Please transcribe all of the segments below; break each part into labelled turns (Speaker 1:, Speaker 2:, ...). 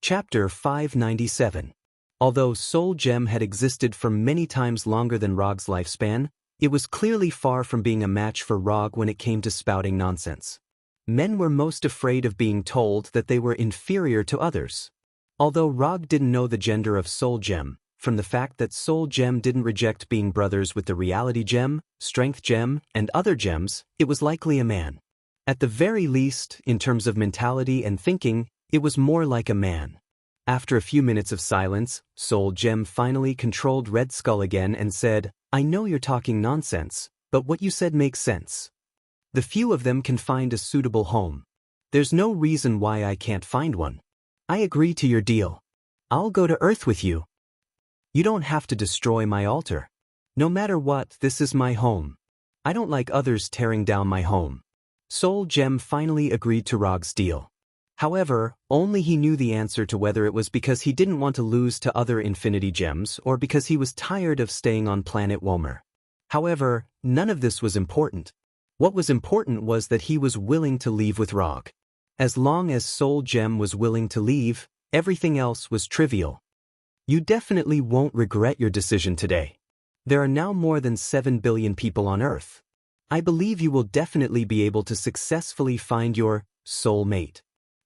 Speaker 1: Chapter 597. Although Soul Gem had existed for many times longer than Rog's lifespan, it was clearly far from being a match for Rog when it came to spouting nonsense. Men were most afraid of being told that they were inferior to others. Although Rog didn't know the gender of Soul Gem, from the fact that Soul Gem didn't reject being brothers with the Reality Gem, Strength Gem, and other gems, it was likely a man. At the very least, in terms of mentality and thinking, it was more like a man. After a few minutes of silence, Soul Gem finally controlled Red Skull again and said, "I know you're talking nonsense, but what you said makes sense. The few of them can find a suitable home. There's no reason why I can't find one. I agree to your deal. I'll go to Earth with you. You don't have to destroy my altar. No matter what, this is my home. I don't like others tearing down my home." Soul Gem finally agreed to Rog's deal. However, only he knew the answer to whether it was because he didn't want to lose to other Infinity Gems or because he was tired of staying on planet Womer. However, none of this was important. What was important was that he was willing to leave with Rog. As long as Soul Gem was willing to leave, everything else was trivial. You definitely won't regret your decision today. There are now more than 7 billion people on Earth. I believe you will definitely be able to successfully find your soul mate.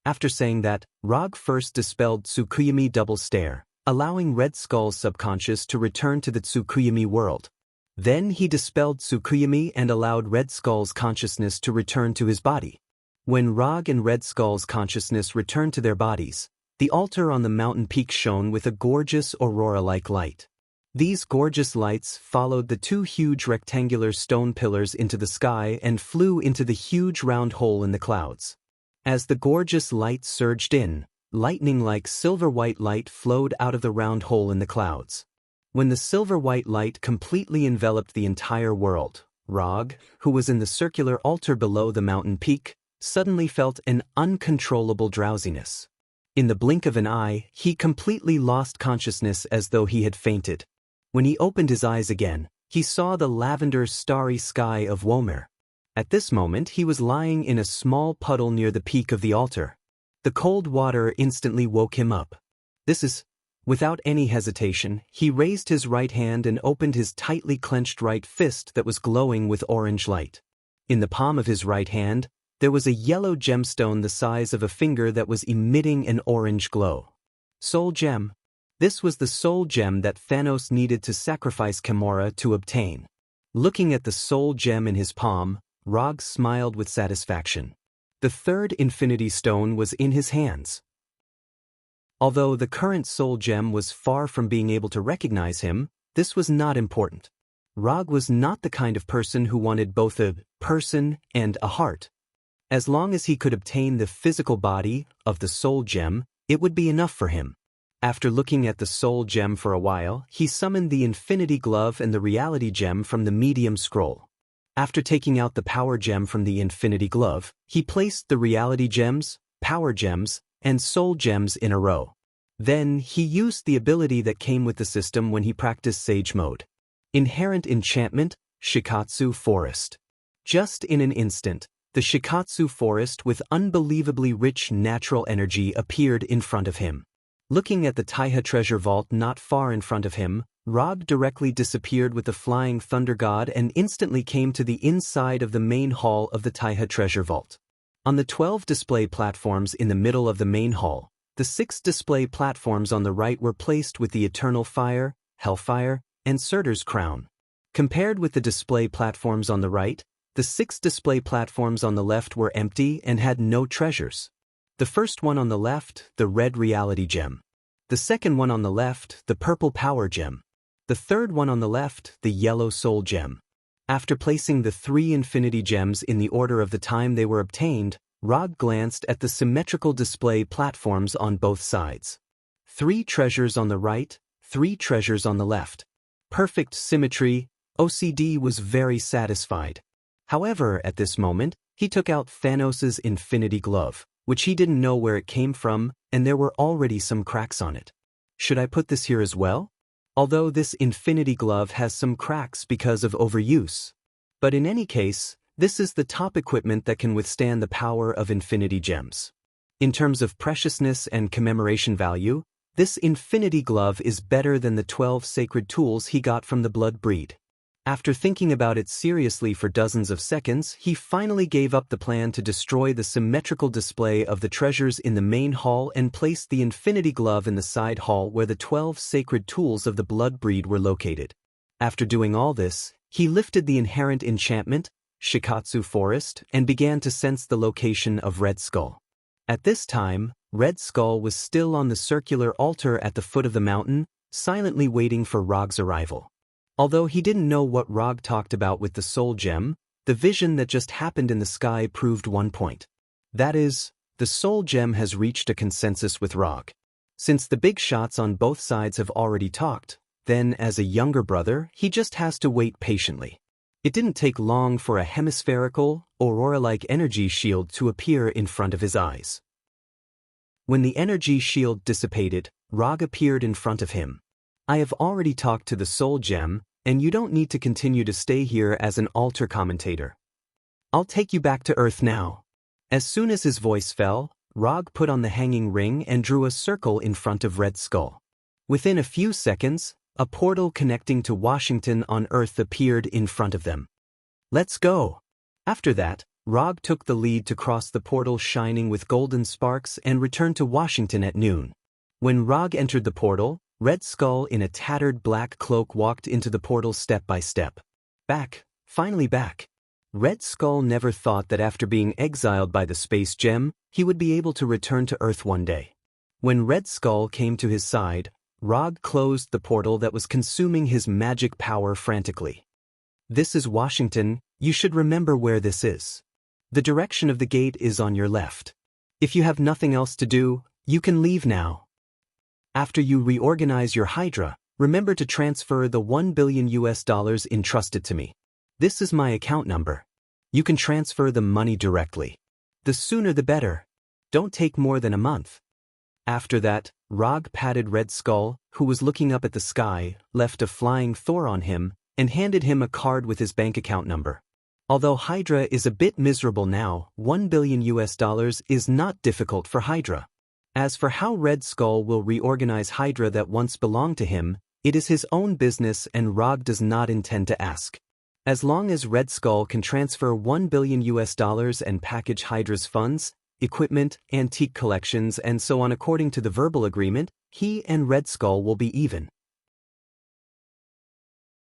Speaker 1: After saying that, Rog first dispelled Tsukuyami Double Stare, allowing Red Skull's subconscious to return to the Tsukuyami world. Then he dispelled Tsukuyami and allowed Red Skull's consciousness to return to his body. When Rog and Red Skull's consciousness returned to their bodies, the altar on the mountain peak shone with a gorgeous aurora-like light. These gorgeous lights followed the two huge rectangular stone pillars into the sky and flew into the huge round hole in the clouds. As the gorgeous light surged in, lightning-like silver-white light flowed out of the round hole in the clouds. When the silver-white light completely enveloped the entire world, Rog, who was in the circular altar below the mountain peak, suddenly felt an uncontrollable drowsiness. In the blink of an eye, he completely lost consciousness as though he had fainted. When he opened his eyes again, he saw the lavender starry sky of Womer. At this moment he was lying in a small puddle near the peak of the altar. The cold water instantly woke him up. Without any hesitation, he raised his right hand and opened his tightly clenched right fist that was glowing with orange light. In the palm of his right hand, there was a yellow gemstone the size of a finger that was emitting an orange glow. Soul Gem. This was the Soul Gem that Thanos needed to sacrifice Gamora to obtain. Looking at the Soul Gem in his palm, Rog smiled with satisfaction. The third Infinity Stone was in his hands. Although the current Soul Gem was far from being able to recognize him, this was not important. Rog was not the kind of person who wanted both a person and a heart. As long as he could obtain the physical body of the Soul Gem, it would be enough for him. After looking at the Soul Gem for a while, he summoned the Infinity Glove and the Reality Gem from the Medium Scroll. After taking out the Power Gem from the Infinity Glove, he placed the Reality Gems, Power Gems, and Soul Gems in a row. Then, he used the ability that came with the system when he practiced Sage Mode. Inherent Enchantment, Shikatsu Forest. Just in an instant, the Shikatsu Forest with unbelievably rich natural energy appeared in front of him. Looking at the Taiha treasure vault not far in front of him, Rog directly disappeared with the Flying Thunder God and instantly came to the inside of the main hall of the Taiha treasure vault. On the 12 display platforms in the middle of the main hall, the 6 display platforms on the right were placed with the Eternal Fire, Hellfire, and Surtur's Crown. Compared with the display platforms on the right, the 6 display platforms on the left were empty and had no treasures. The first one on the left, the red Reality Gem. The second one on the left, the purple Power Gem. The third one on the left, the yellow Soul Gem. After placing the 3 Infinity Gems in the order of the time they were obtained, Rog glanced at the symmetrical display platforms on both sides. 3 treasures on the right, 3 treasures on the left. Perfect symmetry. OCD was very satisfied. However, at this moment, he took out Thanos' Infinity Glove, which he didn't know where it came from, and there were already some cracks on it. Should I put this here as well? Although this Infinity Glove has some cracks because of overuse. But in any case, this is the top equipment that can withstand the power of Infinity Gems. In terms of preciousness and commemoration value, this infinity glove is better than the 12 sacred tools he got from the blood breed. After thinking about it seriously for dozens of seconds, he finally gave up the plan to destroy the symmetrical display of the treasures in the main hall and placed the infinity glove in the side hall where the 12 sacred tools of the blood breed were located. After doing all this, he lifted the inherent enchantment, Shikatsu Forest, and began to sense the location of Red Skull. At this time, Red Skull was still on the circular altar at the foot of the mountain, silently waiting for Rog's arrival. Although he didn't know what Rog talked about with the soul gem, the vision that just happened in the sky proved one point. That is, the soul gem has reached a consensus with Rog. Since the big shots on both sides have already talked, then as a younger brother, he just has to wait patiently. It didn't take long for a hemispherical, aurora-like energy shield to appear in front of his eyes. When the energy shield dissipated, Rog appeared in front of him. I have already talked to the soul gem, and you don't need to continue to stay here as an altar commentator. I'll take you back to Earth now. As soon as his voice fell, Rog put on the hanging ring and drew a circle in front of Red Skull. Within a few seconds, a portal connecting to Washington on Earth appeared in front of them. Let's go! After that, Rog took the lead to cross the portal shining with golden sparks and return to Washington at noon. When Rog entered the portal, Red Skull in a tattered black cloak walked into the portal step by step. Back, finally back. Red Skull never thought that after being exiled by the space gem, he would be able to return to Earth one day. When Red Skull came to his side, Rog closed the portal that was consuming his magic power frantically. This is Washington, you should remember where this is. The direction of the gate is on your left. If you have nothing else to do, you can leave now. After you reorganize your Hydra, remember to transfer the $1 billion entrusted to me. This is my account number. You can transfer the money directly. The sooner the better. Don't take more than a month. After that, Rog patted Red Skull, who was looking up at the sky, left a flying Thor on him, and handed him a card with his bank account number. Although Hydra is a bit miserable now, $1 billion is not difficult for Hydra. As for how Red Skull will reorganize Hydra that once belonged to him, it is his own business and Rog does not intend to ask. As long as Red Skull can transfer $1 billion and package Hydra's funds, equipment, antique collections and so on according to the verbal agreement, he and Red Skull will be even.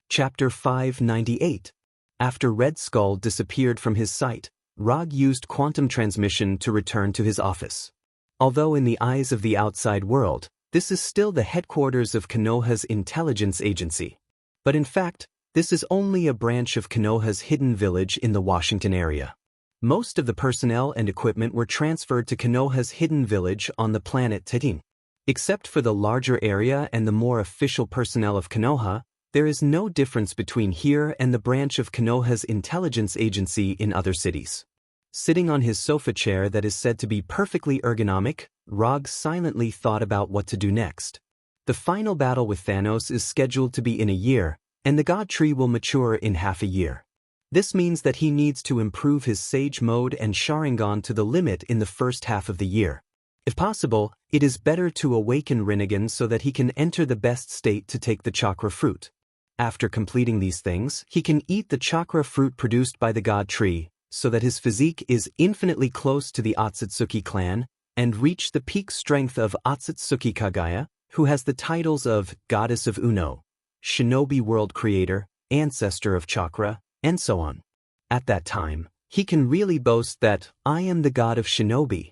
Speaker 1: Chapter 598. After Red Skull disappeared from his sight, Rog used quantum transmission to return to his office. Although in the eyes of the outside world, this is still the headquarters of Konoha's intelligence agency. But in fact, this is only a branch of Konoha's hidden village in the Washington area. Most of the personnel and equipment were transferred to Konoha's hidden village on the planet Titin. Except for the larger area and the more official personnel of Konoha, there is no difference between here and the branch of Konoha's intelligence agency in other cities. Sitting on his sofa chair that is said to be perfectly ergonomic, Rog silently thought about what to do next. The final battle with Thanos is scheduled to be in a year, and the God Tree will mature in half a year. This means that he needs to improve his Sage Mode and Sharingan to the limit in the first half of the year. If possible, it is better to awaken Rinnegan so that he can enter the best state to take the chakra fruit. After completing these things, he can eat the chakra fruit produced by the God Tree, so that his physique is infinitely close to the Otsutsuki clan, and reach the peak strength of Otsutsuki Kagaya, who has the titles of Goddess of Uno, Shinobi World Creator, Ancestor of Chakra, and so on. At that time, he can really boast that, I am the god of Shinobi.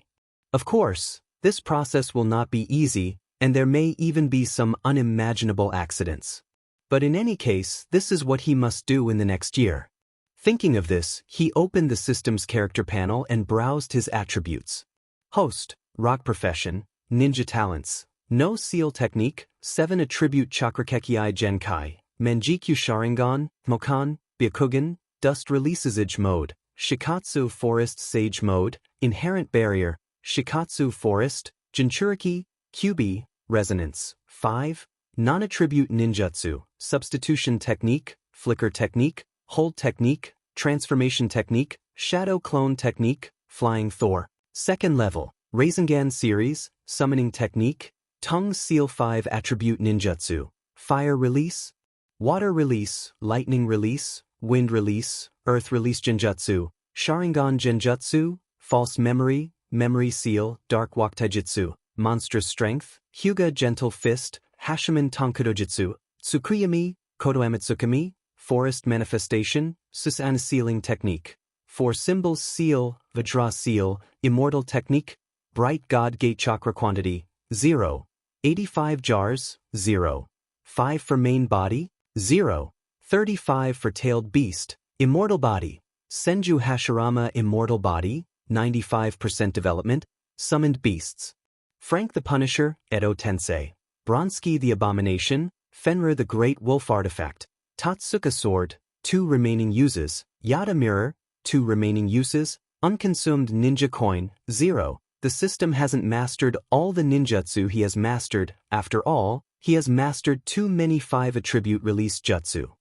Speaker 1: Of course, this process will not be easy, and there may even be some unimaginable accidents. But in any case, this is what he must do in the next year. Thinking of this, he opened the system's character panel and browsed his attributes. Host, Rock Profession, Ninja Talents, No Seal Technique, 7 Attribute Chakrakekii Genkai, Manjikyu Sharingan, Mokan, Byakugan, Dust Releasage Mode, Shikatsu Forest Sage Mode, Inherent Barrier, Shikatsu Forest, Jinchuriki, QB, Resonance, 5, Non-Attribute Ninjutsu, Substitution Technique, Flicker Technique, Hold Technique, Transformation Technique, Shadow Clone Technique, Flying Thor. Second level, Rasengan Series, Summoning Technique, Tongue Seal 5 Attribute Ninjutsu, Fire Release, Water Release, Lightning Release, Wind Release, Earth Release Genjutsu, Sharingan Genjutsu, False Memory, Memory Seal, Dark Walk Taijutsu, Monstrous Strength, Hyuga Gentle Fist, Hashiman Tonkadojutsu, Tsukuyami, Kodoamatsukami, Forest Manifestation, Susan Sealing Technique. 4 Symbols Seal, Vajra Seal, Immortal Technique, Bright God Gate Chakra Quantity, 0. 85 Jars, 0. 5 for Main Body, 0. 35 for Tailed Beast, Immortal Body, Senju Hashirama Immortal Body, 95% Development, Summoned Beasts. Frank the Punisher, Edo Tensei. Bronski the Abomination, Fenrir the Great Wolf Artifact, Tatsuka Sword, 2 remaining uses, Yada Mirror, 2 remaining uses, Unconsumed Ninja Coin, 0. The system hasn't mastered all the ninjutsu he has mastered. After all, he has mastered too many 5 attribute release jutsu.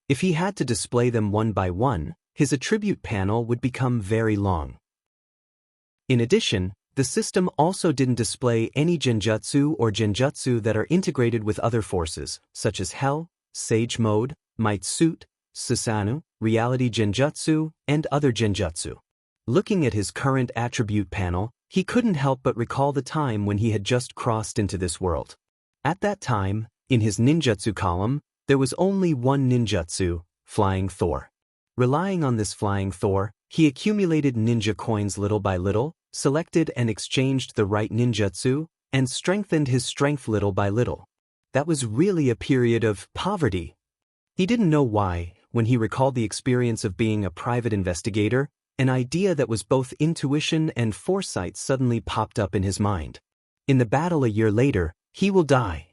Speaker 1: If he had to display them one by one, his attribute panel would become very long. In addition, the system also didn't display any genjutsu or genjutsu that are integrated with other forces, such as Hell, Sage Mode, Might Suit, Susanoo, Reality Genjutsu, and other genjutsu. Looking at his current attribute panel, he couldn't help but recall the time when he had just crossed into this world. At that time, in his ninjutsu column, there was only one ninjutsu, Flying Thor. Relying on this Flying Thor, he accumulated ninja coins little by little, selected and exchanged the right ninjutsu, and strengthened his strength little by little. That was really a period of poverty. He didn't know why, when he recalled the experience of being a private investigator, an idea that was both intuition and foresight suddenly popped up in his mind. In the battle a year later, he will die.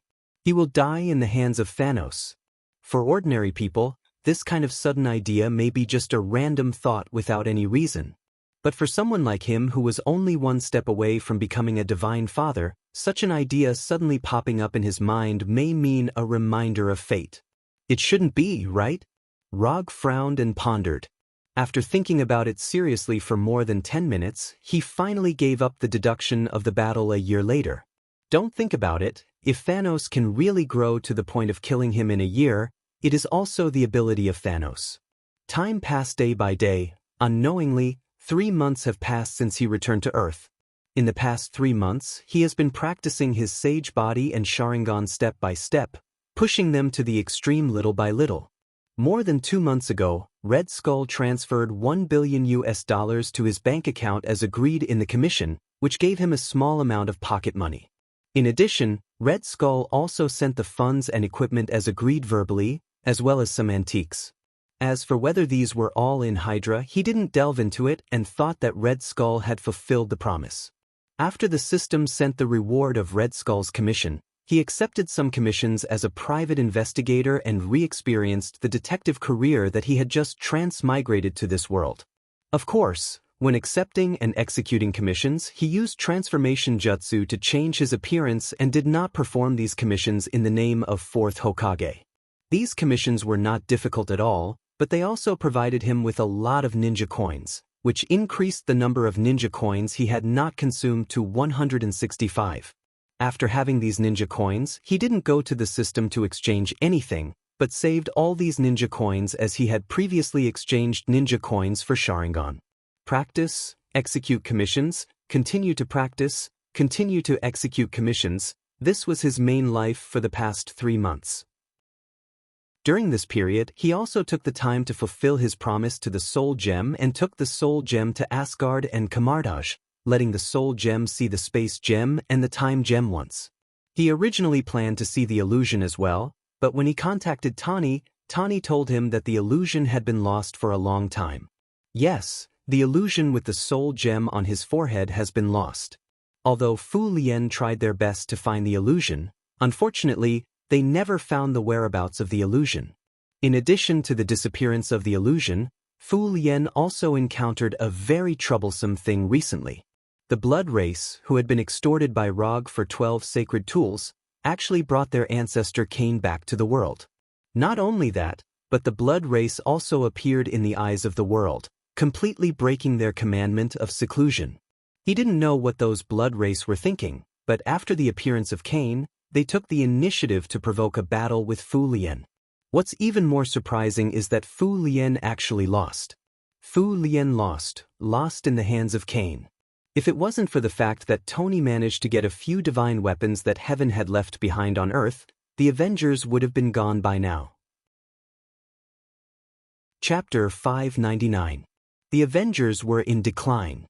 Speaker 1: He will die in the hands of Thanos. For ordinary people, this kind of sudden idea may be just a random thought without any reason. But for someone like him who was only one step away from becoming a divine father, such an idea suddenly popping up in his mind may mean a reminder of fate. It shouldn't be, right? Rog frowned and pondered. After thinking about it seriously for more than 10 minutes, he finally gave up the deduction of the battle a year later. Don't think about it, if Thanos can really grow to the point of killing him in a year, it is also the ability of Thanos. Time passed day by day. Unknowingly, 3 months have passed since he returned to Earth. In the past 3 months, he has been practicing his Sage Body and Sharingan step by step, pushing them to the extreme little by little. More than 2 months ago, Red Skull transferred $1 billion to his bank account as agreed in the commission, which gave him a small amount of pocket money. In addition, Red Skull also sent the funds and equipment as agreed verbally, as well as some antiques. As for whether these were all in Hydra, he didn't delve into it and thought that Red Skull had fulfilled the promise. After the system sent the reward of Red Skull's commission, he accepted some commissions as a private investigator and re-experienced the detective career that he had just transmigrated to this world. Of course, when accepting and executing commissions, he used transformation jutsu to change his appearance and did not perform these commissions in the name of 4th Hokage. These commissions were not difficult at all, but they also provided him with a lot of ninja coins, which increased the number of ninja coins he had not consumed to 165. After having these ninja coins, he didn't go to the system to exchange anything, but saved all these ninja coins as he had previously exchanged ninja coins for Sharingan. Practice, execute commissions, continue to practice, continue to execute commissions. This was his main life for the past 3 months. During this period, he also took the time to fulfill his promise to the Soul Gem and took the Soul Gem to Asgard and Kamardaj, letting the Soul Gem see the Space Gem and the Time Gem once. He originally planned to see the illusion as well, but when he contacted Tani, Tani told him that the illusion had been lost for a long time. Yes, the illusion with the Soul Gem on his forehead has been lost. Although Fu Lien tried their best to find the illusion, unfortunately, they never found the whereabouts of the illusion. In addition to the disappearance of the illusion, Fu Lien also encountered a very troublesome thing recently. The blood race, who had been extorted by Rog for 12 sacred tools, actually brought their ancestor Cain back to the world. Not only that, but the blood race also appeared in the eyes of the world, completely breaking their commandment of seclusion. He didn't know what those blood race were thinking, but after the appearance of Cain, they took the initiative to provoke a battle with Fu Lian. What's even more surprising is that Fu Lian actually lost. Fu Lian lost in the hands of Cain. If it wasn't for the fact that Tony managed to get a few divine weapons that heaven had left behind on Earth, the Avengers would have been gone by now. Chapter 599. The Avengers were in decline.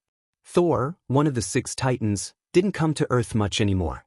Speaker 1: Thor, one of the 6 Titans, didn't come to Earth much anymore.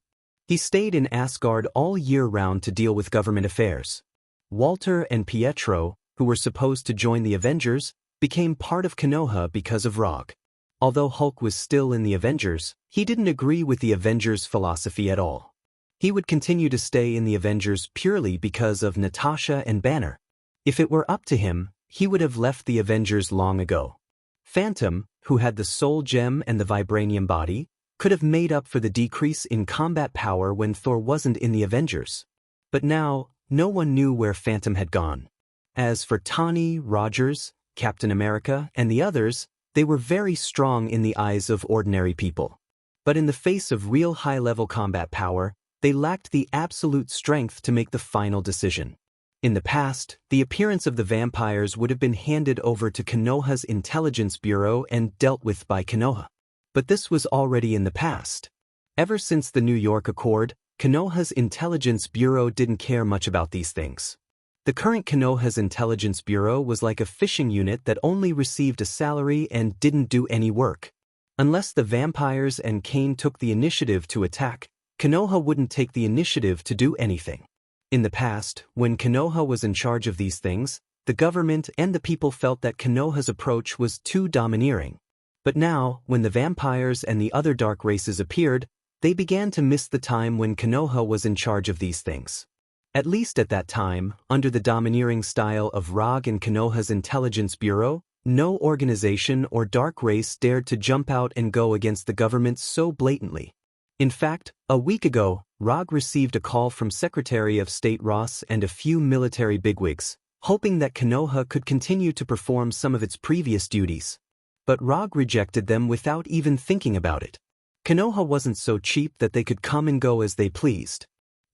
Speaker 1: He stayed in Asgard all year round to deal with government affairs. Walter and Pietro, who were supposed to join the Avengers, became part of Konoha because of Rog. Although Hulk was still in the Avengers, he didn't agree with the Avengers' philosophy at all. He would continue to stay in the Avengers purely because of Natasha and Banner. If it were up to him, he would have left the Avengers long ago. Phantom, who had the Soul Gem and the Vibranium body, could have made up for the decrease in combat power when Thor wasn't in the Avengers. But now, no one knew where Phantom had gone. As for Tony, Rogers, Captain America, and the others, they were very strong in the eyes of ordinary people. But in the face of real high-level combat power, they lacked the absolute strength to make the final decision. In the past, the appearance of the vampires would have been handed over to Konoha's Intelligence Bureau and dealt with by Konoha. But this was already in the past. Ever since the New York Accord, Konoha's Intelligence Bureau didn't care much about these things. The current Konoha's Intelligence Bureau was like a fishing unit that only received a salary and didn't do any work. Unless the vampires and Cain took the initiative to attack, Konoha wouldn't take the initiative to do anything. In the past, when Konoha was in charge of these things, the government and the people felt that Konoha's approach was too domineering. But now, when the vampires and the other dark races appeared, they began to miss the time when Konoha was in charge of these things. At least at that time, under the domineering style of Rog and Konoha's Intelligence Bureau, no organization or dark race dared to jump out and go against the government so blatantly. In fact, a week ago, Rog received a call from Secretary of State Ross and a few military bigwigs, hoping that Konoha could continue to perform some of its previous duties. But Rog rejected them without even thinking about it. Konoha wasn't so cheap that they could come and go as they pleased.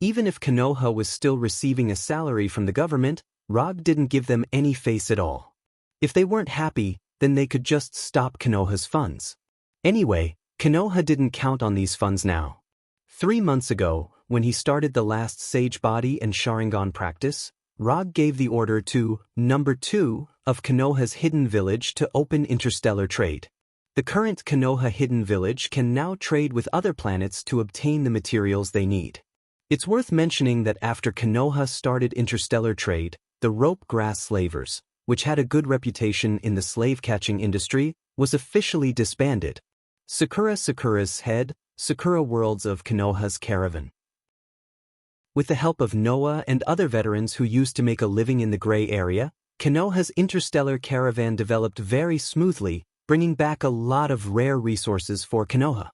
Speaker 1: Even if Konoha was still receiving a salary from the government, Rog didn't give them any face at all. If they weren't happy, then they could just stop Konoha's funds. Anyway, Konoha didn't count on these funds now. 3 months ago, when he started the last Sage Body and Sharingan practice, Rog gave the order to Number 2 of Konoha's Hidden Village to open interstellar trade. The current Konoha Hidden Village can now trade with other planets to obtain the materials they need. It's worth mentioning that after Konoha started interstellar trade, the rope grass slavers, which had a good reputation in the slave-catching industry, was officially disbanded. Sakura's head, Sakura Worlds of Konoha's caravan. With the help of Noah and other veterans who used to make a living in the gray area, Konoha's interstellar caravan developed very smoothly, bringing back a lot of rare resources for Konoha.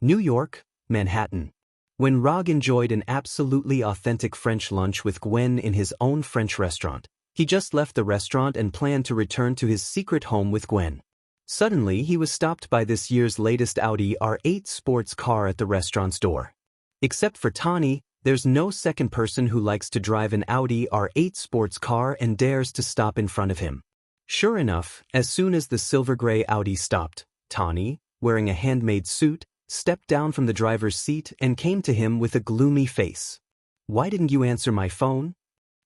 Speaker 1: New York, Manhattan. When Rog enjoyed an absolutely authentic French lunch with Gwen in his own French restaurant, he just left the restaurant and planned to return to his secret home with Gwen. Suddenly, he was stopped by this year's latest Audi R8 sports car at the restaurant's door. Except for Tani, there's no second person who likes to drive an Audi R8 sports car and dares to stop in front of him. Sure enough, as soon as the silver-gray Audi stopped, Tani, wearing a handmade suit, stepped down from the driver's seat and came to him with a gloomy face. "Why didn't you answer my phone?"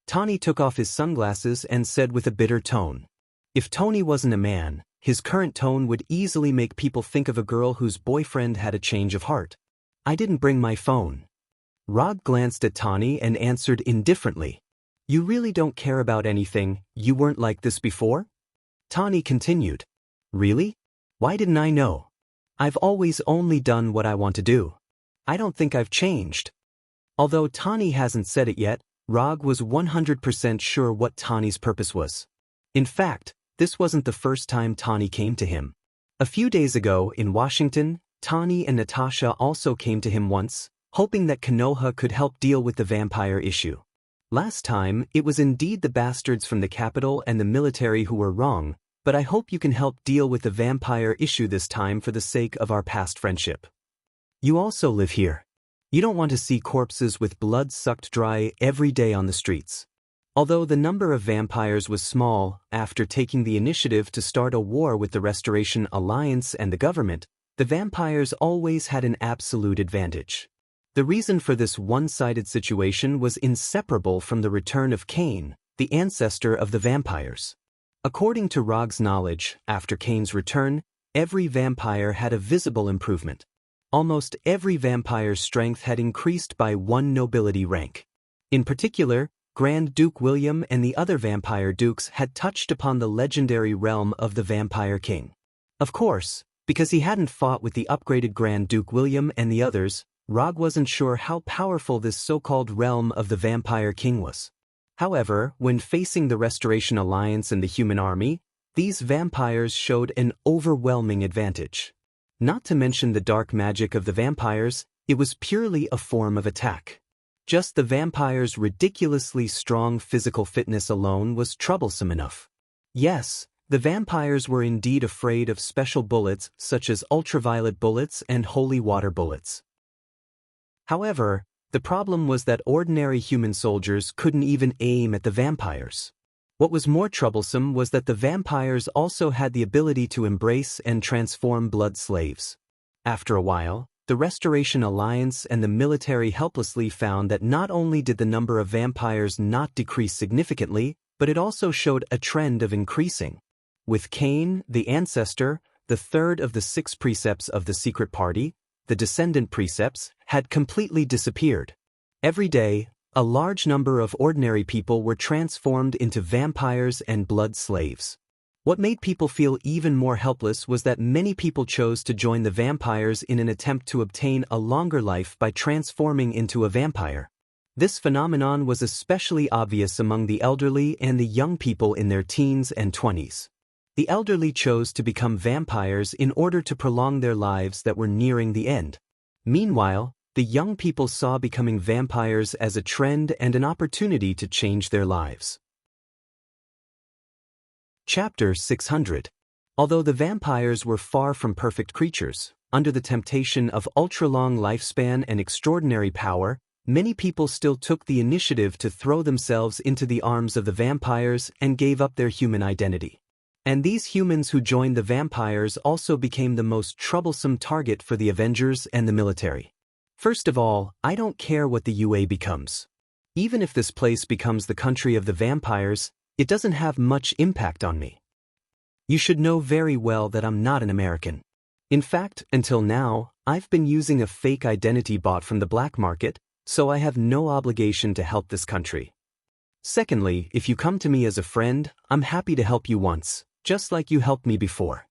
Speaker 1: Tani took off his sunglasses and said with a bitter tone. If Tony wasn't a man, his current tone would easily make people think of a girl whose boyfriend had a change of heart. "I didn't bring my phone." Rog glanced at Tani and answered indifferently. "You really don't care about anything, you weren't like this before?" Tani continued. "Really? Why didn't I know? I've always only done what I want to do. I don't think I've changed." Although Tani hasn't said it yet, Rog was 100% sure what Tani's purpose was. In fact, this wasn't the first time Tani came to him. A few days ago, in Washington, Tani and Natasha also came to him once, hoping that Konoha could help deal with the vampire issue. Last time, it was indeed the bastards from the capital and the military who were wrong, but I hope you can help deal with the vampire issue this time for the sake of our past friendship. You also live here. You don't want to see corpses with blood sucked dry every day on the streets. Although the number of vampires was small, after taking the initiative to start a war with the Restoration Alliance and the government, the vampires always had an absolute advantage. The reason for this one-sided situation was inseparable from the return of Cain, the ancestor of the vampires. According to Rog's knowledge, after Cain's return, every vampire had a visible improvement. Almost every vampire's strength had increased by 1 nobility rank. In particular, Grand Duke William and the other vampire dukes had touched upon the legendary realm of the Vampire King. Of course, because he hadn't fought with the upgraded Grand Duke William and the others, Rog wasn't sure how powerful this so-called realm of the Vampire King was. However, when facing the Restoration Alliance and the human army, these vampires showed an overwhelming advantage. Not to mention the dark magic of the vampires, it was purely a form of attack. Just the vampires' ridiculously strong physical fitness alone was troublesome enough. Yes, the vampires were indeed afraid of special bullets such as ultraviolet bullets and holy water bullets. However, the problem was that ordinary human soldiers couldn't even aim at the vampires. What was more troublesome was that the vampires also had the ability to embrace and transform blood slaves. After a while, the Restoration Alliance and the military helplessly found that not only did the number of vampires not decrease significantly, but it also showed a trend of increasing. With Cain, the ancestor, the third of the 6 precepts of the secret party, the descendant precepts, had completely disappeared. Every day, a large number of ordinary people were transformed into vampires and blood slaves. What made people feel even more helpless was that many people chose to join the vampires in an attempt to obtain a longer life by transforming into a vampire. This phenomenon was especially obvious among the elderly and the young people in their teens and 20s. The elderly chose to become vampires in order to prolong their lives that were nearing the end. Meanwhile, the young people saw becoming vampires as a trend and an opportunity to change their lives. Chapter 600. Although the vampires were far from perfect creatures, under the temptation of ultra-long lifespan and extraordinary power, many people still took the initiative to throw themselves into the arms of the vampires and gave up their human identity. And these humans who joined the vampires also became the most troublesome target for the Avengers and the military. First of all, I don't care what the UA becomes. Even if this place becomes the country of the vampires, it doesn't have much impact on me. You should know very well that I'm not an American. In fact, until now, I've been using a fake identity bought from the black market, so I have no obligation to help this country. Secondly, if you come to me as a friend, I'm happy to help you once, just like you helped me before.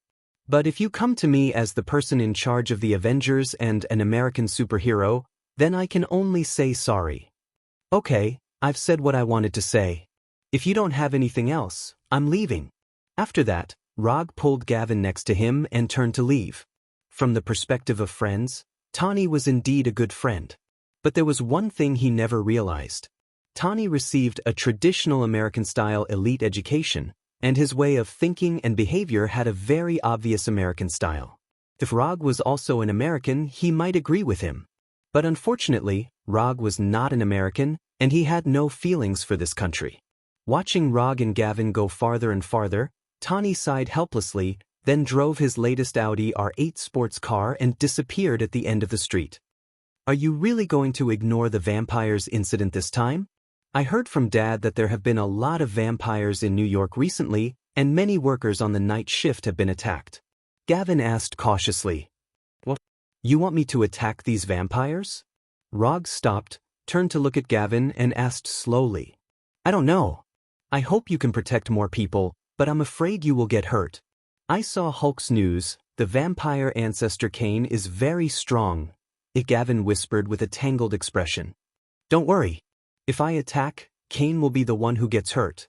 Speaker 1: But if you come to me as the person in charge of the Avengers and an American superhero, then I can only say sorry. Okay, I've said what I wanted to say. If you don't have anything else, I'm leaving. After that, Rog pulled Gavin next to him and turned to leave. From the perspective of friends, Tawny was indeed a good friend. But there was one thing he never realized. Tawny received a traditional American-style elite education, and his way of thinking and behavior had a very obvious American style. If Rog was also an American, he might agree with him. But unfortunately, Rog was not an American, and he had no feelings for this country. Watching Rog and Gavin go farther and farther, Tawny sighed helplessly, then drove his latest Audi R8 sports car and disappeared at the end of the street. Are you really going to ignore the vampires incident this time? I heard from Dad that there have been a lot of vampires in New York recently, and many workers on the night shift have been attacked. Gavin asked cautiously. What? You want me to attack these vampires? Rog stopped, turned to look at Gavin and asked slowly. I don't know. I hope you can protect more people, but I'm afraid you will get hurt. I saw Hulk's news. The vampire ancestor Cain is very strong, Gavin whispered with a tangled expression. Don't worry. If I attack, Cain will be the one who gets hurt.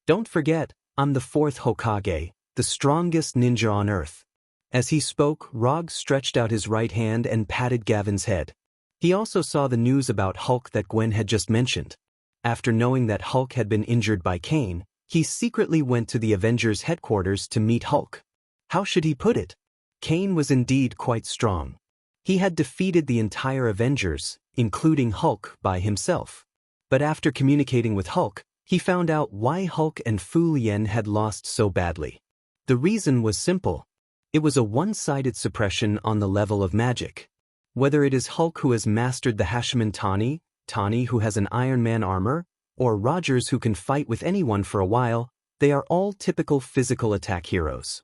Speaker 1: Don't forget, I'm the 4th Hokage, the strongest ninja on Earth. As he spoke, Rog stretched out his right hand and patted Gavin's head. He also saw the news about Hulk that Gwen had just mentioned. After knowing that Hulk had been injured by Kane, he secretly went to the Avengers headquarters to meet Hulk. How should he put it? Kane was indeed quite strong. He had defeated the entire Avengers, including Hulk, by himself. But after communicating with Hulk, he found out why Hulk and Fu Lien had lost so badly. The reason was simple. It was a one-sided suppression on the level of magic. Whether it is Hulk who has mastered the Hashiman Tani who has an Iron Man armor, or Rogers who can fight with anyone for a while, they are all typical physical attack heroes.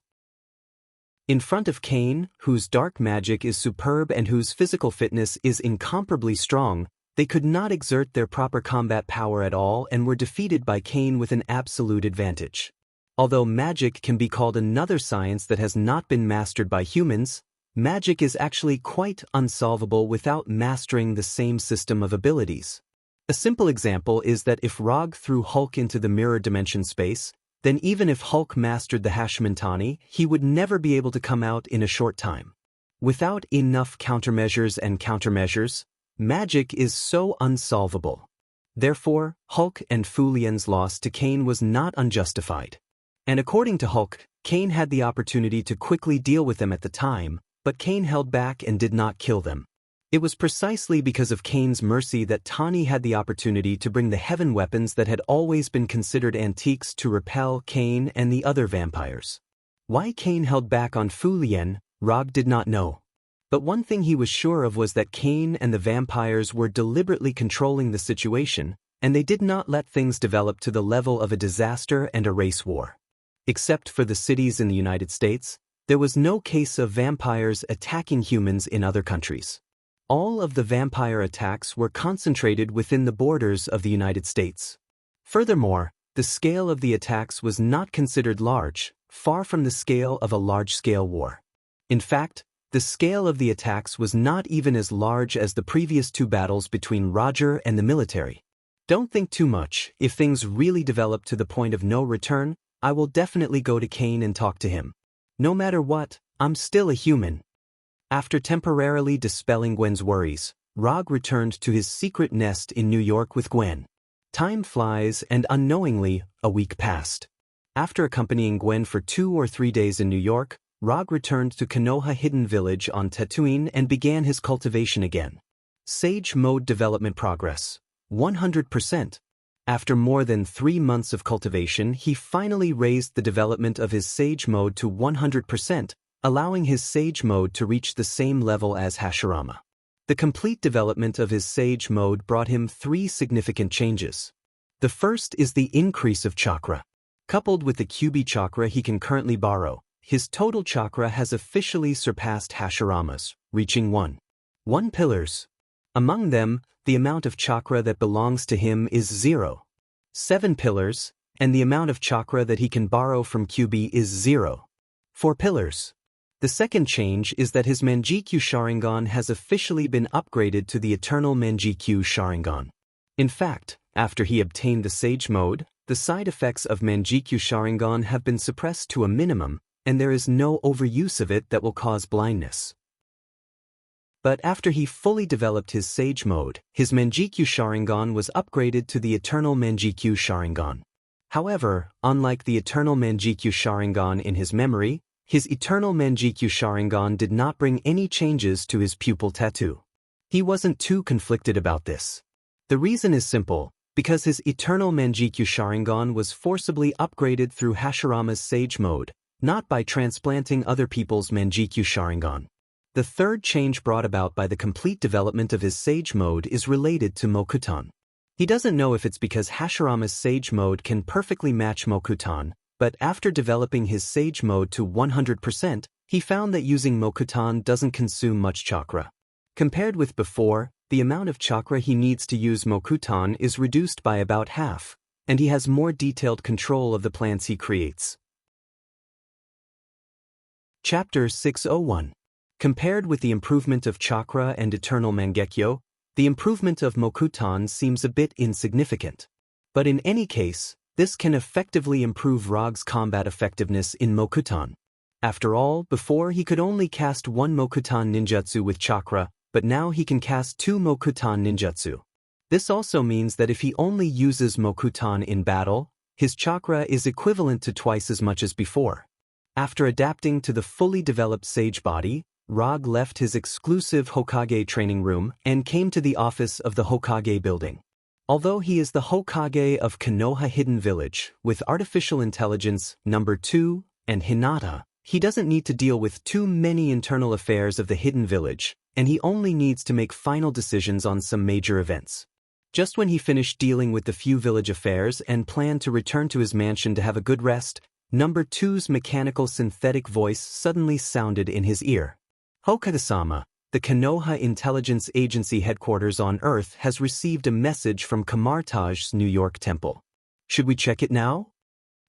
Speaker 1: In front of Kane, whose dark magic is superb and whose physical fitness is incomparably strong, they could not exert their proper combat power at all and were defeated by Kane with an absolute advantage. Although magic can be called another science that has not been mastered by humans, magic is actually quite unsolvable without mastering the same system of abilities. A simple example is that if Rog threw Hulk into the mirror dimension space, then even if Hulk mastered the Hashiman Tani, he would never be able to come out in a short time. Without enough countermeasures, magic is so unsolvable. Therefore, Hulk and Fu Lien's loss to Kane was not unjustified. And according to Hulk, Kane had the opportunity to quickly deal with them at the time, but Kane held back and did not kill them. It was precisely because of Kane's mercy that Tani had the opportunity to bring the heaven weapons that had always been considered antiques to repel Kane and the other vampires. Why Kane held back on Fu Lien, Rog did not know. But one thing he was sure of was that Kane and the vampires were deliberately controlling the situation, and they did not let things develop to the level of a disaster and a race war. Except for the cities in the United States, there was no case of vampires attacking humans in other countries. All of the vampire attacks were concentrated within the borders of the United States. Furthermore, the scale of the attacks was not considered large, far from the scale of a large-scale war. In fact, the scale of the attacks was not even as large as the previous two battles between Roger and the military. Don't think too much. If things really develop to the point of no return, I will definitely go to Kane and talk to him. No matter what, I'm still a human. After temporarily dispelling Gwen's worries, Rog returned to his secret nest in New York with Gwen. Time flies, and unknowingly, a week passed. After accompanying Gwen for 2 or 3 days in New York, Rog returned to Konoha Hidden Village on Tatooine and began his cultivation again. Sage Mode Development Progress. 100%. After more than 3 months of cultivation, he finally raised the development of his Sage Mode to 100%, allowing his Sage Mode to reach the same level as Hashirama. The complete development of his Sage Mode brought him 3 significant changes. The first is the increase of chakra. Coupled with the QB chakra he can currently borrow, his total chakra has officially surpassed Hashirama's, reaching 1 pillars. Among them, the amount of chakra that belongs to him is 0. 7 pillars, and the amount of chakra that he can borrow from QB is 0. 4 pillars. The second change is that his Manjikyu Sharingan has officially been upgraded to the Eternal Manjikyu Sharingan. In fact, after he obtained the Sage Mode, the side effects of Manjikyu Sharingan have been suppressed to a minimum, and there is no overuse of it that will cause blindness. But after he fully developed his Sage Mode, his Manjikyu Sharingan was upgraded to the Eternal Manjikyu Sharingan. However, unlike the Eternal Manjikyu Sharingan in his memory, his Eternal Manjikyu Sharingan did not bring any changes to his pupil tattoo. He wasn't too conflicted about this. The reason is simple, because his Eternal Manjikyu Sharingan was forcibly upgraded through Hashirama's Sage Mode, not by transplanting other people's Manjikyu Sharingan. The third change brought about by the complete development of his Sage Mode is related to Mokutan. He doesn't know if it's because Hashirama's Sage Mode can perfectly match Mokutan, but after developing his Sage Mode to 100%, he found that using Mokutan doesn't consume much chakra. Compared with before, the amount of chakra he needs to use Mokutan is reduced by about half, and he has more detailed control of the plants he creates. Chapter 601. Compared with the improvement of chakra and Eternal Mangekyo, the improvement of Mokutan seems a bit insignificant. But in any case, this can effectively improve Rog's combat effectiveness in Mokutan. After all, before he could only cast 1 Mokutan ninjutsu with chakra, but now he can cast 2 Mokutan ninjutsu. This also means that if he only uses Mokutan in battle, his chakra is equivalent to twice as much as before. After adapting to the fully developed sage body, Rog left his exclusive Hokage training room and came to the office of the Hokage building. Although he is the Hokage of Konoha Hidden Village, with artificial intelligence number 2 and Hinata, he doesn't need to deal with too many internal affairs of the Hidden Village, and he only needs to make final decisions on some major events. Just when he finished dealing with the few village affairs and planned to return to his mansion to have a good rest, number 2's mechanical synthetic voice suddenly sounded in his ear. Hokage-sama, the Konoha Intelligence Agency headquarters on Earth has received a message from Kamartaj's New York temple. Should we check it now?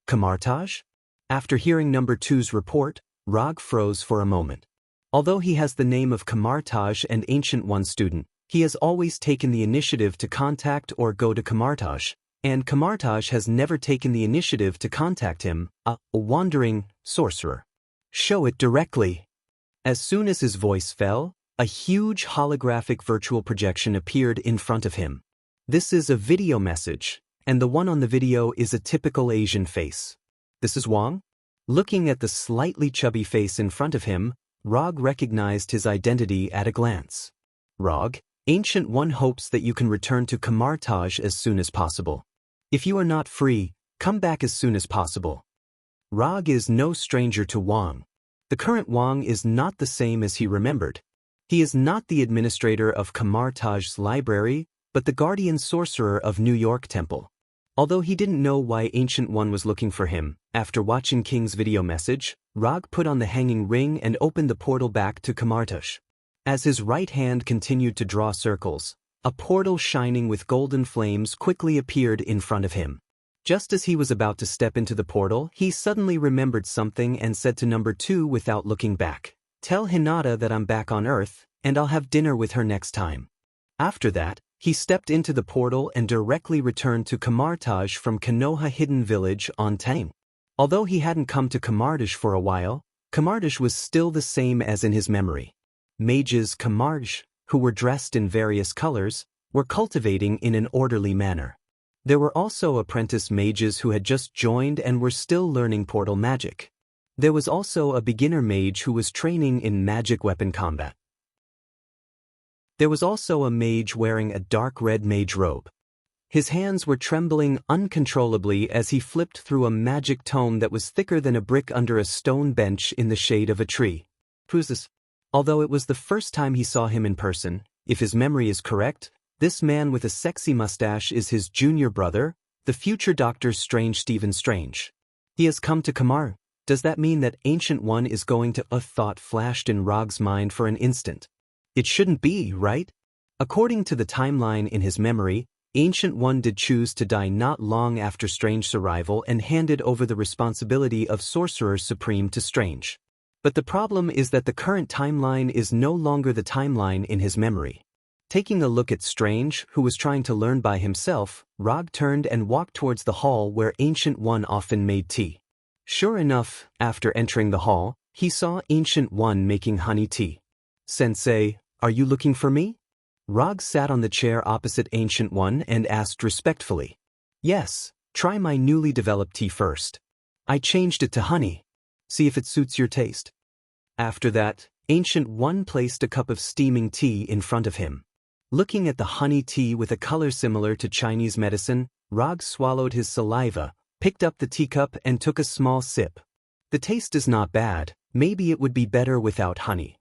Speaker 1: Kamartaj? After hearing number 2's report, Rog froze for a moment. Although he has the name of Kamartaj and Ancient One student, he has always taken the initiative to contact or go to Kamartaj, and Kamartaj has never taken the initiative to contact him, a wandering sorcerer. Show it directly. As soon as his voice fell, a huge holographic virtual projection appeared in front of him. This is a video message, and the one on the video is a typical Asian face. This is Wang? Looking at the slightly chubby face in front of him, Rog recognized his identity at a glance. Rog, Ancient One hopes that you can return to Kamartaj as soon as possible. If you are not free, come back as soon as possible. Rog is no stranger to Wang. The current Wang is not the same as he remembered. He is not the administrator of Kamartaj's library, but the guardian sorcerer of New York Temple. Although he didn't know why Ancient One was looking for him, after watching King's video message, Rog put on the hanging ring and opened the portal back to Kamartaj. As his right hand continued to draw circles, a portal shining with golden flames quickly appeared in front of him. Just as he was about to step into the portal, he suddenly remembered something and said to number 2 without looking back, "Tell Hinata that I'm back on Earth, and I'll have dinner with her next time." After that, he stepped into the portal and directly returned to Kamartaj from Konoha Hidden Village on Tang. Although he hadn't come to Kamartaj for a while, Kamartaj was still the same as in his memory. Mages Kamartaj, who were dressed in various colors, were cultivating in an orderly manner. There were also apprentice mages who had just joined and were still learning portal magic. There was also a beginner mage who was training in magic weapon combat. There was also a mage wearing a dark red mage robe. His hands were trembling uncontrollably as he flipped through a magic tome that was thicker than a brick under a stone bench in the shade of a tree. Who's this? Although it was the first time he saw him in person, if his memory is correct, this man with a sexy mustache is his junior brother, the future Doctor Stephen Strange. He has come to Kamar. Does that mean that Ancient One is going to? A thought flashed in Rog's mind for an instant. It shouldn't be, right? According to the timeline in his memory, Ancient One did choose to die not long after Strange's arrival and handed over the responsibility of Sorcerer Supreme to Strange. But the problem is that the current timeline is no longer the timeline in his memory. Taking a look at Strange, who was trying to learn by himself, Rog turned and walked towards the hall where Ancient One often made tea. Sure enough, after entering the hall, he saw Ancient One making honey tea. "Sensei, are you looking for me?" Rog sat on the chair opposite Ancient One and asked respectfully. "Yes, try my newly developed tea first. I changed it to honey. See if it suits your taste." After that, Ancient One placed a cup of steaming tea in front of him. Looking at the honey tea with a color similar to Chinese medicine, Rog swallowed his saliva, picked up the teacup and took a small sip. The taste is not bad, maybe it would be better without honey.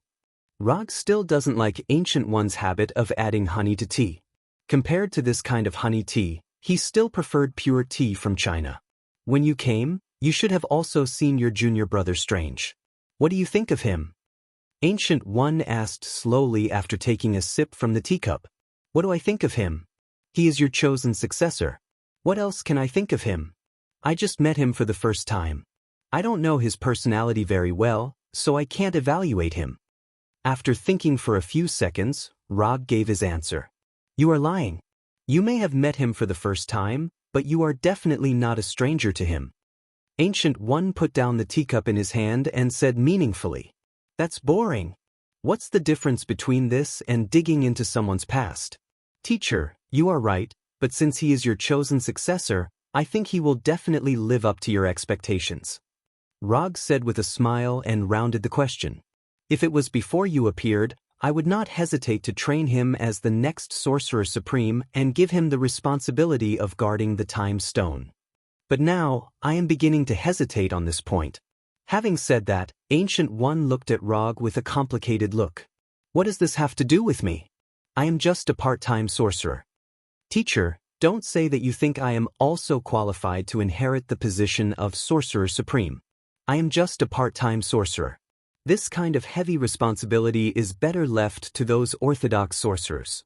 Speaker 1: Rog still doesn't like Ancient One's habit of adding honey to tea. Compared to this kind of honey tea, he still preferred pure tea from China. "When you came, you should have also seen your junior brother Strange. What do you think of him?" Ancient One asked slowly after taking a sip from the teacup. "What do I think of him? He is your chosen successor. What else can I think of him? I just met him for the first time. I don't know his personality very well, so I can't evaluate him." After thinking for a few seconds, Rog gave his answer. "You are lying. You may have met him for the first time, but you are definitely not a stranger to him." Ancient One put down the teacup in his hand and said meaningfully, "That's boring. What's the difference between this and digging into someone's past? Teacher, You are right, but since he is your chosen successor, I think he will definitely live up to your expectations. Rog said with a smile and rounded the question. If it was before you appeared, I would not hesitate to train him as the next Sorcerer Supreme and give him the responsibility of guarding the Time Stone. But now, I am beginning to hesitate on this point. Having said that, Ancient One looked at Rog with a complicated look. What does this have to do with me? I am just a part-time sorcerer. Teacher, don't say that you think I am also qualified to inherit the position of Sorcerer Supreme. I am just a part-time sorcerer. This kind of heavy responsibility is better left to those orthodox sorcerers.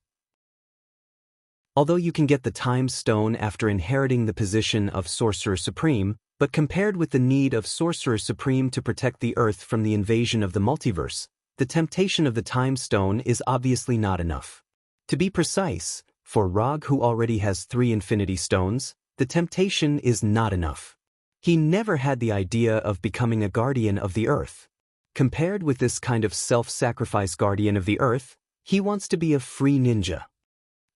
Speaker 1: Although you can get the Time Stone after inheriting the position of Sorcerer Supreme, but compared with the need of Sorcerer Supreme to protect the Earth from the invasion of the multiverse, the temptation of the Time Stone is obviously not enough. To be precise, for Rog, who already has 3 Infinity Stones, the temptation is not enough. He never had the idea of becoming a guardian of the Earth. Compared with this kind of self-sacrifice guardian of the Earth, he wants to be a free ninja.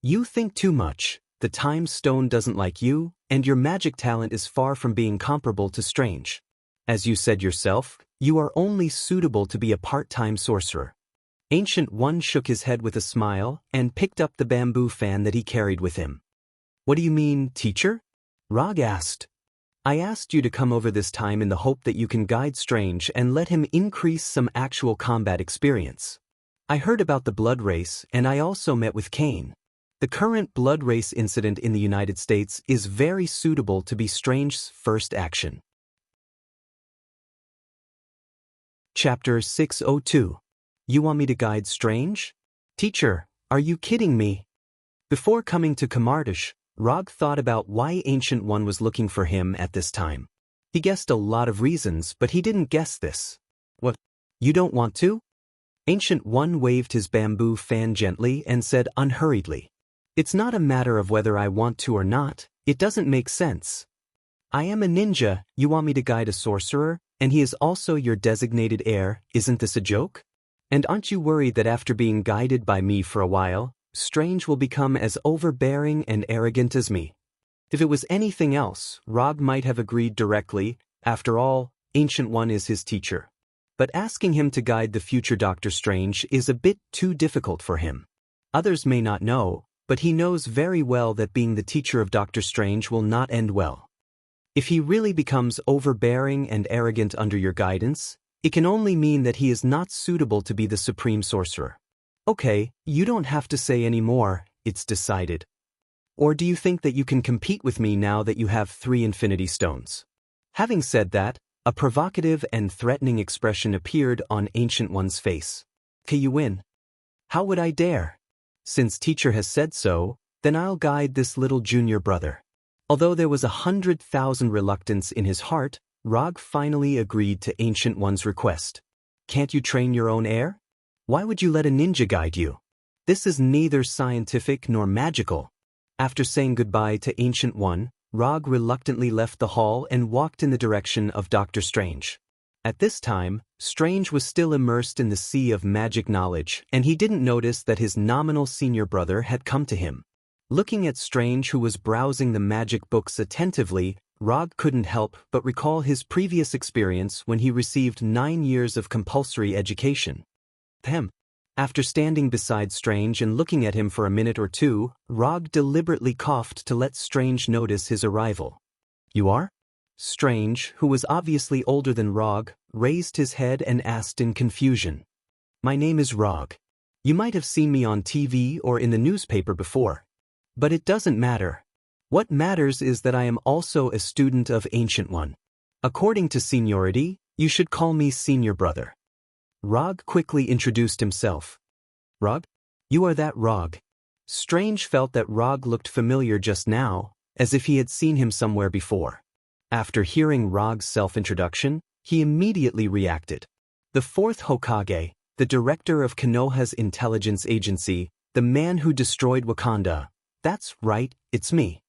Speaker 1: You think too much, the Time Stone doesn't like you, and your magic talent is far from being comparable to Strange. As you said yourself, you are only suitable to be a part-time sorcerer. Ancient One shook his head with a smile and picked up the bamboo fan that he carried with him. What do you mean, teacher? Rog asked. I asked you to come over this time in the hope that you can guide Strange and let him increase some actual combat experience. I heard about the blood race and I also met with Kane. The current blood race incident in the United States is very suitable to be Strange's first action. Chapter 602. You want me to guide Strange? Teacher, are you kidding me? Before coming to Kamardish, Rog thought about why Ancient One was looking for him at this time. He guessed a lot of reasons, but he didn't guess this. What? You don't want to? Ancient One waved his bamboo fan gently and said unhurriedly. It's not a matter of whether I want to or not, it doesn't make sense. I am a ninja, you want me to guide a sorcerer, and he is also your designated heir, isn't this a joke? And aren't you worried that after being guided by me for a while, Strange will become as overbearing and arrogant as me? If it was anything else, Rog might have agreed directly. After all, Ancient One is his teacher. But asking him to guide the future Doctor Strange is a bit too difficult for him. Others may not know, but he knows very well that being the teacher of Doctor Strange will not end well. If he really becomes overbearing and arrogant under your guidance, it can only mean that he is not suitable to be the Supreme Sorcerer. Okay, you don't have to say any more, it's decided. Or do you think that you can compete with me now that you have 3 Infinity Stones? Having said that, a provocative and threatening expression appeared on Ancient One's face. Can you win? How would I dare? Since teacher has said so, then I'll guide this little junior brother. Although there was 100,000 reluctance in his heart, Rog finally agreed to Ancient One's request. Can't you train your own heir? Why would you let a ninja guide you? This is neither scientific nor magical. After saying goodbye to Ancient One, Rog reluctantly left the hall and walked in the direction of Doctor Strange. At this time, Strange was still immersed in the sea of magic knowledge, and he didn't notice that his nominal senior brother had come to him. Looking at Strange, who was browsing the magic books attentively, Rog couldn't help but recall his previous experience when he received 9 years of compulsory education. After standing beside Strange and looking at him for a minute or two, Rog deliberately coughed to let Strange notice his arrival. You are? Strange, who was obviously older than Rog, raised his head and asked in confusion. My name is Rog. You might have seen me on TV or in the newspaper before. But it doesn't matter. What matters is that I am also a student of Ancient One. According to seniority, you should call me Senior Brother. Rog quickly introduced himself. Rog? You are that Rog. Strange felt that Rog looked familiar just now, as if he had seen him somewhere before. After hearing Rog's self-introduction, he immediately reacted. The 4th Hokage, the director of Konoha's intelligence agency, the man who destroyed Wakanda. That's right, it's me.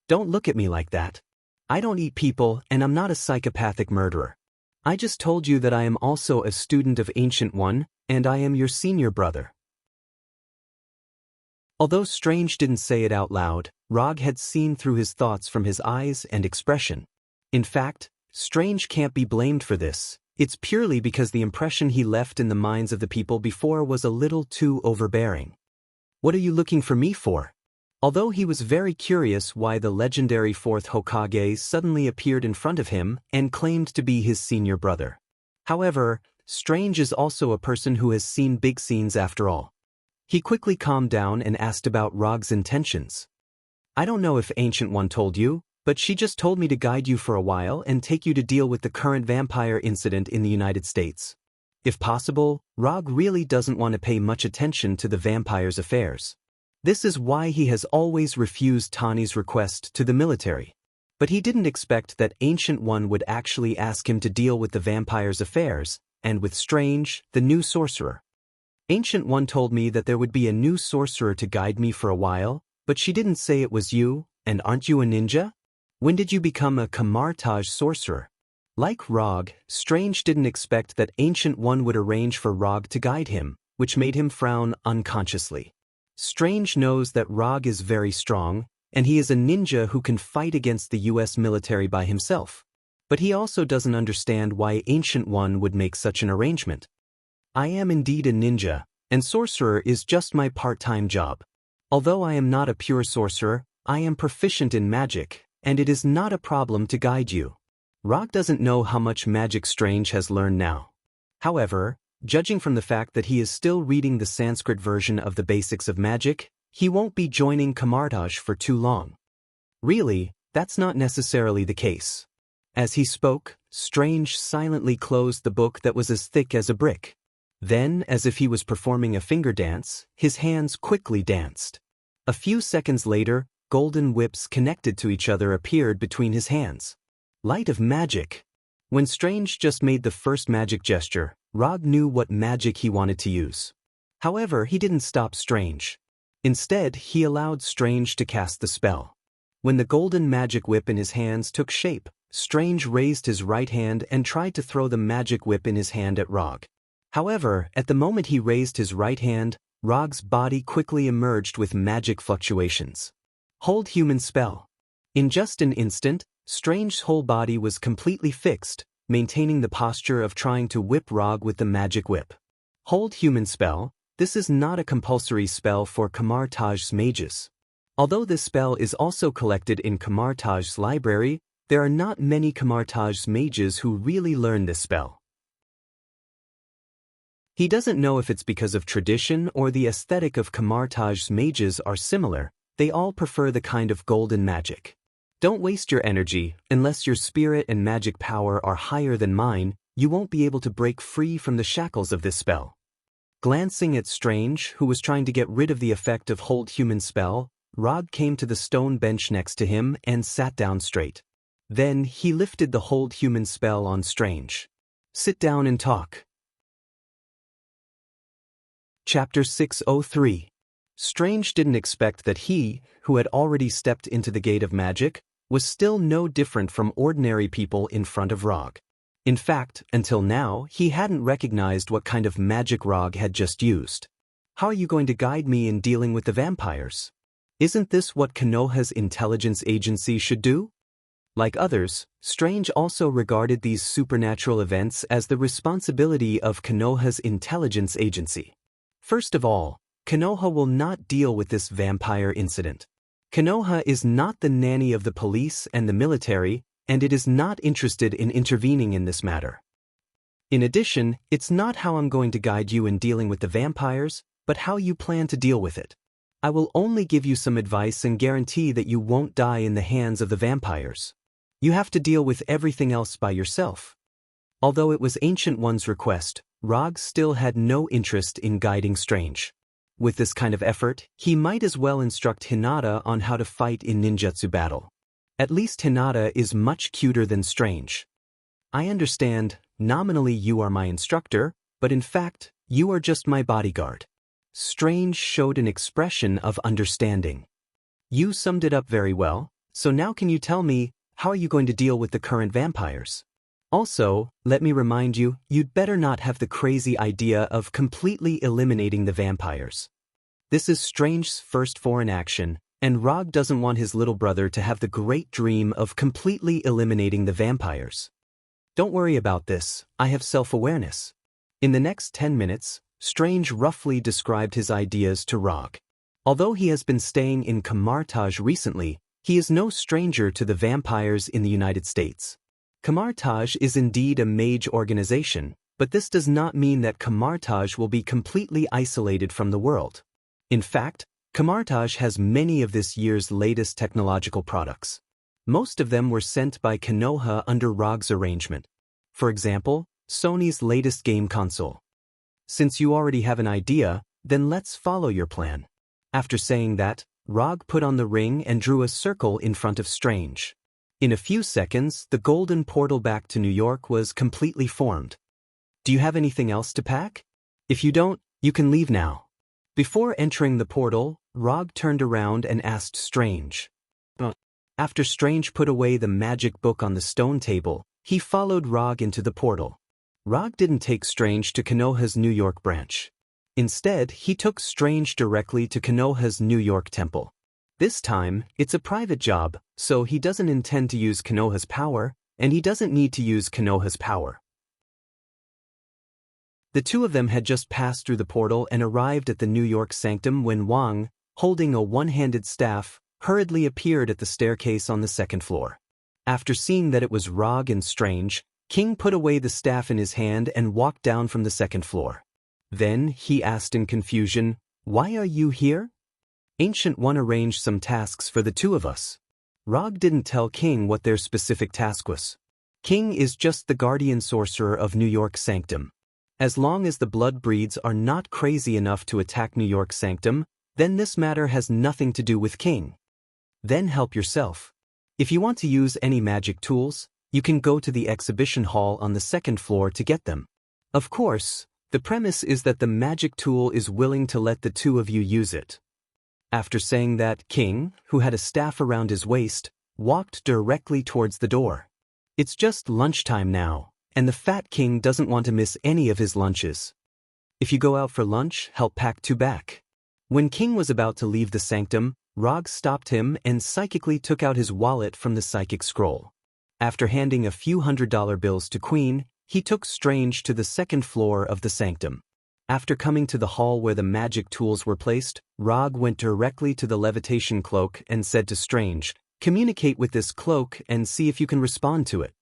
Speaker 1: Don't look at me like that. I don't eat people and I'm not a psychopathic murderer. I just told you that I am also a student of Ancient One, and I am your senior brother. Although Strange didn't say it out loud, Rog had seen through his thoughts from his eyes and expression. In fact, Strange can't be blamed for this. It's purely because the impression he left in the minds of the people before was a little too overbearing. "What are you looking for me for?" Although he was very curious why the legendary fourth Hokage suddenly appeared in front of him and claimed to be his senior brother. However, Strange is also a person who has seen big scenes after all. He quickly calmed down and asked about Rog's intentions. "I don't know if Ancient One told you, but she just told me to guide you for a while and take you to deal with the current vampire incident in the United States. If possible, Rog really doesn't want to pay much attention to the vampire's affairs. This is why he has always refused Tani's request to the military. But he didn't expect that Ancient One would actually ask him to deal with the vampire's affairs, and with Strange, the new sorcerer. Ancient One told me that there would be a new sorcerer to guide me for a while, but she didn't say it was you, and aren't you a ninja? When did you become a Kamartaj sorcerer?" Like Rog, Strange didn't expect that Ancient One would arrange for Rog to guide him, which made him frown unconsciously. Strange knows that Rog is very strong, and he is a ninja who can fight against the US military by himself. But he also doesn't understand why Ancient One would make such an arrangement. "I am indeed a ninja, and sorcerer is just my part-time job. Although I am not a pure sorcerer, I am proficient in magic, and it is not a problem to guide you." Rog doesn't know how much magic Strange has learned now. However, judging from the fact that he is still reading the Sanskrit version of the basics of magic, he won't be joining Kamartaj for too long. Really, that's not necessarily the case. As he spoke, Strange silently closed the book that was as thick as a brick. Then, as if he was performing a finger dance, his hands quickly danced. A few seconds later, golden whips connected to each other appeared between his hands. Light of magic. When Strange just made the first magic gesture, Rog knew what magic he wanted to use. However, he didn't stop Strange. Instead, he allowed Strange to cast the spell. When the golden magic whip in his hands took shape, Strange raised his right hand and tried to throw the magic whip in his hand at Rog. However, at the moment he raised his right hand, Rog's body quickly emerged with magic fluctuations. Hold human spell. In just an instant, Strange's whole body was completely fixed, maintaining the posture of trying to whip Rog with the magic whip. Hold human spell. This is not a compulsory spell for Kamartaj's mages. Although this spell is also collected in Kamartaj's library, there are not many Kamartaj's mages who really learn this spell. He doesn't know if it's because of tradition or the aesthetic of Kamartaj's mages are similar. They all prefer the kind of golden magic. Don't waste your energy. Unless your spirit and magic power are higher than mine, you won't be able to break free from the shackles of this spell. Glancing at Strange, who was trying to get rid of the effect of Hold Human spell, Rog came to the stone bench next to him and sat down straight. Then he lifted the Hold Human spell on Strange. "Sit down and talk." Chapter 603. Strange didn't expect that he, who had already stepped into the gate of magic, was still no different from ordinary people in front of Rog. In fact, until now, he hadn't recognized what kind of magic Rog had just used. "How are you going to guide me in dealing with the vampires? Isn't this what Konoha's intelligence agency should do?" Like others, Strange also regarded these supernatural events as the responsibility of Konoha's intelligence agency. First of all, Konoha will not deal with this vampire incident. Konoha is not the nanny of the police and the military, and it is not interested in intervening in this matter. In addition, it's not how I'm going to guide you in dealing with the vampires, but how you plan to deal with it. I will only give you some advice and guarantee that you won't die in the hands of the vampires. You have to deal with everything else by yourself. Although it was Ancient One's request, Rog still had no interest in guiding Strange. With this kind of effort, he might as well instruct Hinata on how to fight in ninjutsu battle. At least Hinata is much cuter than Strange. "I understand, nominally you are my instructor, but in fact, you are just my bodyguard." Strange showed an expression of understanding. "You summed it up very well, so now can you tell me, how are you going to deal with the current vampires? Also, let me remind you, you'd better not have the crazy idea of completely eliminating the vampires." This is Strange's first foreign action, and Rog doesn't want his little brother to have the great dream of completely eliminating the vampires. Don't worry about this, I have self-awareness. In the next 10 minutes, Strange roughly described his ideas to Rog. Although he has been staying in Camartage recently, he is no stranger to the vampires in the United States. Camartage is indeed a mage organization, but this does not mean that Camartage will be completely isolated from the world. In fact, Camartage has many of this year's latest technological products. Most of them were sent by Konoha under Rog's arrangement. For example, Sony's latest game console. Since you already have an idea, then let's follow your plan. After saying that, Rog put on the ring and drew a circle in front of Strange. In a few seconds, the golden portal back to New York was completely formed. Do you have anything else to pack? If you don't, you can leave now. Before entering the portal, Rog turned around and asked Strange. After Strange put away the magic book on the stone table, he followed Rog into the portal. Rog didn't take Strange to Konoha's New York branch. Instead, he took Strange directly to Konoha's New York temple. This time, it's a private job, so he doesn't intend to use Konoha's power, and he doesn't need to use Konoha's power. The two of them had just passed through the portal and arrived at the New York sanctum when Wang, holding a one-handed staff, hurriedly appeared at the staircase on the second floor. After seeing that it was Rog and Strange, King put away the staff in his hand and walked down from the second floor. Then, he asked in confusion, "Why are you here?" Ancient One arranged some tasks for the two of us. Rog didn't tell King what their specific task was. King is just the guardian sorcerer of New York Sanctum. As long as the blood breeds are not crazy enough to attack New York Sanctum, then this matter has nothing to do with King. Then help yourself. If you want to use any magic tools, you can go to the exhibition hall on the second floor to get them. Of course, the premise is that the magic tool is willing to let the two of you use it. After saying that, King, who had a staff around his waist, walked directly towards the door. It's just lunchtime now, and the Fat King doesn't want to miss any of his lunches. If you go out for lunch, help pack two back. When King was about to leave the sanctum, Rog stopped him and psychically took out his wallet from the psychic scroll. After handing a few $100 bills to Queen, he took Strange to the second floor of the sanctum. After coming to the hall where the magic tools were placed, Rog went directly to the levitation cloak and said to Strange, "Communicate with this cloak and see if you can respond to it."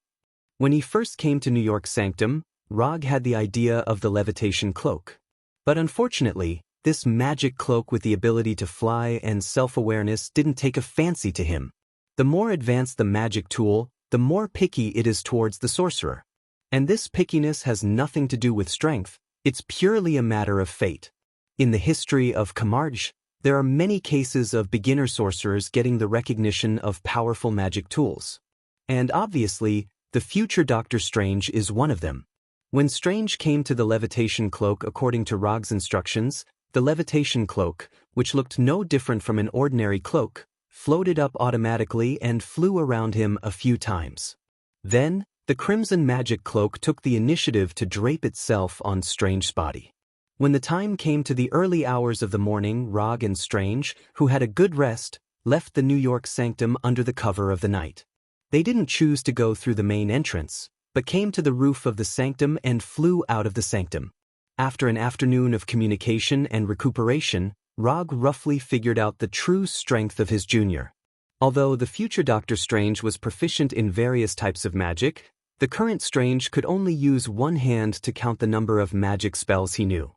Speaker 1: When he first came to New York Sanctum, Rog had the idea of the levitation cloak. But unfortunately, this magic cloak with the ability to fly and self-awareness didn't take a fancy to him. The more advanced the magic tool, the more picky it is towards the sorcerer. And this pickiness has nothing to do with strength, it's purely a matter of fate. In the history of Camartage, there are many cases of beginner sorcerers getting the recognition of powerful magic tools. And obviously, the future Doctor Strange is one of them. When Strange came to the levitation cloak according to Rog's instructions, the levitation cloak, which looked no different from an ordinary cloak, floated up automatically and flew around him a few times. Then, the crimson magic cloak took the initiative to drape itself on Strange's body. When the time came to the early hours of the morning, Rog and Strange, who had a good rest, left the New York Sanctum under the cover of the night. They didn't choose to go through the main entrance, but came to the roof of the sanctum and flew out of the sanctum. After an afternoon of communication and recuperation, Rog roughly figured out the true strength of his junior. Although the future Doctor Strange was proficient in various types of magic, the current Strange could only use one hand to count the number of magic spells he knew.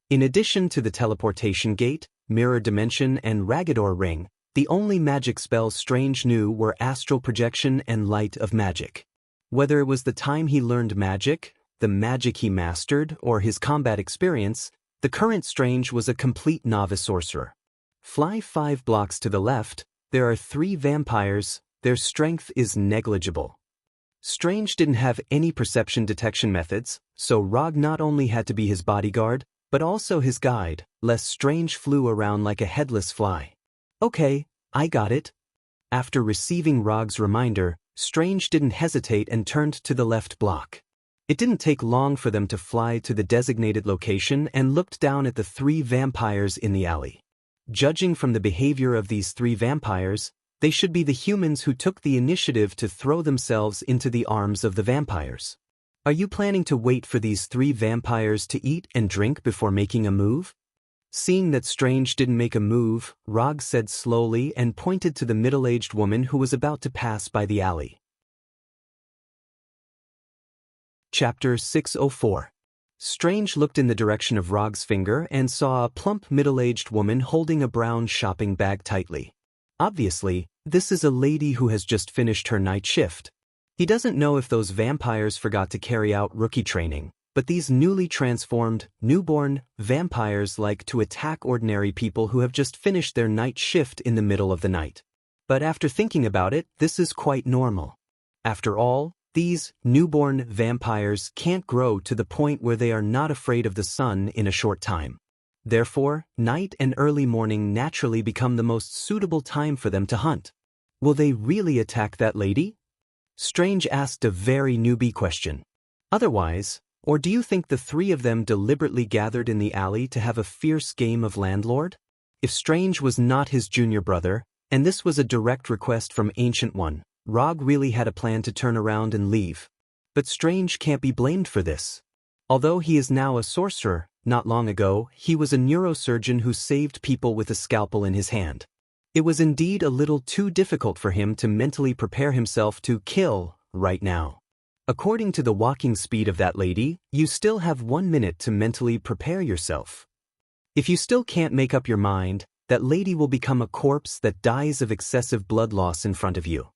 Speaker 1: In addition to the teleportation gate, mirror dimension and Ragador ring, the only magic spells Strange knew were astral projection and light of magic. Whether it was the time he learned magic, the magic he mastered, or his combat experience, the current Strange was a complete novice sorcerer. Fly 5 blocks to the left, there are 3 vampires, their strength is negligible. Strange didn't have any perception detection methods, so Rog not only had to be his bodyguard, but also his guide, lest Strange flew around like a headless fly. "Okay, I got it." After receiving Rog's reminder, Strange didn't hesitate and turned to the left block. It didn't take long for them to fly to the designated location and looked down at the 3 vampires in the alley. Judging from the behavior of these 3 vampires, they should be the humans who took the initiative to throw themselves into the arms of the vampires. Are you planning to wait for these 3 vampires to eat and drink before making a move? Seeing that Strange didn't make a move, Rog said slowly and pointed to the middle-aged woman who was about to pass by the alley. Chapter 604. Strange looked in the direction of Rog's finger and saw a plump middle-aged woman holding a brown shopping bag tightly. Obviously, this is a lady who has just finished her night shift. He doesn't know if those vampires forgot to carry out rookie training, but these newly transformed, newborn vampires like to attack ordinary people who have just finished their night shift in the middle of the night. But after thinking about it, this is quite normal. After all, these newborn vampires can't grow to the point where they are not afraid of the sun in a short time. Therefore, night and early morning naturally become the most suitable time for them to hunt. Will they really attack that lady? Strange asked a very newbie question. Otherwise, or do you think the 3 of them deliberately gathered in the alley to have a fierce game of landlord? If Strange was not his junior brother, and this was a direct request from Ancient One, Rog really had a plan to turn around and leave. But Strange can't be blamed for this. Although he is now a sorcerer, not long ago, he was a neurosurgeon who saved people with a scalpel in his hand. It was indeed a little too difficult for him to mentally prepare himself to kill right now. According to the walking speed of that lady, you still have 1 minute to mentally prepare yourself. If you still can't make up your mind, that lady will become a corpse that dies of excessive blood loss in front of you.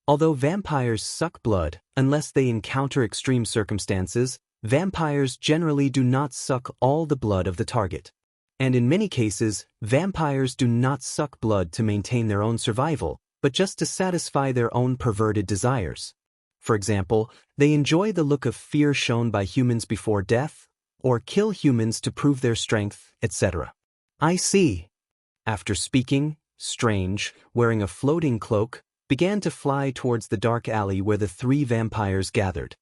Speaker 1: Although vampires suck blood, unless they encounter extreme circumstances, vampires generally do not suck all the blood of the target. And in many cases, vampires do not suck blood to maintain their own survival, but just to satisfy their own perverted desires. For example, they enjoy the look of fear shown by humans before death, or kill humans to prove their strength, etc. I see. After speaking, Strange, wearing a floating cloak, began to fly towards the dark alley where the 3 vampires gathered.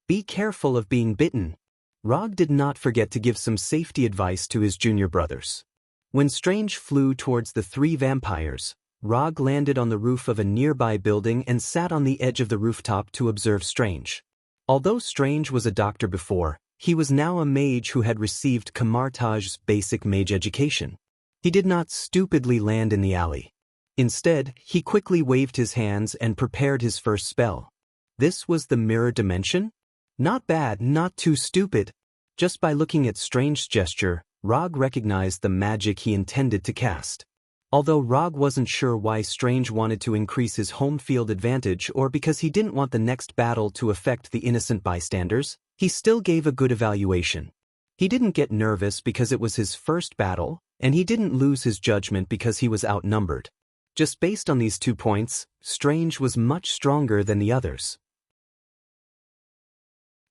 Speaker 1: Be careful of being bitten. Rog did not forget to give some safety advice to his junior brothers. When Strange flew towards the 3 vampires, Rog landed on the roof of a nearby building and sat on the edge of the rooftop to observe Strange. Although Strange was a doctor before, he was now a mage who had received Kamartaj's basic mage education. He did not stupidly land in the alley. Instead, he quickly waved his hands and prepared his first spell. This was the mirror dimension? Not bad, not too stupid. Just by looking at Strange's gesture, Rog recognized the magic he intended to cast. Although Rog wasn't sure why Strange wanted to increase his home field advantage or because he didn't want the next battle to affect the innocent bystanders, he still gave a good evaluation. He didn't get nervous because it was his first battle, and he didn't lose his judgment because he was outnumbered. Just based on these 2 points, Strange was much stronger than the others.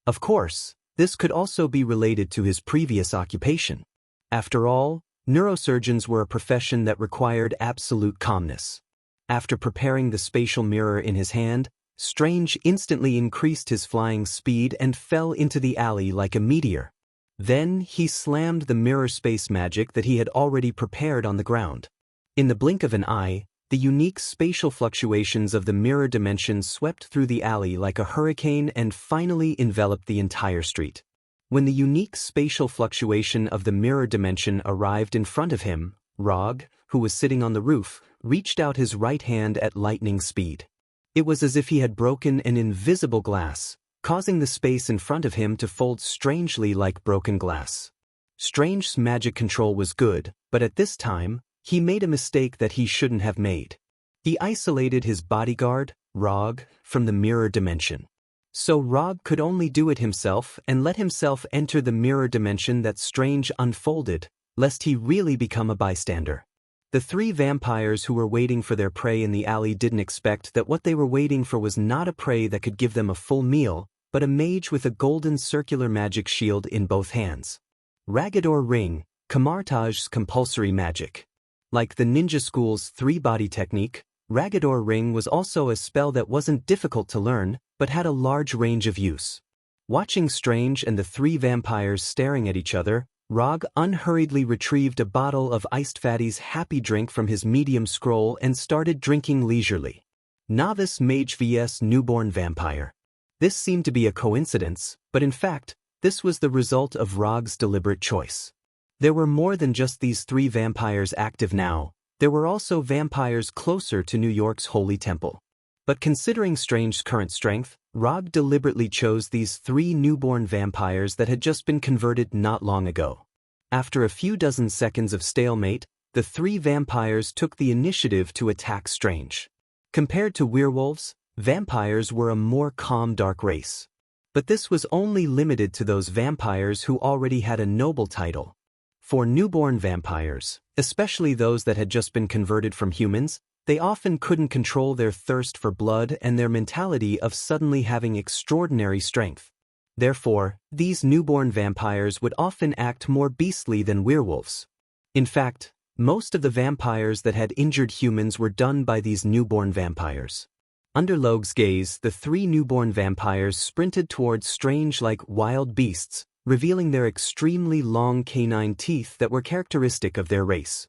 Speaker 1: Of course, this could also be related to his previous occupation. After all, neurosurgeons were a profession that required absolute calmness. After preparing the spatial mirror in his hand, Strange instantly increased his flying speed and fell into the alley like a meteor. Then he slammed the mirror space magic that he had already prepared on the ground. In the blink of an eye, the unique spatial fluctuations of the mirror dimension swept through the alley like a hurricane and finally enveloped the entire street. When the unique spatial fluctuation of the mirror dimension arrived in front of him, Rog, who was sitting on the roof, reached out his right hand at lightning speed. It was as if he had broken an invisible glass, causing the space in front of him to fold strangely like broken glass. Strange's magic control was good, but at this time, he made a mistake that he shouldn't have made. He isolated his bodyguard, Rog, from the mirror dimension. So Rog could only do it himself and let himself enter the mirror dimension that Strange unfolded, lest he really become a bystander. The 3 vampires who were waiting for their prey in the alley didn't expect that what they were waiting for was not a prey that could give them a full meal, but a mage with a golden circular magic shield in both hands. Ragador Ring, Kamartaj's compulsory magic. Like the ninja school's 3-body technique, Ragador Ring was also a spell that wasn't difficult to learn, but had a large range of use. Watching Strange and the three vampires staring at each other, Rog unhurriedly retrieved a bottle of Iced Fatty's happy drink from his medium scroll and started drinking leisurely. Novice Mage vs Newborn Vampire. This seemed to be a coincidence, but in fact, this was the result of Rog's deliberate choice. There were more than just these three vampires active now, there were also vampires closer to New York's Holy Temple. But considering Strange's current strength, Rog deliberately chose these three newborn vampires that had just been converted not long ago. After a few dozen seconds of stalemate, the three vampires took the initiative to attack Strange. Compared to werewolves, vampires were a more calm dark race. But this was only limited to those vampires who already had a noble title. For newborn vampires, especially those that had just been converted from humans, they often couldn't control their thirst for blood and their mentality of suddenly having extraordinary strength. Therefore, these newborn vampires would often act more beastly than werewolves. In fact, most of the vampires that had injured humans were done by these newborn vampires. Under Logue's gaze, the three newborn vampires sprinted towards Strange like wild beasts, revealing their extremely long canine teeth that were characteristic of their race.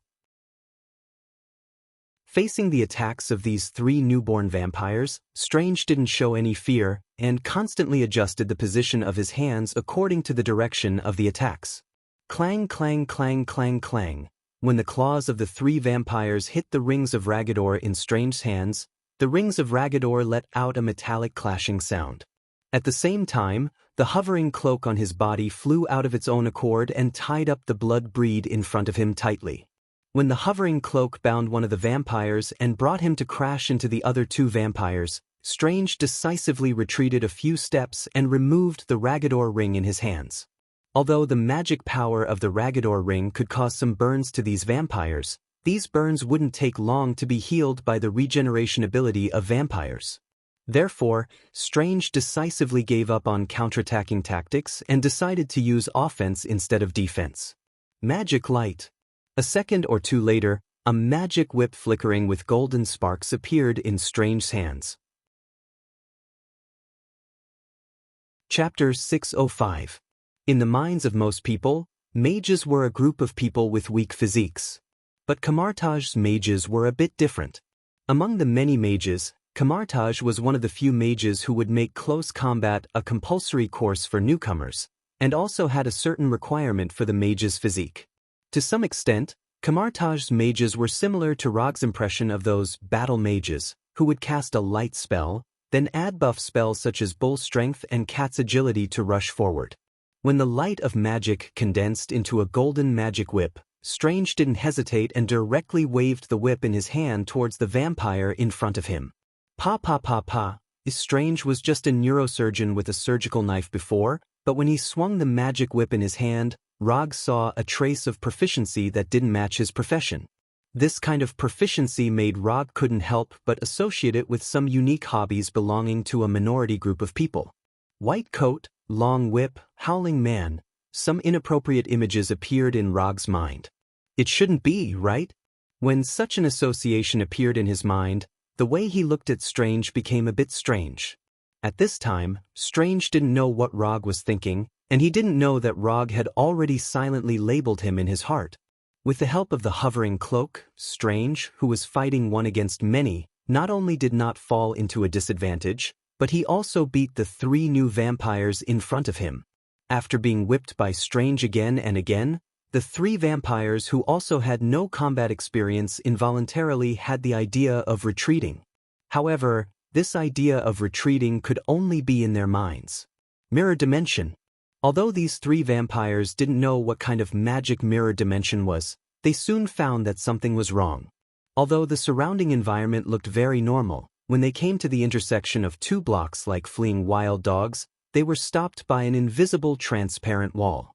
Speaker 1: Facing the attacks of these three newborn vampires, Strange didn't show any fear and constantly adjusted the position of his hands according to the direction of the attacks. Clang, clang, clang, clang, clang. When the claws of the three vampires hit the rings of Ragador in Strange's hands, the rings of Ragador let out a metallic clashing sound. At the same time, the hovering cloak on his body flew out of its own accord and tied up the blood breed in front of him tightly. When the hovering cloak bound one of the vampires and brought him to crash into the other two vampires, Strange decisively retreated a few steps and removed the Ragador ring in his hands. Although the magic power of the Ragador ring could cause some burns to these vampires, these burns wouldn't take long to be healed by the regeneration ability of vampires. Therefore, Strange decisively gave up on counterattacking tactics and decided to use offense instead of defense. Magic Light. A second or two later, a magic whip flickering with golden sparks appeared in Strange's hands. Chapter 605. In the minds of most people, mages were a group of people with weak physiques. But Kamartaj's mages were a bit different. Among the many mages, Kamartaj was one of the few mages who would make close combat a compulsory course for newcomers, and also had a certain requirement for the mage's physique. To some extent, Kamartaj's mages were similar to Rog's impression of those battle mages, who would cast a light spell, then add buff spells such as bull strength and cat's agility to rush forward. When the light of magic condensed into a golden magic whip, Strange didn't hesitate and directly waved the whip in his hand towards the vampire in front of him. Pa pa pa pa. Strange was just a neurosurgeon with a surgical knife before, but when he swung the magic whip in his hand, Rog saw a trace of proficiency that didn't match his profession. This kind of proficiency made Rog couldn't help but associate it with some unique hobbies belonging to a minority group of people. White coat, long whip, howling man. Some inappropriate images appeared in Rog's mind. It shouldn't be, right? When such an association appeared in his mind, the way he looked at Strange became a bit strange. At this time, Strange didn't know what Rog was thinking, and he didn't know that Rog had already silently labeled him in his heart. With the help of the hovering cloak, Strange, who was fighting one against many, not only did not fall into a disadvantage, but he also beat the three new vampires in front of him. After being whipped by Strange again and again, the three vampires who also had no combat experience involuntarily had the idea of retreating. However, this idea of retreating could only be in their minds. Mirror dimension. Although these three vampires didn't know what kind of magic mirror dimension was, they soon found that something was wrong. Although the surrounding environment looked very normal, when they came to the intersection of two blocks like fleeing wild dogs, they were stopped by an invisible transparent wall.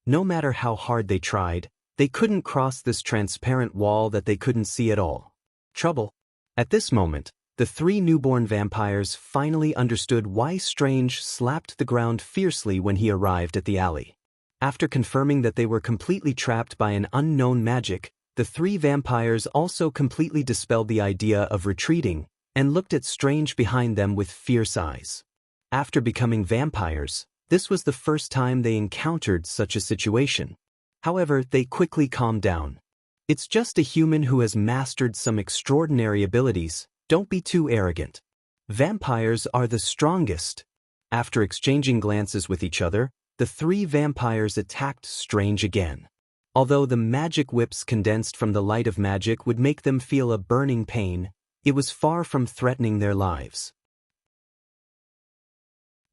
Speaker 1: No matter how hard they tried, they couldn't cross this transparent wall that they couldn't see at all. Trouble. At this moment, the three newborn vampires finally understood why Strange slapped the ground fiercely when he arrived at the alley. After confirming that they were completely trapped by an unknown magic, the three vampires also completely dispelled the idea of retreating and looked at Strange behind them with fierce eyes. After becoming vampires, This was the first time they encountered such a situation. However, they quickly calmed down. It's just a human who has mastered some extraordinary abilities. Don't be too arrogant. Vampires are the strongest. After exchanging glances with each other, the three vampires attacked Strange again. Although the magic whips condensed from the light of magic would make them feel a burning pain, it was far from threatening their lives.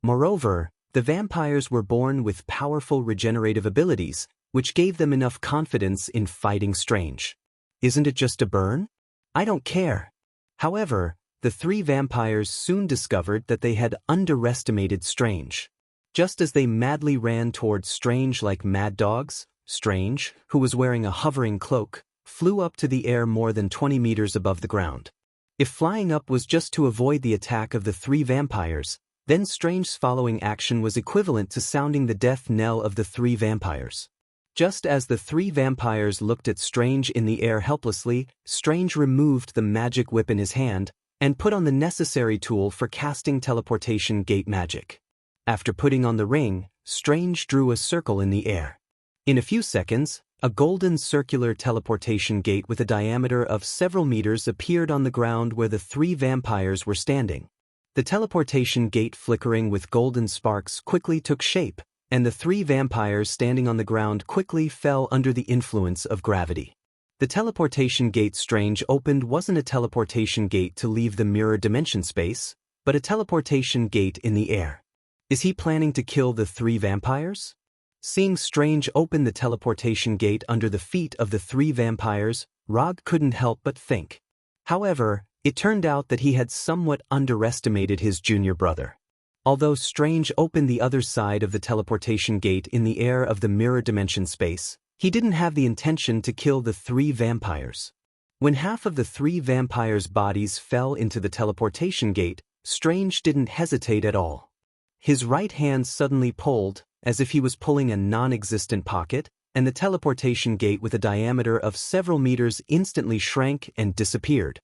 Speaker 1: Moreover, the vampires were born with powerful regenerative abilities, which gave them enough confidence in fighting Strange. Isn't it just a burn? I don't care. However, the three vampires soon discovered that they had underestimated Strange. Just as they madly ran towards Strange like mad dogs, Strange, who was wearing a hovering cloak, flew up to the air more than 20 meters above the ground. If flying up was just to avoid the attack of the three vampires, then Strange's following action was equivalent to sounding the death knell of the three vampires. Just as the three vampires looked at Strange in the air helplessly, Strange removed the magic whip in his hand and put on the necessary tool for casting teleportation gate magic. After putting on the ring, Strange drew a circle in the air. In a few seconds, a golden circular teleportation gate with a diameter of several meters appeared on the ground where the three vampires were standing. The teleportation gate flickering with golden sparks quickly took shape, and the three vampires standing on the ground quickly fell under the influence of gravity. The teleportation gate Strange opened wasn't a teleportation gate to leave the mirror dimension space, but a teleportation gate in the air. Is he planning to kill the three vampires? Seeing Strange open the teleportation gate under the feet of the three vampires, Rog couldn't help but think. However, it turned out that he had somewhat underestimated his junior brother. Although Strange opened the other side of the teleportation gate in the air of the mirror dimension space, he didn't have the intention to kill the three vampires. When half of the three vampires' bodies fell into the teleportation gate, Strange didn't hesitate at all. His right hand suddenly pulled, as if he was pulling a non-existent pocket, and the teleportation gate with a diameter of several meters instantly shrank and disappeared.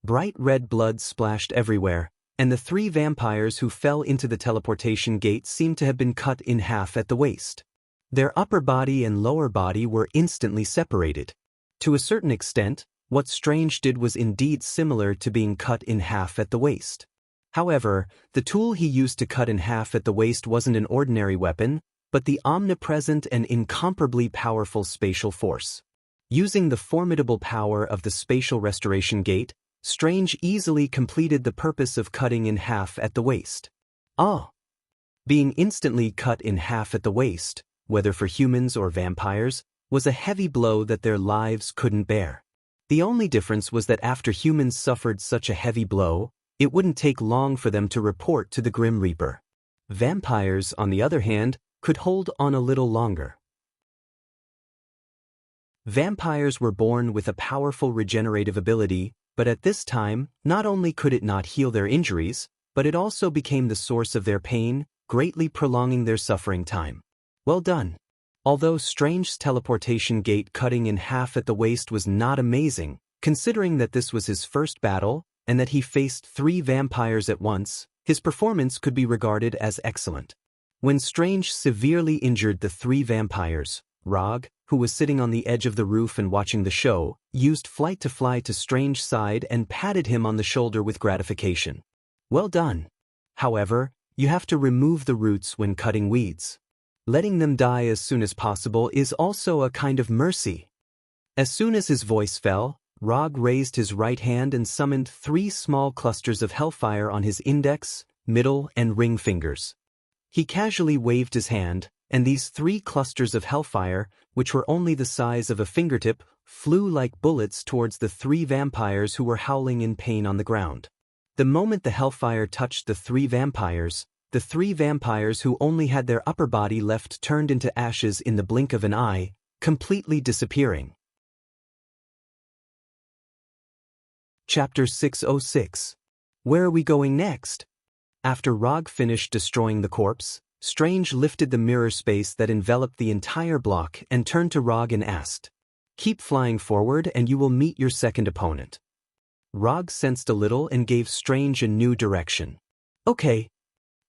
Speaker 1: Bright red blood splashed everywhere, and the three vampires who fell into the teleportation gate seemed to have been cut in half at the waist. Their upper body and lower body were instantly separated. To a certain extent, what Strange did was indeed similar to being cut in half at the waist. However, the tool he used to cut in half at the waist wasn't an ordinary weapon, but the omnipresent and incomparably powerful spatial force. Using the formidable power of the spatial restoration gate, Strange easily completed the purpose of cutting in half at the waist. Being instantly cut in half at the waist, whether for humans or vampires, was a heavy blow that their lives couldn't bear. The only difference was that after humans suffered such a heavy blow, it wouldn't take long for them to report to the Grim Reaper. Vampires, on the other hand, could hold on a little longer. Vampires were born with a powerful regenerative ability, but at this time, not only could it not heal their injuries, but it also became the source of their pain, greatly prolonging their suffering time. Well done. Although Strange's teleportation gate cutting in half at the waist was not amazing, considering that this was his first battle, and that he faced three vampires at once, his performance could be regarded as excellent. When Strange severely injured the three vampires, Rog, who was sitting on the edge of the roof and watching the show, used flight to fly to Strange's side and patted him on the shoulder with gratification. Well done. However, you have to remove the roots when cutting weeds. Letting them die as soon as possible is also a kind of mercy. As soon as his voice fell, Rog raised his right hand and summoned 3 small clusters of hellfire on his index, middle, and ring fingers. He casually waved his hand, and these 3 clusters of hellfire, which were only the size of a fingertip, flew like bullets towards the 3 vampires who were howling in pain on the ground. The moment the hellfire touched the 3 vampires, the 3 vampires who only had their upper body left turned into ashes in the blink of an eye, completely disappearing. Chapter 606. Where are we going next? After Rog finished destroying the corpse, Strange lifted the mirror space that enveloped the entire block and turned to Rog and asked, "Keep flying forward and you will meet your second opponent." Rog sensed a little and gave Strange a new direction. "Okay."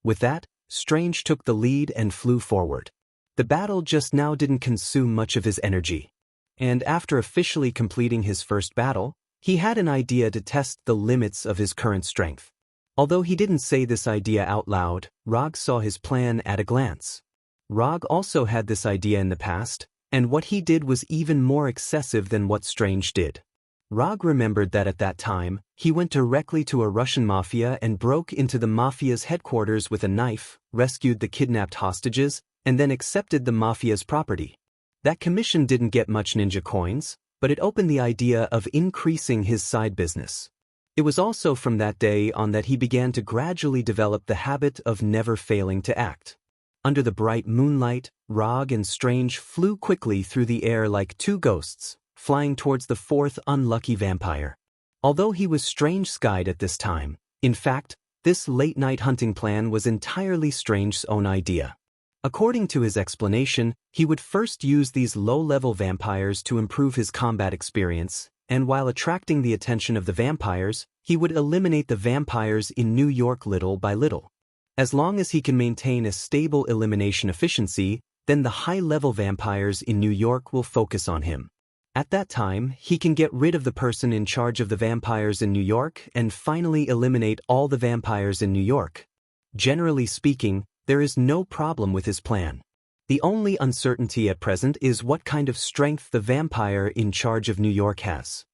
Speaker 1: With that, Strange took the lead and flew forward. The battle just now didn't consume much of his energy. And after officially completing his first battle, he had an idea to test the limits of his current strength. Although he didn't say this idea out loud, Rog saw his plan at a glance. Rog also had this idea in the past, and what he did was even more excessive than what Strange did. Rog remembered that at that time, he went directly to a Russian mafia and broke into the mafia's headquarters with a knife, rescued the kidnapped hostages, and then accepted the mafia's property. That commission didn't get much ninja coins, but it opened the idea of increasing his side business. It was also from that day on that he began to gradually develop the habit of never failing to act. Under the bright moonlight, Rog and Strange flew quickly through the air like two ghosts, flying towards the fourth unlucky vampire. Although he was Strange-skied at this time, in fact, this late-night hunting plan was entirely Strange's own idea. According to his explanation, he would first use these low-level vampires to improve his combat experience, and while attracting the attention of the vampires, he would eliminate the vampires in New York little by little. As long as he can maintain a stable elimination efficiency, then the high-level vampires in New York will focus on him. At that time, he can get rid of the person in charge of the vampires in New York and finally eliminate all the vampires in New York. Generally speaking, there is no problem with his plan. The only uncertainty at present is what kind of strength the vampire in charge of New York has.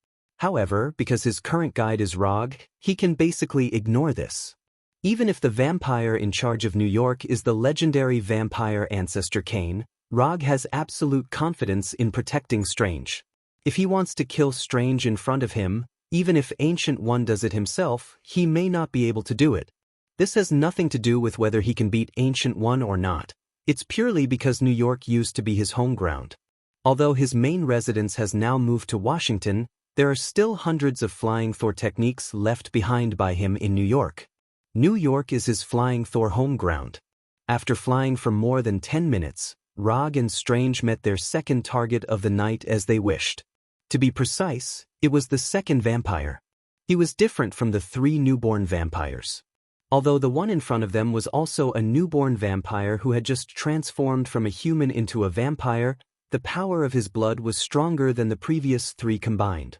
Speaker 1: However, because his current guide is Rog, he can basically ignore this. Even if the vampire in charge of New York is the legendary vampire ancestor Kane, Rog has absolute confidence in protecting Strange. If he wants to kill Strange in front of him, even if Ancient One does it himself, he may not be able to do it. This has nothing to do with whether he can beat Ancient One or not. It's purely because New York used to be his home ground. Although his main residence has now moved to Washington, there are still hundreds of Flying Thor techniques left behind by him in New York. New York is his Flying Thor home ground. After flying for more than 10 minutes, Rog and Strange met their second target of the night as they wished. To be precise, it was the second vampire. He was different from the three newborn vampires. Although the one in front of them was also a newborn vampire who had just transformed from a human into a vampire, the power of his blood was stronger than the previous three combined.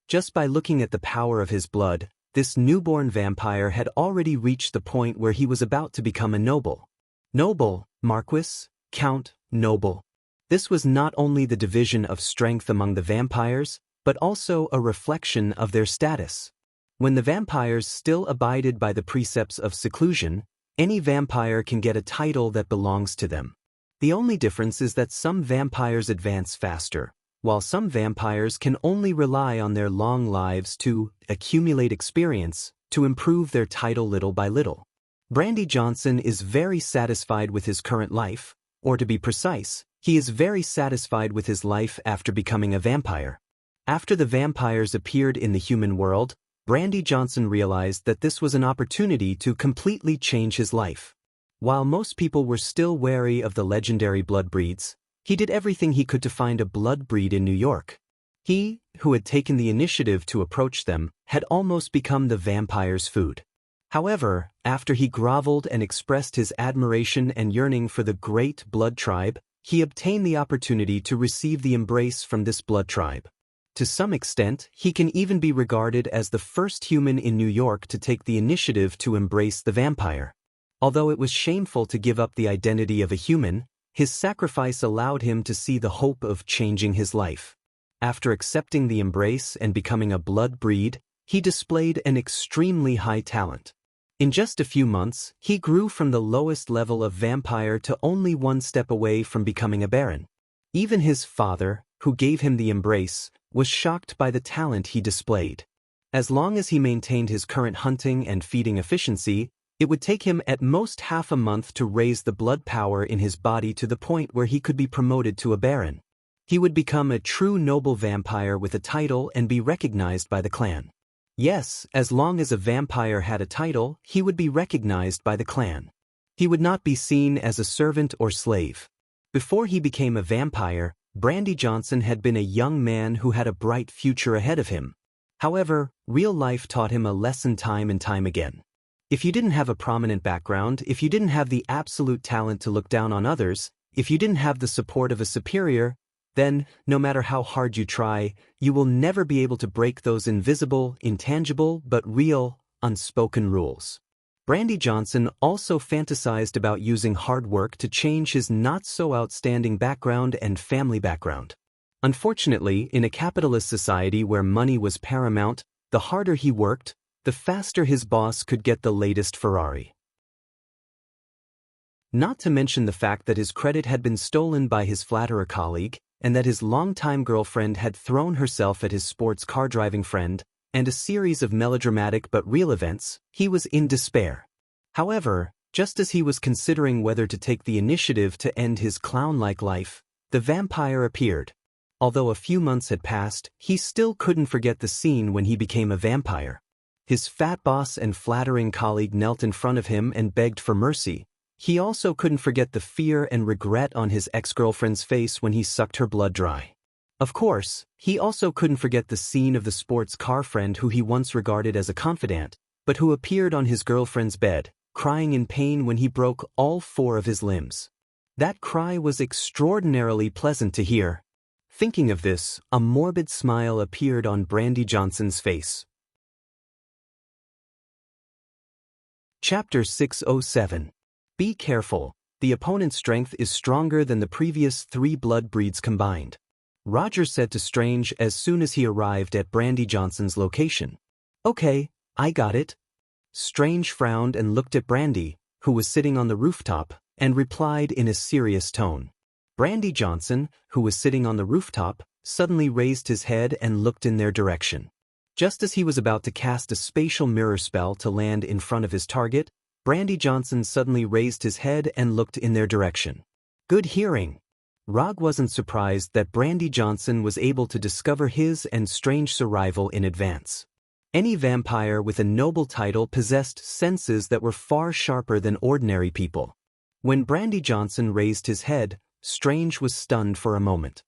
Speaker 1: Just by looking at the power of his blood, this newborn vampire had already reached the point where he was about to become a noble. Noble, Marquis, Count, Noble. This was not only the division of strength among the vampires, but also a reflection of their status. When the vampires still abided by the precepts of seclusion, any vampire can get a title that belongs to them. The only difference is that some vampires advance faster, while some vampires can only rely on their long lives to accumulate experience to improve their title little by little. Brandy Johnson is very satisfied with his current life, or to be precise, he is very satisfied with his life after becoming a vampire. After the vampires appeared in the human world, Brandy Johnson realized that this was an opportunity to completely change his life. While most people were still wary of the legendary blood breeds, he did everything he could to find a blood breed in New York. He, who had taken the initiative to approach them, had almost become the vampire's food. However, after he groveled and expressed his admiration and yearning for the great blood tribe, he obtained the opportunity to receive the embrace from this blood tribe. To some extent, he can even be regarded as the first human in New York to take the initiative to embrace the vampire. Although it was shameful to give up the identity of a human, his sacrifice allowed him to see the hope of changing his life. After accepting the embrace and becoming a blood breed, he displayed an extremely high talent. In just a few months, he grew from the lowest level of vampire to only one step away from becoming a baron. Even his father, who gave him the embrace, was shocked by the talent he displayed. As long as he maintained his current hunting and feeding efficiency, it would take him at most half a month to raise the blood power in his body to the point where he could be promoted to a baron. He would become a true noble vampire with a title and be recognized by the clan. Yes, as long as a vampire had a title, he would be recognized by the clan. He would not be seen as a servant or slave. Before he became a vampire, Brandy Johnson had been a young man who had a bright future ahead of him. However, real life taught him a lesson time and time again. If you didn't have a prominent background, if you didn't have the absolute talent to look down on others, if you didn't have the support of a superior, then, no matter how hard you try, you will never be able to break those invisible, intangible, but real, unspoken rules. Brandy Johnson also fantasized about using hard work to change his not-so-outstanding background and family background. Unfortunately, in a capitalist society where money was paramount, the harder he worked, the faster his boss could get the latest Ferrari. Not to mention the fact that his credit had been stolen by his flatterer colleague, and that his longtime girlfriend had thrown herself at his sports car driving friend, and a series of melodramatic but real events, he was in despair. However, just as he was considering whether to take the initiative to end his clown-like life, the vampire appeared. Although a few months had passed, he still couldn't forget the scene when he became a vampire. His fat boss and flattering colleague knelt in front of him and begged for mercy. He also couldn't forget the fear and regret on his ex-girlfriend's face when he sucked her blood dry. Of course, he also couldn't forget the scene of the sports car friend who he once regarded as a confidant, but who appeared on his girlfriend's bed, crying in pain when he broke all 4 of his limbs. That cry was extraordinarily pleasant to hear. Thinking of this, a morbid smile appeared on Brandy Johnson's face. Chapter 607. Be careful. The opponent's strength is stronger than the previous 3 blood breeds combined. Roger said to Strange as soon as he arrived at Brandy Johnson's location. Okay, I got it. Strange frowned and looked at Brandy, who was sitting on the rooftop, and replied in a serious tone. Brandy Johnson, who was sitting on the rooftop, suddenly raised his head and looked in their direction. Just as he was about to cast a spatial mirror spell to land in front of his target, Brandy Johnson suddenly raised his head and looked in their direction. Good hearing. Rog wasn't surprised that Brandy Johnson was able to discover his and Strange's arrival in advance. Any vampire with a noble title possessed senses that were far sharper than ordinary people. When Brandy Johnson raised his head, Strange was stunned for a moment.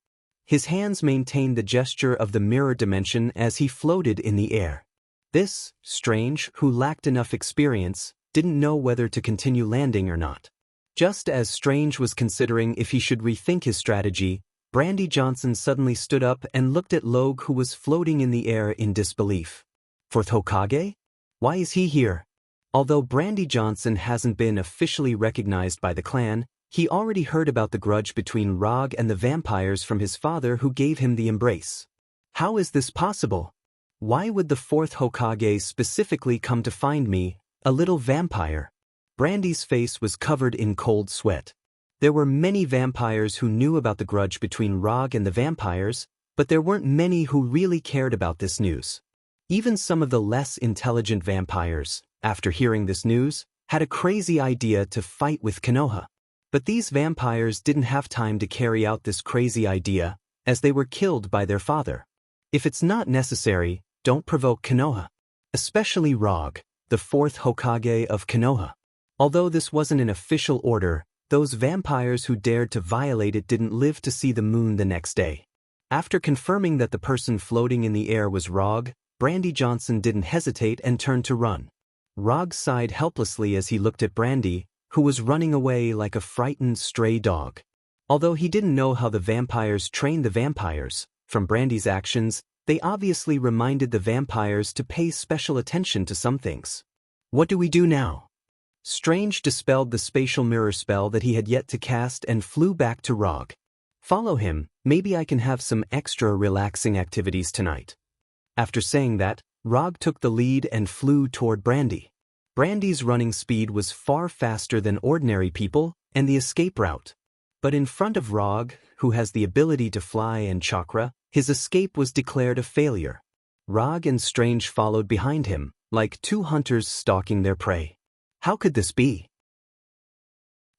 Speaker 1: His hands maintained the gesture of the mirror dimension as he floated in the air. This, Strange, who lacked enough experience, didn't know whether to continue landing or not. Just as Strange was considering if he should rethink his strategy, Brandy Johnson suddenly stood up and looked at Logue, who was floating in the air in disbelief. Fourth Hokage? Why is he here? Although Brandy Johnson hasn't been officially recognized by the clan, he already heard about the grudge between Rog and the vampires from his father who gave him the embrace. How is this possible? Why would the 4th Hokage specifically come to find me, a little vampire? Brandy's face was covered in cold sweat. There were many vampires who knew about the grudge between Rog and the vampires, but there weren't many who really cared about this news. Even some of the less intelligent vampires, after hearing this news, had a crazy idea to fight with Konoha. But these vampires didn't have time to carry out this crazy idea, as they were killed by their father. If it's not necessary, don't provoke Konoha. Especially Rog, the 4th Hokage of Konoha. Although this wasn't an official order, those vampires who dared to violate it didn't live to see the moon the next day. After confirming that the person floating in the air was Rog, Brandy Johnson didn't hesitate and turned to run. Rog sighed helplessly as he looked at Brandy, who was running away like a frightened stray dog. Although he didn't know how the vampires trained the vampires, from Brandy's actions, they obviously reminded the vampires to pay special attention to some things. What do we do now? Strange dispelled the spatial mirror spell that he had yet to cast and flew back to Rog. Follow him, maybe I can have some extra relaxing activities tonight. After saying that, Rog took the lead and flew toward Brandy. Brandy's running speed was far faster than ordinary people, and the escape route. But in front of Rog, who has the ability to fly and chakra, his escape was declared a failure. Rog and Strange followed behind him, like 2 hunters stalking their prey. How could this be?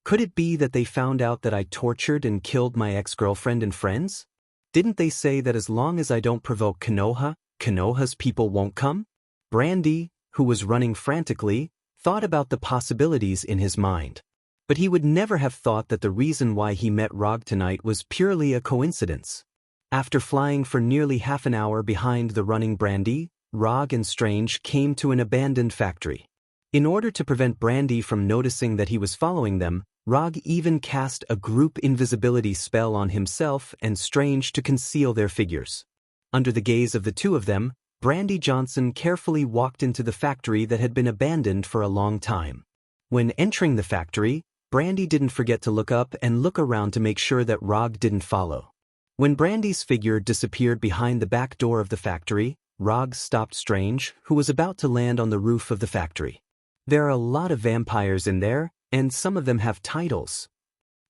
Speaker 1: Could it be that they found out that I tortured and killed my ex-girlfriend and friends? Didn't they say that as long as I don't provoke Konoha, Konoha's people won't come? Brandy, who was running frantically, thought about the possibilities in his mind. But he would never have thought that the reason why he met Rog tonight was purely a coincidence. After flying for nearly half an hour behind the running Brandy, Rog and Strange came to an abandoned factory. In order to prevent Brandy from noticing that he was following them, Rog even cast a group invisibility spell on himself and Strange to conceal their figures. Under the gaze of the two of them, Brandy Johnson carefully walked into the factory that had been abandoned for a long time. When entering the factory, Brandy didn't forget to look up and look around to make sure that Rog didn't follow. When Brandy's figure disappeared behind the back door of the factory, Rog stopped Strange, who was about to land on the roof of the factory. There are a lot of vampires in there, and some of them have titles.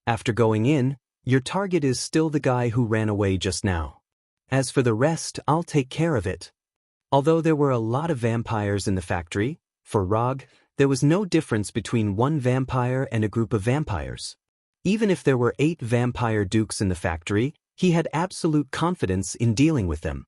Speaker 1: After going in, your target is still the guy who ran away just now. As for the rest, I'll take care of it. Although there were a lot of vampires in the factory, for Rog, there was no difference between one vampire and a group of vampires. Even if there were 8 vampire dukes in the factory, he had absolute confidence in dealing with them.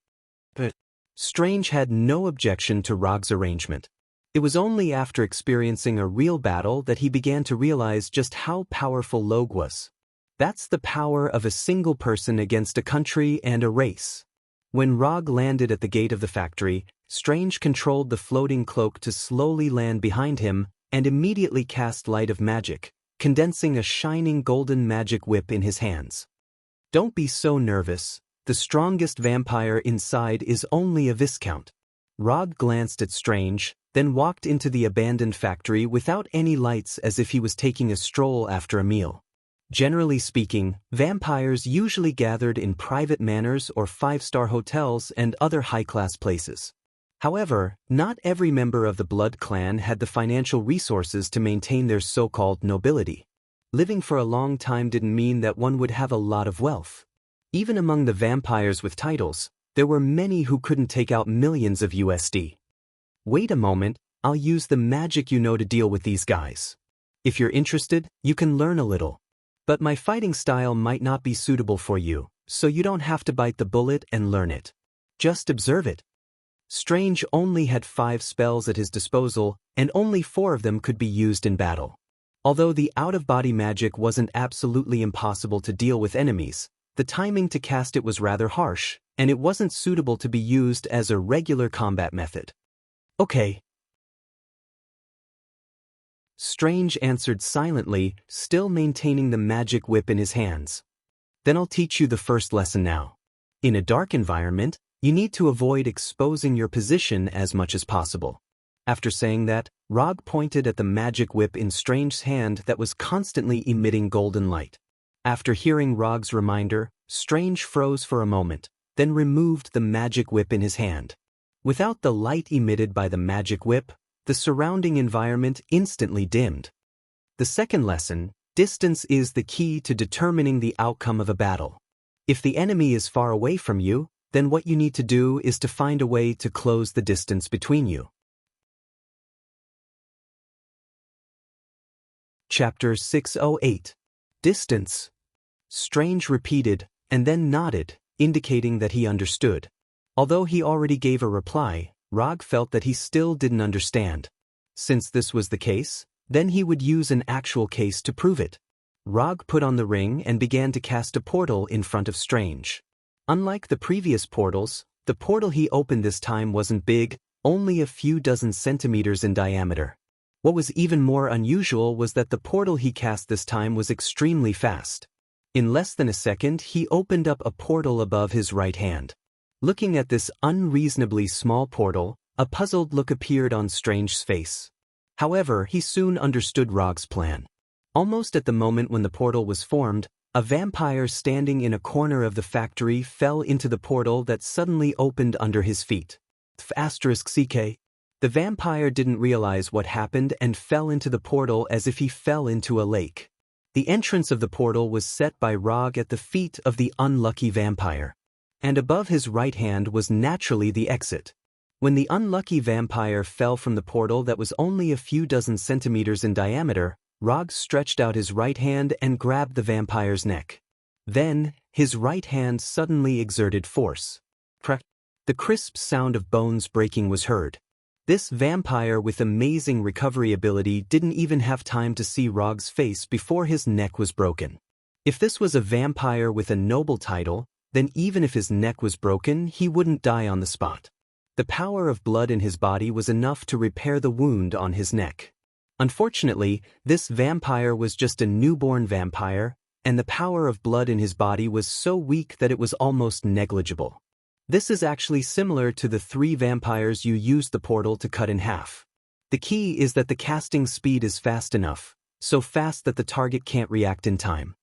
Speaker 1: But Strange had no objection to Rog's arrangement. It was only after experiencing a real battle that he began to realize just how powerful Logue was. That's the power of a single person against a country and a race. When Rog landed at the gate of the factory, Strange controlled the floating cloak to slowly land behind him and immediately cast Light of Magic, condensing a shining golden magic whip in his hands. Don't be so nervous. The strongest vampire inside is only a Viscount. Rog glanced at Strange, then walked into the abandoned factory without any lights as if he was taking a stroll after a meal. Generally speaking, vampires usually gathered in private manors or 5-star hotels and other high-class places. However, not every member of the Blood Clan had the financial resources to maintain their so-called nobility. Living for a long time didn't mean that one would have a lot of wealth. Even among the vampires with titles, there were many who couldn't take out millions of USD. Wait a moment, I'll use the magic you know to deal with these guys. If you're interested, you can learn a little. But my fighting style might not be suitable for you, so you don't have to bite the bullet and learn it. Just observe it. Strange only had 5 spells at his disposal, and only 4 of them could be used in battle. Although the out-of-body magic wasn't absolutely impossible to deal with enemies, the timing to cast it was rather harsh, and it wasn't suitable to be used as a regular combat method. Okay. Strange answered silently, still maintaining the magic whip in his hands. Then I'll teach you the first lesson now. In a dark environment, you need to avoid exposing your position as much as possible. After saying that, Rog pointed at the magic whip in Strange's hand that was constantly emitting golden light. After hearing Rog's reminder, Strange froze for a moment, then removed the magic whip in his hand. Without the light emitted by the magic whip, the surrounding environment instantly dimmed. The second lesson, distance is the key to determining the outcome of a battle. If the enemy is far away from you, then what you need to do is to find a way to close the distance between you. Chapter 608. Distance. Strange repeated, and then nodded, indicating that he understood. Although he already gave a reply, Rog felt that he still didn't understand. Since this was the case, then he would use an actual case to prove it. Rog put on the ring and began to cast a portal in front of Strange. Unlike the previous portals, the portal he opened this time wasn't big, only a few dozen centimeters in diameter. What was even more unusual was that the portal he cast this time was extremely fast. In less than a second, he opened up a portal above his right hand. Looking at this unreasonably small portal, a puzzled look appeared on Strange's face. However, he soon understood Rog's plan. Almost at the moment when the portal was formed, a vampire standing in a corner of the factory fell into the portal that suddenly opened under his feet. *CK. The vampire didn't realize what happened and fell into the portal as if he fell into a lake. The entrance of the portal was set by Rog at the feet of the unlucky vampire. And above his right hand was naturally the exit. When the unlucky vampire fell from the portal that was only a few dozen centimeters in diameter, Rog stretched out his right hand and grabbed the vampire's neck. Then, his right hand suddenly exerted force. Crack! The crisp sound of bones breaking was heard. This vampire with amazing recovery ability didn't even have time to see Rog's face before his neck was broken. If this was a vampire with a noble title, then even if his neck was broken, he wouldn't die on the spot. The power of blood in his body was enough to repair the wound on his neck. Unfortunately, this vampire was just a newborn vampire, and the power of blood in his body was so weak that it was almost negligible. This is actually similar to the 3 vampires you used the portal to cut in half. The key is that the casting speed is fast enough, so fast that the target can't react in time.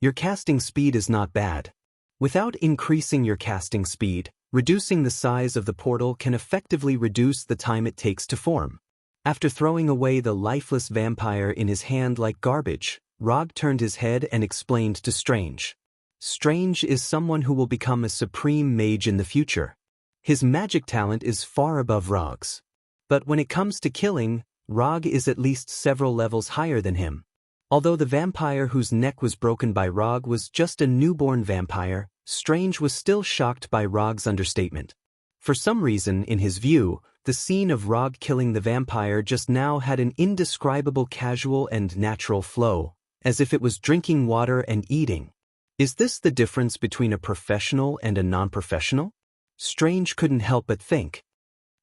Speaker 1: Your casting speed is not bad. Without increasing your casting speed, reducing the size of the portal can effectively reduce the time it takes to form. After throwing away the lifeless vampire in his hand like garbage, Rog turned his head and explained to Strange. Strange is someone who will become a supreme mage in the future. His magic talent is far above Rog's. But when it comes to killing, Rog is at least several levels higher than him. Although the vampire whose neck was broken by Rog was just a newborn vampire, Strange was still shocked by Rog's understatement. For some reason, in his view, the scene of Rog killing the vampire just now had an indescribable casual and natural flow, as if it was drinking water and eating. Is this the difference between a professional and a non-professional? Strange couldn't help but think.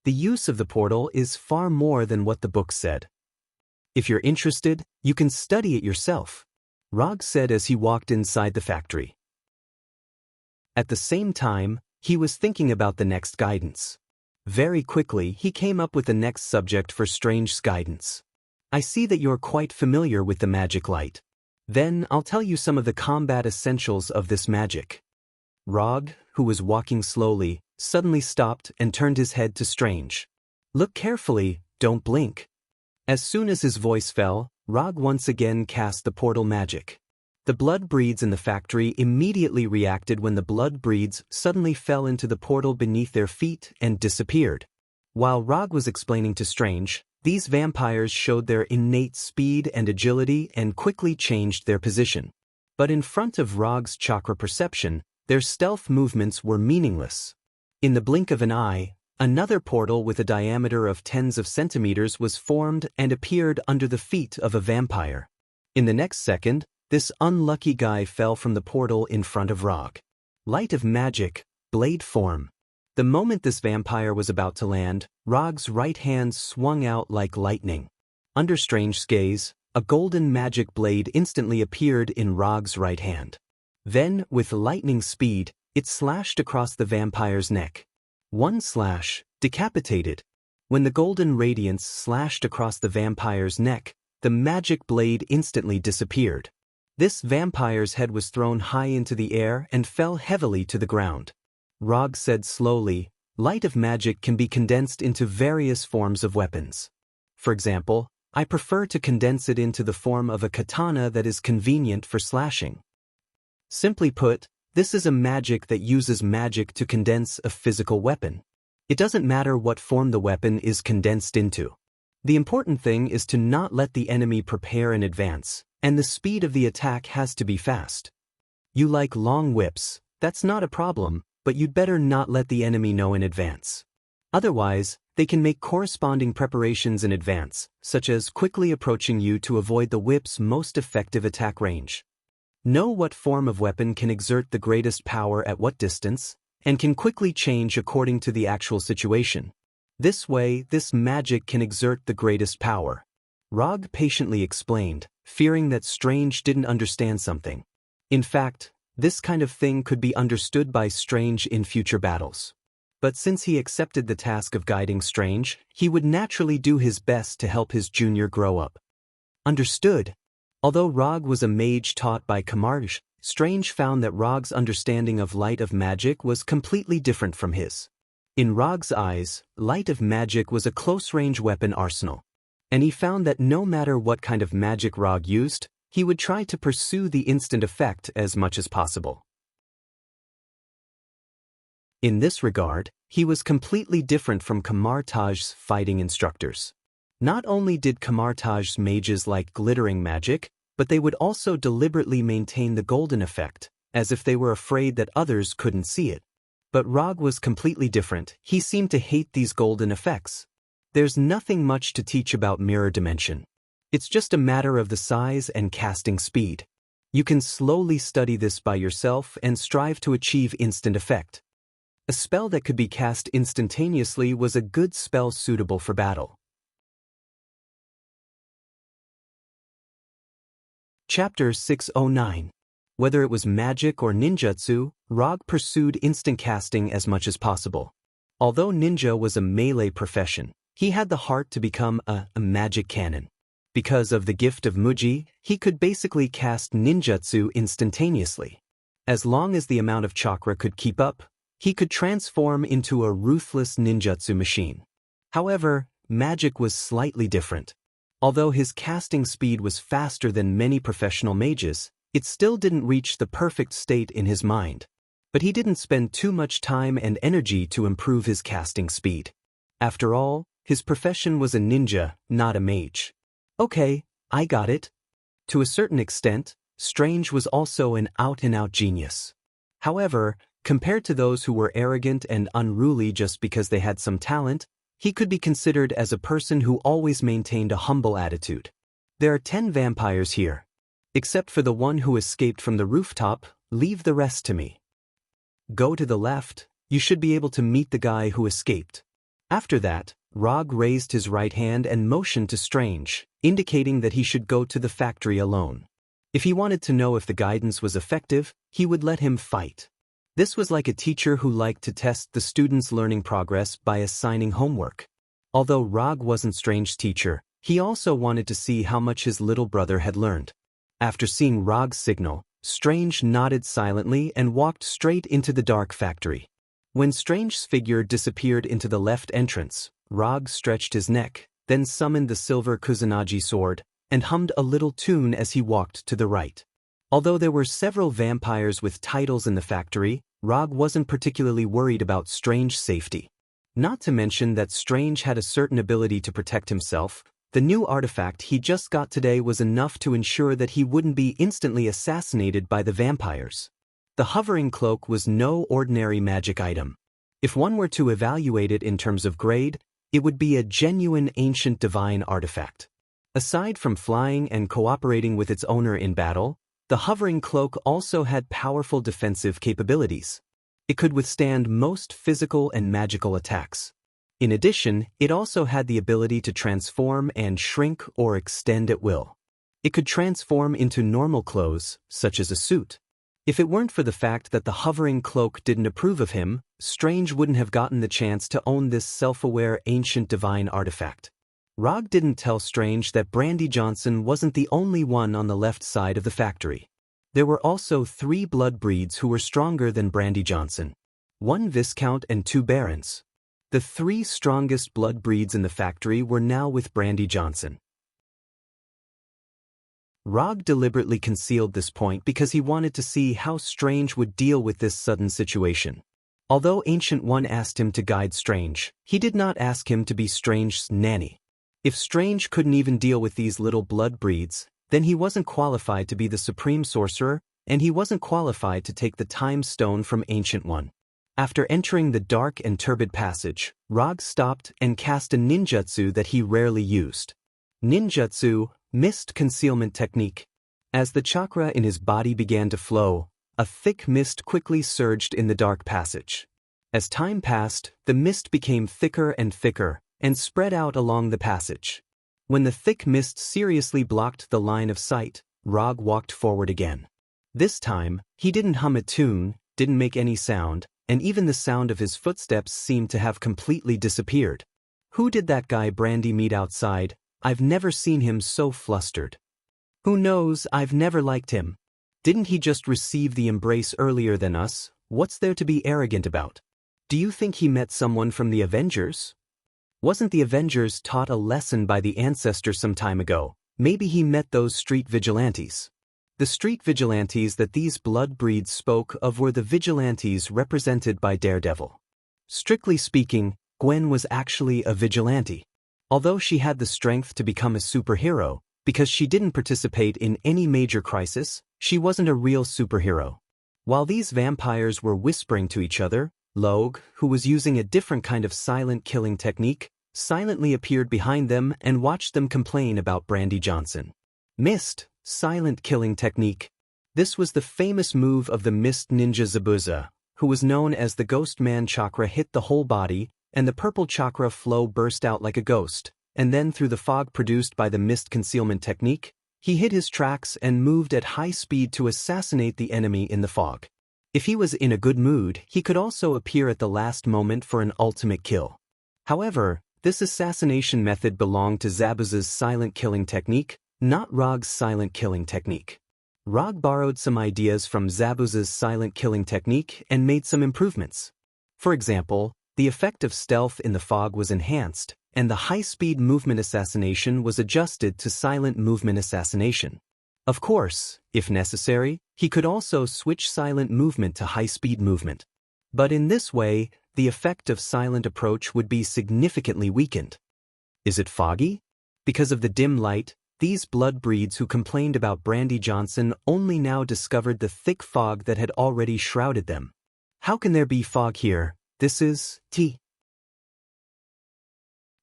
Speaker 1: The use of the portal is far more than what the book said. If you're interested, you can study it yourself, Rog said as he walked inside the factory. At the same time, he was thinking about the next guidance. Very quickly, he came up with the next subject for Strange's guidance. I see that you're quite familiar with the magic light. Then I'll tell you some of the combat essentials of this magic. Rog, who was walking slowly, suddenly stopped and turned his head to Strange. Look carefully, don't blink. As soon as his voice fell, Rog once again cast the portal magic. The blood breeds in the factory immediately reacted when the blood breeds suddenly fell into the portal beneath their feet and disappeared. While Rog was explaining to Strange, these vampires showed their innate speed and agility and quickly changed their position. But in front of Rog's chakra perception, their stealth movements were meaningless. In the blink of an eye, another portal with a diameter of tens of centimeters was formed and appeared under the feet of a vampire. In the next second, this unlucky guy fell from the portal in front of Rog. Light of magic, blade form. The moment this vampire was about to land, Rog's right hand swung out like lightning. Under Strange's gaze, a golden magic blade instantly appeared in Rog's right hand. Then, with lightning speed, it slashed across the vampire's neck. One slash, decapitated. When the golden radiance slashed across the vampire's neck, the magic blade instantly disappeared. This vampire's head was thrown high into the air and fell heavily to the ground. Rog said slowly, light of magic can be condensed into various forms of weapons. For example, I prefer to condense it into the form of a katana that is convenient for slashing. Simply put, this is a magic that uses magic to condense a physical weapon. It doesn't matter what form the weapon is condensed into. The important thing is to not let the enemy prepare in advance, and the speed of the attack has to be fast. You like long whips, that's not a problem, but you'd better not let the enemy know in advance. Otherwise, they can make corresponding preparations in advance, such as quickly approaching you to avoid the whip's most effective attack range. Know what form of weapon can exert the greatest power at what distance, and can quickly change according to the actual situation. This way, this magic can exert the greatest power. Rog patiently explained, fearing that Strange didn't understand something. In fact, this kind of thing could be understood by Strange in future battles. But since he accepted the task of guiding Strange, he would naturally do his best to help his junior grow up. Understood. Although Rog was a mage taught by Kamarj, Strange found that Rog's understanding of light of magic was completely different from his. In Rog's eyes, light of magic was a close-range weapon arsenal. And he found that no matter what kind of magic Rog used, he would try to pursue the instant effect as much as possible. In this regard, he was completely different from Kamartaj's fighting instructors. Not only did Kamartaj's mages like glittering magic, but they would also deliberately maintain the golden effect, as if they were afraid that others couldn't see it. But Rog was completely different. He seemed to hate these golden effects. There's nothing much to teach about mirror dimension. It's just a matter of the size and casting speed. You can slowly study this by yourself and strive to achieve instant effect. A spell that could be cast instantaneously was a good spell suitable for battle. Chapter 609. Whether it was magic or ninjutsu, Rog pursued instant casting as much as possible. Although ninja was a melee profession, he had the heart to become a magic cannon. Because of the gift of Muji, he could basically cast ninjutsu instantaneously. As long as the amount of chakra could keep up, he could transform into a ruthless ninjutsu machine. However, magic was slightly different. Although his casting speed was faster than many professional mages, it still didn't reach the perfect state in his mind. But he didn't spend too much time and energy to improve his casting speed. After all, his profession was a ninja, not a mage. Okay, I got it. To a certain extent, Strange was also an out-and-out genius. However, compared to those who were arrogant and unruly just because they had some talent, he could be considered as a person who always maintained a humble attitude. There are 10 vampires here. Except for the one who escaped from the rooftop, leave the rest to me. Go to the left, you should be able to meet the guy who escaped. After that, Rog raised his right hand and motioned to Strange, indicating that he should go to the factory alone. If he wanted to know if the guidance was effective, he would let him fight. This was like a teacher who liked to test the student's learning progress by assigning homework. Although Rog wasn't Strange's teacher, he also wanted to see how much his little brother had learned. After seeing Rog's signal, Strange nodded silently and walked straight into the dark factory. When Strange's figure disappeared into the left entrance, Rog stretched his neck, then summoned the silver Kusanagi sword, and hummed a little tune as he walked to the right. Although there were several vampires with titles in the factory, Rog wasn't particularly worried about Strange's safety. Not to mention that Strange had a certain ability to protect himself. The new artifact he just got today was enough to ensure that he wouldn't be instantly assassinated by the vampires. The hovering cloak was no ordinary magic item. If one were to evaluate it in terms of grade, it would be a genuine ancient divine artifact. Aside from flying and cooperating with its owner in battle, the hovering cloak also had powerful defensive capabilities. It could withstand most physical and magical attacks. In addition, it also had the ability to transform and shrink or extend at will. It could transform into normal clothes, such as a suit. If it weren't for the fact that the hovering cloak didn't approve of him, Strange wouldn't have gotten the chance to own this self-aware ancient divine artifact. Rog didn't tell Strange that Brandy Johnson wasn't the only one on the left side of the factory. There were also 3 blood breeds who were stronger than Brandy Johnson. 1 Viscount and 2 Barons. The 3 strongest blood breeds in the factory were now with Brandy Johnson. Rog deliberately concealed this point because he wanted to see how Strange would deal with this sudden situation. Although Ancient One asked him to guide Strange, he did not ask him to be Strange's nanny. If Strange couldn't even deal with these little blood breeds, then he wasn't qualified to be the supreme sorcerer, and he wasn't qualified to take the time stone from Ancient One. After entering the dark and turbid passage, Rog stopped and cast a ninjutsu that he rarely used. Ninjutsu, mist concealment technique. As the chakra in his body began to flow, a thick mist quickly surged in the dark passage. As time passed, the mist became thicker and spread out along the passage. When the thick mist seriously blocked the line of sight, Rog walked forward again. This time, he didn't hum a tune, didn't make any sound, and even the sound of his footsteps seemed to have completely disappeared. Who did that guy Brandy meet outside? I've never seen him so flustered. Who knows, I've never liked him. Didn't he just receive the embrace earlier than us? What's there to be arrogant about? Do you think he met someone from the Avengers? Wasn't the Avengers taught a lesson by the ancestor some time ago? Maybe he met those street vigilantes. The street vigilantes that these blood breeds spoke of were the vigilantes represented by Daredevil. Strictly speaking, Gwen was actually a vigilante. Although she had the strength to become a superhero, because she didn't participate in any major crisis, she wasn't a real superhero. While these vampires were whispering to each other, Logue, who was using a different kind of silent killing technique, silently appeared behind them and watched them complain about Brandy Johnson. Mist, silent killing technique. This was the famous move of the Mist Ninja Zabuza, who was known as the Ghost Man chakra, hit the whole body, and the purple chakra flow burst out like a ghost, and then through the fog produced by the mist concealment technique, he hid his tracks and moved at high speed to assassinate the enemy in the fog. If he was in a good mood, he could also appear at the last moment for an ultimate kill. However, this assassination method belonged to Zabuz's silent killing technique, not Rog's silent killing technique. Rog borrowed some ideas from Zabuz's silent killing technique and made some improvements. For example, the effect of stealth in the fog was enhanced, and the high-speed movement assassination was adjusted to silent movement assassination. Of course, if necessary, he could also switch silent movement to high-speed movement. But in this way, the effect of silent approach would be significantly weakened. Is it foggy? Because of the dim light, these blood breeds who complained about Brandy Johnson only now discovered the thick fog that had already shrouded them. How can there be fog here? This is tea.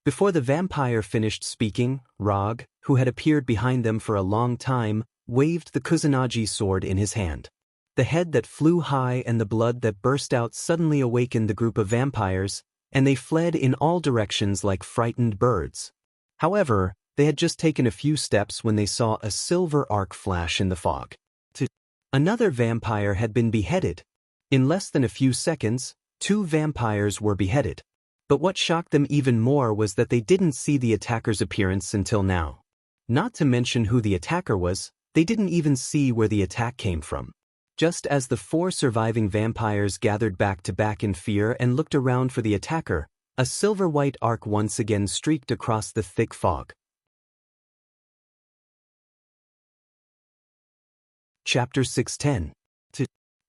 Speaker 1: Before the vampire finished speaking, Rog, who had appeared behind them for a long time, waved the Kusanagi sword in his hand. The head that flew high and the blood that burst out suddenly awakened the group of vampires, and they fled in all directions like frightened birds. However, they had just taken a few steps when they saw a silver arc flash in the fog. Another vampire had been beheaded. In less than a few seconds, 2 vampires were beheaded. But what shocked them even more was that they didn't see the attacker's appearance until now. Not to mention who the attacker was, they didn't even see where the attack came from. Just as the 4 surviving vampires gathered back to back in fear and looked around for the attacker, a silver-white arc once again streaked across the thick fog. Chapter 610.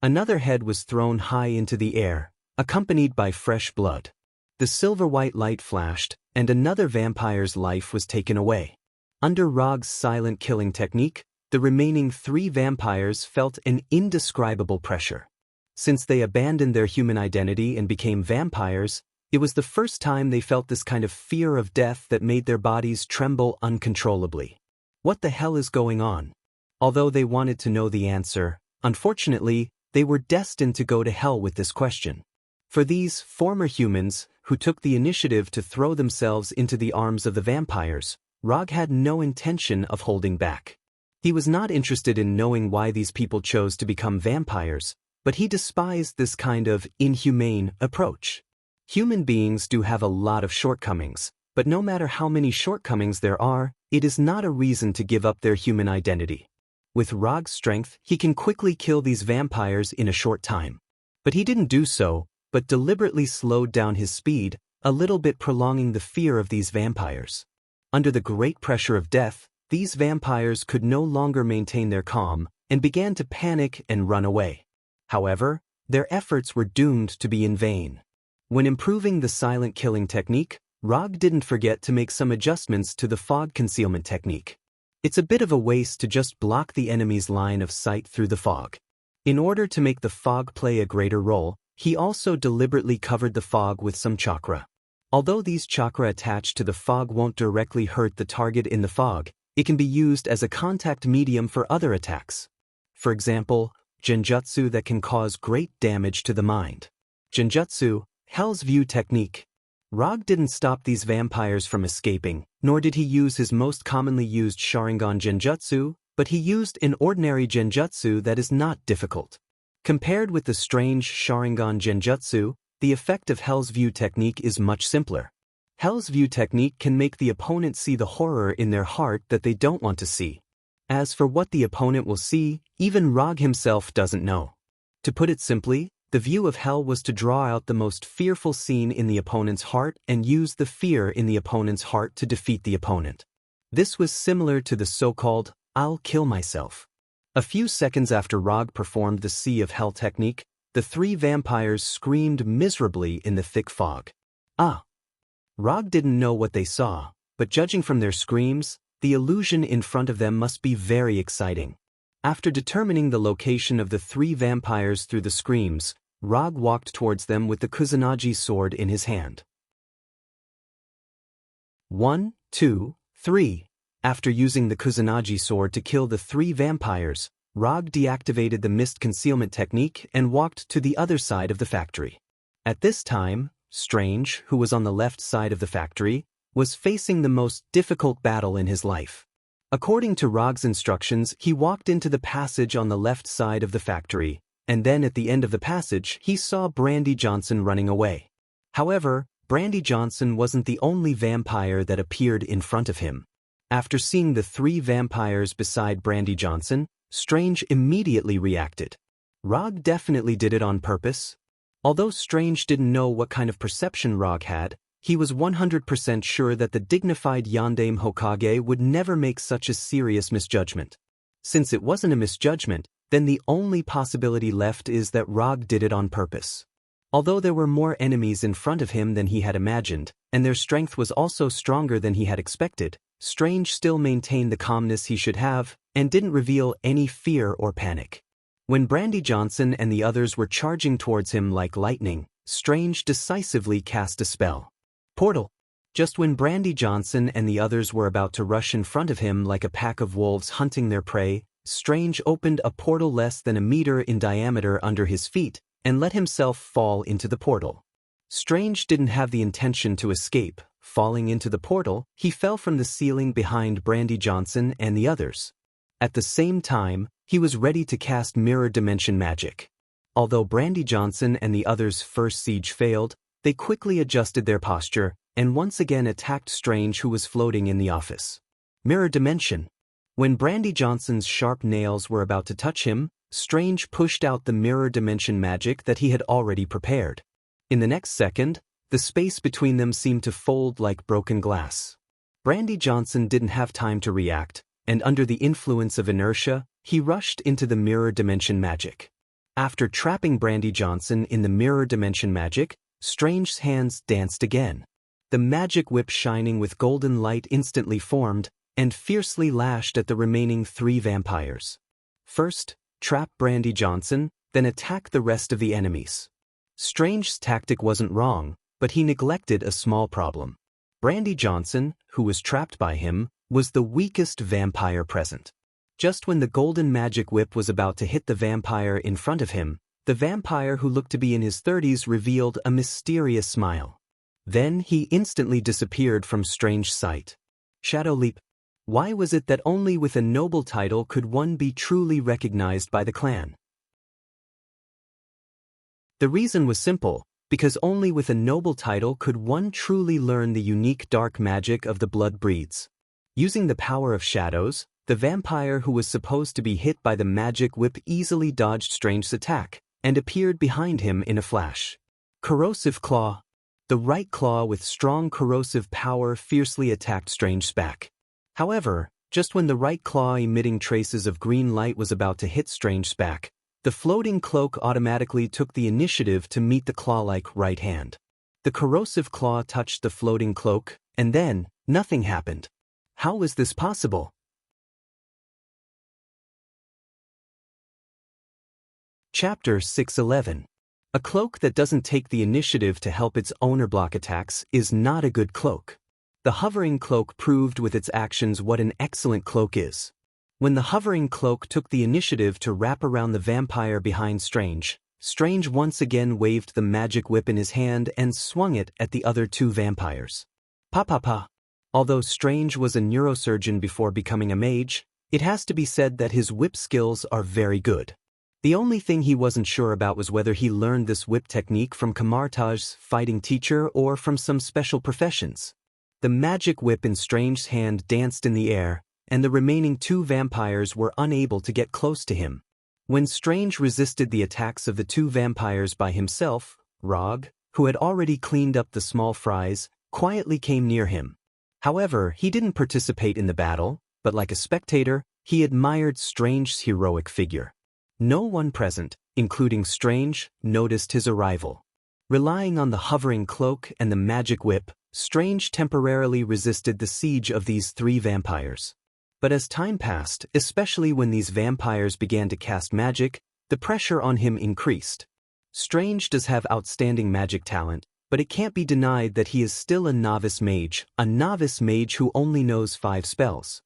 Speaker 1: Another head was thrown high into the air, accompanied by fresh blood. The silver-white light flashed, and another vampire's life was taken away. Under Rog's silent killing technique, the remaining 3 vampires felt an indescribable pressure. Since they abandoned their human identity and became vampires, it was the first time they felt this kind of fear of death that made their bodies tremble uncontrollably. What the hell is going on? Although they wanted to know the answer, unfortunately, they were destined to go to hell with this question. For these former humans, who took the initiative to throw themselves into the arms of the vampires, Rog had no intention of holding back. He was not interested in knowing why these people chose to become vampires, but he despised this kind of inhumane approach. Human beings do have a lot of shortcomings, but no matter how many shortcomings there are, it is not a reason to give up their human identity. With Rog's strength, he can quickly kill these vampires in a short time. But he didn't do so, but deliberately slowed down his speed, a little bit prolonging the fear of these vampires. Under the great pressure of death, these vampires could no longer maintain their calm, and began to panic and run away. However, their efforts were doomed to be in vain. When improving the silent killing technique, Rog didn't forget to make some adjustments to the fog concealment technique. It's a bit of a waste to just block the enemy's line of sight through the fog. In order to make the fog play a greater role, he also deliberately covered the fog with some chakra. Although these chakra attached to the fog won't directly hurt the target in the fog, it can be used as a contact medium for other attacks. For example, genjutsu that can cause great damage to the mind. Genjutsu, Hell's View technique. Rog didn't stop these vampires from escaping, nor did he use his most commonly used Sharingan genjutsu, but he used an ordinary genjutsu that is not difficult. Compared with the strange Sharingan genjutsu, the effect of Hell's View technique is much simpler. Hell's View technique can make the opponent see the horror in their heart that they don't want to see. As for what the opponent will see, even Rog himself doesn't know. To put it simply, the view of hell was to draw out the most fearful scene in the opponent's heart and use the fear in the opponent's heart to defeat the opponent. This was similar to the so-called, "I'll kill myself." A few seconds after Rog performed the Sea of Hell technique, the 3 vampires screamed miserably in the thick fog. Rog didn't know what they saw, but judging from their screams, the illusion in front of them must be very exciting. After determining the location of the 3 vampires through the screams, Rog walked towards them with the Kusanagi sword in his hand. 1, 2, 3. After using the Kusanagi sword to kill the 3 vampires, Rog deactivated the mist concealment technique and walked to the other side of the factory. At this time, Strange, who was on the left side of the factory, was facing the most difficult battle in his life. According to Rog's instructions, he walked into the passage on the left side of the factory, and then at the end of the passage he saw Brandy Johnson running away. However, Brandy Johnson wasn't the only vampire that appeared in front of him. After seeing the 3 vampires beside Brandy Johnson, Strange immediately reacted. Rog definitely did it on purpose. Although Strange didn't know what kind of perception Rog had, he was 100% sure that the dignified Yondaime Hokage would never make such a serious misjudgment. Since it wasn't a misjudgment, then the only possibility left is that Rog did it on purpose. Although there were more enemies in front of him than he had imagined, and their strength was also stronger than he had expected, Strange still maintained the calmness he should have, and didn't reveal any fear or panic. When Brandy Johnson and the others were charging towards him like lightning, Strange decisively cast a spell. Portal. Just when Brandy Johnson and the others were about to rush in front of him like a pack of wolves hunting their prey, Strange opened a portal less than a meter in diameter under his feet, and let himself fall into the portal. Strange didn't have the intention to escape. Falling into the portal, he fell from the ceiling behind Brandy Johnson and the others. At the same time, he was ready to cast mirror dimension magic. Although Brandy Johnson and the others' first siege failed, they quickly adjusted their posture, and once again attacked Strange, who was floating in the office. Mirror dimension. When Brandy Johnson's sharp nails were about to touch him, Strange pushed out the mirror dimension magic that he had already prepared. In the next second, the space between them seemed to fold like broken glass. Brandy Johnson didn't have time to react, and under the influence of inertia, he rushed into the mirror dimension magic. After trapping Brandy Johnson in the mirror dimension magic, Strange's hands danced again. The magic whip shining with golden light instantly formed, and fiercely lashed at the remaining 3 vampires. First, trap Brandy Johnson, then attack the rest of the enemies. Strange's tactic wasn't wrong, but he neglected a small problem. Brandy Johnson, who was trapped by him, was the weakest vampire present. Just when the golden magic whip was about to hit the vampire in front of him, the vampire, who looked to be in his 30s, revealed a mysterious smile. Then he instantly disappeared from Strange's sight. Shadow Leap. Why was it that only with a noble title could one be truly recognized by the clan? The reason was simple, because only with a noble title could one truly learn the unique dark magic of the blood breeds. Using the power of shadows, the vampire who was supposed to be hit by the magic whip easily dodged Strange's attack, and appeared behind him in a flash. Corrosive Claw. The right claw with strong corrosive power fiercely attacked Strange's back. However, just when the right claw emitting traces of green light was about to hit Strange's back, the floating cloak automatically took the initiative to meet the claw-like right hand. The corrosive claw touched the floating cloak, and then, nothing happened. How was this possible? Chapter 611. A cloak that doesn't take the initiative to help its owner block attacks is not a good cloak. The hovering cloak proved with its actions what an excellent cloak is. When the hovering cloak took the initiative to wrap around the vampire behind Strange, Strange once again waved the magic whip in his hand and swung it at the other 2 vampires. Pa. Although Strange was a neurosurgeon before becoming a mage, it has to be said that his whip skills are very good. The only thing he wasn't sure about was whether he learned this whip technique from Kamartaj's fighting teacher or from some special professions. The magic whip in Strange's hand danced in the air, and the remaining 2 vampires were unable to get close to him. When Strange resisted the attacks of the 2 vampires by himself, Rog, who had already cleaned up the small fries, quietly came near him. However, he didn't participate in the battle, but like a spectator, he admired Strange's heroic figure. No one present, including Strange, noticed his arrival. Relying on the hovering cloak and the magic whip, Strange temporarily resisted the siege of these 3 vampires. But as time passed, especially when these vampires began to cast magic, the pressure on him increased. Strange does have outstanding magic talent, but it can't be denied that he is still a novice mage who only knows 5 spells.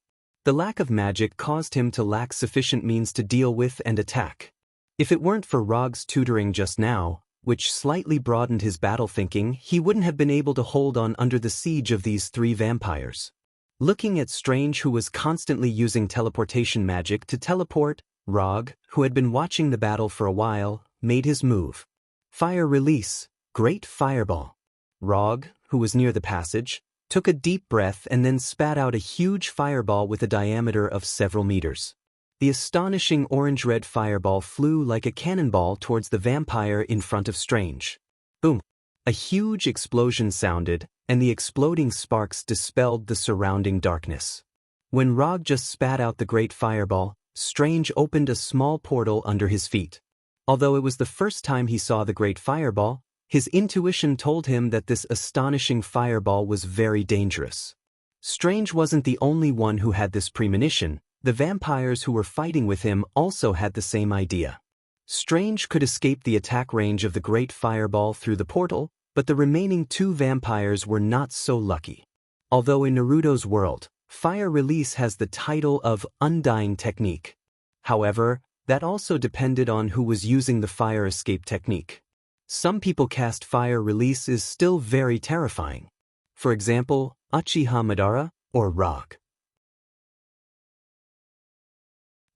Speaker 1: The lack of magic caused him to lack sufficient means to deal with and attack. If it weren't for Rog's tutoring just now, which slightly broadened his battle thinking, he wouldn't have been able to hold on under the siege of these 3 vampires. Looking at Strange, who was constantly using teleportation magic to teleport, Rog, who had been watching the battle for a while, made his move. Fire release, great fireball. Rog, who was near the passage, took a deep breath and then spat out a huge fireball with a diameter of several meters. The astonishing orange-red fireball flew like a cannonball towards the vampire in front of Strange. Boom! A huge explosion sounded, and the exploding sparks dispelled the surrounding darkness. When Rog just spat out the great fireball, Strange opened a small portal under his feet. Although it was the first time he saw the great fireball, his intuition told him that this astonishing fireball was very dangerous. Strange wasn't the only one who had this premonition. The vampires who were fighting with him also had the same idea. Strange could escape the attack range of the great fireball through the portal, but the remaining 2 vampires were not so lucky. Although in Naruto's world, fire release has the title of Undying Technique. However, that also depended on who was using the fire escape technique. Some people cast fire release is still very terrifying. For example, Uchiha Madara or Rog.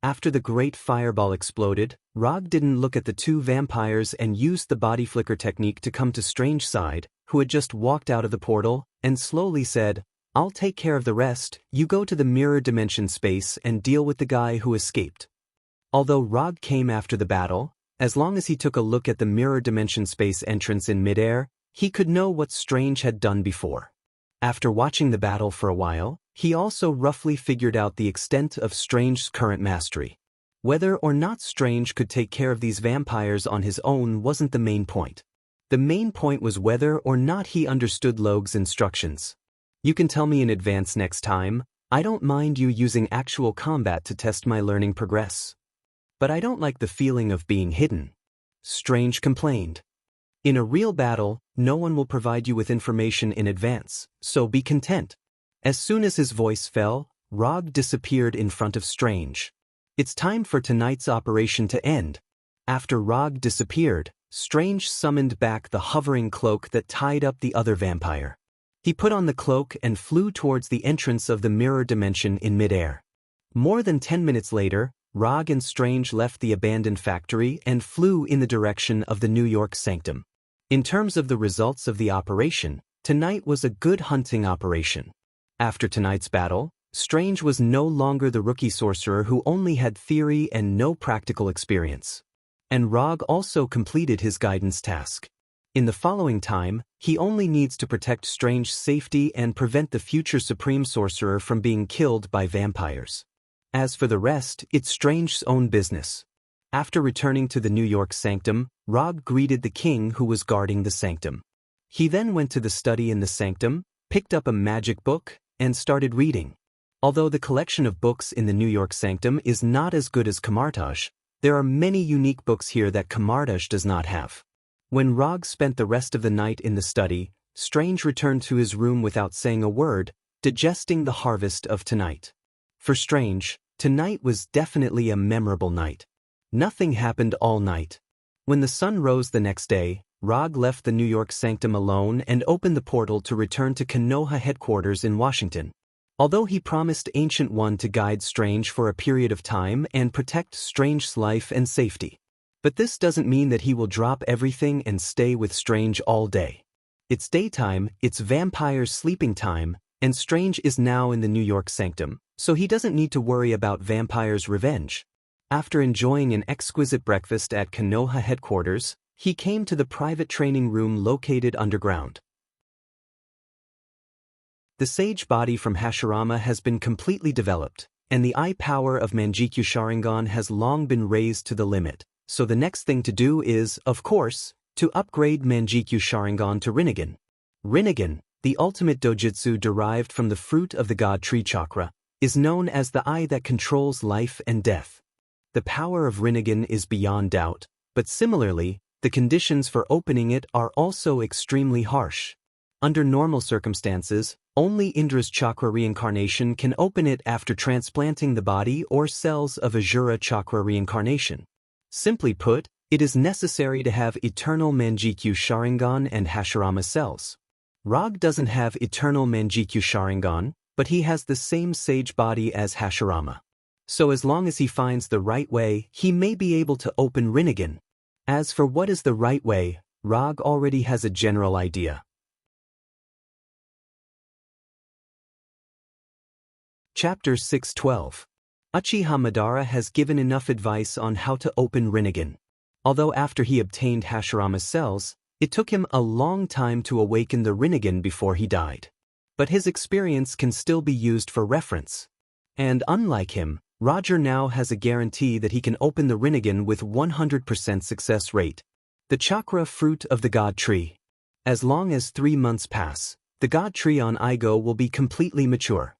Speaker 1: After the great fireball exploded, Rog didn't look at the 2 vampires and used the body flicker technique to come to Strange's side, who had just walked out of the portal, and slowly said, "I'll take care of the rest, you go to the mirror dimension space and deal with the guy who escaped." Although Rog came after the battle, as long as he took a look at the mirror dimension space entrance in midair, he could know what Strange had done before. After watching the battle for a while, he also roughly figured out the extent of Strange's current mastery. Whether or not Strange could take care of these vampires on his own wasn't the main point. The main point was whether or not he understood Logue's instructions. "You can tell me in advance next time. I don't mind you using actual combat to test my learning progress. But I don't like the feeling of being hidden," Strange complained. "In a real battle, no one will provide you with information in advance, so be content." As soon as his voice fell, Rog disappeared in front of Strange. "It's time for tonight's operation to end." After Rog disappeared, Strange summoned back the hovering cloak that tied up the other vampire. He put on the cloak and flew towards the entrance of the mirror dimension in midair. More than 10 minutes later, Rog and Strange left the abandoned factory and flew in the direction of the New York Sanctum. In terms of the results of the operation, tonight was a good hunting operation. After tonight's battle, Strange was no longer the rookie sorcerer who only had theory and no practical experience. And Rog also completed his guidance task. In the following time, he only needs to protect Strange's safety and prevent the future Supreme Sorcerer from being killed by vampires. As for the rest, it's Strange's own business. After returning to the New York Sanctum, Rog greeted the king who was guarding the sanctum. He then went to the study in the sanctum, picked up a magic book, and started reading. Although the collection of books in the New York Sanctum is not as good as Camartage, there are many unique books here that Camartage does not have. When Rog spent the rest of the night in the study, Strange returned to his room without saying a word, digesting the harvest of tonight. For Strange, tonight was definitely a memorable night. Nothing happened all night. When the sun rose the next day, Rog left the New York Sanctum alone and opened the portal to return to Konoha headquarters in Washington. Although he promised Ancient One to guide Strange for a period of time and protect Strange's life and safety. But this doesn't mean that he will drop everything and stay with Strange all day. It's daytime, it's vampires' sleeping time, and Strange is now in the New York Sanctum, so he doesn't need to worry about vampires' revenge. After enjoying an exquisite breakfast at Konoha headquarters, he came to the private training room located underground. The sage body from Hashirama has been completely developed, and the eye power of Manjikyu Sharingan has long been raised to the limit, so the next thing to do is, of course, to upgrade Manjikyu Sharingan to Rinnegan. Rinnegan, the ultimate dojutsu derived from the fruit of the god tree chakra, is known as the eye that controls life and death. The power of Rinnegan is beyond doubt, but similarly, the conditions for opening it are also extremely harsh. Under normal circumstances, only Indra's chakra reincarnation can open it after transplanting the body or cells of Ajura chakra reincarnation. Simply put, it is necessary to have eternal Manjikyu Sharingan and Hashirama cells. Rag doesn't have eternal Manjikyu Sharingan, but he has the same sage body as Hashirama. So as long as he finds the right way, he may be able to open Rinnegan. As for what is the right way, Rag already has a general idea. Chapter 6:12. Uchiha Madara has given enough advice on how to open Rinnegan. Although after he obtained Hashirama's cells, it took him a long time to awaken the Rinnegan before he died. But his experience can still be used for reference. And unlike him, Roger now has a guarantee that he can open the Rinnegan with 100% success rate. The chakra fruit of the God tree. As long as 3 months pass, the God tree on Igo will be completely mature.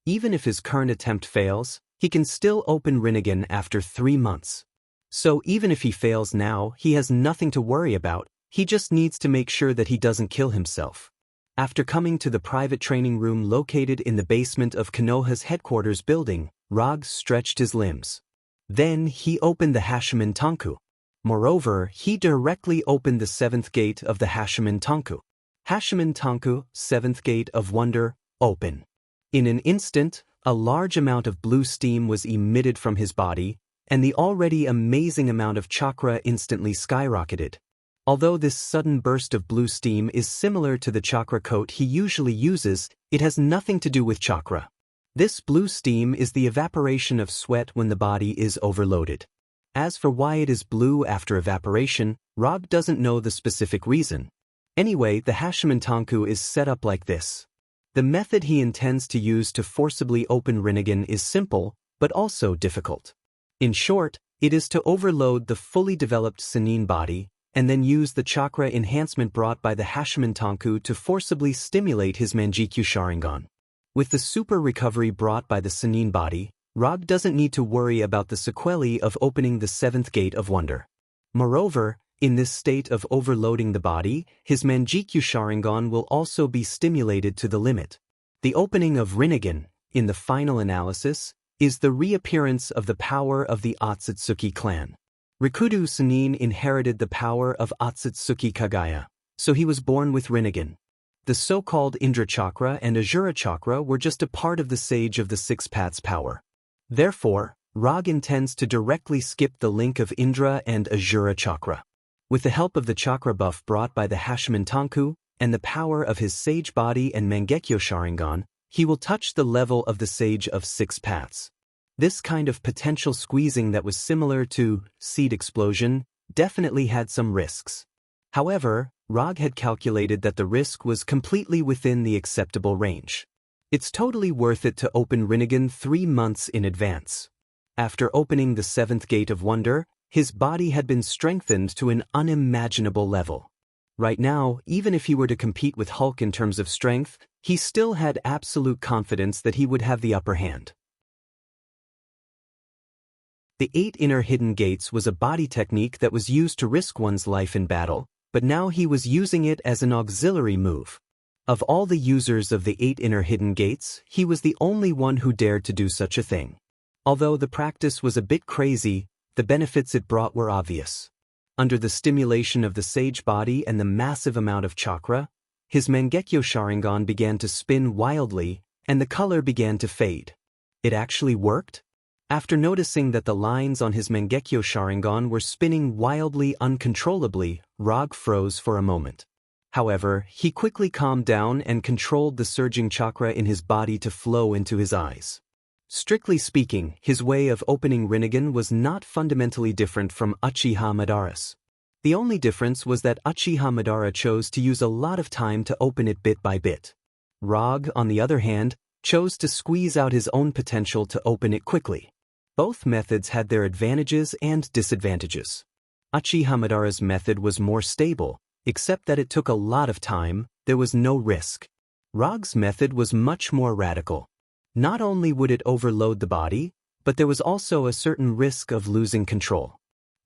Speaker 1: Even if his current attempt fails, he can still open Rinnegan after 3 months. So even if he fails now, he has nothing to worry about, he just needs to make sure that he doesn't kill himself. After coming to the private training room located in the basement of Konoha's headquarters building, Rag stretched his limbs. Then he opened the Hashimen Tanku. Moreover, he directly opened the 7th gate of the Hashimen Tanku. Hashimen Tanku, 7th gate of wonder, open. In an instant, a large amount of blue steam was emitted from his body, and the already amazing amount of chakra instantly skyrocketed. Although this sudden burst of blue steam is similar to the chakra coat he usually uses, it has nothing to do with chakra. This blue steam is the evaporation of sweat when the body is overloaded. As for why it is blue after evaporation, Rag doesn't know the specific reason. Anyway, the Hashimen Tanku is set up like this. The method he intends to use to forcibly open Rinnegan is simple, but also difficult. In short, it is to overload the fully developed Sannin body, and then use the chakra enhancement brought by the Hashimen Tanku to forcibly stimulate his Manjikyu Sharingan. With the super recovery brought by the Sannin body, Rag doesn't need to worry about the sequelae of opening the 7th gate of wonder. Moreover, in this state of overloading the body, his Manjikyu Sharingan will also be stimulated to the limit. The opening of Rinnegan, in the final analysis, is the reappearance of the power of the Otsutsuki clan. Rikudo Sannin inherited the power of Otsutsuki Kagaya, so he was born with Rinnegan. The so-called Indra Chakra and Ajura Chakra were just a part of the Sage of the Six Paths power. Therefore, Rag intends to directly skip the link of Indra and Ajura Chakra. With the help of the chakra buff brought by the Hashimen Tanku, and the power of his Sage body and Mangekyo Sharingan, he will touch the level of the Sage of Six Paths. This kind of potential squeezing that was similar to seed explosion definitely had some risks. However, Rag had calculated that the risk was completely within the acceptable range. It's totally worth it to open Rinnegan 3 months in advance. After opening the 7th gate of wonder, his body had been strengthened to an unimaginable level. Right now, even if he were to compete with Hulk in terms of strength, he still had absolute confidence that he would have the upper hand. The 8 inner hidden gates was a body technique that was used to risk one's life in battle, but now he was using it as an auxiliary move. Of all the users of the 8 inner hidden gates, he was the only one who dared to do such a thing. Although the practice was a bit crazy, the benefits it brought were obvious. Under the stimulation of the sage body and the massive amount of chakra, his Mangekyo Sharingan began to spin wildly, and the color began to fade. It actually worked? After noticing that the lines on his Mangekyo Sharingan were spinning wildly uncontrollably, Rag froze for a moment. However, he quickly calmed down and controlled the surging chakra in his body to flow into his eyes. Strictly speaking, his way of opening Rinnegan was not fundamentally different from Uchiha Madara's. The only difference was that Uchiha Madara chose to use a lot of time to open it bit by bit. Rag, on the other hand, chose to squeeze out his own potential to open it quickly. Both methods had their advantages and disadvantages. Uchiha Madara's method was more stable, except that it took a lot of time, there was no risk. Rag's method was much more radical. Not only would it overload the body, but there was also a certain risk of losing control.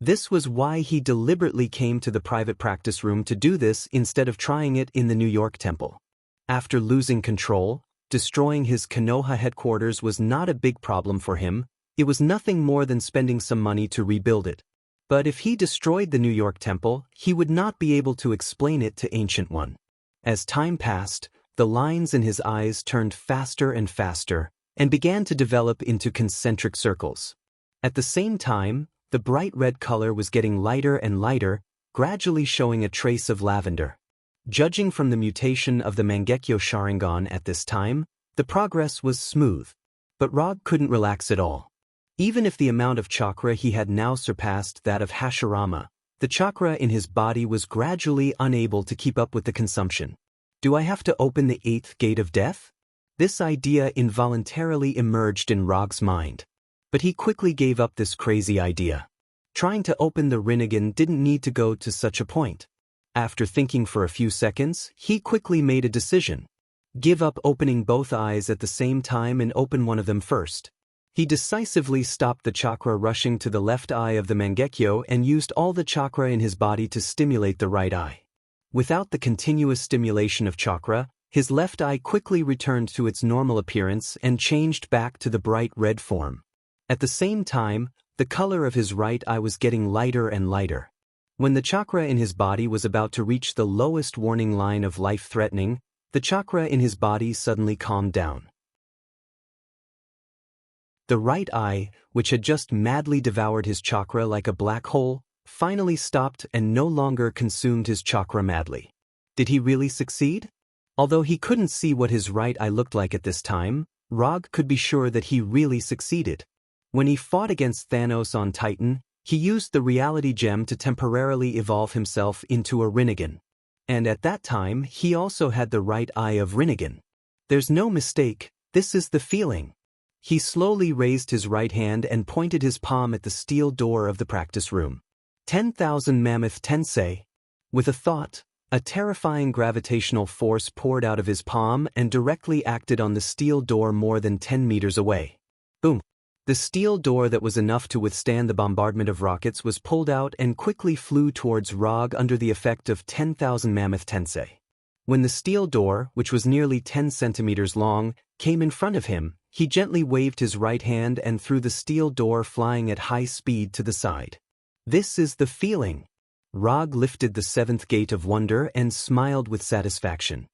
Speaker 1: This was why he deliberately came to the private practice room to do this instead of trying it in the New York temple. After losing control, destroying his Konoha headquarters was not a big problem for him. It was nothing more than spending some money to rebuild it. But if he destroyed the New York temple, he would not be able to explain it to Ancient One. As time passed, the lines in his eyes turned faster and faster, and began to develop into concentric circles. At the same time, the bright red color was getting lighter and lighter, gradually showing a trace of lavender. Judging from the mutation of the Mangekyo Sharingan at this time, the progress was smooth. But Rog couldn't relax at all. Even if the amount of chakra he had now surpassed that of Hashirama, the chakra in his body was gradually unable to keep up with the consumption. Do I have to open the 8th gate of death? This idea involuntarily emerged in Rog's mind. But he quickly gave up this crazy idea. Trying to open the Rinnegan didn't need to go to such a point. After thinking for a few seconds, he quickly made a decision. Give up opening both eyes at the same time and open one of them first. He decisively stopped the chakra rushing to the left eye of the Mangekyo and used all the chakra in his body to stimulate the right eye. Without the continuous stimulation of chakra, his left eye quickly returned to its normal appearance and changed back to the bright red form. At the same time, the color of his right eye was getting lighter and lighter. When the chakra in his body was about to reach the lowest warning line of life-threatening, the chakra in his body suddenly calmed down. The right eye, which had just madly devoured his chakra like a black hole, finally stopped and no longer consumed his chakra madly. Did he really succeed? Although he couldn't see what his right eye looked like at this time, Rog could be sure that he really succeeded. When he fought against Thanos on Titan, he used the reality gem to temporarily evolve himself into a Rinnegan. And at that time, he also had the right eye of Rinnegan. There's no mistake, this is the feeling. He slowly raised his right hand and pointed his palm at the steel door of the practice room. 10,000 Mammoth Tensei. With a thought, a terrifying gravitational force poured out of his palm and directly acted on the steel door more than 10 meters away. Boom! The steel door that was enough to withstand the bombardment of rockets was pulled out and quickly flew towards Rog under the effect of 10,000 Mammoth Tensei. When the steel door, which was nearly 10 centimeters long, came in front of him, he gently waved his right hand and threw the steel door flying at high speed to the side. This is the feeling. Rog lifted the 7th gate of wonder and smiled with satisfaction.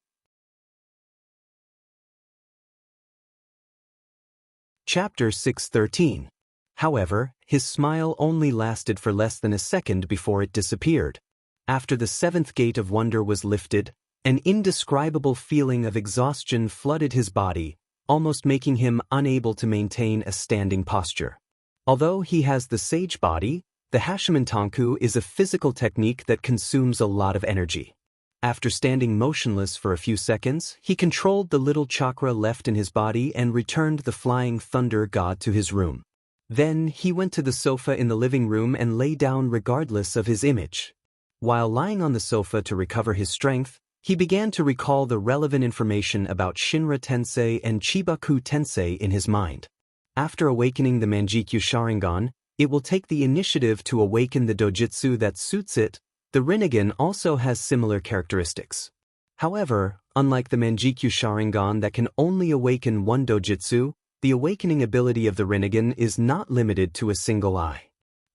Speaker 1: Chapter 613. However, his smile only lasted for less than a second before it disappeared. After the 7th gate of wonder was lifted, an indescribable feeling of exhaustion flooded his body, almost making him unable to maintain a standing posture. Although he has the sage body, the Hashimantanku is a physical technique that consumes a lot of energy. After standing motionless for a few seconds, he controlled the little chakra left in his body and returned the flying thunder god to his room. Then he went to the sofa in the living room and lay down regardless of his image. While lying on the sofa to recover his strength, he began to recall the relevant information about Shinra Tensei and Chibaku Tensei in his mind. After awakening the Mangekyo Sharingan, it will take the initiative to awaken the dojutsu that suits it. The Rinnegan also has similar characteristics. However, unlike the Mangekyo Sharingan that can only awaken one dojutsu, the awakening ability of the Rinnegan is not limited to a single eye.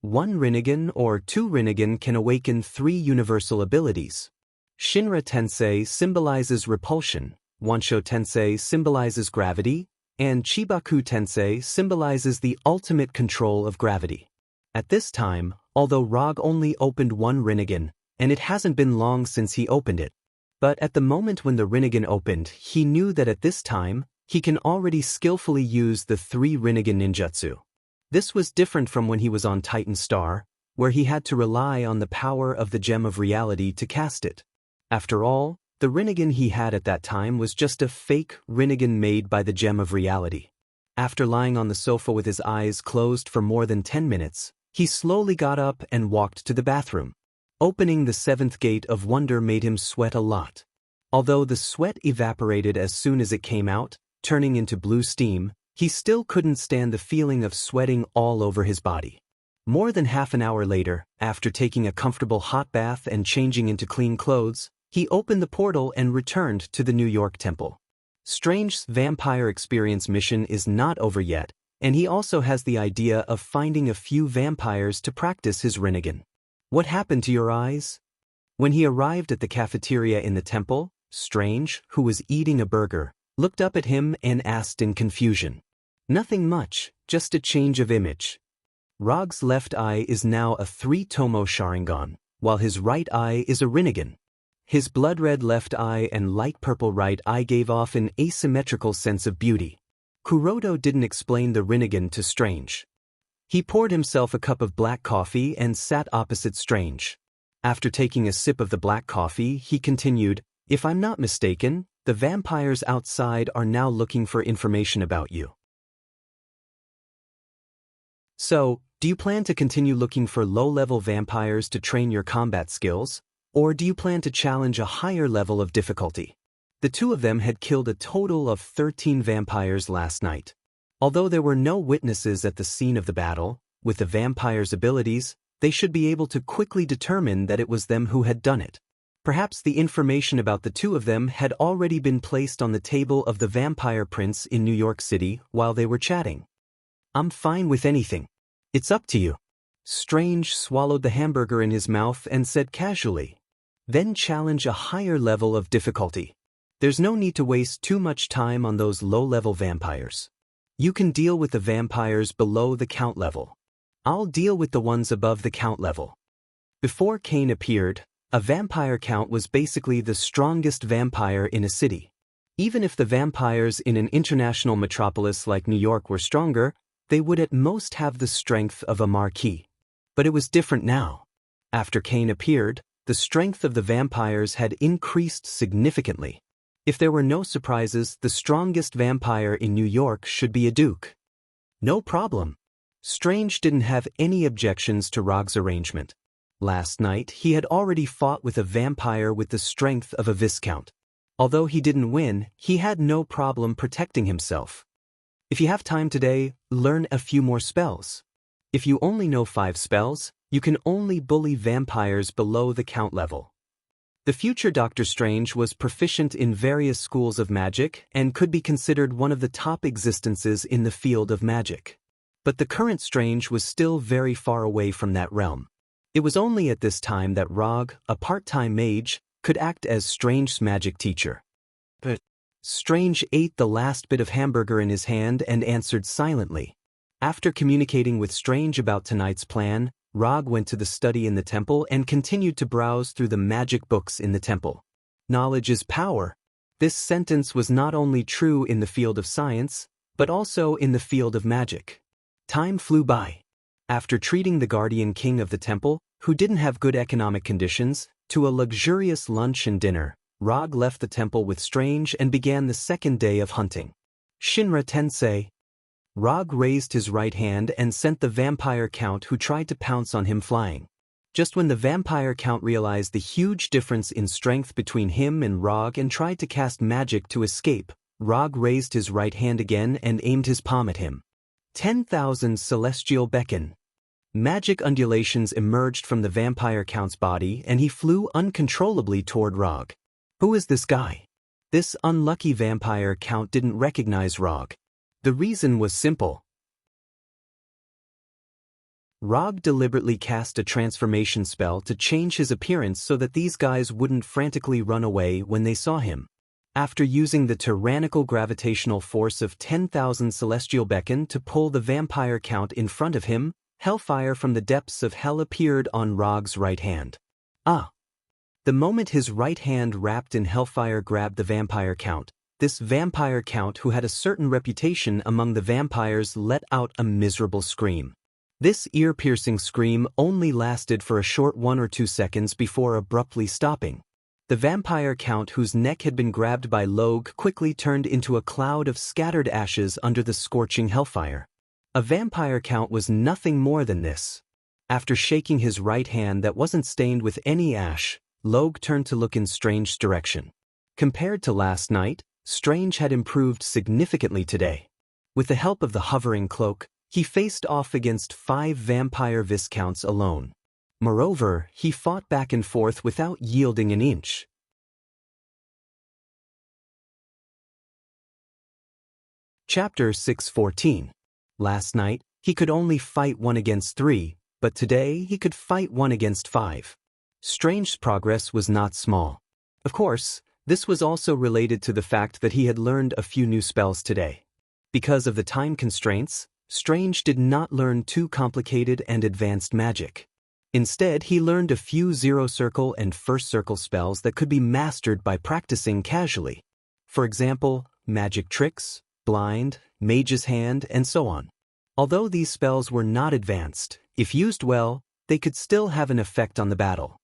Speaker 1: One Rinnegan or two Rinnegan can awaken 3 universal abilities. Shinra Tensei symbolizes repulsion, Wansho Tensei symbolizes gravity, and Chibaku Tensei symbolizes the ultimate control of gravity. At this time, although Rog only opened one Rinnegan, and it hasn't been long since he opened it, but at the moment when the Rinnegan opened, he knew that at this time, he can already skillfully use the 3 Rinnegan ninjutsu. This was different from when he was on Titan Star, where he had to rely on the power of the Gem of Reality to cast it. After all, the Rinnegan he had at that time was just a fake Rinnegan made by the Gem of Reality. After lying on the sofa with his eyes closed for more than 10 minutes, he slowly got up and walked to the bathroom. Opening the 7th gate of wonder made him sweat a lot. Although the sweat evaporated as soon as it came out, turning into blue steam, he still couldn't stand the feeling of sweating all over his body. More than half an hour later, after taking a comfortable hot bath and changing into clean clothes, he opened the portal and returned to the New York temple. Strange's vampire experience mission is not over yet, and he also has the idea of finding a few vampires to practice his Rinnegan. What happened to your eyes? When he arrived at the cafeteria in the temple, Strange, who was eating a burger, looked up at him and asked in confusion. Nothing much, just a change of image. Rog's left eye is now a 3-tomo Sharingan, while his right eye is a Rinnegan. His blood-red left eye and light purple right eye gave off an asymmetrical sense of beauty. Kuroda didn't explain the Rinnegan to Strange. He poured himself a cup of black coffee and sat opposite Strange. After taking a sip of the black coffee, he continued, "If I'm not mistaken, the vampires outside are now looking for information about you. So, do you plan to continue looking for low-level vampires to train your combat skills, or do you plan to challenge a higher level of difficulty?" The two of them had killed a total of 13 vampires last night. Although there were no witnesses at the scene of the battle, with the vampires' abilities, they should be able to quickly determine that it was them who had done it. Perhaps the information about the two of them had already been placed on the table of the vampire prince in New York City while they were chatting. "I'm fine with anything. It's up to you." Strange swallowed the hamburger in his mouth and said casually, "Then challenge a higher level of difficulty. There's no need to waste too much time on those low-level vampires. You can deal with the vampires below the count level. I'll deal with the ones above the count level." Before Kane appeared, a vampire count was basically the strongest vampire in a city. Even if the vampires in an international metropolis like New York were stronger, they would at most have the strength of a marquis. But it was different now. After Kane appeared, the strength of the vampires had increased significantly. If there were no surprises, the strongest vampire in New York should be a duke. No problem. Strange didn't have any objections to Rog's arrangement. Last night, he had already fought with a vampire with the strength of a viscount. Although he didn't win, he had no problem protecting himself. If you have time today, learn a few more spells. If you only know 5 spells, you can only bully vampires below the count level. The future Doctor Strange was proficient in various schools of magic and could be considered one of the top existences in the field of magic. But the current Strange was still very far away from that realm. It was only at this time that Rog, a part-time mage, could act as Strange's magic teacher. But Strange ate the last bit of hamburger in his hand and answered silently. After communicating with Strange about tonight's plan, Rog went to the study in the temple and continued to browse through the magic books in the temple. Knowledge is power. This sentence was not only true in the field of science, but also in the field of magic. Time flew by. After treating the guardian king of the temple, who didn't have good economic conditions, to a luxurious lunch and dinner, Rog left the temple with Strange and began the second day of hunting. Shinra Tensei. Rog raised his right hand and sent the vampire count who tried to pounce on him flying. Just when the vampire count realized the huge difference in strength between him and Rog and tried to cast magic to escape, Rog raised his right hand again and aimed his palm at him. 10,000 celestial beacon. Magic undulations emerged from the vampire count's body and he flew uncontrollably toward Rog. Who is this guy? This unlucky vampire count didn't recognize Rog. The reason was simple. Rog deliberately cast a transformation spell to change his appearance so that these guys wouldn't frantically run away when they saw him. After using the tyrannical gravitational force of 10,000 celestial beacon to pull the vampire count in front of him, hellfire from the depths of hell appeared on Rog's right hand. Ah! The moment his right hand wrapped in hellfire grabbed the vampire count, this vampire count who had a certain reputation among the vampires let out a miserable scream. This ear-piercing scream only lasted for a short 1 or 2 seconds before abruptly stopping. The vampire count whose neck had been grabbed by Logue quickly turned into a cloud of scattered ashes under the scorching hellfire. A vampire count was nothing more than this. After shaking his right hand that wasn't stained with any ash, Logue turned to look in Strange's direction. Compared to last night, Strange had improved significantly today. With the help of the hovering cloak, He faced off against 5 vampire viscounts alone. Moreover, he fought back and forth without yielding an inch. Chapter 614. Last night, he could only fight 1 against 3, but today he could fight 1 against 5. Strange's progress was not small. Of course, this was also related to the fact that he had learned a few new spells today. Because of the time constraints, Strange did not learn too complicated and advanced magic. Instead, he learned a few Zero Circle and First Circle spells that could be mastered by practicing casually. For example, magic tricks, blind, mage's hand, and so on. Although these spells were not advanced, if used well, they could still have an effect on the battle.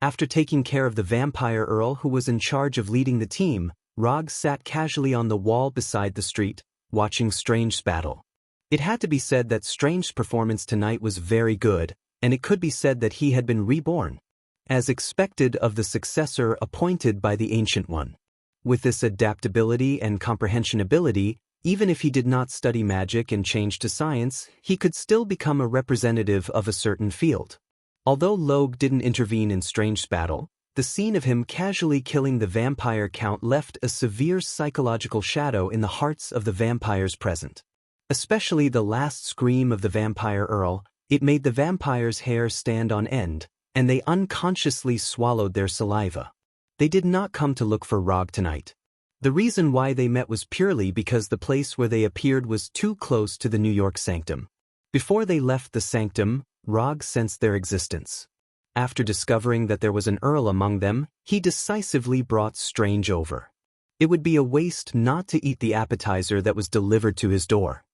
Speaker 1: After taking care of the vampire earl who was in charge of leading the team, Rog sat casually on the wall beside the street, watching Strange's battle. It had to be said that Strange's performance tonight was very good, and it could be said that he had been reborn, as expected of the successor appointed by the Ancient One. With this adaptability and comprehension ability, even if he did not study magic and change to science, he could still become a representative of a certain field. Although Logue didn't intervene in Strange's battle, the scene of him casually killing the vampire count left a severe psychological shadow in the hearts of the vampires present. Especially the last scream of the vampire earl, it made the vampires' hair stand on end, and they unconsciously swallowed their saliva. They did not come to look for Rog tonight. The reason why they met was purely because the place where they appeared was too close to the New York sanctum. Before they left the sanctum, Rog sensed their existence. After discovering that there was an earl among them, he decisively brought Strange over. It would be a waste not to eat the appetizer that was delivered to his door.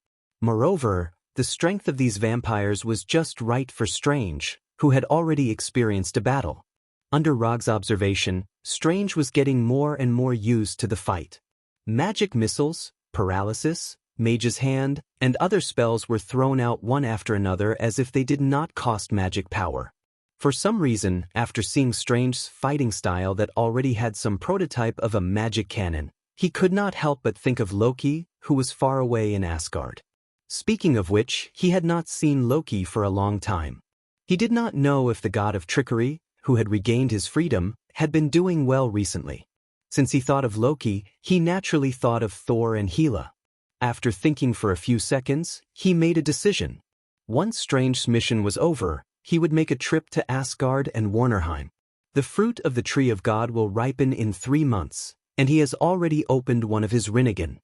Speaker 1: Moreover, the strength of these vampires was just right for Strange, who had already experienced a battle. Under Rog's observation, Strange was getting more and more used to the fight. Magic missiles, paralysis, mage's hand, and other spells were thrown out one after another as if they did not cost magic power. For some reason, after seeing Strange's fighting style that already had some prototype of a magic cannon, he could not help but think of Loki, who was far away in Asgard. Speaking of which, he had not seen Loki for a long time. He did not know if the god of trickery, who had regained his freedom, had been doing well recently. Since he thought of Loki, he naturally thought of Thor and Hela. After thinking for a few seconds, he made a decision. Once Strange's mission was over, he would make a trip to Asgard and Warnerheim. The fruit of the Tree of God will ripen in 3 months, and he has already opened one of his Rinnegan.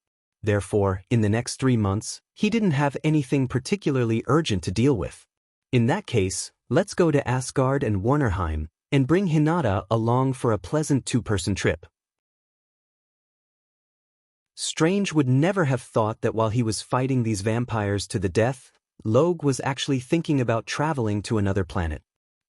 Speaker 1: Therefore, in the next 3 months, he didn't have anything particularly urgent to deal with. In that case, let's go to Asgard and Warnerheim, and bring Hinata along for a pleasant 2-person trip. Strange would never have thought that while he was fighting these vampires to the death, Logue was actually thinking about traveling to another planet.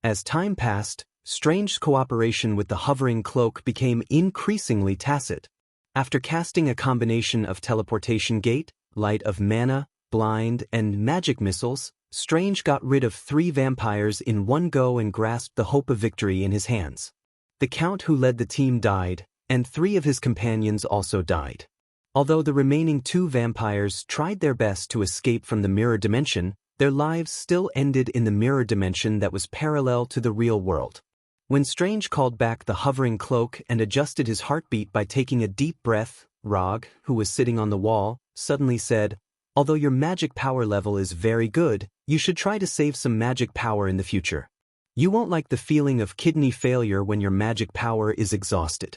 Speaker 1: As time passed, Strange's cooperation with the hovering cloak became increasingly tacit. After casting a combination of teleportation gate, light of mana, blind, and magic missiles, Strange got rid of 3 vampires in one go and grasped the hope of victory in his hands. The count who led the team died, and 3 of his companions also died. Although the remaining 2 vampires tried their best to escape from the mirror dimension, their lives still ended in the mirror dimension that was parallel to the real world. When Strange called back the hovering cloak and adjusted his heartbeat by taking a deep breath, Rog, who was sitting on the wall, suddenly said, "Although your magic power level is very good, you should try to save some magic power in the future. You won't like the feeling of kidney failure when your magic power is exhausted."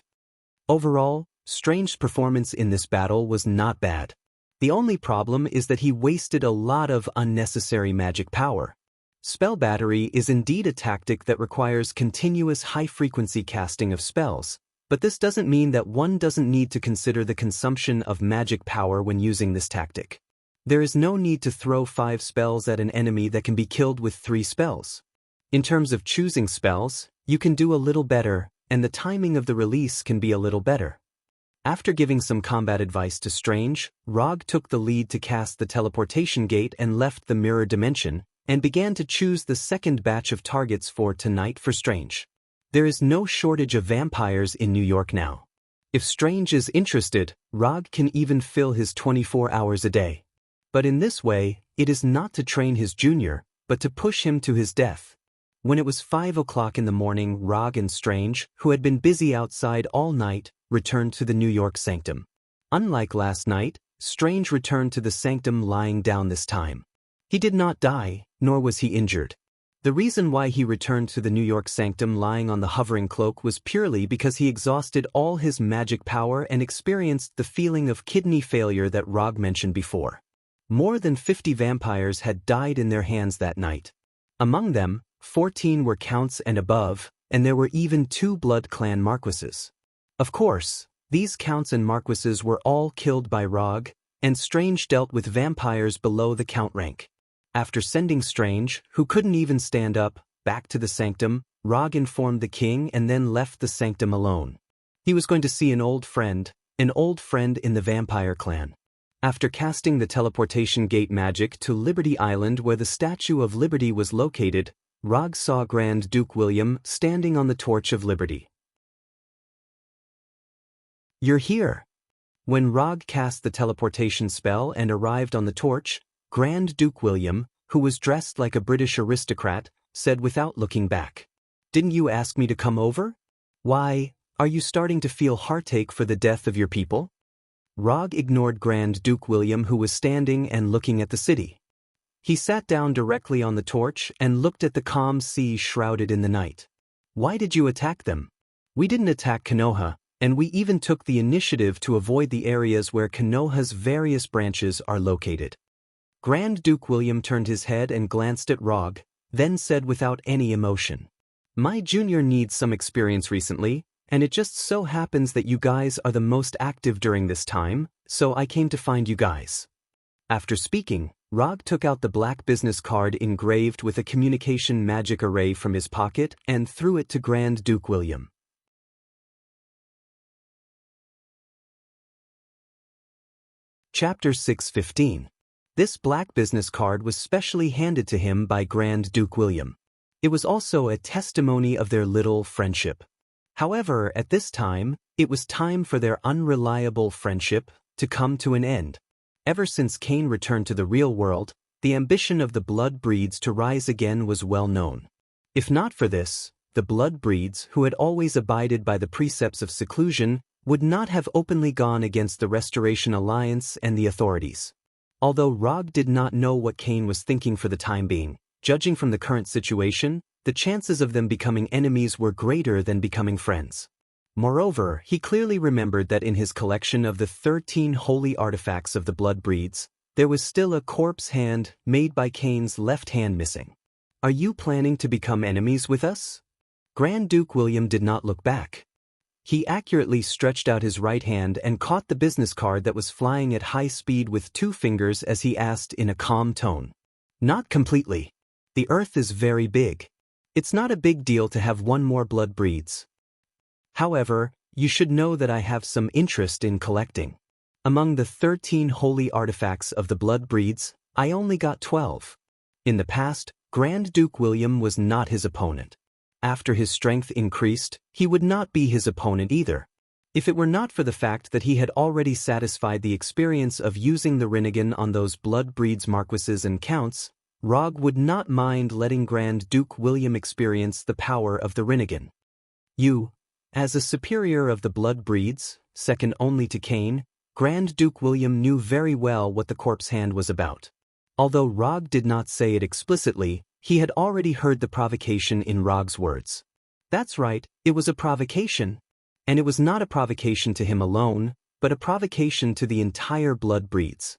Speaker 1: Overall, Strange's performance in this battle was not bad. The only problem is that he wasted a lot of unnecessary magic power. Spell battery is indeed a tactic that requires continuous high-frequency casting of spells, but this doesn't mean that one doesn't need to consider the consumption of magic power when using this tactic. There is no need to throw 5 spells at an enemy that can be killed with 3 spells. In terms of choosing spells, you can do a little better, and the timing of the release can be a little better. After giving some combat advice to Strange, Rog took the lead to cast the teleportation gate and left the mirror dimension, and began to choose the second batch of targets for tonight for Strange. There is no shortage of vampires in New York now. If Strange is interested, Rog can even fill his 24 hours a day. But in this way, it is not to train his junior, but to push him to his death. When it was 5 o'clock in the morning, Rog and Strange, who had been busy outside all night, returned to the New York sanctum. Unlike last night, Strange returned to the sanctum lying down this time. He did not die, nor was he injured. The reason why he returned to the New York sanctum lying on the hovering cloak was purely because he exhausted all his magic power and experienced the feeling of kidney failure that Rog mentioned before. More than 50 vampires had died in their hands that night. Among them, 14 were counts and above, and there were even 2 blood clan marquises. Of course, these counts and marquises were all killed by Rog, and Strange dealt with vampires below the count rank. After sending Strange, who couldn't even stand up, back to the sanctum, Rog informed the king and then left the sanctum alone. He was going to see an old friend in the vampire clan. After casting the teleportation gate magic to Liberty Island where the Statue of Liberty was located, Rog saw Grand Duke William standing on the Torch of Liberty. "You're here." When Rog cast the teleportation spell and arrived on the torch, Grand Duke William, who was dressed like a British aristocrat, said without looking back, "Didn't you ask me to come over? Why, are you starting to feel heartache for the death of your people?" Rog ignored Grand Duke William, who was standing and looking at the city. He sat down directly on the torch and looked at the calm sea shrouded in the night. "Why did you attack them?" "We didn't attack Konoha, and we even took the initiative to avoid the areas where Konoha's various branches are located." Grand Duke William turned his head and glanced at Rog, then said without any emotion, "My junior needs some experience recently, and it just so happens that you guys are the most active during this time, so I came to find you guys." After speaking, Rog took out the black business card engraved with a communication magic array from his pocket and threw it to Grand Duke William. Chapter 6:15. This black business card was specially handed to him by Grand Duke William. It was also a testimony of their little friendship. However, at this time, it was time for their unreliable friendship to come to an end. Ever since Cain returned to the real world, the ambition of the blood breeds to rise again was well known. If not for this, the blood breeds, who had always abided by the precepts of seclusion, would not have openly gone against the Restoration Alliance and the authorities. Although Rog did not know what Cain was thinking for the time being, judging from the current situation, the chances of them becoming enemies were greater than becoming friends. Moreover, he clearly remembered that in his collection of the 13 holy artifacts of the blood breeds, there was still a corpse hand made by Cain's left hand missing. "Are you planning to become enemies with us?" Grand Duke William did not look back. He accurately stretched out his right hand and caught the business card that was flying at high speed with 2 fingers as he asked in a calm tone. "Not completely. The Earth is very big. It's not a big deal to have one more blood breeds. However, you should know that I have some interest in collecting. Among the 13 holy artifacts of the blood breeds, I only got 12. In the past, Grand Duke William was not his opponent. After his strength increased, he would not be his opponent either. If it were not for the fact that he had already satisfied the experience of using the Rinnegan on those blood breeds marquises and counts, Rog would not mind letting Grand Duke William experience the power of the Rinnegan. You, as a superior of the blood breeds, second only to Cain, Grand Duke William knew very well what the corpse hand was about. Although Rog did not say it explicitly, he had already heard the provocation in Rog's words. That's right, it was a provocation. And it was not a provocation to him alone, but a provocation to the entire blood breeds.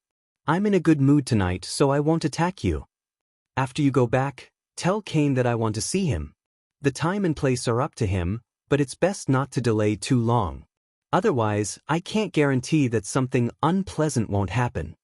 Speaker 1: "I'm in a good mood tonight, so I won't attack you. After you go back, tell Cain that I want to see him. The time and place are up to him, but it's best not to delay too long. Otherwise, I can't guarantee that something unpleasant won't happen."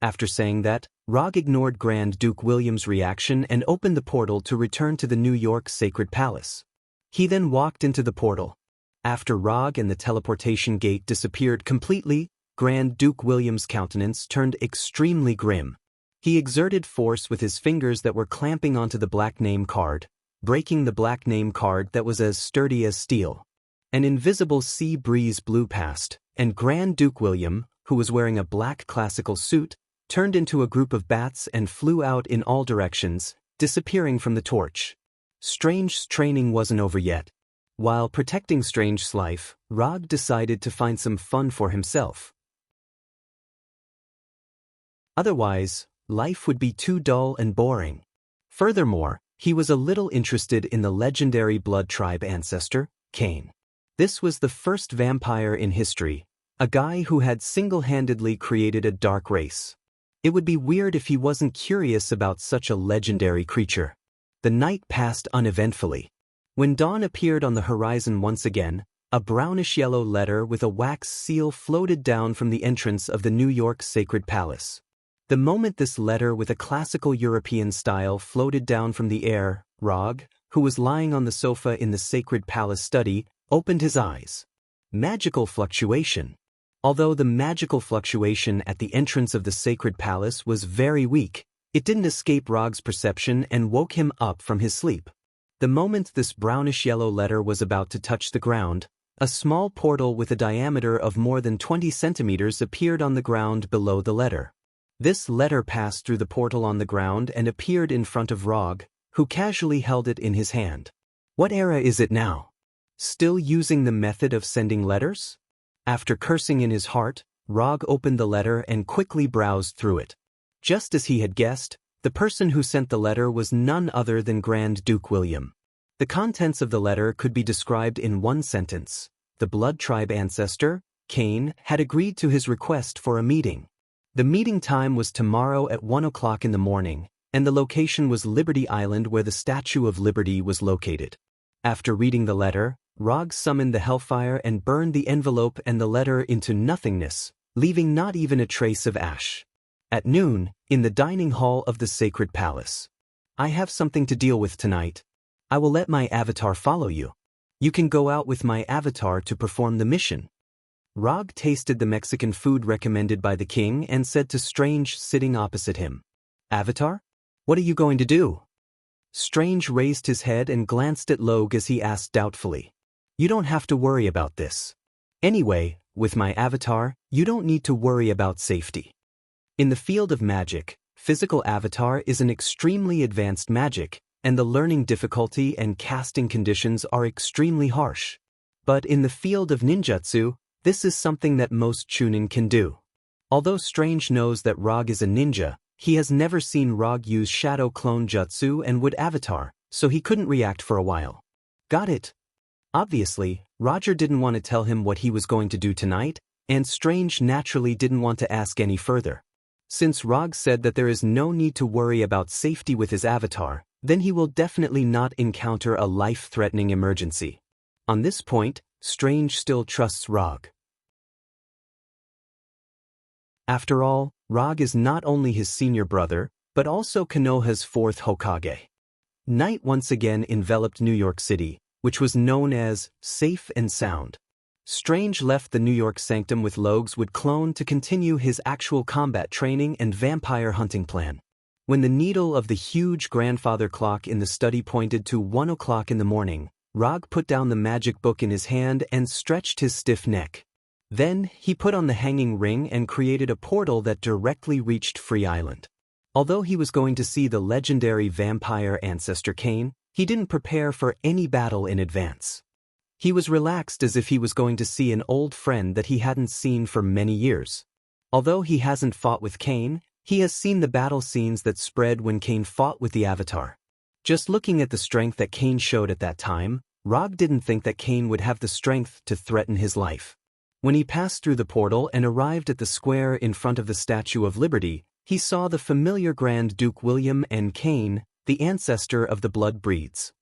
Speaker 1: After saying that, Rog ignored Grand Duke William's reaction and opened the portal to return to the New York Sacred Palace. He then walked into the portal. After Rog and the teleportation gate disappeared completely, Grand Duke William's countenance turned extremely grim. He exerted force with his fingers that were clamping onto the black name card, breaking the black name card that was as sturdy as steel. An invisible sea breeze blew past, and Grand Duke William, who was wearing a black classical suit, turned into a group of bats and flew out in all directions, disappearing from the torch. Strange's training wasn't over yet. While protecting Strange's life, Rog decided to find some fun for himself. Otherwise, life would be too dull and boring. Furthermore, he was a little interested in the legendary blood tribe ancestor, Cain. This was the first vampire in history, a guy who had single-handedly created a dark race. It would be weird if he wasn't curious about such a legendary creature. The night passed uneventfully. When dawn appeared on the horizon once again, a brownish-yellow letter with a wax seal floated down from the entrance of the New York Sacred Palace. The moment this letter with a classical European style floated down from the air, Rog, who was lying on the sofa in the Sacred Palace study, opened his eyes. Magical fluctuation. Although the magical fluctuation at the entrance of the Sacred Palace was very weak, it didn't escape Rog's perception and woke him up from his sleep. The moment this brownish-yellow letter was about to touch the ground, a small portal with a diameter of more than 20 centimeters appeared on the ground below the letter. This letter passed through the portal on the ground and appeared in front of Rog, who casually held it in his hand. What era is it now? Still using the method of sending letters? After cursing in his heart, Rog opened the letter and quickly browsed through it. Just as he had guessed, the person who sent the letter was none other than Grand Duke William. The contents of the letter could be described in one sentence. The blood tribe ancestor, Cain, had agreed to his request for a meeting. The meeting time was tomorrow at 1 o'clock in the morning, and the location was Liberty Island where the Statue of Liberty was located. After reading the letter, Rog summoned the hellfire and burned the envelope and the letter into nothingness, leaving not even a trace of ash. At noon, in the dining hall of the Sacred Palace. I have something to deal with tonight. I will let my avatar follow you. You can go out with my avatar to perform the mission. Rog tasted the Mexican food recommended by the king and said to Strange sitting opposite him, "Avatar? What are you going to do?" Strange raised his head and glanced at Logue as he asked doubtfully, "You don't have to worry about this. Anyway, with my avatar, you don't need to worry about safety." In the field of magic, physical avatar is an extremely advanced magic, and the learning difficulty and casting conditions are extremely harsh. But in the field of ninjutsu, this is something that most chunin can do. Although Strange knows that Rog is a ninja, he has never seen Rog use shadow clone jutsu and wood avatar, so he couldn't react for a while. Got it? Obviously, Roger didn't want to tell him what he was going to do tonight, and Strange naturally didn't want to ask any further. Since Rog said that there is no need to worry about safety with his avatar, then he will definitely not encounter a life-threatening emergency. On this point, Strange still trusts Rog. After all, Rog is not only his senior brother, but also Konoha's fourth Hokage. Night once again enveloped New York City, which was known as safe and sound. Strange left the New York sanctum with Logue's wood clone to continue his actual combat training and vampire hunting plan. When the needle of the huge grandfather clock in the study pointed to 1 o'clock in the morning, Rog put down the magic book in his hand and stretched his stiff neck. Then, he put on the hanging ring and created a portal that directly reached Free Island. Although he was going to see the legendary vampire ancestor Cain, he didn't prepare for any battle in advance. He was relaxed as if he was going to see an old friend that he hadn't seen for many years. Although he hasn't fought with Cain, he has seen the battle scenes that spread when Cain fought with the Avatar. Just looking at the strength that Cain showed at that time, Rog didn't think that Cain would have the strength to threaten his life. When he passed through the portal and arrived at the square in front of the Statue of Liberty, he saw the familiar Grand Duke William and Cain, the ancestor of the blood breeds.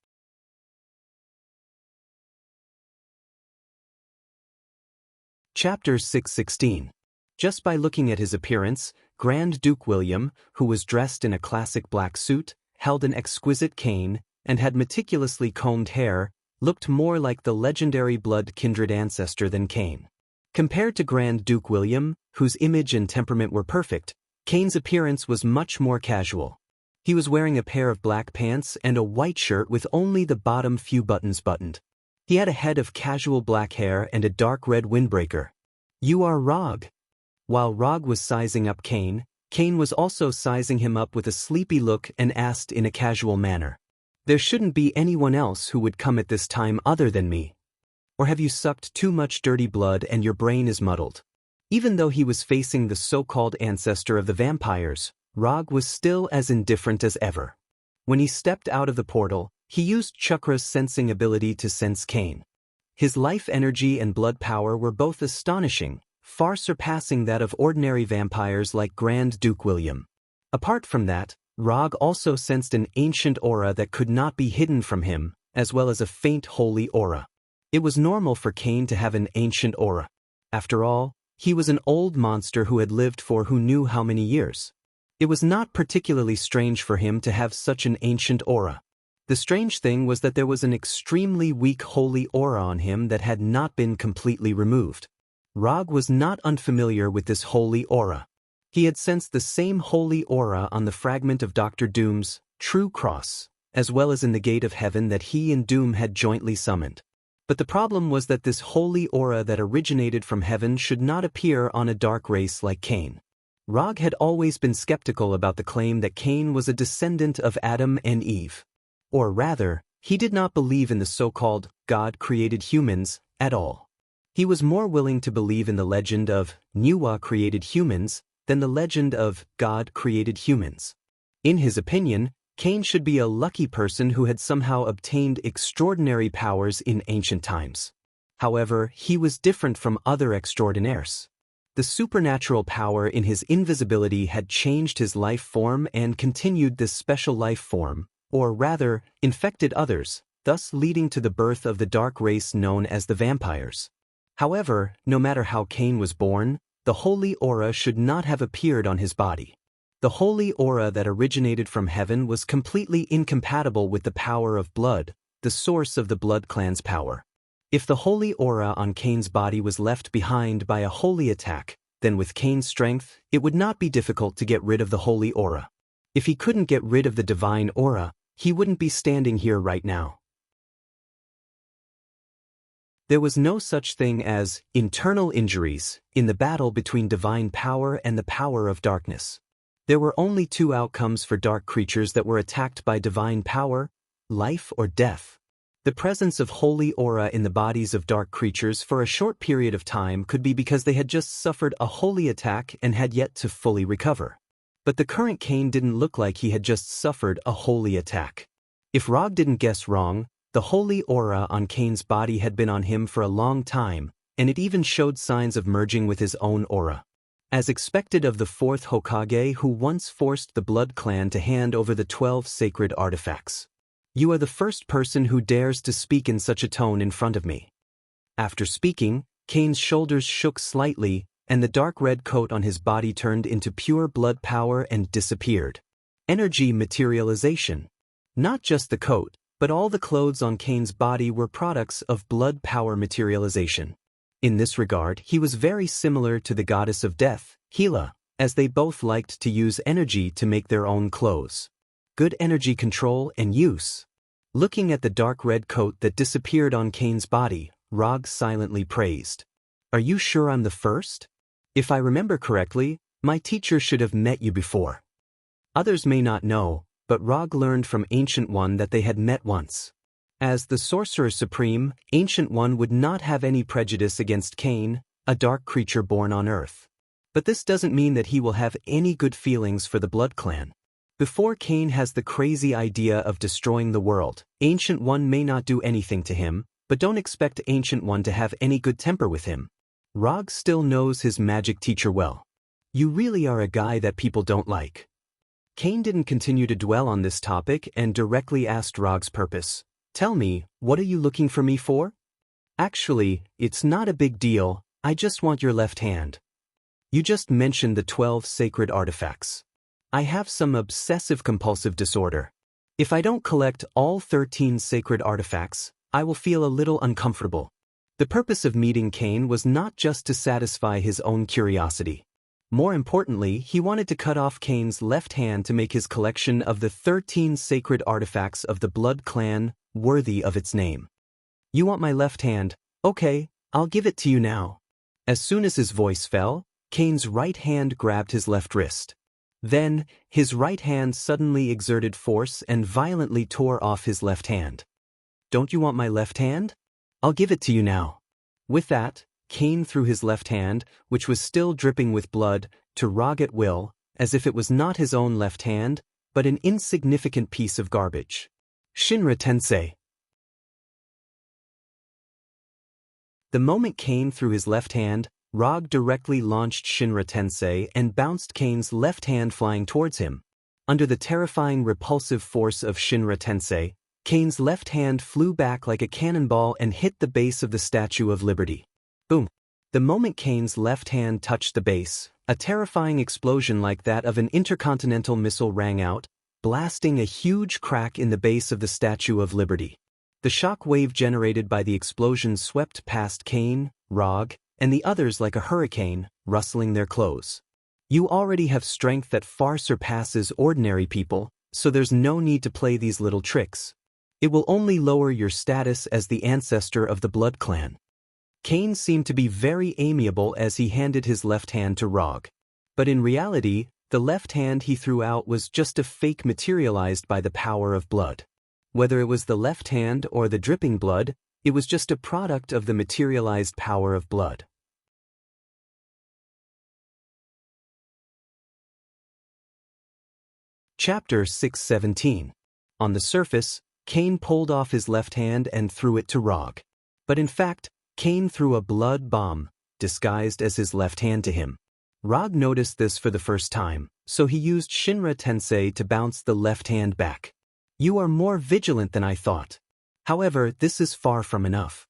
Speaker 1: Chapter 616. Just by looking at his appearance, Grand Duke William, who was dressed in a classic black suit, held an exquisite cane, and had meticulously combed hair, looked more like the legendary blood kindred ancestor than Cain. Compared to Grand Duke William, whose image and temperament were perfect, Cain's appearance was much more casual. He was wearing a pair of black pants and a white shirt with only the bottom few buttons buttoned. He had a head of casual black hair and a dark red windbreaker. "You are Rog." While Rog was sizing up Cain, Cain was also sizing him up with a sleepy look and asked in a casual manner. There shouldn't be anyone else who would come at this time other than me. Or have you sucked too much dirty blood and your brain is muddled? Even though he was facing the so-called ancestor of the vampires, Rog was still as indifferent as ever. When he stepped out of the portal, he used Chakra's sensing ability to sense Cain. His life energy and blood power were both astonishing, far surpassing that of ordinary vampires like Grand Duke William. Apart from that, Rog also sensed an ancient aura that could not be hidden from him, as well as a faint holy aura. It was normal for Cain to have an ancient aura. After all, he was an old monster who had lived for who knew how many years. It was not particularly strange for him to have such an ancient aura. The strange thing was that there was an extremely weak holy aura on him that had not been completely removed. Rog was not unfamiliar with this holy aura. He had sensed the same holy aura on the fragment of Dr. Doom's true cross, as well as in the gate of heaven that he and Doom had jointly summoned. But the problem was that this holy aura that originated from heaven should not appear on a dark race like Cain. Rog had always been skeptical about the claim that Cain was a descendant of Adam and Eve. Or rather, he did not believe in the so-called God-created humans at all. He was more willing to believe in the legend of Nuwa-created humans than the legend of God-created humans. In his opinion, Cain should be a lucky person who had somehow obtained extraordinary powers in ancient times. However, he was different from other extraordinaires. The supernatural power in his invisibility had changed his life form and continued this special life form, or rather, infected others, thus leading to the birth of the dark race known as the vampires. However, no matter how Cain was born, the holy aura should not have appeared on his body. The holy aura that originated from heaven was completely incompatible with the power of blood, the source of the blood clan's power. If the holy aura on Cain's body was left behind by a holy attack, then with Cain's strength, it would not be difficult to get rid of the holy aura. If he couldn't get rid of the divine aura, he wouldn't be standing here right now. There was no such thing as internal injuries in the battle between divine power and the power of darkness. There were only two outcomes for dark creatures that were attacked by divine power: life or death. The presence of holy aura in the bodies of dark creatures for a short period of time could be because they had just suffered a holy attack and had yet to fully recover. But the current Cain didn't look like he had just suffered a holy attack. If Rog didn't guess wrong, the holy aura on Cain's body had been on him for a long time, and it even showed signs of merging with his own aura. As expected of the fourth Hokage who once forced the Blood Clan to hand over the 12 sacred artifacts. You are the first person who dares to speak in such a tone in front of me. After speaking, Cain's shoulders shook slightly, and the dark red coat on his body turned into pure blood power and disappeared. Energy materialization. Not just the coat, but all the clothes on Cain's body were products of blood power materialization. In this regard, he was very similar to the goddess of death, Hela, as they both liked to use energy to make their own clothes. Good energy control and use. Looking at the dark red coat that disappeared on Cain's body, Rog silently praised. Are you sure I'm the first? If I remember correctly, my teacher should have met you before. Others may not know, but Rog learned from Ancient One that they had met once. As the Sorcerer Supreme, Ancient One would not have any prejudice against Cain, a dark creature born on Earth. But this doesn't mean that he will have any good feelings for the Blood Clan. Before Cain has the crazy idea of destroying the world, Ancient One may not do anything to him, but don't expect Ancient One to have any good temper with him. Rog still knows his magic teacher well. You really are a guy that people don't like. Cain didn't continue to dwell on this topic and directly asked Rog's purpose. Tell me, what are you looking for me for? Actually, it's not a big deal, I just want your left hand. You just mentioned the 12 sacred artifacts. I have some obsessive-compulsive disorder. If I don't collect all 13 sacred artifacts, I will feel a little uncomfortable. The purpose of meeting Cain was not just to satisfy his own curiosity. More importantly, he wanted to cut off Cain's left hand to make his collection of the 13 sacred artifacts of the Blood Clan worthy of its name. You want my left hand? Okay, I'll give it to you now. As soon as his voice fell, Cain's right hand grabbed his left wrist. Then, his right hand suddenly exerted force and violently tore off his left hand. "Don't you want my left hand? I'll give it to you now." With that, Cain threw his left hand, which was still dripping with blood, to Rog at will, as if it was not his own left hand, but an insignificant piece of garbage. Shinra Tensei. The moment Cain threw his left hand, Rog directly launched Shinra Tensei and bounced Cain's left hand flying towards him. Under the terrifying repulsive force of Shinra Tensei, Cain's left hand flew back like a cannonball and hit the base of the Statue of Liberty. Boom! The moment Cain's left hand touched the base, a terrifying explosion like that of an intercontinental missile rang out, blasting a huge crack in the base of the Statue of Liberty. The shock wave generated by the explosion swept past Cain, Rog, and the others like a hurricane, rustling their clothes. You already have strength that far surpasses ordinary people, so there's no need to play these little tricks. It will only lower your status as the ancestor of the Blood Clan. Cain seemed to be very amiable as he handed his left hand to Rog. But in reality, the left hand he threw out was just a fake materialized by the power of blood. Whether it was the left hand or the dripping blood, it was just a product of the materialized power of blood. Chapter 617. On the surface, Cain pulled off his left hand and threw it to Rog. But in fact, Cain threw a blood bomb, disguised as his left hand to him. Rog noticed this for the first time, so he used Shinra Tensei to bounce the left hand back. "You are more vigilant than I thought. However, this is far from enough."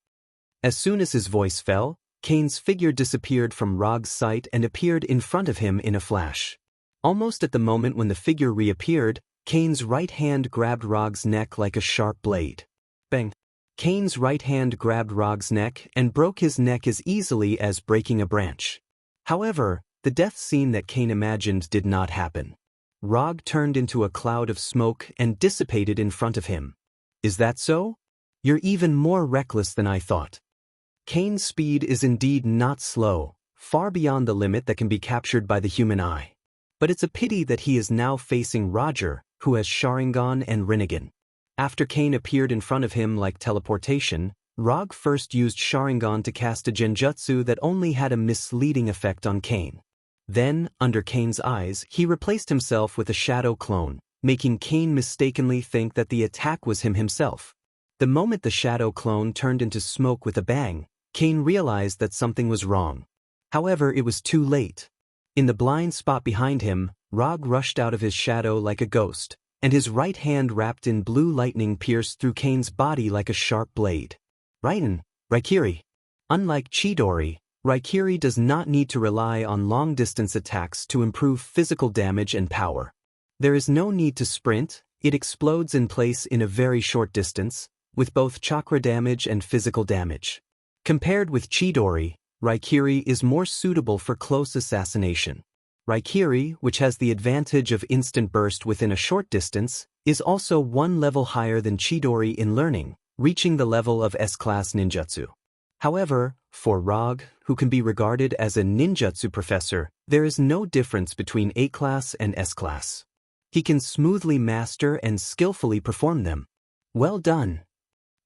Speaker 1: As soon as his voice fell, Cain's figure disappeared from Rog's sight and appeared in front of him in a flash. Almost at the moment when the figure reappeared, Cain's right hand grabbed Rog's neck like a sharp blade. Bang! Cain's right hand grabbed Rog's neck and broke his neck as easily as breaking a branch. However, the death scene that Cain imagined did not happen. Rog turned into a cloud of smoke and dissipated in front of him. "Is that so? You're even more reckless than I thought." Cain's speed is indeed not slow, far beyond the limit that can be captured by the human eye. But it's a pity that he is now facing Roger, who has Sharingan and Rinnegan. After Cain appeared in front of him like teleportation, Rog first used Sharingan to cast a genjutsu that only had a misleading effect on Cain. Then, under Cain's eyes, he replaced himself with a shadow clone, making Cain mistakenly think that the attack was him himself. The moment the shadow clone turned into smoke with a bang, Cain realized that something was wrong. However, it was too late. In the blind spot behind him, Rog rushed out of his shadow like a ghost, and his right hand wrapped in blue lightning pierced through Cain's body like a sharp blade. Raikiri. Unlike Chidori, Raikiri does not need to rely on long-distance attacks to improve physical damage and power. There is no need to sprint, it explodes in place in a very short distance, with both chakra damage and physical damage. Compared with Chidori, Raikiri is more suitable for close assassination. Raikiri, which has the advantage of instant burst within a short distance, is also one level higher than Chidori in learning, reaching the level of S-class ninjutsu. However, for Rog, who can be regarded as a ninjutsu professor, there is no difference between A-class and S-class. He can smoothly master and skillfully perform them. Well done.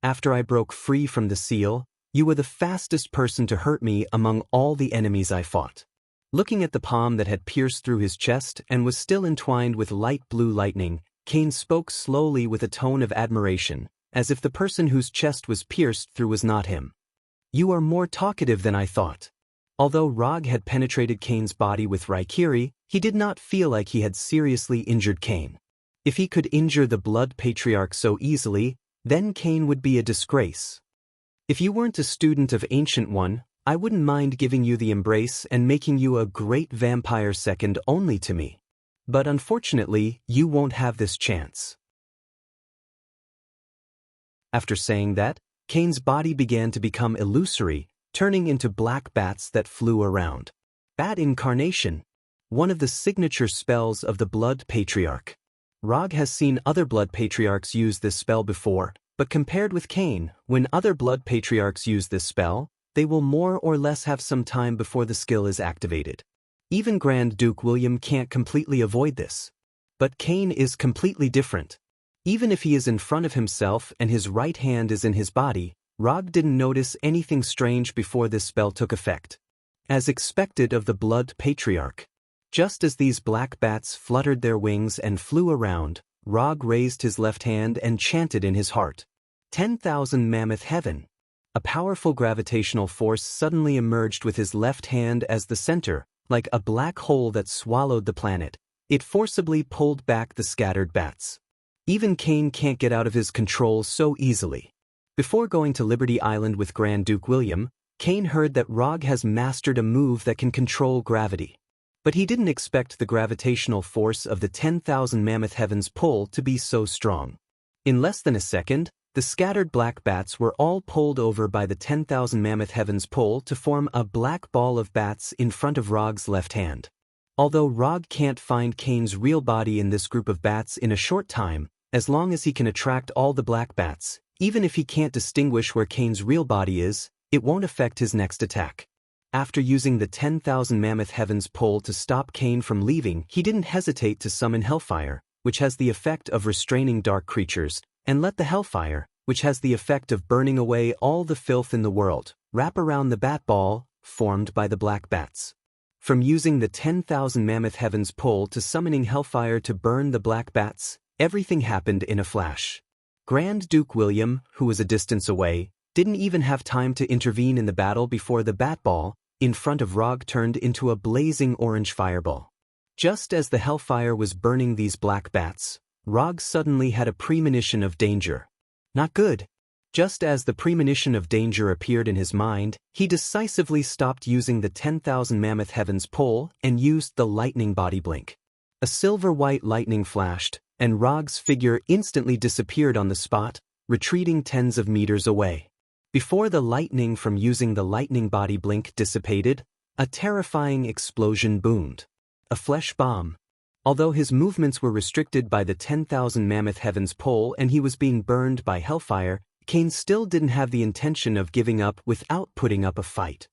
Speaker 1: After I broke free from the seal, you were the fastest person to hurt me among all the enemies I fought. Looking at the palm that had pierced through his chest and was still entwined with light blue lightning, Cain spoke slowly with a tone of admiration, as if the person whose chest was pierced through was not him. "You are more talkative than I thought." Although Rog had penetrated Cain's body with Raikiri, he did not feel like he had seriously injured Cain. If he could injure the Blood Patriarch so easily, then Cain would be a disgrace. "If you weren't a student of Ancient One, I wouldn't mind giving you the embrace and making you a great vampire second only to me. But unfortunately, you won't have this chance." After saying that, Cain's body began to become illusory, turning into black bats that flew around. Bat Incarnation, one of the signature spells of the Blood Patriarch. Rog has seen other Blood Patriarchs use this spell before, but compared with Cain, when other Blood Patriarchs use this spell, they will more or less have some time before the skill is activated. Even Grand Duke William can't completely avoid this. But Cain is completely different. Even if he is in front of himself and his right hand is in his body, Rog didn't notice anything strange before this spell took effect. As expected of the Blood Patriarch. Just as these black bats fluttered their wings and flew around, Rog raised his left hand and chanted in his heart, 10,000 Mammoth Heaven. A powerful gravitational force suddenly emerged with his left hand as the center, like a black hole that swallowed the planet. It forcibly pulled back the scattered bats. Even Cain can't get out of his control so easily. Before going to Liberty Island with Grand Duke William, Cain heard that Rog has mastered a move that can control gravity. But he didn't expect the gravitational force of the 10,000 Mammoth Heavens pull to be so strong. In less than a second, the scattered black bats were all pulled over by the 10,000 Mammoth Heavens pull to form a black ball of bats in front of Rog's left hand. Although Rog can't find Cain's real body in this group of bats in a short time, as long as he can attract all the black bats, even if he can't distinguish where Cain's real body is, it won't affect his next attack. After using the 10,000 Mammoth Heavens pull to stop Cain from leaving, he didn't hesitate to summon Hellfire, which has the effect of restraining dark creatures, and let the Hellfire, which has the effect of burning away all the filth in the world, wrap around the bat ball, formed by the black bats. From using the 10,000 Mammoth Heavens pull to summoning Hellfire to burn the black bats, everything happened in a flash. Grand Duke William, who was a distance away, didn't even have time to intervene in the battle before the bat ball, in front of Rog, turned into a blazing orange fireball. Just as the Hellfire was burning these black bats, Rog suddenly had a premonition of danger. Not good. Just as the premonition of danger appeared in his mind, he decisively stopped using the 10,000 Mammoth Heavens pull and used the lightning body blink. A silver-white lightning flashed, and Rog's figure instantly disappeared on the spot, retreating tens of meters away. Before the lightning from using the lightning body blink dissipated, a terrifying explosion boomed. A flesh bomb. Although his movements were restricted by the 10,000 Mammoth Heavens pull and he was being burned by Hellfire, Cain still didn't have the intention of giving up without putting up a fight.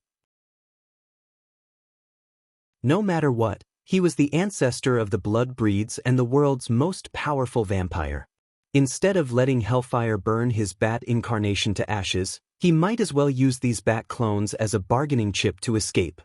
Speaker 1: No matter what, he was the ancestor of the blood breeds and the world's most powerful vampire. Instead of letting Hellfire burn his bat incarnation to ashes, he might as well use these bat clones as a bargaining chip to escape.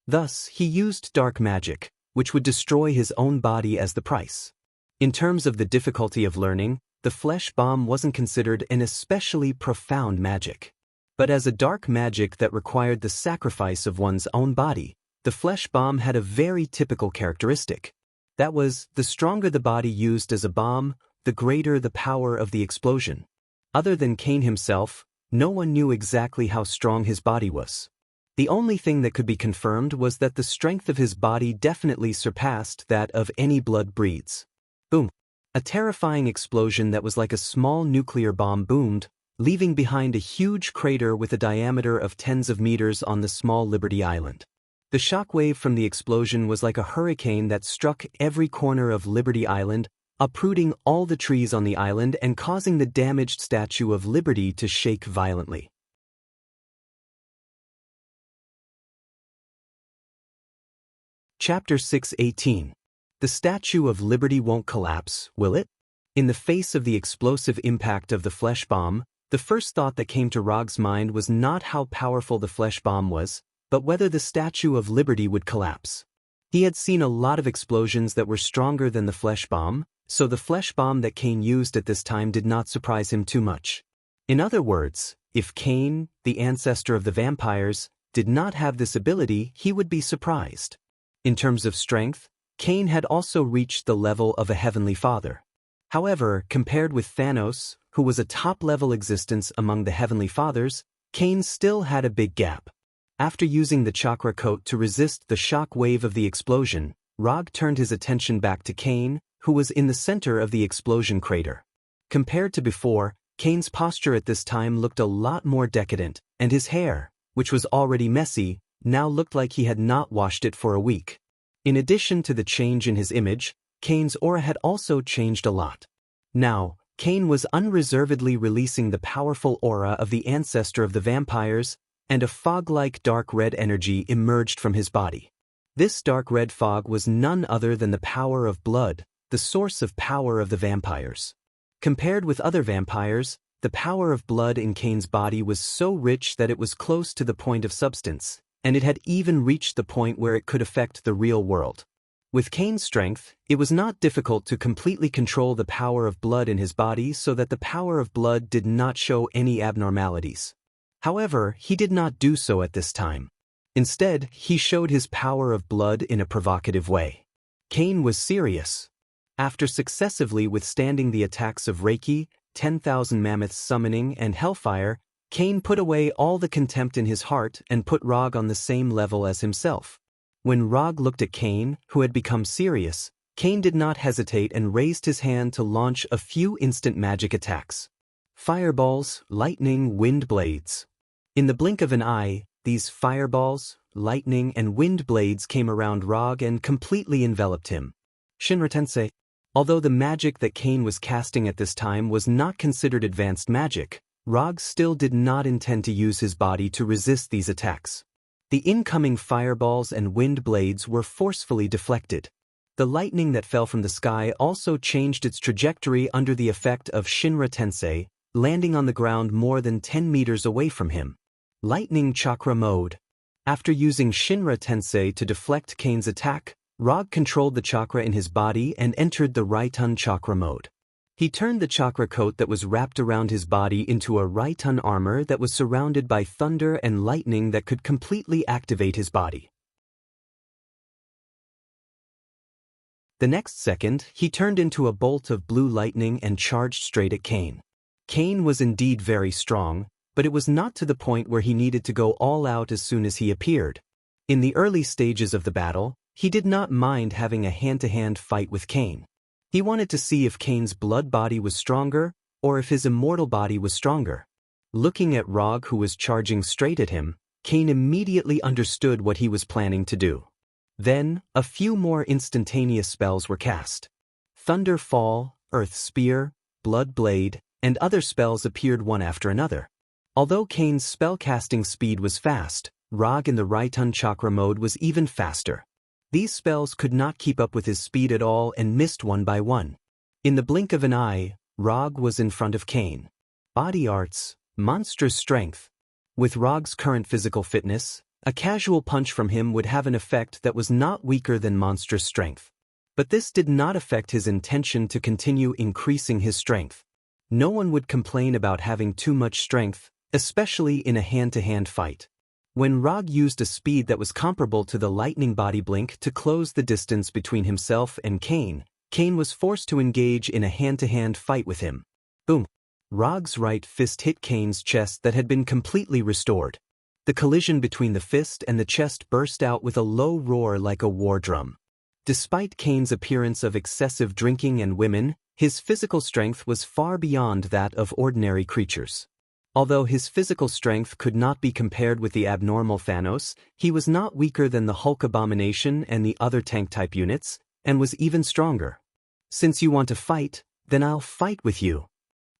Speaker 1: Thus, he used dark magic, which would destroy his own body as the price. In terms of the difficulty of learning, the flesh bomb wasn't considered an especially profound magic. But as a dark magic that required the sacrifice of one's own body, the flesh bomb had a very typical characteristic. That was, the stronger the body used as a bomb, the greater the power of the explosion. Other than Cain himself, no one knew exactly how strong his body was. The only thing that could be confirmed was that the strength of his body definitely surpassed that of any blood breeds. Boom. A terrifying explosion that was like a small nuclear bomb boomed, leaving behind a huge crater with a diameter of tens of meters on the small Liberty Island. The shockwave from the explosion was like a hurricane that struck every corner of Liberty Island, uprooting all the trees on the island and causing the damaged Statue of Liberty to shake violently. Chapter 6:18. The Statue of Liberty won't collapse, will it? In the face of the explosive impact of the flesh bomb, the first thought that came to Rog's mind was not how powerful the flesh bomb was, but whether the Statue of Liberty would collapse. He had seen a lot of explosions that were stronger than the flesh bomb, so the flesh bomb that Cain used at this time did not surprise him too much. In other words, if Cain, the ancestor of the vampires, did not have this ability, he would be surprised. In terms of strength, Cain had also reached the level of a heavenly father. However, compared with Thanos, who was a top-level existence among the heavenly fathers, Cain still had a big gap. After using the chakra coat to resist the shock wave of the explosion, Rog turned his attention back to Cain, who was in the center of the explosion crater. Compared to before, Cain's posture at this time looked a lot more decadent, and his hair, which was already messy, now looked like he had not washed it for a week. In addition to the change in his image, Cain's aura had also changed a lot. Now, Cain was unreservedly releasing the powerful aura of the ancestor of the vampires, and a fog-like dark red energy emerged from his body. This dark red fog was none other than the power of blood, the source of power of the vampires. Compared with other vampires, the power of blood in Kane's body was so rich that it was close to the point of substance, and it had even reached the point where it could affect the real world. With Kane's strength, it was not difficult to completely control the power of blood in his body so that the power of blood did not show any abnormalities. However, he did not do so at this time. Instead, he showed his power of blood in a provocative way. Kane was serious. After successively withstanding the attacks of Reiki, 10,000 Mammoths summoning, and Hellfire, Kane put away all the contempt in his heart and put Rog on the same level as himself. When Rog looked at Kane, who had become serious, Kane did not hesitate and raised his hand to launch a few instant magic attacks. Fireballs, lightning, wind blades. In the blink of an eye, these fireballs, lightning, and wind blades came around Rog and completely enveloped him. Shinra Tensei. Although the magic that Kane was casting at this time was not considered advanced magic, Rog still did not intend to use his body to resist these attacks. The incoming fireballs and wind blades were forcefully deflected. The lightning that fell from the sky also changed its trajectory under the effect of Shinra Tensei, landing on the ground more than 10 meters away from him. Lightning Chakra Mode. After using Shinra Tensei to deflect Kane's attack, Rog controlled the chakra in his body and entered the Raiton Chakra mode. He turned the chakra coat that was wrapped around his body into a Raiton armor that was surrounded by thunder and lightning that could completely activate his body. The next second, he turned into a bolt of blue lightning and charged straight at Kane. Kane was indeed very strong, but it was not to the point where he needed to go all out as soon as he appeared. In the early stages of the battle, he did not mind having a hand-to-hand fight with Kane. He wanted to see if Kane's blood body was stronger, or if his immortal body was stronger. Looking at Rog, who was charging straight at him, Kane immediately understood what he was planning to do. Then, a few more instantaneous spells were cast. Thunder Fall, Earth Spear, Blood Blade, and other spells appeared one after another. Although Kane's spell-casting speed was fast, Rog in the Raiton Chakra mode was even faster. These spells could not keep up with his speed at all and missed one by one. In the blink of an eye, Rog was in front of Kane. Body Arts, Monstrous Strength. With Rog's current physical fitness, a casual punch from him would have an effect that was not weaker than Monstrous Strength. But this did not affect his intention to continue increasing his strength. No one would complain about having too much strength, especially in a hand-to-hand fight. When Rog used a speed that was comparable to the lightning body blink to close the distance between himself and Kane, Kane was forced to engage in a hand-to-hand fight with him. Boom! Rog's right fist hit Kane's chest that had been completely restored. The collision between the fist and the chest burst out with a low roar like a war drum. Despite Kane's appearance of excessive drinking and women, his physical strength was far beyond that of ordinary creatures. Although his physical strength could not be compared with the abnormal Thanos, he was not weaker than the Hulk Abomination and the other tank-type units, and was even stronger. Since you want to fight, then I'll fight with you.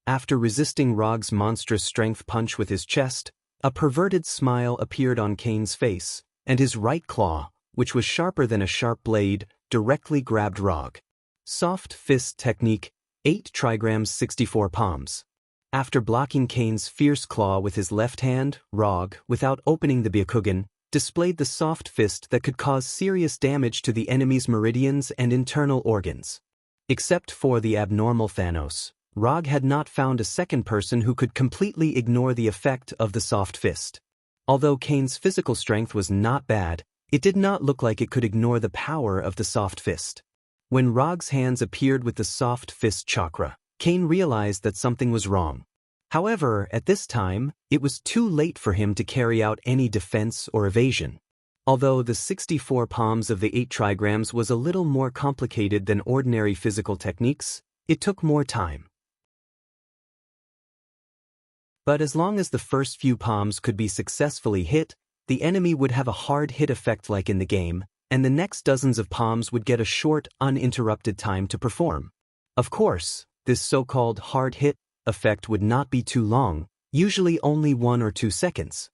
Speaker 1: After resisting Rog's monstrous strength punch with his chest, a perverted smile appeared on Kane's face, and his right claw, which was sharper than a sharp blade, directly grabbed Rog. Soft Fist Technique, 8 trigrams 64 palms. After blocking Kane's fierce claw with his left hand, Rog, without opening the Byakugan, displayed the soft fist that could cause serious damage to the enemy's meridians and internal organs. Except for the abnormal Thanos, Rog had not found a second person who could completely ignore the effect of the soft fist. Although Kane's physical strength was not bad, it did not look like it could ignore the power of the soft fist. When Rog's hands appeared with the soft fist chakra, Kane realized that something was wrong. However, at this time, it was too late for him to carry out any defense or evasion. Although the 64 palms of the 8 trigrams was a little more complicated than ordinary physical techniques, it took more time. But as long as the first few palms could be successfully hit, the enemy would have a hard hit effect like in the game, and the next dozens of palms would get a short, uninterrupted time to perform. Of course, this so-called hard hit effect would not be too long, usually only 1 or 2 seconds.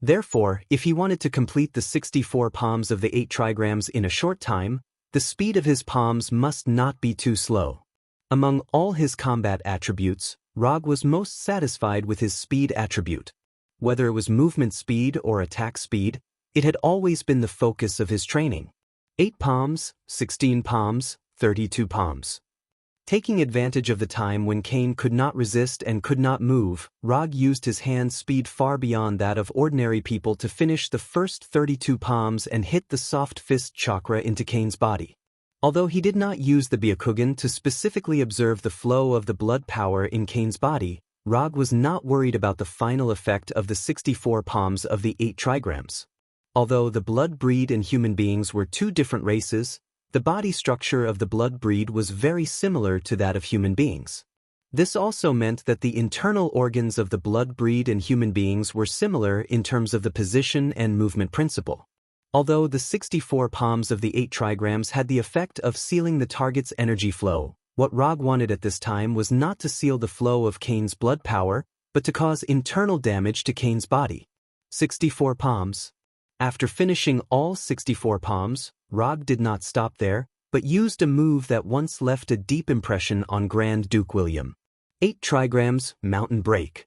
Speaker 1: Therefore, if he wanted to complete the 64 palms of the 8 trigrams in a short time, the speed of his palms must not be too slow. Among all his combat attributes, Rog was most satisfied with his speed attribute. Whether it was movement speed or attack speed, it had always been the focus of his training. 8 palms, 16 palms, 32 palms. Taking advantage of the time when Cain could not resist and could not move, Rog used his hand speed far beyond that of ordinary people to finish the first 32 palms and hit the soft fist chakra into Cain's body. Although he did not use the Byakugan to specifically observe the flow of the blood power in Cain's body, Rog was not worried about the final effect of the 64 palms of the 8 trigrams. Although the blood breed and human beings were two different races, the body structure of the blood breed was very similar to that of human beings. This also meant that the internal organs of the blood breed and human beings were similar in terms of the position and movement principle. Although the 64 palms of the 8 trigrams had the effect of sealing the target's energy flow, what Rog wanted at this time was not to seal the flow of Cain's blood power, but to cause internal damage to Cain's body. 64 palms. After finishing all 64 palms, Rog did not stop there, but used a move that once left a deep impression on Grand Duke William. 8 trigrams, mountain break.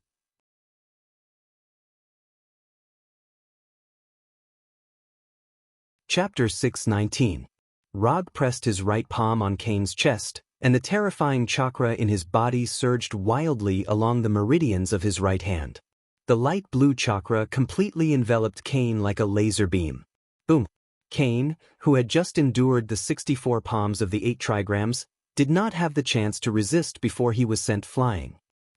Speaker 1: Chapter 619. Rog pressed his right palm on Cain's chest, and the terrifying chakra in his body surged wildly along the meridians of his right hand. The light blue chakra completely enveloped Cain like a laser beam. Boom! Cain, who had just endured the 64 palms of the 8 trigrams, did not have the chance to resist before he was sent flying.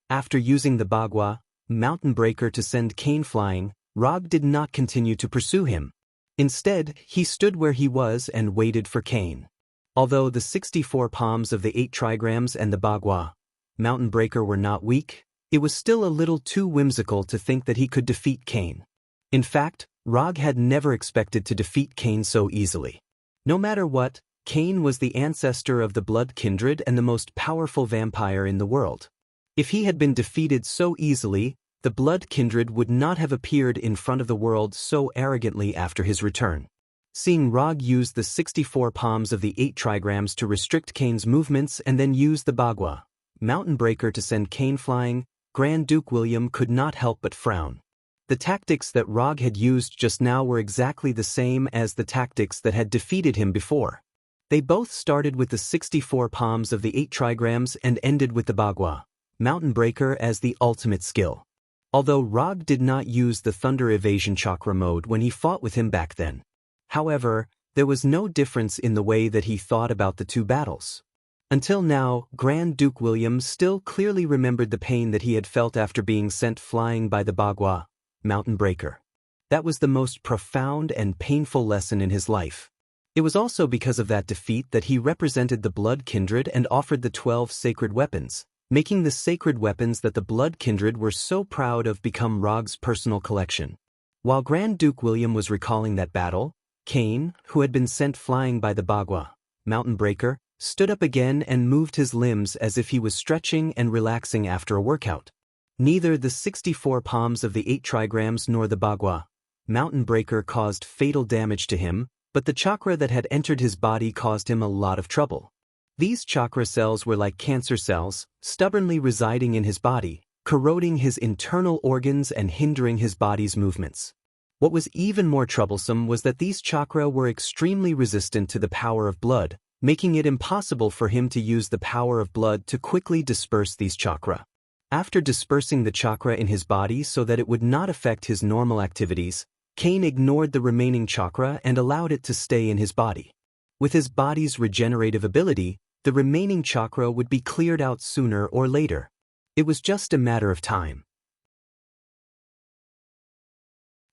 Speaker 1: After using the Bagua, mountain breaker to send Cain flying, Rog did not continue to pursue him. Instead, he stood where he was and waited for Cain. Although the 64 palms of the 8 trigrams and the Bagua, mountain breaker were not weak, it was still a little too whimsical to think that he could defeat Cain. In fact, Rog had never expected to defeat Cain so easily. No matter what, Cain was the ancestor of the blood kindred and the most powerful vampire in the world. If he had been defeated so easily, the blood kindred would not have appeared in front of the world so arrogantly after his return. Seeing Rog use the 64 palms of the 8 trigrams to restrict Cain's movements and then use the Bagua, mountain breaker to send Cain flying, Grand Duke William could not help but frown. The tactics that Rog had used just now were exactly the same as the tactics that had defeated him before. They both started with the 64 palms of the 8 trigrams and ended with the Bagua, mountain breaker as the ultimate skill. Although Rog did not use the thunder evasion chakra mode when he fought with him back then. However, there was no difference in the way that he thought about the two battles. Until now, Grand Duke William still clearly remembered the pain that he had felt after being sent flying by the Bagua, mountain breaker. That was the most profound and painful lesson in his life. It was also because of that defeat that he represented the blood kindred and offered the 12 sacred weapons, making the sacred weapons that the blood kindred were so proud of become Rog's personal collection. While Grand Duke William was recalling that battle, Cain, who had been sent flying by the Bagua, mountain breaker, stood up again and moved his limbs as if he was stretching and relaxing after a workout. Neither the 64 palms of the 8 trigrams nor the Bagua, mountain breaker caused fatal damage to him, but the chakra that had entered his body caused him a lot of trouble. These chakra cells were like cancer cells, stubbornly residing in his body, corroding his internal organs and hindering his body's movements. What was even more troublesome was that these chakra were extremely resistant to the power of blood, making it impossible for him to use the power of blood to quickly disperse these chakra. After dispersing the chakra in his body so that it would not affect his normal activities, Cain ignored the remaining chakra and allowed it to stay in his body. With his body's regenerative ability, the remaining chakra would be cleared out sooner or later. It was just a matter of time.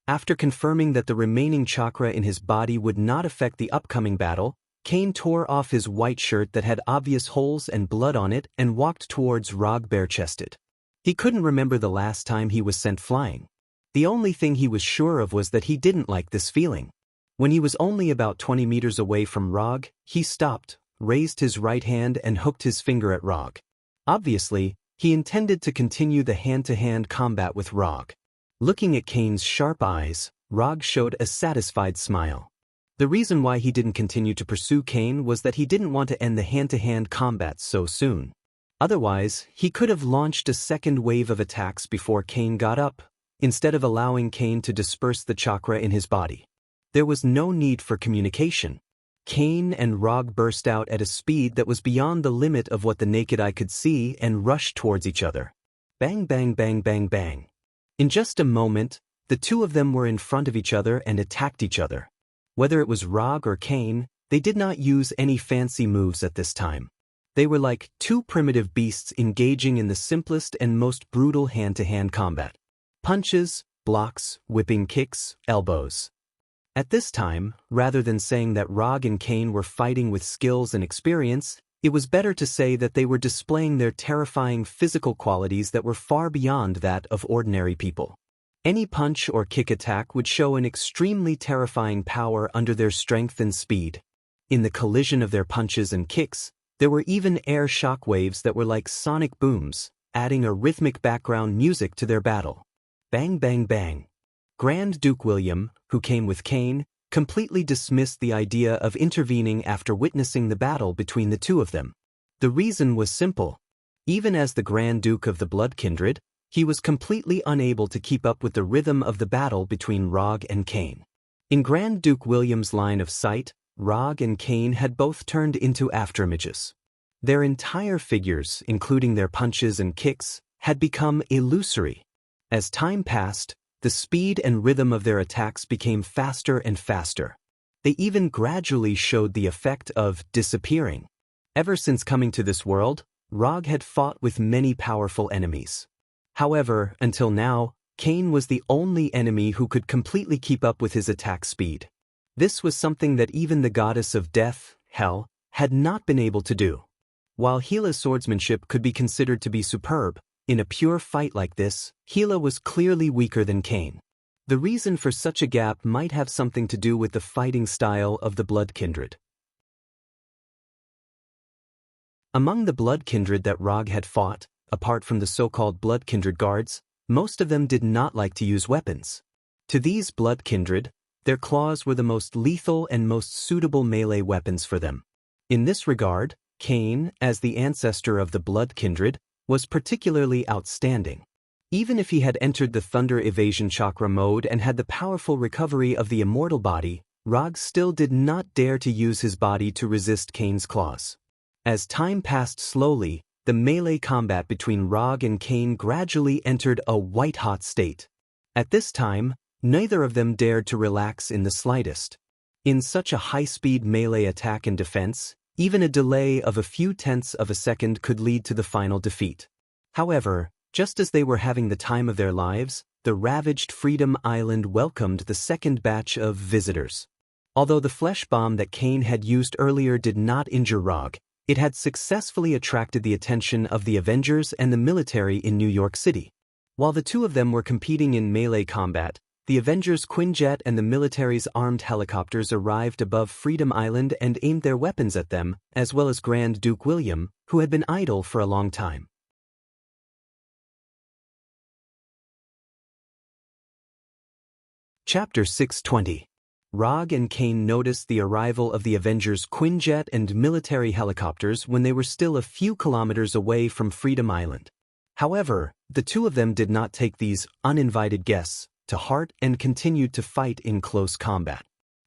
Speaker 1: After confirming that the remaining chakra in his body would not affect the upcoming battle, Cain tore off his white shirt that had obvious holes and blood on it and walked towards Rog bare-chested. He couldn't remember the last time he was sent flying. The only thing he was sure of was that he didn't like this feeling. When he was only about 20 meters away from Rog, he stopped, raised his right hand and hooked his finger at Rog. Obviously, he intended to continue the hand-to-hand combat with Rog. Looking at Kane's sharp eyes, Rog showed a satisfied smile. The reason why he didn't continue to pursue Kane was that he didn't want to end the hand-to-hand combat so soon. Otherwise, he could have launched a second wave of attacks before Kane got up, instead of allowing Kane to disperse the chakra in his body. There was no need for communication. Kane and Rog burst out at a speed that was beyond the limit of what the naked eye could see and rushed towards each other. Bang, bang, bang, bang, bang. In just a moment, the two of them were in front of each other and attacked each other. Whether it was Rog or Kane, they did not use any fancy moves at this time. They were like two primitive beasts engaging in the simplest and most brutal hand-to-hand combat. Punches, blocks, whipping kicks, elbows. At this time, rather than saying that Rog and Kane were fighting with skills and experience, it was better to say that they were displaying their terrifying physical qualities that were far beyond that of ordinary people. Any punch or kick attack would show an extremely terrifying power under their strength and speed. In the collision of their punches and kicks, there were even air shock waves that were like sonic booms, adding a rhythmic background music to their battle. Bang, bang, bang. Grand Duke William, who came with Kane, completely dismissed the idea of intervening after witnessing the battle between the two of them. The reason was simple. Even as the Grand Duke of the Blood Kindred, he was completely unable to keep up with the rhythm of the battle between Rog and Kane. In Grand Duke William's line of sight, Rog and Kane had both turned into afterimages. Their entire figures, including their punches and kicks, had become illusory. As time passed, the speed and rhythm of their attacks became faster and faster. They even gradually showed the effect of disappearing. Ever since coming to this world, Rog had fought with many powerful enemies. However, until now, Kane was the only enemy who could completely keep up with his attack speed. This was something that even the goddess of death, Hel, had not been able to do. While Hela's swordsmanship could be considered to be superb, in a pure fight like this, Hela was clearly weaker than Kane. The reason for such a gap might have something to do with the fighting style of the Blood Kindred. Among the Blood Kindred that Rog had fought, apart from the so-called Blood Kindred guards, most of them did not like to use weapons. To these Blood Kindred, their claws were the most lethal and most suitable melee weapons for them. In this regard, Kane, as the ancestor of the Blood Kindred, was particularly outstanding. Even if he had entered the Thunder Evasion Chakra mode and had the powerful recovery of the Immortal body, Rog still did not dare to use his body to resist Kane's claws. As time passed slowly, the melee combat between Rog and Kane gradually entered a white-hot state. At this time, neither of them dared to relax in the slightest. In such a high-speed melee attack and defense, even a delay of a few tenths of a second could lead to the final defeat. However, just as they were having the time of their lives, the ravaged Freedom Island welcomed the second batch of visitors. Although the flesh bomb that Kane had used earlier did not injure Rog, it had successfully attracted the attention of the Avengers and the military in New York City. While the two of them were competing in melee combat, the Avengers' Quinjet and the military's armed helicopters arrived above Freedom Island and aimed their weapons at them, as well as Grand Duke William, who had been idle for a long time. Chapter 620. Rog and Kane noticed the arrival of the Avengers' Quinjet and military helicopters when they were still a few kilometers away from Freedom Island. However, the two of them did not take these uninvited guests to heart and continued to fight in close combat.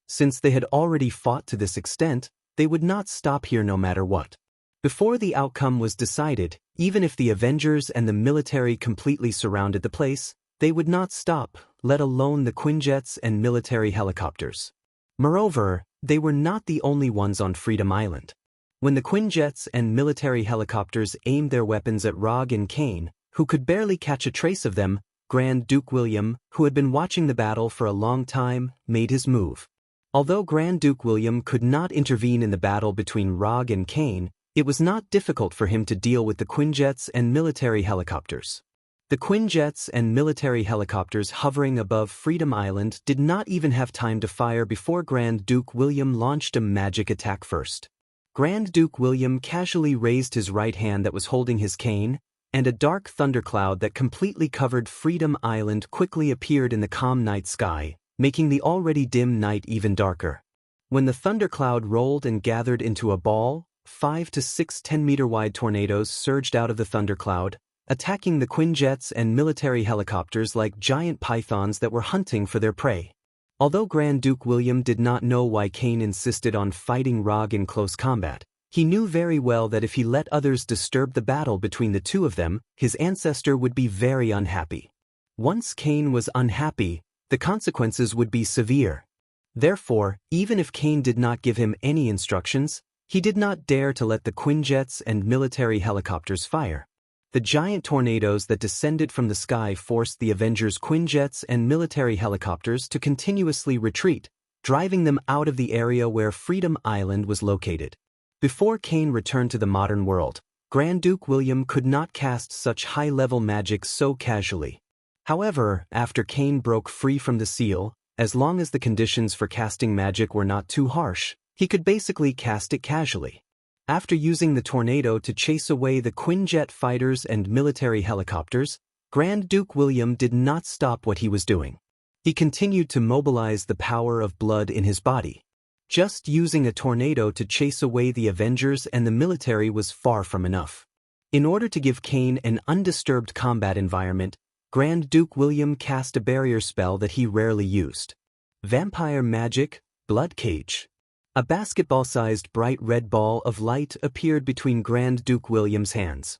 Speaker 1: Since they had already fought to this extent, they would not stop here no matter what. Before the outcome was decided, even if the Avengers and the military completely surrounded the place, they would not stop, let alone the Quinjets and military helicopters. Moreover, they were not the only ones on Freedom Island. When the Quinjets and military helicopters aimed their weapons at Rog and Kane, who could barely catch a trace of them, Grand Duke William, who had been watching the battle for a long time, made his move. Although Grand Duke William could not intervene in the battle between Rog and Kane, it was not difficult for him to deal with the Quinjets and military helicopters. The Quinjets and military helicopters hovering above Freedom Island did not even have time to fire before Grand Duke William launched a magic attack first. Grand Duke William casually raised his right hand that was holding his cane, and a dark thundercloud that completely covered Freedom Island quickly appeared in the calm night sky, making the already dim night even darker. When the thundercloud rolled and gathered into a ball, 5 to 6 10-meter-wide tornadoes surged out of the thundercloud, attacking the Quinjets and military helicopters like giant pythons that were hunting for their prey. Although Grand Duke William did not know why Kane insisted on fighting Rog in close combat, he knew very well that if he let others disturb the battle between the two of them, his ancestor would be very unhappy. Once Kane was unhappy, the consequences would be severe. Therefore, even if Kane did not give him any instructions, he did not dare to let the Quinjets and military helicopters fire. The giant tornadoes that descended from the sky forced the Avengers' Quinjets and military helicopters to continuously retreat, driving them out of the area where Freedom Island was located. Before Kane returned to the modern world, Grand Duke William could not cast such high-level magic so casually. However, after Kane broke free from the seal, as long as the conditions for casting magic were not too harsh, he could basically cast it casually. After using the tornado to chase away the Quinjet fighters and military helicopters, Grand Duke William did not stop what he was doing. He continued to mobilize the power of blood in his body. Just using a tornado to chase away the Avengers and the military was far from enough. In order to give Kane an undisturbed combat environment, Grand Duke William cast a barrier spell that he rarely used. Vampire Magic, Blood Cage. A basketball-sized bright red ball of light appeared between Grand Duke William's hands.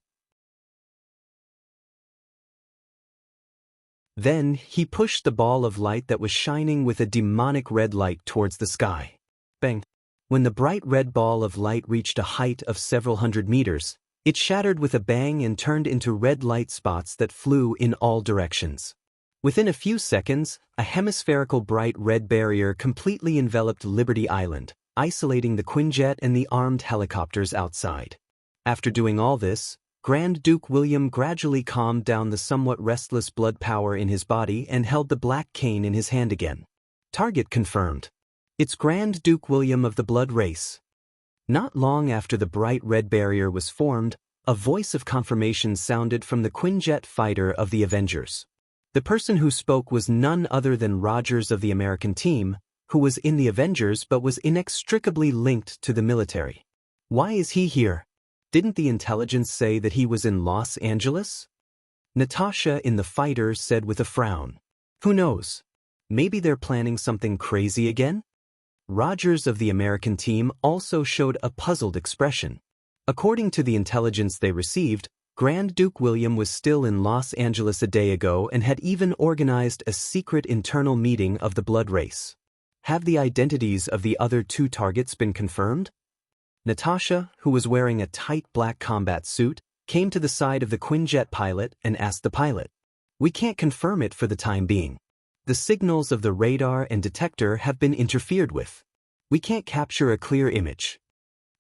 Speaker 1: Then, he pushed the ball of light that was shining with a demonic red light towards the sky. Bang! When the bright red ball of light reached a height of several hundred meters, it shattered with a bang and turned into red light spots that flew in all directions. Within a few seconds, a hemispherical bright red barrier completely enveloped Liberty Island, isolating the Quinjet and the armed helicopters outside. After doing all this, Grand Duke William gradually calmed down the somewhat restless blood power in his body and held the black cane in his hand again. Target confirmed. It's Grand Duke William of the blood race. Not long after the bright red barrier was formed, a voice of confirmation sounded from the Quinjet fighter of the Avengers. The person who spoke was none other than Rogers of the American team, who was in the Avengers but was inextricably linked to the military. Why is he here? Didn't the intelligence say that he was in Los Angeles? Natasha in the fighter said with a frown. Who knows? Maybe they're planning something crazy again? Rogers of the American team also showed a puzzled expression. According to the intelligence they received, Grand Duke William was still in Los Angeles a day ago and had even organized a secret internal meeting of the blood race. Have the identities of the other two targets been confirmed? Natasha, who was wearing a tight black combat suit, came to the side of the Quinjet pilot and asked the pilot. We can't confirm it for the time being. The signals of the radar and detector have been interfered with. We can't capture a clear image.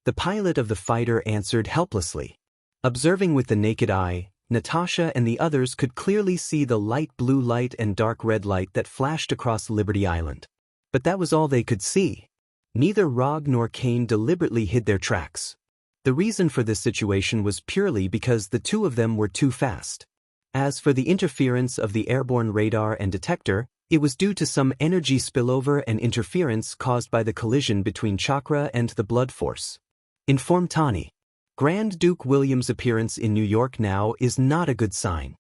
Speaker 1: The pilot of the fighter answered helplessly. Observing with the naked eye, Natasha and the others could clearly see the light blue light and dark red light that flashed across Liberty Island. But that was all they could see. Neither Rog nor Kane deliberately hid their tracks. The reason for this situation was purely because the two of them were too fast. As for the interference of the airborne radar and detector, it was due to some energy spillover and interference caused by the collision between Chakra and the blood force. Informed Tani. Grand Duke William's appearance in New York now is not a good sign.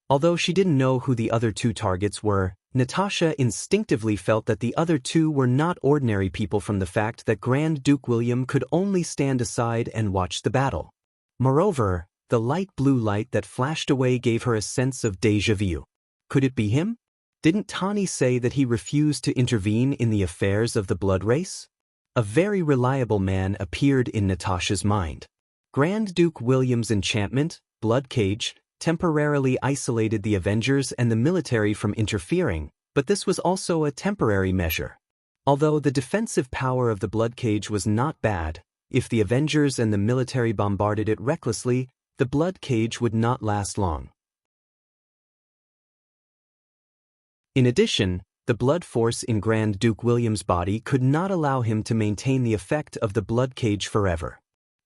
Speaker 1: Although she didn't know who the other two targets were, Natasha instinctively felt that the other two were not ordinary people from the fact that Grand Duke William could only stand aside and watch the battle. Moreover, the light blue light that flashed away gave her a sense of déjà vu. Could it be him? Didn't Tani say that he refused to intervene in the affairs of the blood race? A very reliable man appeared in Natasha's mind. Grand Duke William's enchantment, Blood Cage, temporarily isolated the Avengers and the military from interfering, but this was also a temporary measure. Although the defensive power of the Blood Cage was not bad, if the Avengers and the military bombarded it recklessly, the Blood Cage would not last long. In addition, the blood force in Grand Duke William's body could not allow him to maintain the effect of the Blood Cage forever.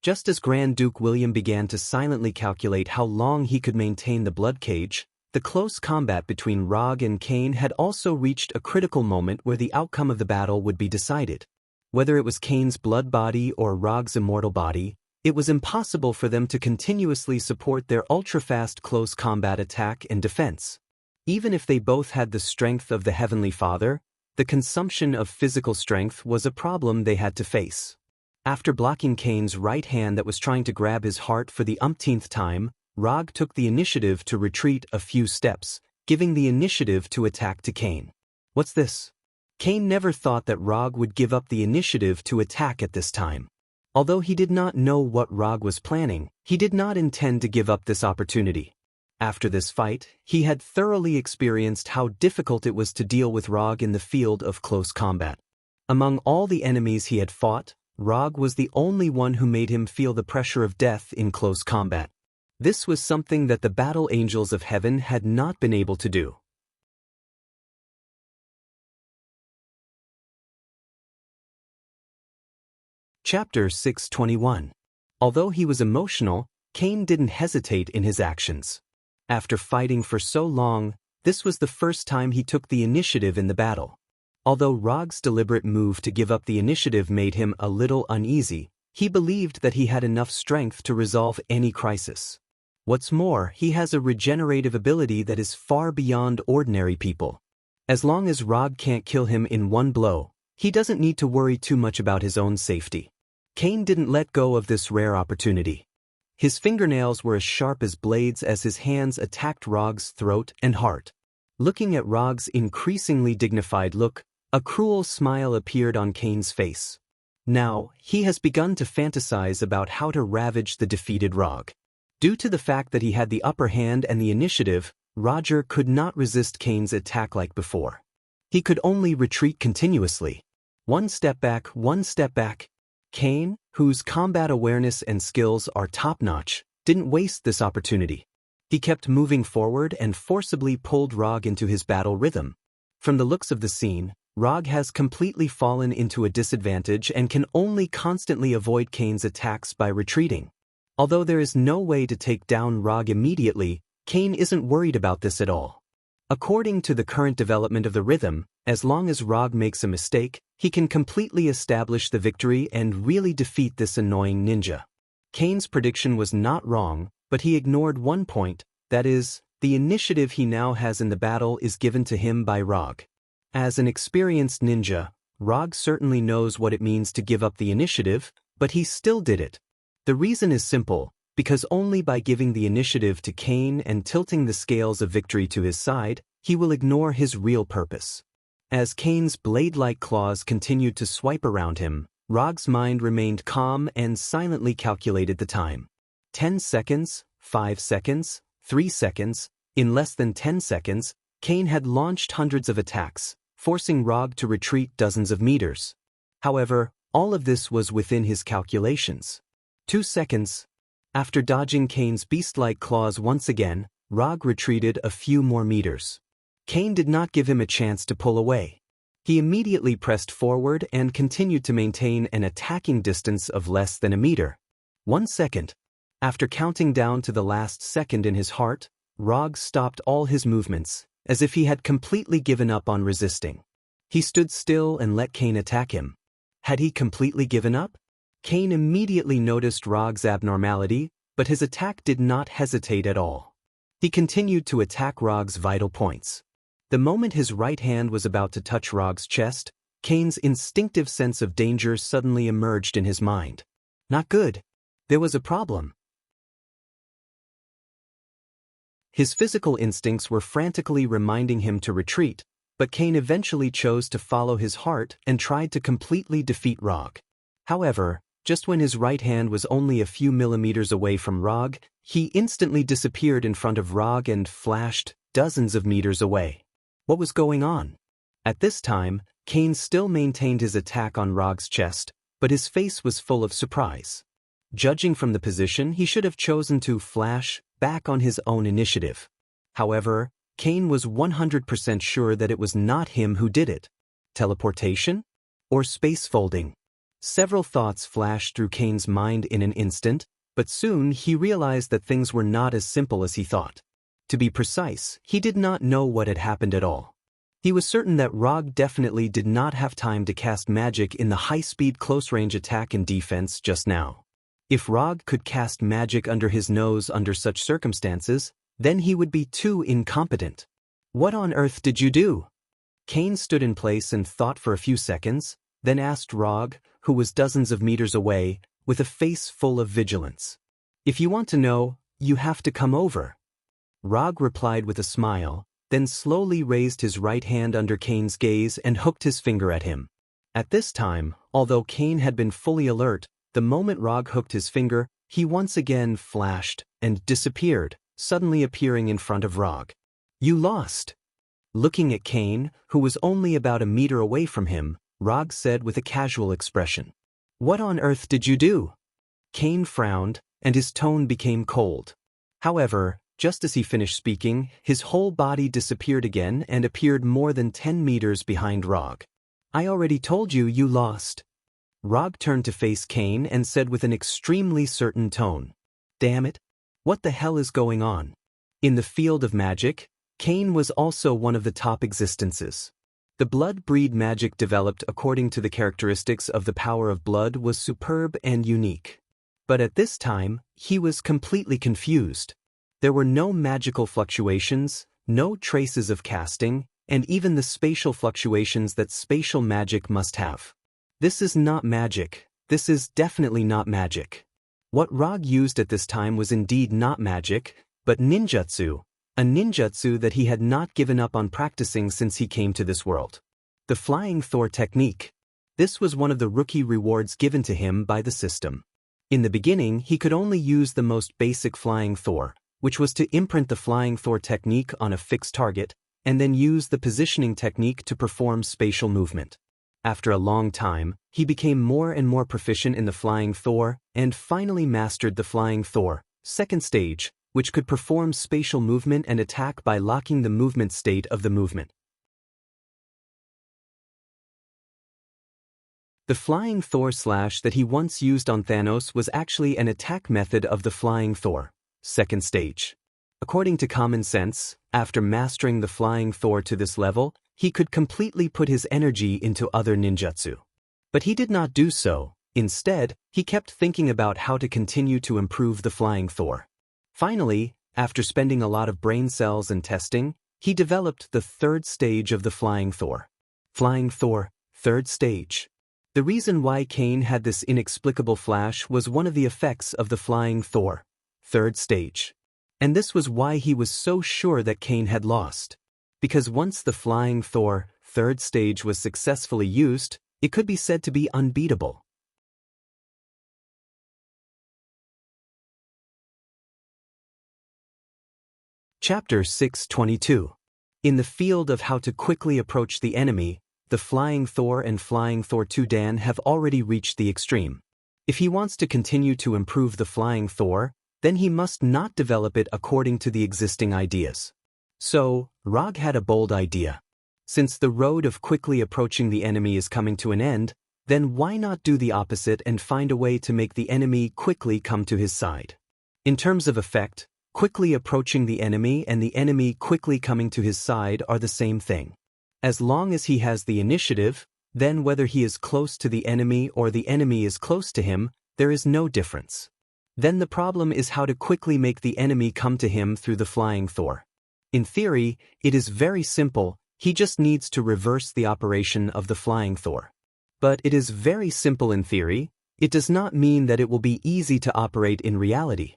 Speaker 1: Just as Grand Duke William began to silently calculate how long he could maintain the blood cage, the close combat between Rog and Cain had also reached a critical moment where the outcome of the battle would be decided. Whether it was Cain's blood body or Rog's immortal body, it was impossible for them to continuously support their ultra-fast close combat attack and defense. Even if they both had the strength of the Heavenly Father, the consumption of physical strength was a problem they had to face. After blocking Cain's right hand that was trying to grab his heart for the umpteenth time, Rog took the initiative to retreat a few steps, giving the initiative to attack to Cain. What's this? Cain never thought that Rog would give up the initiative to attack at this time. Although he did not know what Rog was planning, he did not intend to give up this opportunity. After this fight, he had thoroughly experienced how difficult it was to deal with Rog in the field of close combat. Among all the enemies he had fought, Rog was the only one who made him feel the pressure of death in close combat. This was something that the battle angels of heaven had not been able to do. Chapter 621. Although he was emotional, Cain didn't hesitate in his actions. After fighting for so long, this was the first time he took the initiative in the battle. Although Rog's deliberate move to give up the initiative made him a little uneasy, he believed that he had enough strength to resolve any crisis. What's more, he has a regenerative ability that is far beyond ordinary people. As long as Rog can't kill him in one blow, he doesn't need to worry too much about his own safety. Cain didn't let go of this rare opportunity. His fingernails were as sharp as blades as his hands attacked Rog's throat and heart. Looking at Rog's increasingly dignified look, a cruel smile appeared on Cain's face. Now, he has begun to fantasize about how to ravage the defeated Rog. Due to the fact that he had the upper hand and the initiative, Roger could not resist Cain's attack like before. He could only retreat continuously. One step back, one step back. Cain, whose combat awareness and skills are top-notch, didn't waste this opportunity. He kept moving forward and forcibly pulled Rog into his battle rhythm. From the looks of the scene, Rog has completely fallen into a disadvantage and can only constantly avoid Cain's attacks by retreating. Although there is no way to take down Rog immediately, Cain isn't worried about this at all. According to the current development of the rhythm, as long as Rog makes a mistake, he can completely establish the victory and really defeat this annoying ninja. Cain's prediction was not wrong, but he ignored one point, that is, the initiative he now has in the battle is given to him by Rog. As an experienced ninja, Rog certainly knows what it means to give up the initiative, but he still did it. The reason is simple, because only by giving the initiative to Cain and tilting the scales of victory to his side, he will ignore his real purpose. As Cain's blade-like claws continued to swipe around him, Rog's mind remained calm and silently calculated the time. 10 seconds, 5 seconds, 3 seconds. In less than 10 seconds, Cain had launched hundreds of attacks, forcing Rog to retreat dozens of meters. However, all of this was within his calculations. 2 seconds. After dodging Cain's beast-like claws once again, Rog retreated a few more meters. Cain did not give him a chance to pull away. He immediately pressed forward and continued to maintain an attacking distance of less than a meter. 1 second. After counting down to the last second in his heart, Rog stopped all his movements, as if he had completely given up on resisting. He stood still and let Cain attack him. Had he completely given up? Cain immediately noticed Rog's abnormality, but his attack did not hesitate at all. He continued to attack Rog's vital points. The moment his right hand was about to touch Rog's chest, Cain's instinctive sense of danger suddenly emerged in his mind. Not good. There was a problem. His physical instincts were frantically reminding him to retreat, but Cain eventually chose to follow his heart and tried to completely defeat Rog. However, just when his right hand was only a few millimeters away from Rog, he instantly disappeared in front of Rog and flashed dozens of meters away. What was going on? At this time, Cain still maintained his attack on Rog's chest, but his face was full of surprise. Judging from the position, he should have chosen to flash back on his own initiative. However, Cain was 100% sure that it was not him who did it. Teleportation? Or space folding? Several thoughts flashed through Kane's mind in an instant, but soon he realized that things were not as simple as he thought. To be precise, he did not know what had happened at all. He was certain that Rog definitely did not have time to cast magic in the high-speed close-range attack and defense just now. If Rog could cast magic under his nose under such circumstances, then he would be too incompetent. What on earth did you do? Kane stood in place and thought for a few seconds, then asked Rog, who was dozens of meters away, with a face full of vigilance. If you want to know, you have to come over. Rog replied with a smile, then slowly raised his right hand under Kane's gaze and hooked his finger at him. At this time, although Kane had been fully alert, the moment Rog hooked his finger, he once again flashed and disappeared, suddenly appearing in front of Rog. You lost. Looking at Kane, who was only about a meter away from him, Rog said with a casual expression. What on earth did you do? Kane frowned, and his tone became cold. However, just as he finished speaking, his whole body disappeared again and appeared more than 10 meters behind Rog. I already told you you lost. Rog turned to face Kane and said with an extremely certain tone. Damn it. What the hell is going on? In the field of magic, Kane was also one of the top existences. The blood breed magic developed according to the characteristics of the power of blood was superb and unique. But at this time, he was completely confused. There were no magical fluctuations, no traces of casting, and even the spatial fluctuations that spatial magic must have. This is not magic. This is definitely not magic. What Rog used at this time was indeed not magic, but ninjutsu, a ninjutsu that he had not given up on practicing since he came to this world. The Flying Thor technique. This was one of the rookie rewards given to him by the system. In the beginning, he could only use the most basic Flying Thor, which was to imprint the Flying Thor technique on a fixed target, and then use the positioning technique to perform spatial movement. After a long time, he became more and more proficient in the Flying Thor, and finally mastered the Flying Thor, second stage, which could perform spatial movement and attack by locking the movement state of the movement. The Flying Thor slash that he once used on Thanos was actually an attack method of the Flying Thor, second stage. According to common sense, after mastering the Flying Thor to this level, he could completely put his energy into other ninjutsu. But he did not do so. Instead, he kept thinking about how to continue to improve the Flying Thor. Finally, after spending a lot of brain cells and testing, he developed the third stage of the Flying Thor. Flying Thor, third stage. The reason why Kane had this inexplicable flash was one of the effects of the Flying Thor, third stage. And this was why he was so sure that Kane had lost. Because once the Flying Thor, third stage was successfully used, it could be said to be unbeatable. Chapter 622. In the field of how to quickly approach the enemy, the Flying Thor and Flying Thor 2 Dan have already reached the extreme. If he wants to continue to improve the Flying Thor, then he must not develop it according to the existing ideas. So, Rog had a bold idea. Since the road of quickly approaching the enemy is coming to an end, then why not do the opposite and find a way to make the enemy quickly come to his side? In terms of effect, quickly approaching the enemy and the enemy quickly coming to his side are the same thing. As long as he has the initiative, then whether he is close to the enemy or the enemy is close to him, there is no difference. Then the problem is how to quickly make the enemy come to him through the Flying Thor. In theory, it is very simple, he just needs to reverse the operation of the Flying Thor. But it is very simple in theory, it does not mean that it will be easy to operate in reality.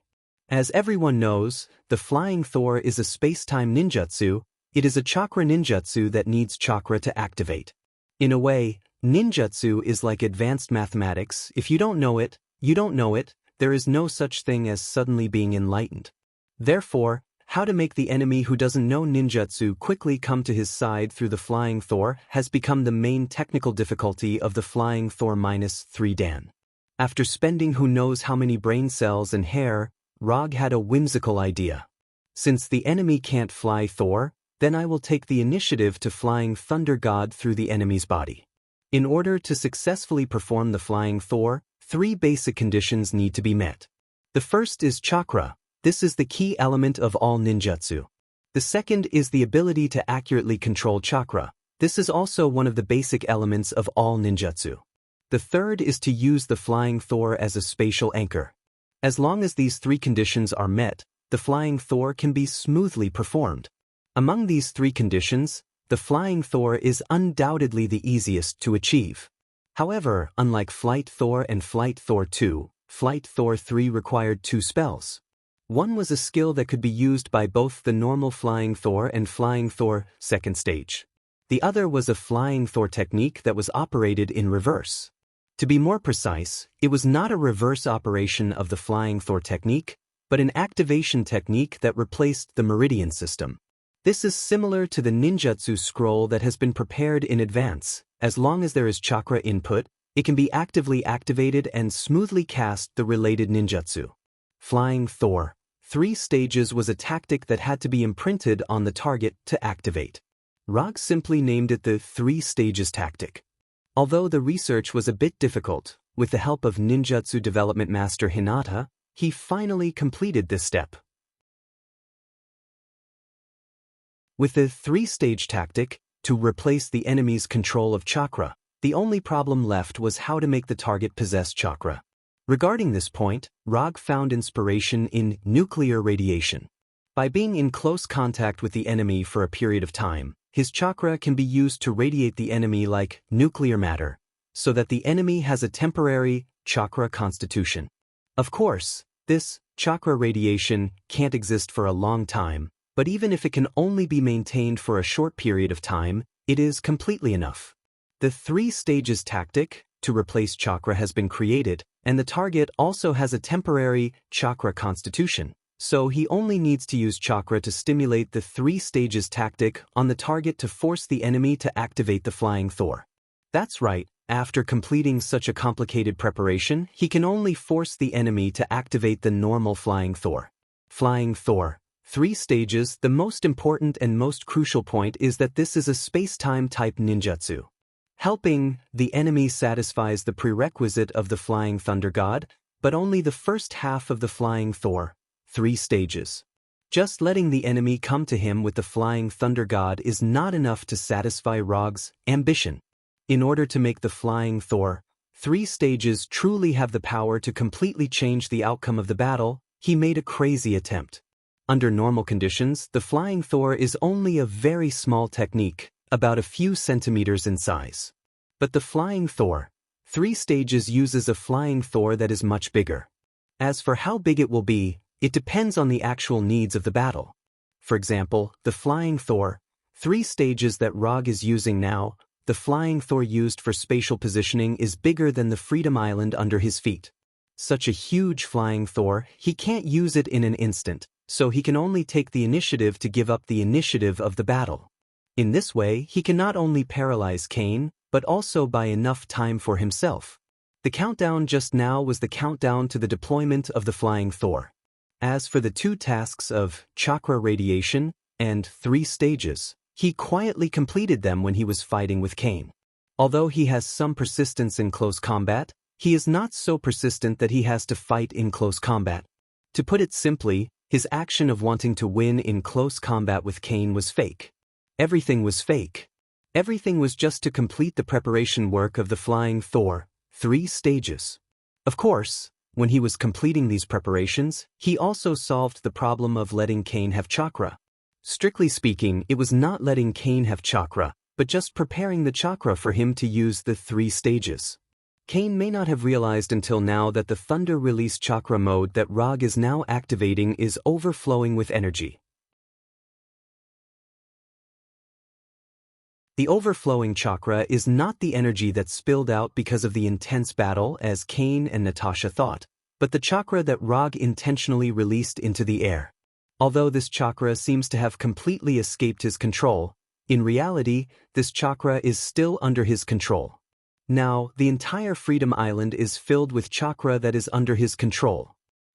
Speaker 1: As everyone knows, the Flying Thor is a space-time ninjutsu, it is a chakra ninjutsu that needs chakra to activate. In a way, ninjutsu is like advanced mathematics, if you don't know it, you don't know it. There is no such thing as suddenly being enlightened. Therefore, how to make the enemy who doesn't know ninjutsu quickly come to his side through the Flying Thor has become the main technical difficulty of the Flying Thor -3 Dan. After spending who knows how many brain cells and hair, Rog had a whimsical idea. Since the enemy can't fly Thor, then I will take the initiative to flying Thunder God through the enemy's body. In order to successfully perform the Flying Thor, 3 basic conditions need to be met. The first is chakra. This is the key element of all ninjutsu. The second is the ability to accurately control chakra. This is also one of the basic elements of all ninjutsu. The third is to use the Flying Thor as a spatial anchor. As long as these 3 conditions are met, the Flying Thor can be smoothly performed. Among these 3 conditions, the Flying Thor is undoubtedly the easiest to achieve. However, unlike Flight Thor and Flight Thor 2, Flight Thor 3 required 2 spells. One was a skill that could be used by both the normal Flying Thor and Flying Thor 2nd stage. The other was a Flying Thor technique that was operated in reverse. To be more precise, it was not a reverse operation of the Flying Thor technique, but an activation technique that replaced the meridian system. This is similar to the ninjutsu scroll that has been prepared in advance. As long as there is chakra input, it can be actively activated and smoothly cast the related ninjutsu. Flying Thor 3 stages was a tactic that had to be imprinted on the target to activate. Rog simply named it the 3 stages tactic. Although the research was a bit difficult, with the help of ninjutsu development master Hinata, he finally completed this step. With the 3-stage tactic, to replace the enemy's control of chakra, the only problem left was how to make the target possess chakra. Regarding this point, Rog found inspiration in nuclear radiation. By being in close contact with the enemy for a period of time, his chakra can be used to radiate the enemy like nuclear matter, so that the enemy has a temporary chakra constitution. Of course, this chakra radiation can't exist for a long time, but even if it can only be maintained for a short period of time, it is completely enough. The 3 stages tactic to replace chakra has been created, and the target also has a temporary chakra constitution, so he only needs to use chakra to stimulate the 3 stages tactic on the target to force the enemy to activate the Flying Thor. That's right, after completing such a complicated preparation, he can only force the enemy to activate the normal Flying Thor. Flying Thor 3 stages. The most important and most crucial point is that this is a space-time type ninjutsu. Helping the enemy satisfies the prerequisite of the Flying Thunder God, but only the first half of the Flying Thor 3 stages. Just letting the enemy come to him with the Flying Thunder God is not enough to satisfy Rog's ambition. In order to make the Flying Thor 3 stages truly have the power to completely change the outcome of the battle, he made a crazy attempt. Under normal conditions, the Flying Thor is only a very small technique, about a few centimeters in size. But the Flying Thor 3 stages uses a Flying Thor that is much bigger. As for how big it will be, it depends on the actual needs of the battle. For example, the Flying Thor 3 stages that Rog is using now, the Flying Thor used for spatial positioning is bigger than the Freedom Island under his feet. Such a huge Flying Thor, he can't use it in an instant, so he can only take the initiative to give up the initiative of the battle. In this way, he can not only paralyze Kane, but also buy enough time for himself. The countdown just now was the countdown to the deployment of the Flying Thor. As for the 2 tasks of chakra radiation and 3 stages, he quietly completed them when he was fighting with Kane. Although he has some persistence in close combat, he is not so persistent that he has to fight in close combat. To put it simply, his action of wanting to win in close combat with Kane was fake. Everything was fake. Everything was just to complete the preparation work of the Flying Thor 3 stages. Of course, when he was completing these preparations, he also solved the problem of letting Kane have chakra. Strictly speaking, it was not letting Kane have chakra, but just preparing the chakra for him to use the 3 stages. Kane may not have realized until now that the Thunder Release Chakra mode that Rog is now activating is overflowing with energy. The overflowing chakra is not the energy that spilled out because of the intense battle as Kane and Natasha thought, but the chakra that Rog intentionally released into the air. Although this chakra seems to have completely escaped his control, in reality, this chakra is still under his control. Now, the entire Freedom Island is filled with chakra that is under his control.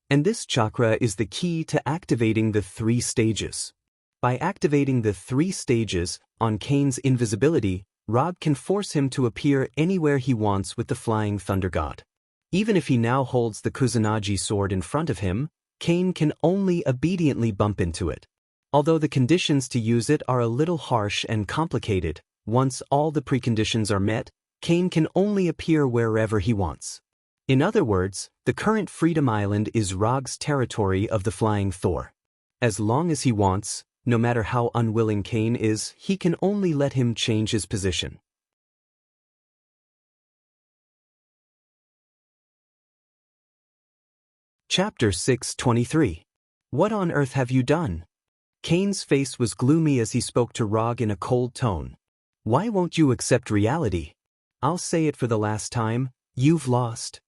Speaker 1: And this chakra is the key to activating the 3 stages. By activating the 3 stages, on Kane's invisibility, Rog can force him to appear anywhere he wants with the flying thunder god. Even if he now holds the Kusanagi sword in front of him, Cain can only obediently bump into it. Although the conditions to use it are a little harsh and complicated, once all the preconditions are met, Cain can only appear wherever he wants. In other words, the current Freedom Island is Rog's territory of the Flying Thor. As long as he wants, no matter how unwilling Cain is, he can only let him change his position. Chapter 6:23. What on earth have you done? Cain's face was gloomy as he spoke to Rog in a cold tone. Why won't you accept reality? I'll say it for the last time, you've lost.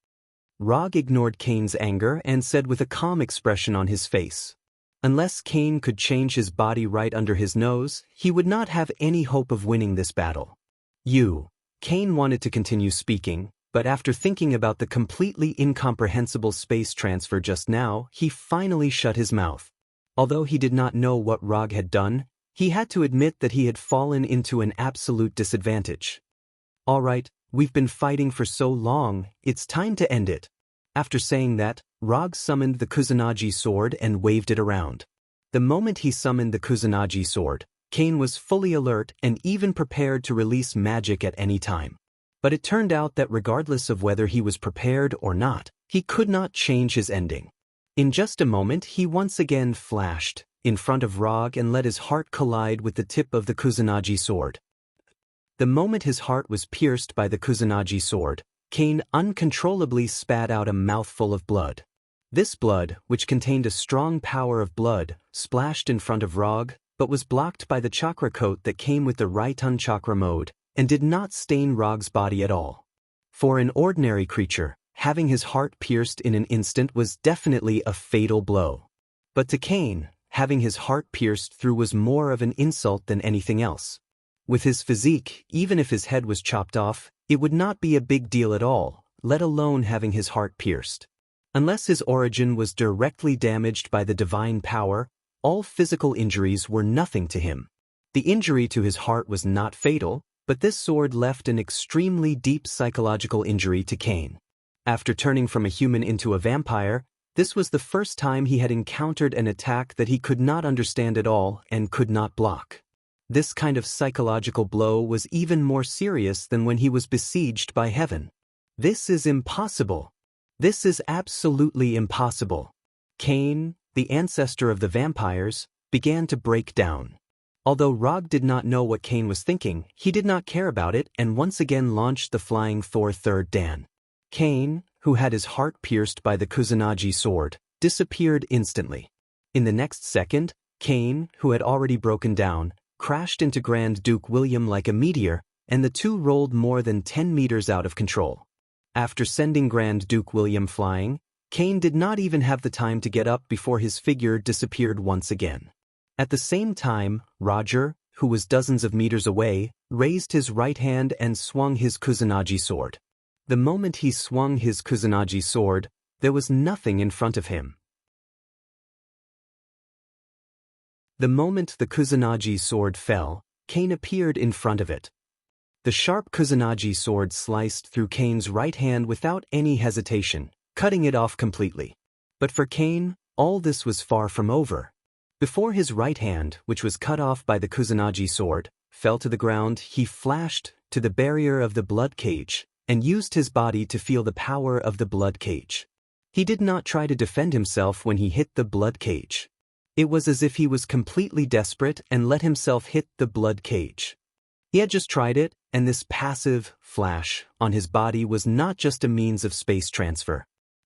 Speaker 1: Rog ignored Cain's anger and said with a calm expression on his face. Unless Cain could change his body right under his nose, he would not have any hope of winning this battle. Cain wanted to continue speaking, but after thinking about the completely incomprehensible space transfer just now, he finally shut his mouth. Although he did not know what Rog had done, he had to admit that he had fallen into an absolute disadvantage. All right, we've been fighting for so long, it's time to end it. After saying that, Rog summoned the Kusanagi sword and waved it around. The moment he summoned the Kusanagi sword, Cain was fully alert and even prepared to release magic at any time. But it turned out that regardless of whether he was prepared or not, he could not change his ending. In just a moment he once again flashed in front of Rog and let his heart collide with the tip of the Kusanagi sword. The moment his heart was pierced by the Kusanagi sword, Cain uncontrollably spat out a mouthful of blood. This blood, which contained a strong power of blood, splashed in front of Rog, but was blocked by the chakra coat that came with the Raitan chakra mode, and did not stain Rog's body at all. For an ordinary creature, having his heart pierced in an instant was definitely a fatal blow. But to Cain, having his heart pierced through was more of an insult than anything else. With his physique, even if his head was chopped off, it would not be a big deal at all, let alone having his heart pierced. Unless his origin was directly damaged by the divine power, all physical injuries were nothing to him. The injury to his heart was not fatal, but this sword left an extremely deep psychological injury to Cain. After turning from a human into a vampire, this was the first time he had encountered an attack that he could not understand at all and could not block. This kind of psychological blow was even more serious than when he was besieged by heaven. This is impossible. This is absolutely impossible. Cain, the ancestor of the vampires, began to break down. Although Rog did not know what Cain was thinking, he did not care about it and once again launched the Flying Thor third Dan. Cain, who had his heart pierced by the Kusanagi sword, disappeared instantly. In the next second, Cain, who had already broken down, crashed into Grand Duke William like a meteor, and the two rolled more than 10 meters out of control. After sending Grand Duke William flying, Cain did not even have the time to get up before his figure disappeared once again. At the same time, Roger, who was dozens of meters away, raised his right hand and swung his Kusanagi sword. The moment he swung his Kusanagi sword, there was nothing in front of him. The moment the Kusanagi sword fell, Cain appeared in front of it. The sharp Kusanagi sword sliced through Cain's right hand without any hesitation, cutting it off completely. But for Cain, all this was far from over. Before his right hand, which was cut off by the Kusanagi sword, fell to the ground, he flashed to the barrier of the blood cage and used his body to feel the power of the blood cage. He did not try to defend himself when he hit the blood cage. It was as if he was completely desperate and let himself hit the blood cage. He had just tried it, and this passive flash on his body was not just a means of space transfer.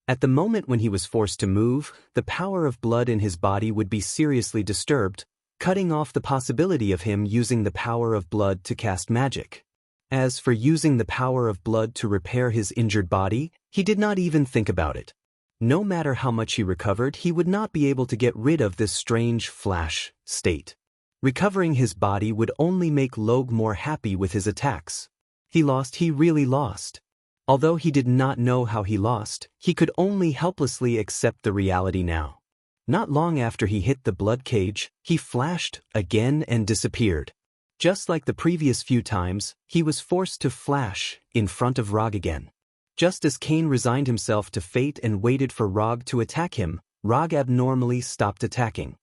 Speaker 1: At the moment when he was forced to move, the power of blood in his body would be seriously disturbed, cutting off the possibility of him using the power of blood to cast magic. As for using the power of blood to repair his injured body, he did not even think about it. No matter how much he recovered, he would not be able to get rid of this strange flash state. Recovering his body would only make Logue more happy with his attacks. He really lost. Although he did not know how he lost, he could only helplessly accept the reality now. Not long after he hit the blood cage, he flashed again and disappeared. Just like the previous few times, he was forced to flash in front of Rog again. Just as Cain resigned himself to fate and waited for Rog to attack him, Rog abnormally stopped attacking.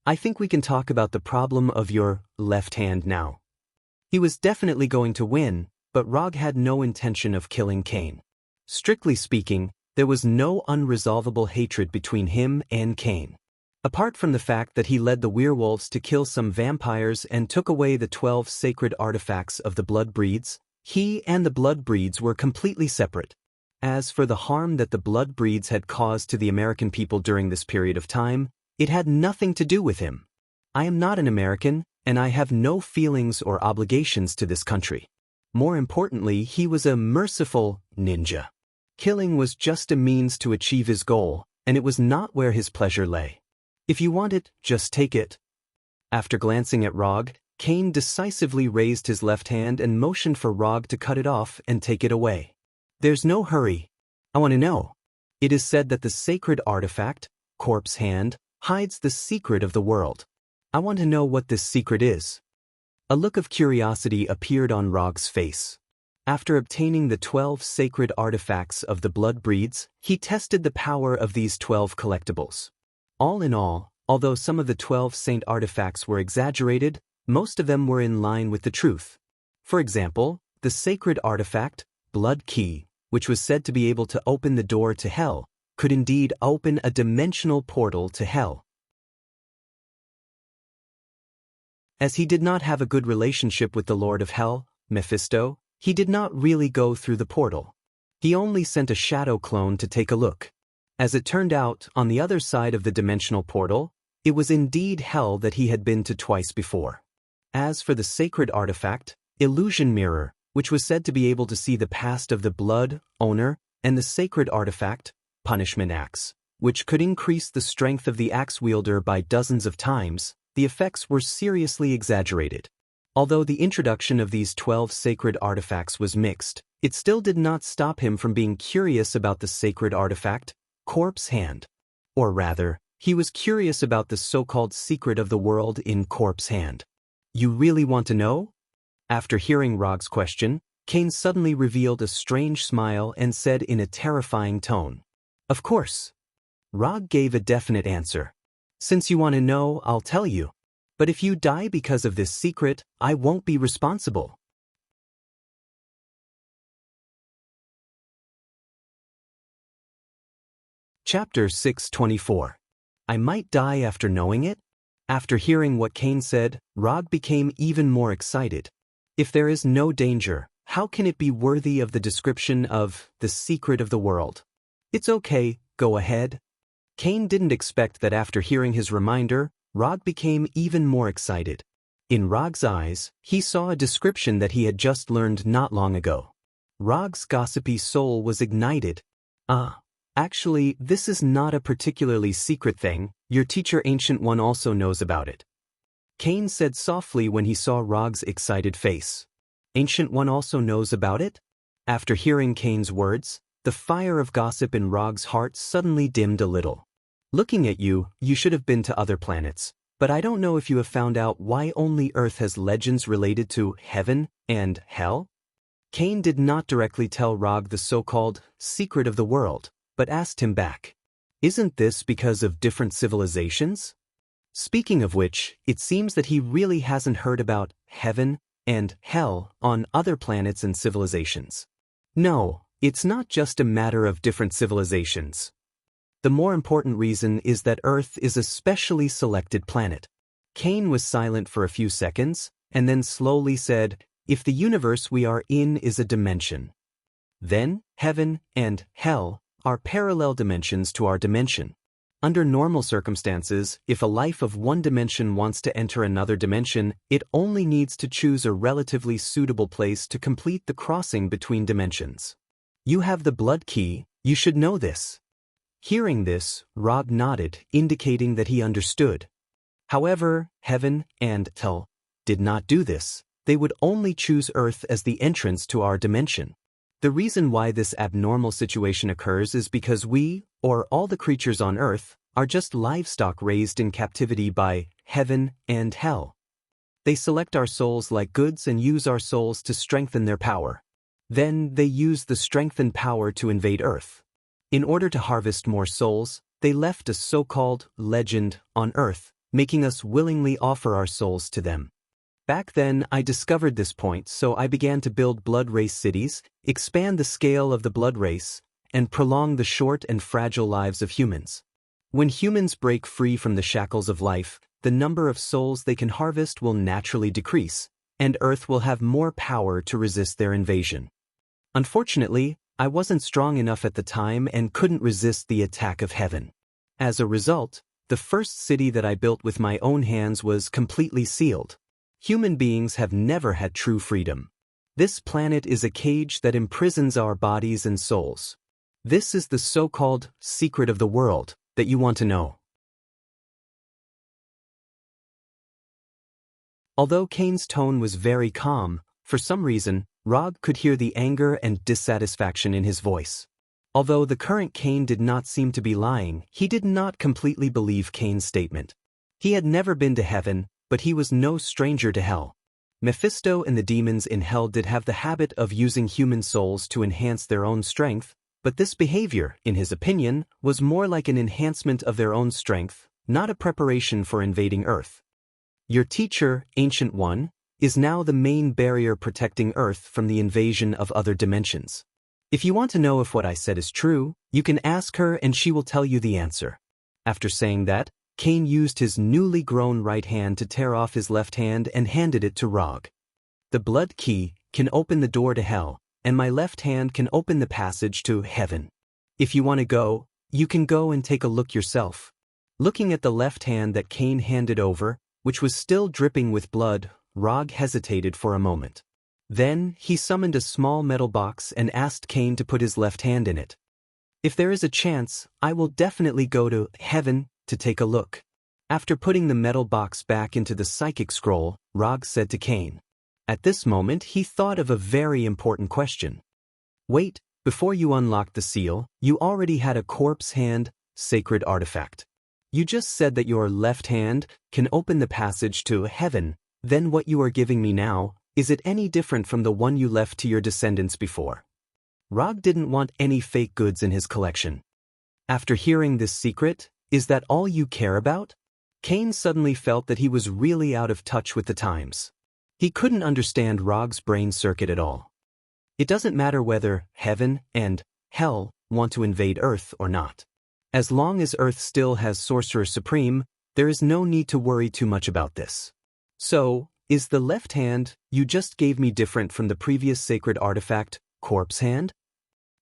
Speaker 1: I think we can talk about the problem of your left hand now. He was definitely going to win, but Rog had no intention of killing Cain. Strictly speaking, there was no unresolvable hatred between him and Cain. Apart from the fact that he led the werewolves to kill some vampires and took away the 12 sacred artifacts of the blood breeds, he and the blood breeds were completely separate. As for the harm that the blood breeds had caused to the American people during this period of time, it had nothing to do with him. I am not an American, and I have no feelings or obligations to this country. More importantly, he was a merciful ninja. Killing was just a means to achieve his goal, and it was not where his pleasure lay. If you want it, just take it. After glancing at Rog, Cain decisively raised his left hand and motioned for Rog to cut it off and take it away. There's no hurry. I want to know. It is said that the sacred artifact, Corpse Hand, hides the secret of the world. I want to know what this secret is. A look of curiosity appeared on Rog's face. After obtaining the 12 sacred artifacts of the blood breeds, he tested the power of these 12 collectibles. All in all, although some of the 12 saint artifacts were exaggerated, most of them were in line with the truth. For example, the sacred artifact, Blood Key, which was said to be able to open the door to hell, could indeed open a dimensional portal to hell. As he did not have a good relationship with the Lord of Hell, Mephisto, he did not really go through the portal. He only sent a shadow clone to take a look. As it turned out, on the other side of the dimensional portal, it was indeed hell that he had been to twice before. As for the sacred artifact, Illusion Mirror, which was said to be able to see the past of the blood owner, and the sacred artifact, Punishment Axe, which could increase the strength of the axe wielder by dozens of times, the effects were seriously exaggerated. Although the introduction of these 12 sacred artifacts was mixed, it still did not stop him from being curious about the sacred artifact, Corpse Hand. Or rather, he was curious about the so-called secret of the world in Corpse Hand. You really want to know? After hearing Rog's question, Cain suddenly revealed a strange smile and said in a terrifying tone, "Of course." Rog gave a definite answer. "Since you want to know, I'll tell you. But if you die because of this secret, I won't be responsible." Chapter 624. I might die after knowing it? After hearing what Cain said, Rog became even more excited. If there is no danger, how can it be worthy of the description of the secret of the world? It's okay, go ahead. Cain didn't expect that after hearing his reminder, Rog became even more excited. In Rog's eyes, he saw a description that he had just learned not long ago. Rog's gossipy soul was ignited. Actually, this is not a particularly secret thing. Your teacher Ancient One also knows about it. Cain said softly when he saw Rog's excited face. Ancient One also knows about it? After hearing Cain's words, the fire of gossip in Rog's heart suddenly dimmed a little. Looking at you, you should have been to other planets, but I don't know if you have found out why only Earth has legends related to heaven and hell? Cain did not directly tell Rog the so-called secret of the world, but asked him back. Isn't this because of different civilizations? Speaking of which, it seems that he really hasn't heard about heaven and hell on other planets and civilizations. No, it's not just a matter of different civilizations. The more important reason is that Earth is a specially selected planet. Cain was silent for a few seconds, and then slowly said, if the universe we are in is a dimension, then heaven and hell are parallel dimensions to our dimension. Under normal circumstances, if a life of one dimension wants to enter another dimension, it only needs to choose a relatively suitable place to complete the crossing between dimensions. You have the blood key, you should know this. Hearing this, Rog nodded, indicating that he understood. However, heaven and hell did not do this. They would only choose Earth as the entrance to our dimension. The reason why this abnormal situation occurs is because we, or all the creatures on Earth, are just livestock raised in captivity by heaven and hell. They select our souls like goods and use our souls to strengthen their power. Then they use the strengthened power to invade Earth. In order to harvest more souls, they left a so-called legend on Earth, making us willingly offer our souls to them. Back then, I discovered this point, so I began to build blood race cities, expand the scale of the blood race, and prolong the short and fragile lives of humans. When humans break free from the shackles of life, the number of souls they can harvest will naturally decrease, and Earth will have more power to resist their invasion. Unfortunately, I wasn't strong enough at the time and couldn't resist the attack of heaven. As a result, the first city that I built with my own hands was completely sealed. Human beings have never had true freedom. This planet is a cage that imprisons our bodies and souls. This is the so-called secret of the world that you want to know. Although Cain's tone was very calm, for some reason, Rog could hear the anger and dissatisfaction in his voice. Although the current Cain did not seem to be lying, he did not completely believe Cain's statement. He had never been to heaven, but he was no stranger to hell. Mephisto and the demons in hell did have the habit of using human souls to enhance their own strength, but this behavior, in his opinion, was more like an enhancement of their own strength, not a preparation for invading Earth. Your teacher, Ancient One, is now the main barrier protecting Earth from the invasion of other dimensions. If you want to know if what I said is true, you can ask her and she will tell you the answer. After saying that, Cain used his newly grown right hand to tear off his left hand and handed it to Rog. The blood key can open the door to hell, and my left hand can open the passage to heaven. If you want to go, you can go and take a look yourself. Looking at the left hand that Cain handed over, which was still dripping with blood, Rog hesitated for a moment. Then, he summoned a small metal box and asked Cain to put his left hand in it. If there is a chance, I will definitely go to heaven to take a look. After putting the metal box back into the psychic scroll, Rog said to Cain. At this moment, he thought of a very important question. Wait, before you unlocked the seal, you already had a corpse hand, sacred artifact. You just said that your left hand can open the passage to heaven. Then what you are giving me now, is it any different from the one you left to your descendants before? Rog didn't want any fake goods in his collection. After hearing this secret, is that all you care about? Cain suddenly felt that he was really out of touch with the times. He couldn't understand Rog's brain circuit at all. It doesn't matter whether heaven and hell want to invade Earth or not. As long as Earth still has Sorcerer Supreme, there is no need to worry too much about this. So, is the left hand you just gave me different from the previous sacred artifact, corpse hand?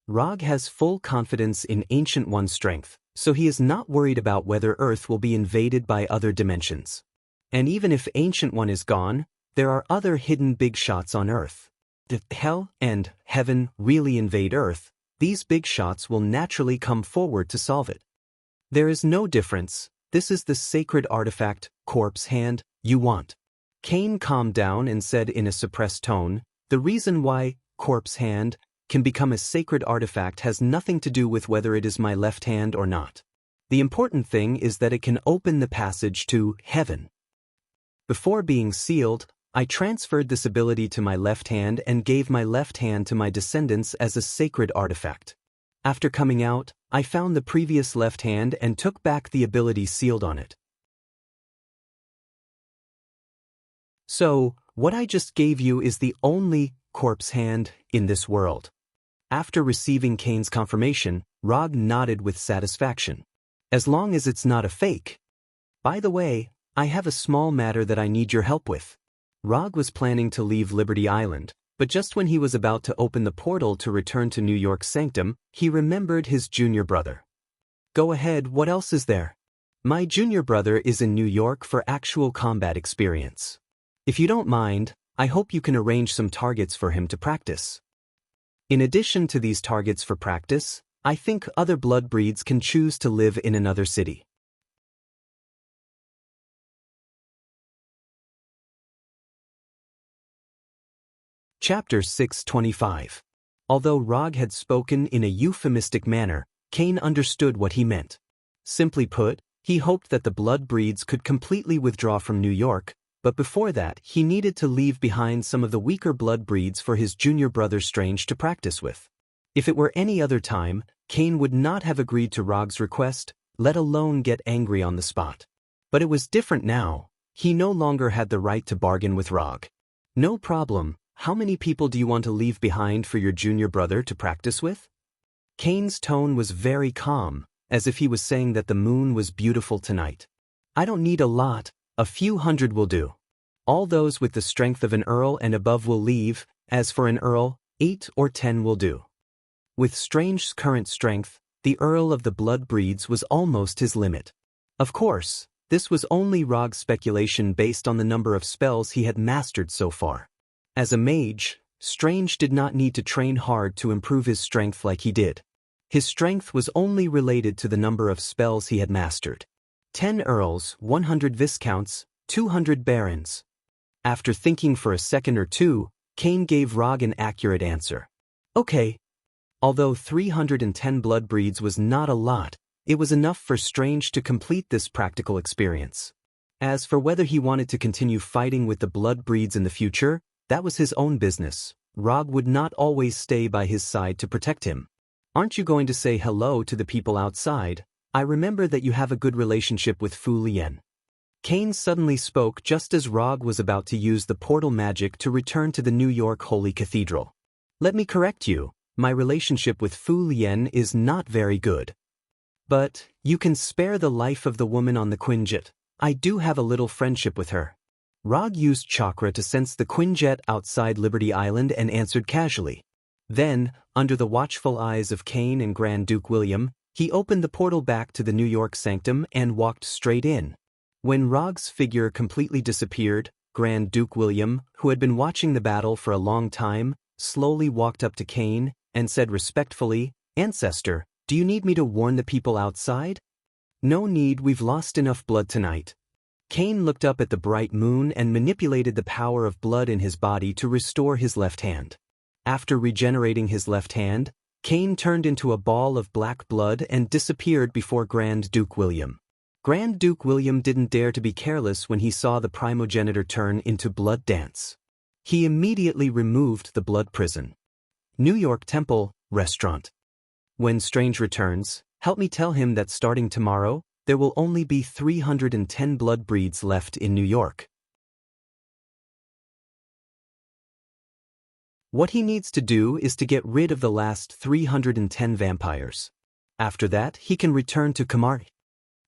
Speaker 1: Rog has full confidence in Ancient One's strength, so he is not worried about whether Earth will be invaded by other dimensions. And even if Ancient One is gone, there are other hidden big shots on Earth. If hell and heaven really invade Earth, these big shots will naturally come forward to solve it. There is no difference. This is the sacred artifact, corpse hand, you want. Cain calmed down and said in a suppressed tone, the reason why corpse hand can become a sacred artifact has nothing to do with whether it is my left hand or not. The important thing is that it can open the passage to heaven. Before being sealed, I transferred this ability to my left hand and gave my left hand to my descendants as a sacred artifact. After coming out, I found the previous left hand and took back the ability sealed on it. So, what I just gave you is the only corpse hand in this world. After receiving Cain's confirmation, Rog nodded with satisfaction. As long as it's not a fake. By the way, I have a small matter that I need your help with. Rog was planning to leave Liberty Island, but just when he was about to open the portal to return to New York's sanctum, he remembered his junior brother. Go ahead, what else is there? My junior brother is in New York for actual combat experience. If you don't mind, I hope you can arrange some targets for him to practice. In addition to these targets for practice, I think other blood breeds can choose to live in another city. Chapter 625. Although Rog had spoken in a euphemistic manner, Cain understood what he meant. Simply put, he hoped that the blood breeds could completely withdraw from New York, but before that he needed to leave behind some of the weaker blood breeds for his junior brother Strange to practice with. If it were any other time, Cain would not have agreed to Rog's request, let alone get angry on the spot. But it was different now. He no longer had the right to bargain with Rog. No problem, how many people do you want to leave behind for your junior brother to practice with? Cain's tone was very calm, as if he was saying that the moon was beautiful tonight. I don't need a lot, a few hundred will do. All those with the strength of an earl and above will leave, as for an earl, 8 or 10 will do. With Strange's current strength, the earl of the blood breeds was almost his limit. Of course, this was only Rog's speculation based on the number of spells he had mastered so far. As a mage, Strange did not need to train hard to improve his strength like he did. His strength was only related to the number of spells he had mastered. 10 earls, 100 viscounts, 200 barons. After thinking for a second or two, Cain gave Rog an accurate answer. Okay. Although 310 blood breeds was not a lot, it was enough for Strange to complete this practical experience. As for whether he wanted to continue fighting with the blood breeds in the future, that was his own business. Rog would not always stay by his side to protect him. Aren't you going to say hello to the people outside? I remember that you have a good relationship with Fu Lian. Cain suddenly spoke just as Rog was about to use the portal magic to return to the New York Holy Cathedral. Let me correct you, my relationship with Fu Lian is not very good. But you can spare the life of the woman on the Quinjet. I do have a little friendship with her. Rog used chakra to sense the Quinjet outside Liberty Island and answered casually. Then, under the watchful eyes of Cain and Grand Duke William, he opened the portal back to the New York sanctum and walked straight in. When Rog's figure completely disappeared, Grand Duke William, who had been watching the battle for a long time, slowly walked up to Cain and said respectfully, "Ancestor, do you need me to warn the people outside?" "No need, we've lost enough blood tonight." Cain looked up at the bright moon and manipulated the power of blood in his body to restore his left hand. After regenerating his left hand, Cain turned into a ball of black blood and disappeared before Grand Duke William. Grand Duke William didn't dare to be careless when he saw the primogenitor turn into blood dance. He immediately removed the blood prison. New York Temple, Restaurant. When Strange returns, help me tell him that starting tomorrow, there will only be 310 blood breeds left in New York. What he needs to do is to get rid of the last 310 vampires. After that, he can return to Kamari.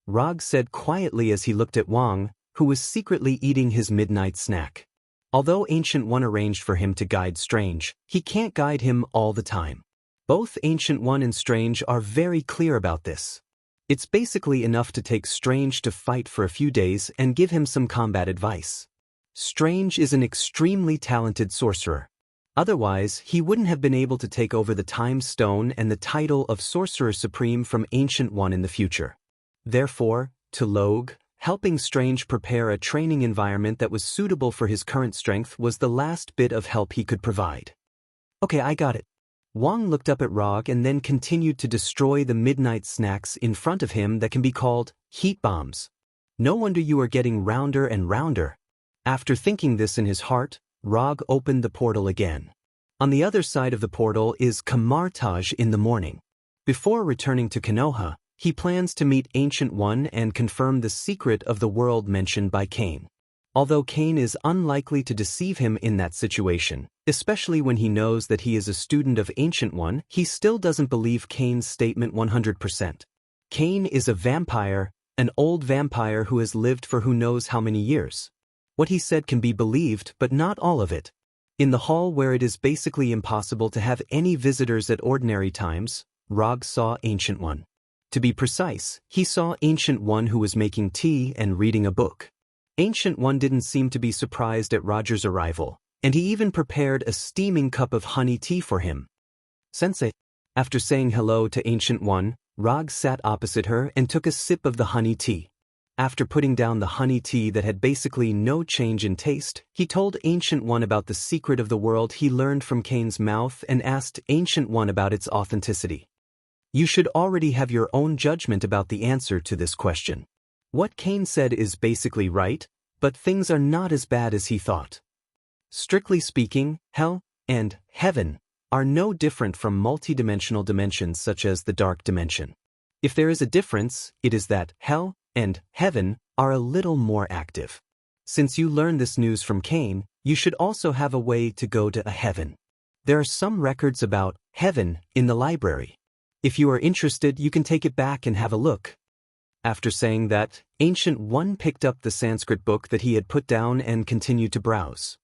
Speaker 1: Rog said quietly as he looked at Wang, who was secretly eating his midnight snack. Although Ancient One arranged for him to guide Strange, he can't guide him all the time. Both Ancient One and Strange are very clear about this. It's basically enough to take Strange to fight for a few days and give him some combat advice. Strange is an extremely talented sorcerer. Otherwise, he wouldn't have been able to take over the Time Stone and the title of Sorcerer Supreme from Ancient One in the future. Therefore, to Logue, helping Strange prepare a training environment that was suitable for his current strength was the last bit of help he could provide. Okay, I got it. Wang looked up at Rog and then continued to destroy the midnight snacks in front of him that can be called heat bombs. No wonder you are getting rounder and rounder. After thinking this in his heart, Rog opened the portal again. On the other side of the portal is Kamartaj in the morning. Before returning to Konoha, he plans to meet Ancient One and confirm the secret of the world mentioned by Cain. Although Cain is unlikely to deceive him in that situation, especially when he knows that he is a student of Ancient One, he still doesn't believe Cain's statement 100%. Cain is a vampire, an old vampire who has lived for who knows how many years. What he said can be believed, but not all of it. In the hall where it is basically impossible to have any visitors at ordinary times, Rog saw Ancient One. To be precise, he saw Ancient One who was making tea and reading a book. Ancient One didn't seem to be surprised at Roger's arrival, and he even prepared a steaming cup of honey tea for him. Sensei. After saying hello to Ancient One, Rog sat opposite her and took a sip of the honey tea. After putting down the honey tea that had basically no change in taste, he told Ancient One about the secret of the world he learned from Cain's mouth and asked Ancient One about its authenticity. You should already have your own judgment about the answer to this question. What Cain said is basically right, But things are not as bad as he thought. Strictly speaking, hell and heaven are no different from multidimensional dimensions such as the dark dimension. If there is a difference, it is that hell and heaven are a little more active. Since you learned this news from Cain, you should also have a way to go to a heaven. There are some records about heaven in the library. If you are interested, you can take it back and have a look. After saying that, Ancient One picked up the Sanskrit book that he had put down and continued to browse.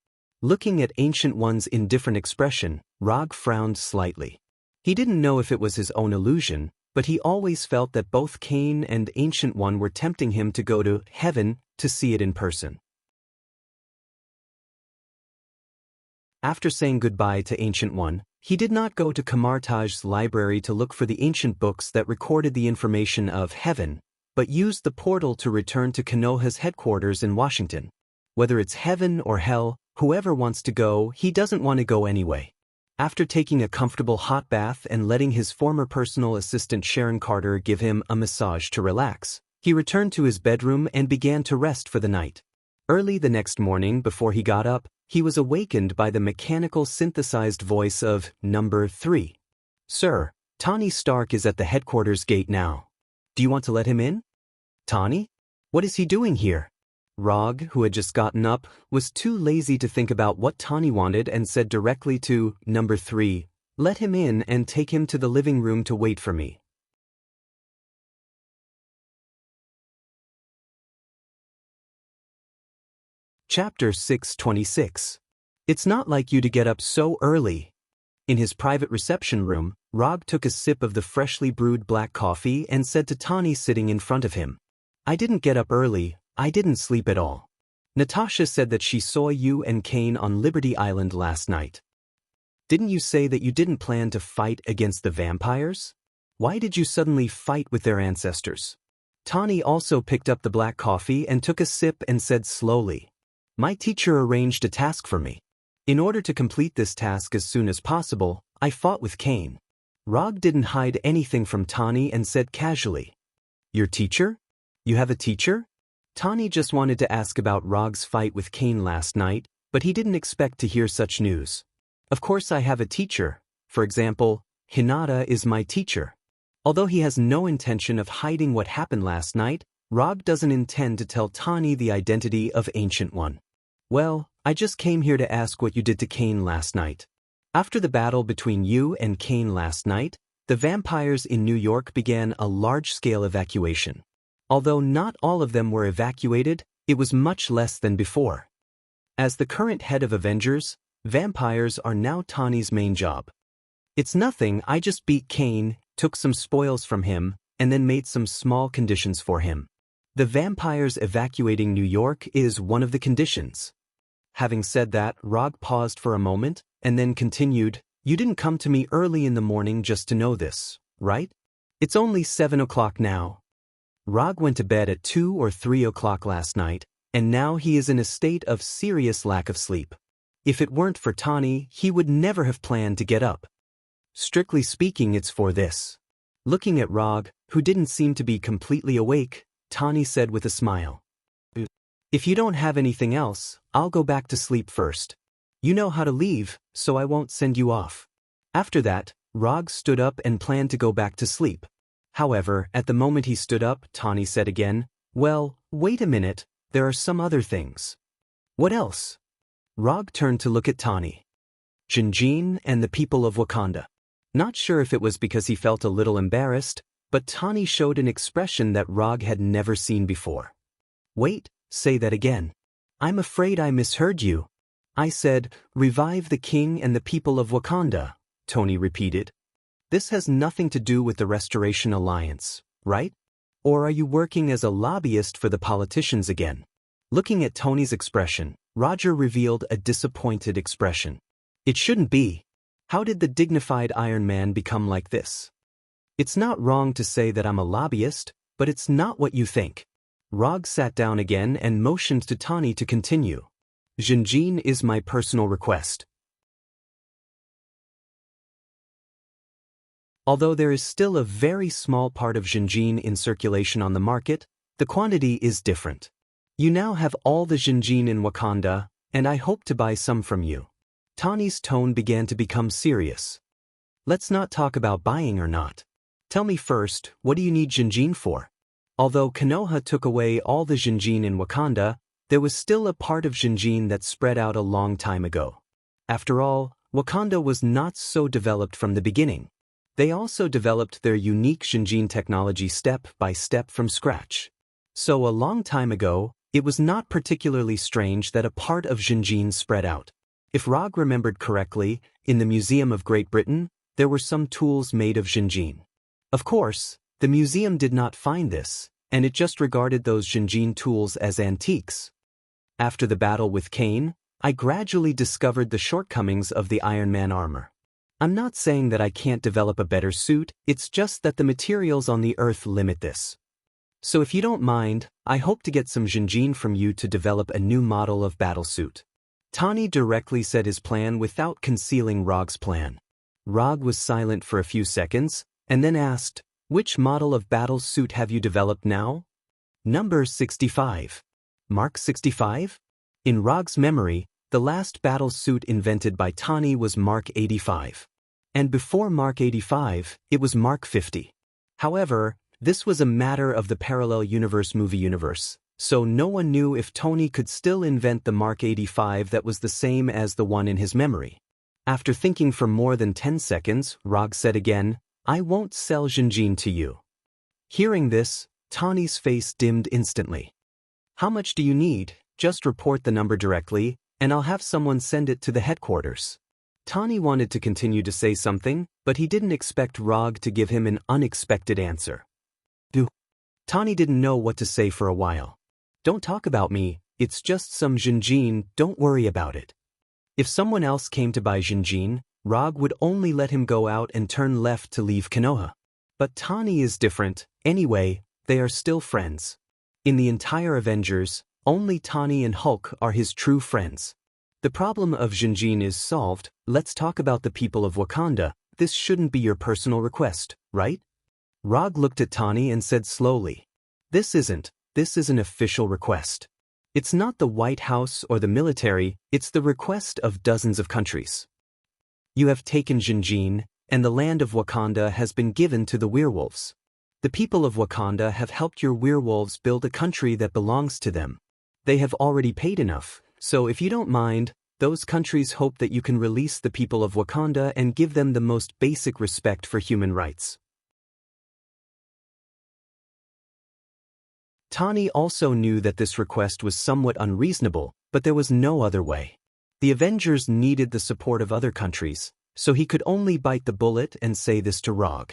Speaker 1: Looking at Ancient One's indifferent expression, Rog frowned slightly. He didn't know if it was his own illusion, but he always felt that both Cain and Ancient One were tempting him to go to heaven to see it in person. After saying goodbye to Ancient One, he did not go to Kamartaj's library to look for the ancient books that recorded the information of heaven, but used the portal to return to Konoha's headquarters in Washington. Whether it's heaven or hell, whoever wants to go, he doesn't want to go anyway. After taking a comfortable hot bath and letting his former personal assistant Sharon Carter give him a massage to relax, he returned to his bedroom and began to rest for the night. Early the next morning, before he got up, he was awakened by the mechanical synthesized voice of Number 3. "Sir, Tawny Stark is at the headquarters gate now. Do you want to let him in?" "Tawny? What is he doing here?" Rog, who had just gotten up, was too lazy to think about what Tawny wanted and said directly to Number 3, "Let him in and take him to the living room to wait for me." Chapter 626. It's not like you to get up so early. In his private reception room, Rog took a sip of the freshly brewed black coffee and said to Tawny sitting in front of him, "I didn't get up early, I didn't sleep at all. Natasha said that she saw you and Cain on Liberty Island last night. Didn't you say that you didn't plan to fight against the vampires? Why did you suddenly fight with their ancestors?" Tawny also picked up the black coffee and took a sip and said slowly, "My teacher arranged a task for me. In order to complete this task as soon as possible, I fought with Cain." Rog didn't hide anything from Tawny and said casually, "Your teacher? You have a teacher?" Tawny just wanted to ask about Rog's fight with Cain last night, but he didn't expect to hear such news. "Of course I have a teacher. For example, Hinata is my teacher." Although he has no intention of hiding what happened last night, Rog doesn't intend to tell Tawny the identity of Ancient One. "Well, I just came here to ask what you did to Cain last night. After the battle between you and Cain last night, the vampires in New York began a large-scale evacuation. Although not all of them were evacuated, it was much less than before. As the current head of Avengers, vampires are now Tawny's main job. It's nothing, I just beat Cain, took some spoils from him, and then made some small conditions for him. The vampires evacuating New York is one of the conditions." Having said that, Rog paused for a moment, and then continued, "You didn't come to me early in the morning just to know this, right? It's only 7 o'clock now." Rog went to bed at 2 or 3 o'clock last night, and now he is in a state of serious lack of sleep. If it weren't for Tawny, he would never have planned to get up. Strictly speaking, it's for this. Looking at Rog, who didn't seem to be completely awake, Tawny said with a smile, "If you don't have anything else, I'll go back to sleep first. You know how to leave, so I won't send you off." After that, Rog stood up and planned to go back to sleep. However, at the moment he stood up, Tawny said again, "Well, wait a minute, there are some other things." "What else?" Rog turned to look at Tawny. "Jinjin and the people of Wakanda." Not sure if it was because he felt a little embarrassed, but Tawny showed an expression that Rog had never seen before. "Wait, say that again." "I'm afraid I misheard you. I said, revive the king and the people of Wakanda," Tony repeated. "This has nothing to do with the Restoration Alliance, right? Or are you working as a lobbyist for the politicians again?" Looking at Tony's expression, Roger revealed a disappointed expression. "It shouldn't be. How did the dignified Iron Man become like this?" "It's not wrong to say that I'm a lobbyist, but it's not what you think." Rog sat down again and motioned to Tawny to continue. "Jinjin is my personal request." Although there is still a very small part of Jinjin in circulation on the market, the quantity is different. You now have all the Jinjin in Wakanda, and I hope to buy some from you. Tani's tone began to become serious. Let's not talk about buying or not. Tell me first, what do you need Jinjin for? Although Konoha took away all the Jinjin in Wakanda, there was still a part of Jinjin that spread out a long time ago. After all, Wakanda was not so developed from the beginning. They also developed their unique Jinjin technology step by step from scratch. So a long time ago, it was not particularly strange that a part of Jinjin spread out. If Rog remembered correctly, in the Museum of Great Britain, there were some tools made of Jinjin. Of course, the museum did not find this, and it just regarded those Jinjin tools as antiques. After the battle with Kane, I gradually discovered the shortcomings of the Iron Man armor. I'm not saying that I can't develop a better suit, it's just that the materials on the Earth limit this. So if you don't mind, I hope to get some Jinjin from you to develop a new model of battlesuit. Tani directly said his plan without concealing Rog's plan. Rog was silent for a few seconds, and then asked, which model of battlesuit have you developed now? Number 65. Mark 65? In Rog's memory, the last battlesuit invented by Tani was Mark 85. And before Mark 85, it was Mark 50. However, this was a matter of the parallel movie universe, so no one knew if Tony could still invent the Mark 85 that was the same as the one in his memory. After thinking for more than 10 seconds, Rog said again, I won't sell Jinjin to you. Hearing this, Tani's face dimmed instantly. How much do you need? Just report the number directly, and I'll have someone send it to the headquarters. Tani wanted to continue to say something, but he didn't expect Rog to give him an unexpected answer. Tani didn't know what to say for a while. Don't talk about me, it's just some Jinjin, don't worry about it. If someone else came to buy Jinjin, Rog would only let him go out and turn left to leave Konoha. But Tani is different, anyway, they are still friends. In the entire Avengers, only Tani and Hulk are his true friends. The problem of Jinjin is solved, let's talk about the people of Wakanda, this shouldn't be your personal request, right? Rog looked at Tani and said slowly, This isn't an official request. It's not the White House or the military, it's the request of dozens of countries. You have taken Jinjin, and the land of Wakanda has been given to the werewolves. The people of Wakanda have helped your werewolves build a country that belongs to them. They have already paid enough, so if you don't mind, those countries hope that you can release the people of Wakanda and give them the most basic respect for human rights. Tani also knew that this request was somewhat unreasonable, but there was no other way. The Avengers needed the support of other countries, so he could only bite the bullet and say this to Rog.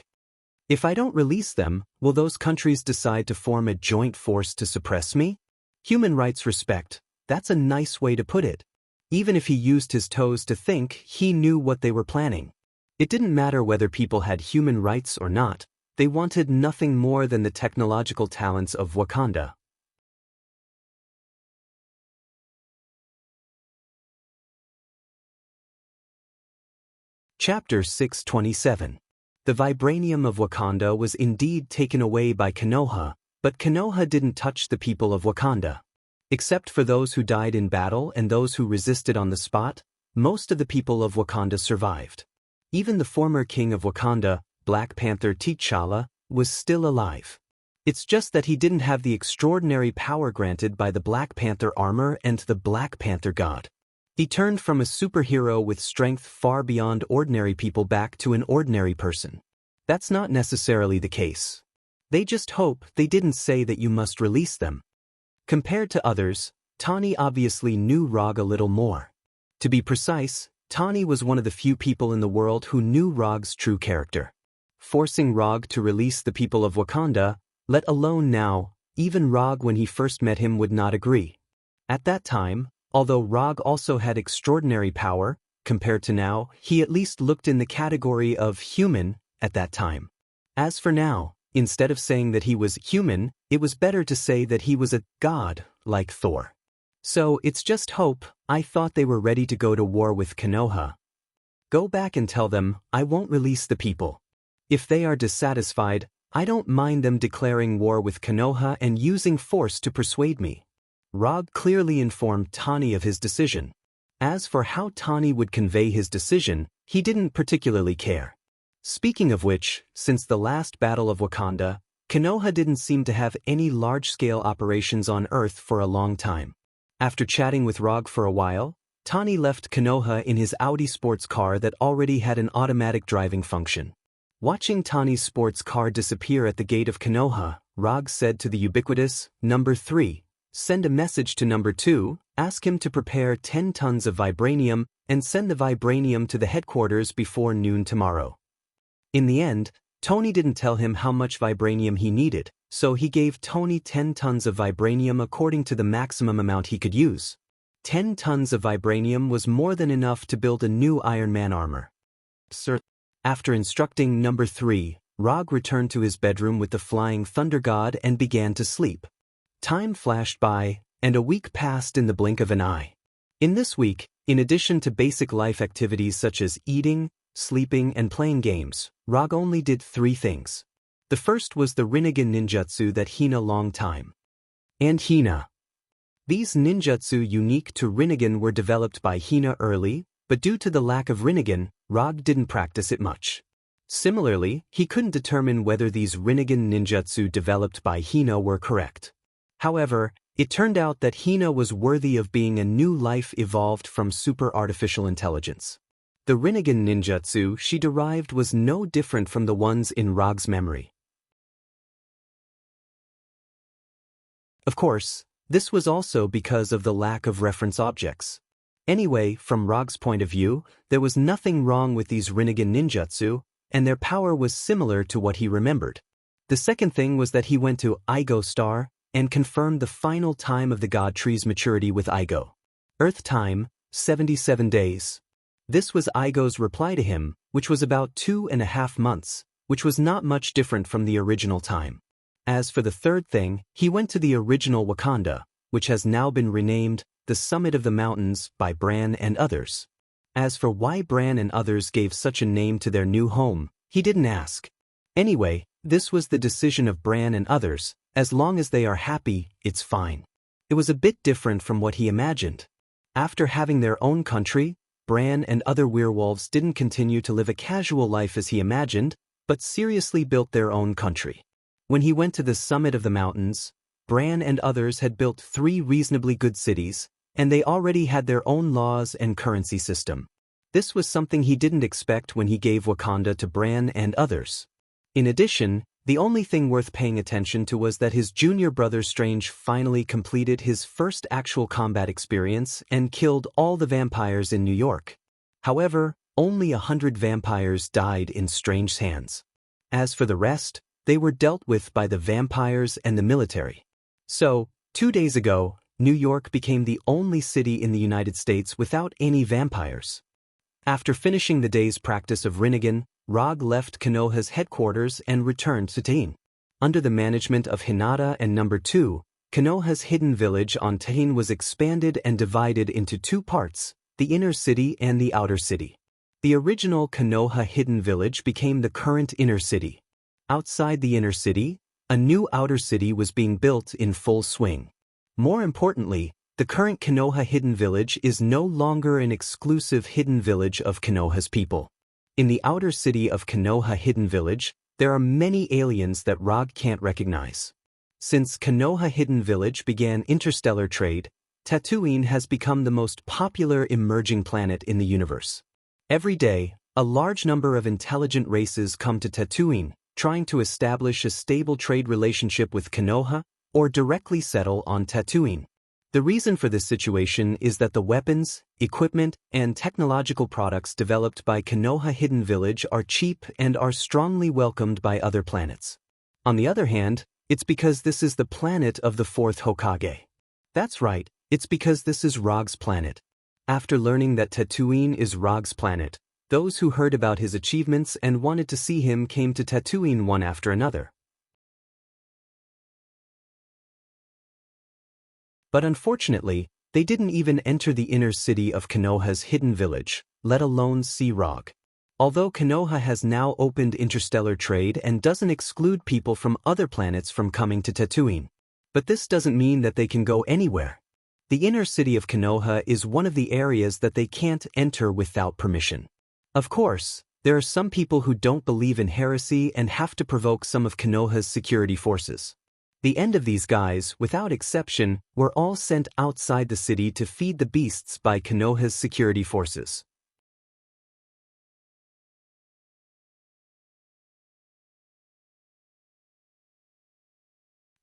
Speaker 1: If I don't release them, will those countries decide to form a joint force to suppress me? Human rights respect, that's a nice way to put it. Even if he used his toes to think, he knew what they were planning. It didn't matter whether people had human rights or not. They wanted nothing more than the technological talents of Wakanda. Chapter 627. The vibranium of Wakanda was indeed taken away by Konoha, but Konoha didn't touch the people of Wakanda. Except for those who died in battle and those who resisted on the spot, most of the people of Wakanda survived. Even the former king of Wakanda, Black Panther T'Challa, was still alive. It's just that he didn't have the extraordinary power granted by the Black Panther armor and the Black Panther god. He turned from a superhero with strength far beyond ordinary people back to an ordinary person. That's not necessarily the case. They just hope they didn't say that you must release them. Compared to others, Tani obviously knew Rog a little more. To be precise, Tani was one of the few people in the world who knew Rog's true character. Forcing Rog to release the people of Wakanda, let alone now, even Rog when he first met him would not agree. At that time, although Rog also had extraordinary power, compared to now, he at least looked in the category of human at that time. As for now, instead of saying that he was human, it was better to say that he was a god, like Thor. So it's just hope. I thought they were ready to go to war with Konoha. Go back and tell them, I won't release the people. If they are dissatisfied, I don't mind them declaring war with Konoha and using force to persuade me. Rog clearly informed Tani of his decision. As for how Tani would convey his decision, he didn't particularly care. Speaking of which, since the last Battle of Wakanda, Konoha didn't seem to have any large-scale operations on Earth for a long time. After chatting with Rog for a while, Tani left Konoha in his Audi sports car that already had an automatic driving function. Watching Tani's sports car disappear at the gate of Konoha, Rog said to the ubiquitous Number 3, "Send a message to Number 2, ask him to prepare 10 tons of vibranium and send the vibranium to the headquarters before noon tomorrow." In the end, Tony didn't tell him how much vibranium he needed, so he gave Tony 10 tons of vibranium according to the maximum amount he could use. 10 tons of vibranium was more than enough to build a new Iron Man armor. Sir. After instructing Number 3, Rog returned to his bedroom with the Flying Thunder God and began to sleep. Time flashed by, and a week passed in the blink of an eye. In this week, in addition to basic life activities such as eating, sleeping, and playing games, Rog only did 3 things. The first was the Rinnegan ninjutsu that Hina long time. And Hina. These ninjutsu unique to Rinnegan were developed by Hina early, but due to the lack of Rinnegan, Rog didn't practice it much. Similarly, he couldn't determine whether these Rinnegan ninjutsu developed by Hina were correct. However, it turned out that Hina was worthy of being a new life evolved from super artificial intelligence. The Rinnegan ninjutsu she derived was no different from the ones in Rog's memory. Of course, this was also because of the lack of reference objects. Anyway, from Rog's point of view, there was nothing wrong with these Rinnegan ninjutsu, and their power was similar to what he remembered. The second thing was that he went to Igo Star and confirmed the final time of the God Tree's maturity with Igo. Earth time, 77 days. This was Igo's reply to him, which was about 2.5 months, which was not much different from the original time. As for the third thing, he went to the original Wakanda, which has now been renamed the Summit of the Mountains by Bran and others. As for why Bran and others gave such a name to their new home, he didn't ask. Anyway, this was the decision of Bran and others. As long as they are happy, it's fine. It was a bit different from what he imagined. After having their own country, Bran and other werewolves didn't continue to live a casual life as he imagined, but seriously built their own country. When he went to the summit of the mountains, Bran and others had built 3 reasonably good cities, and they already had their own laws and currency system. This was something he didn't expect when he gave Wakanda to Bran and others. In addition, the only thing worth paying attention to was that his junior brother Strange finally completed his first actual combat experience and killed all the vampires in New York. However, only 100 vampires died in Strange's hands. As for the rest, they were dealt with by the vampires and the military. So, 2 days ago, New York became the only city in the United States without any vampires. After finishing the day's practice of Rinnegan, Rog left Konoha's headquarters and returned to Tain. Under the management of Hinata and Number 2, Konoha's hidden village on Tain was expanded and divided into 2 parts, the inner city and the outer city. The original Konoha hidden village became the current inner city. Outside the inner city, a new outer city was being built in full swing. More importantly, the current Konoha hidden village is no longer an exclusive hidden village of Konoha's people. In the outer city of Konoha Hidden Village, there are many aliens that Rog can't recognize. Since Konoha Hidden Village began interstellar trade, Tatooine has become the most popular emerging planet in the universe. Every day, a large number of intelligent races come to Tatooine, trying to establish a stable trade relationship with Konoha or directly settle on Tatooine. The reason for this situation is that the weapons, equipment, and technological products developed by Konoha Hidden Village are cheap and are strongly welcomed by other planets. On the other hand, it's because this is the planet of the 4th Hokage. That's right, it's because this is Rog's planet. After learning that Tatooine is Rog's planet, those who heard about his achievements and wanted to see him came to Tatooine one after another. But unfortunately, they didn't even enter the inner city of Konoha's hidden village, let alone see Rog. Although Konoha has now opened interstellar trade and doesn't exclude people from other planets from coming to Tatooine. But this doesn't mean that they can go anywhere. The inner city of Konoha is one of the areas that they can't enter without permission. Of course, there are some people who don't believe in heresy and have to provoke some of Konoha's security forces. The end of these guys, without exception, were all sent outside the city to feed the beasts by Konoha's security forces.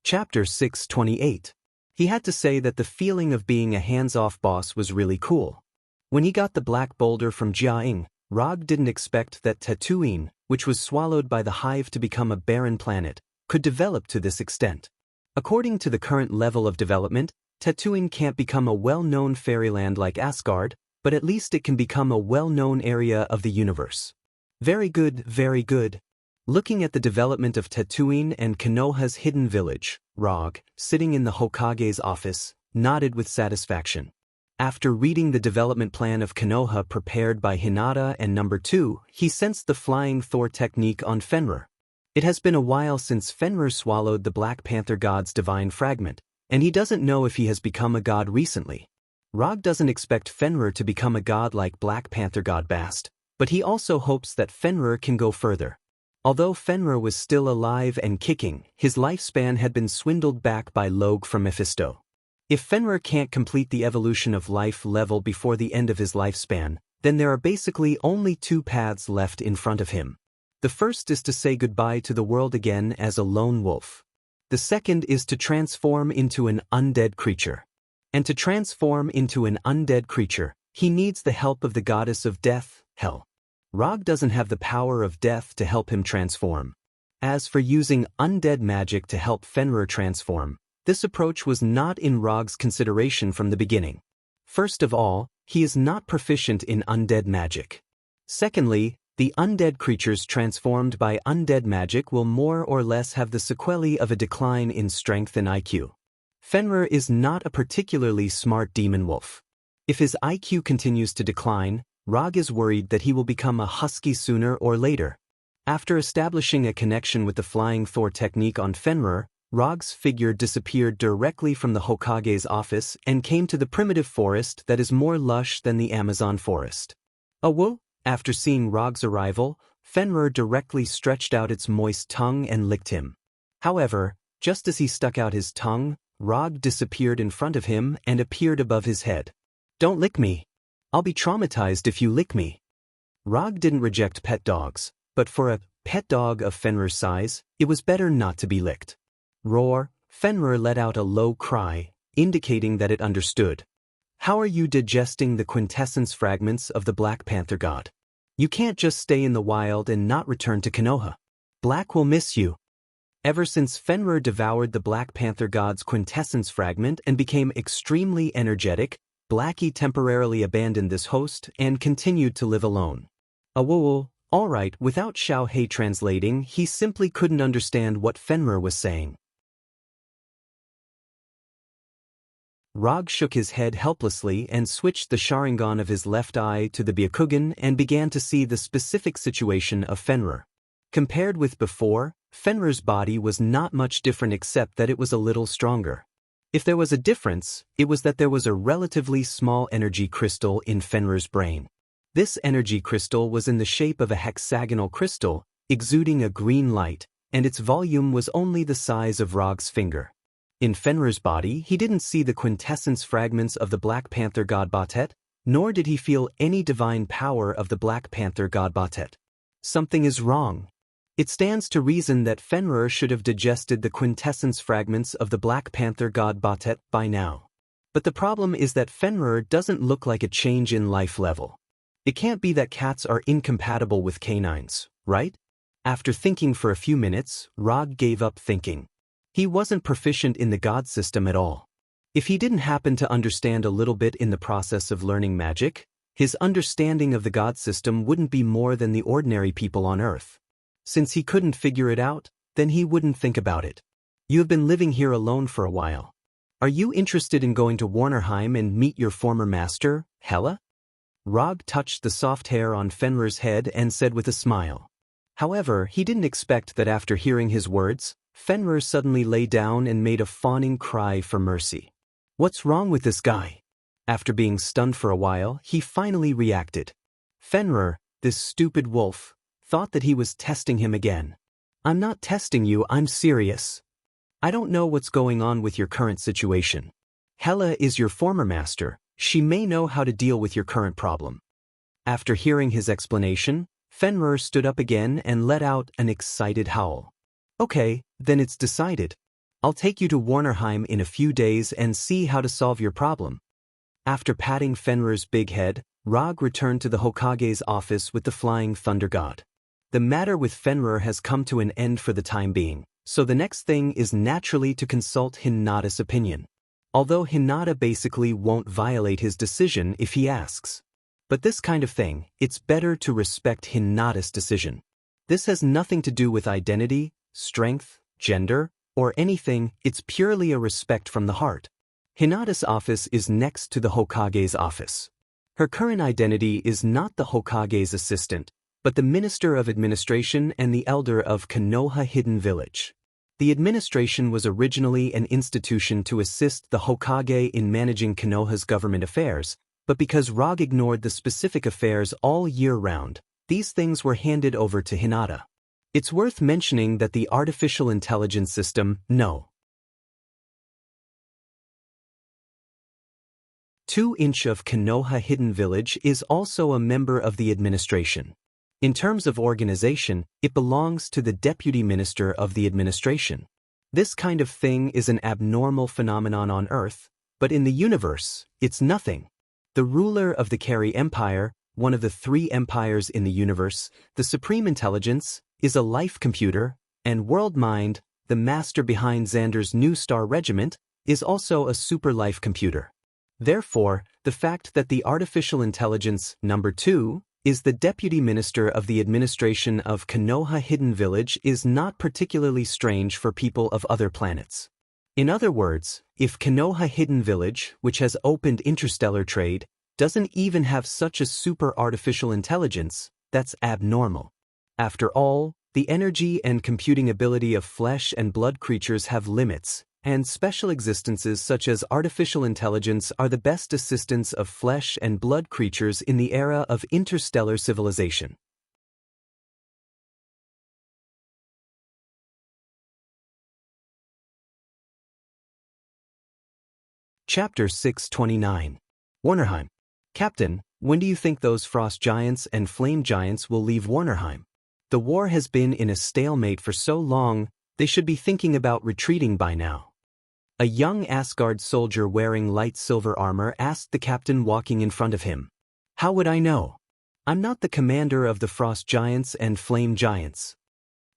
Speaker 1: Chapter 628. He had to say that the feeling of being a hands-off boss was really cool. When he got the black boulder from Jianghu, Rog didn't expect that Tatooine, which was swallowed by the hive to become a barren planet, could develop to this extent. According to the current level of development, Tatooine can't become a well-known fairyland like Asgard, but at least it can become a well-known area of the universe. Very good, very good. Looking at the development of Tatooine and Konoha's hidden village, Rog, sitting in the Hokage's office, nodded with satisfaction. After reading the development plan of Konoha prepared by Hinata and Number 2, he sensed the flying Thor technique on Fenrir. It has been a while since Fenrir swallowed the Black Panther god's divine fragment, and he doesn't know if he has become a god recently. Rog doesn't expect Fenrir to become a god like Black Panther god Bast, but he also hopes that Fenrir can go further. Although Fenrir was still alive and kicking, his lifespan had been swindled back by Loge from Mephisto. If Fenrir can't complete the evolution of life level before the end of his lifespan, then there are basically only two paths left in front of him. The first is to say goodbye to the world again as a lone wolf. The second is to transform into an undead creature. And to transform into an undead creature, he needs the help of the goddess of death, Hel. Rog doesn't have the power of death to help him transform. As for using undead magic to help Fenrir transform, this approach was not in Rog's consideration from the beginning. First of all, he is not proficient in undead magic. Secondly, the undead creatures transformed by undead magic will more or less have the sequelae of a decline in strength and IQ. Fenrir is not a particularly smart demon wolf. If his IQ continues to decline, Rog is worried that he will become a husky sooner or later. After establishing a connection with the flying Thor technique on Fenrir, Rog's figure disappeared directly from the Hokage's office and came to the primitive forest that is more lush than the Amazon forest. After seeing Rog's arrival, Fenrir directly stretched out its moist tongue and licked him. However, just as he stuck out his tongue, Rog disappeared in front of him and appeared above his head. "Don't lick me. I'll be traumatized if you lick me." Rog didn't reject pet dogs, but for a pet dog of Fenrir's size, it was better not to be licked. Roar, Fenrir let out a low cry, indicating that it understood. "How are you digesting the quintessence fragments of the Black Panther god? You can't just stay in the wild and not return to Konoha. Black will miss you." Ever since Fenrir devoured the Black Panther god's quintessence fragment and became extremely energetic, Blackie temporarily abandoned this host and continued to live alone. Alright, without Xiao Hei translating, he simply couldn't understand what Fenrir was saying. Rog shook his head helplessly and switched the Sharingan of his left eye to the Byakugan and began to see the specific situation of Fenrir. Compared with before, Fenrir's body was not much different except that it was a little stronger. If there was a difference, it was that there was a relatively small energy crystal in Fenrir's brain. This energy crystal was in the shape of a hexagonal crystal, exuding a green light, and its volume was only the size of Rog's finger. In Fenrir's body, he didn't see the quintessence fragments of the Black Panther god Batet, nor did he feel any divine power of the Black Panther god Batet. Something is wrong. It stands to reason that Fenrir should have digested the quintessence fragments of the Black Panther god Batet by now. But the problem is that Fenrir doesn't look like a change in life level. It can't be that cats are incompatible with canines, right? After thinking for a few minutes, Rog gave up thinking. He wasn't proficient in the god system at all. If he didn't happen to understand a little bit in the process of learning magic, his understanding of the god system wouldn't be more than the ordinary people on Earth. Since he couldn't figure it out, then he wouldn't think about it. You have been living here alone for a while. Are you interested in going to Warnerheim and meet your former master, Hela? Rog touched the soft hair on Fenrir's head and said with a smile. However, he didn't expect that after hearing his words, Fenrir suddenly lay down and made a fawning cry for mercy. What's wrong with this guy? After being stunned for a while, he finally reacted. Fenrir, this stupid wolf, thought that he was testing him again. I'm not testing you, I'm serious. I don't know what's going on with your current situation. Hela is your former master, she may know how to deal with your current problem. After hearing his explanation, Fenrir stood up again and let out an excited howl. Okay, then it's decided. I'll take you to Warnerheim in a few days and see how to solve your problem. After patting Fenrir's big head, Rog returned to the Hokage's office with the Flying Thunder God. The matter with Fenrir has come to an end for the time being, so the next thing is naturally to consult Hinata's opinion. Although Hinata basically won't violate his decision if he asks. But this kind of thing, it's better to respect Hinata's decision. This has nothing to do with identity, strength, gender, or anything, it's purely a respect from the heart. Hinata's office is next to the Hokage's office. Her current identity is not the Hokage's assistant, but the Minister of Administration and the Elder of Konoha Hidden Village. The administration was originally an institution to assist the Hokage in managing Konoha's government affairs, but because Rog ignored the specific affairs all year round, these things were handed over to Hinata. It's worth mentioning that the artificial intelligence system, No. 2-inch of Konoha Hidden Village is also a member of the administration. In terms of organization, it belongs to the Deputy Minister of the Administration. This kind of thing is an abnormal phenomenon on Earth, but in the universe, it's nothing. The ruler of the Kari Empire, one of the 3 empires in the universe, the Supreme Intelligence, is a life computer, and World Mind, the master behind Xander's New Star Regiment, is also a super life computer. Therefore, the fact that the artificial intelligence, number 2, is the Deputy Minister of the Administration of Konoha Hidden Village is not particularly strange for people of other planets. In other words, if Konoha Hidden Village, which has opened interstellar trade, doesn't even have such a super artificial intelligence, that's abnormal. After all, the energy and computing ability of flesh and blood creatures have limits, and special existences such as artificial intelligence are the best assistants of flesh and blood creatures in the era of interstellar civilization. Chapter 629. Warnerheim. Captain, when do you think those frost giants and flame giants will leave Warnerheim? The war has been in a stalemate for so long, they should be thinking about retreating by now. A young Asgard soldier wearing light silver armor asked the captain walking in front of him. How would I know? I'm not the commander of the frost giants and flame giants.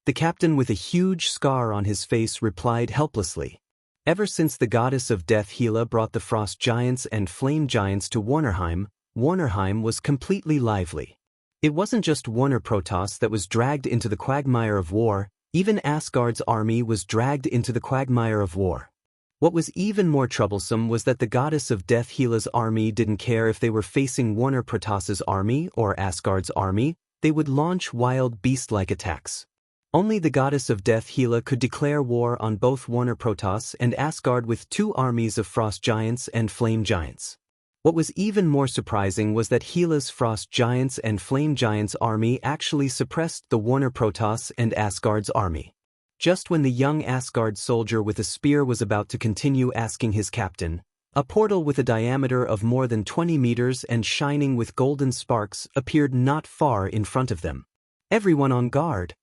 Speaker 1: The captain with a huge scar on his face replied helplessly. Ever since the goddess of death Hela brought the frost giants and flame giants to Warnerheim, Warnerheim was completely lively. It wasn't just Warner Protoss that was dragged into the quagmire of war, even Asgard's army was dragged into the quagmire of war. What was even more troublesome was that the goddess of death Hela's army didn't care if they were facing Warner Protoss's army or Asgard's army, they would launch wild beast-like attacks. Only the goddess of death Hela could declare war on both Warner Protoss and Asgard with 2 armies of frost giants and flame giants. What was even more surprising was that Hela's frost giants and flame giants army actually suppressed the Warner Protoss and Asgard's army. Just when the young Asgard soldier with a spear was about to continue asking his captain, a portal with a diameter of more than 20 meters and shining with golden sparks appeared not far in front of them. Everyone on guard.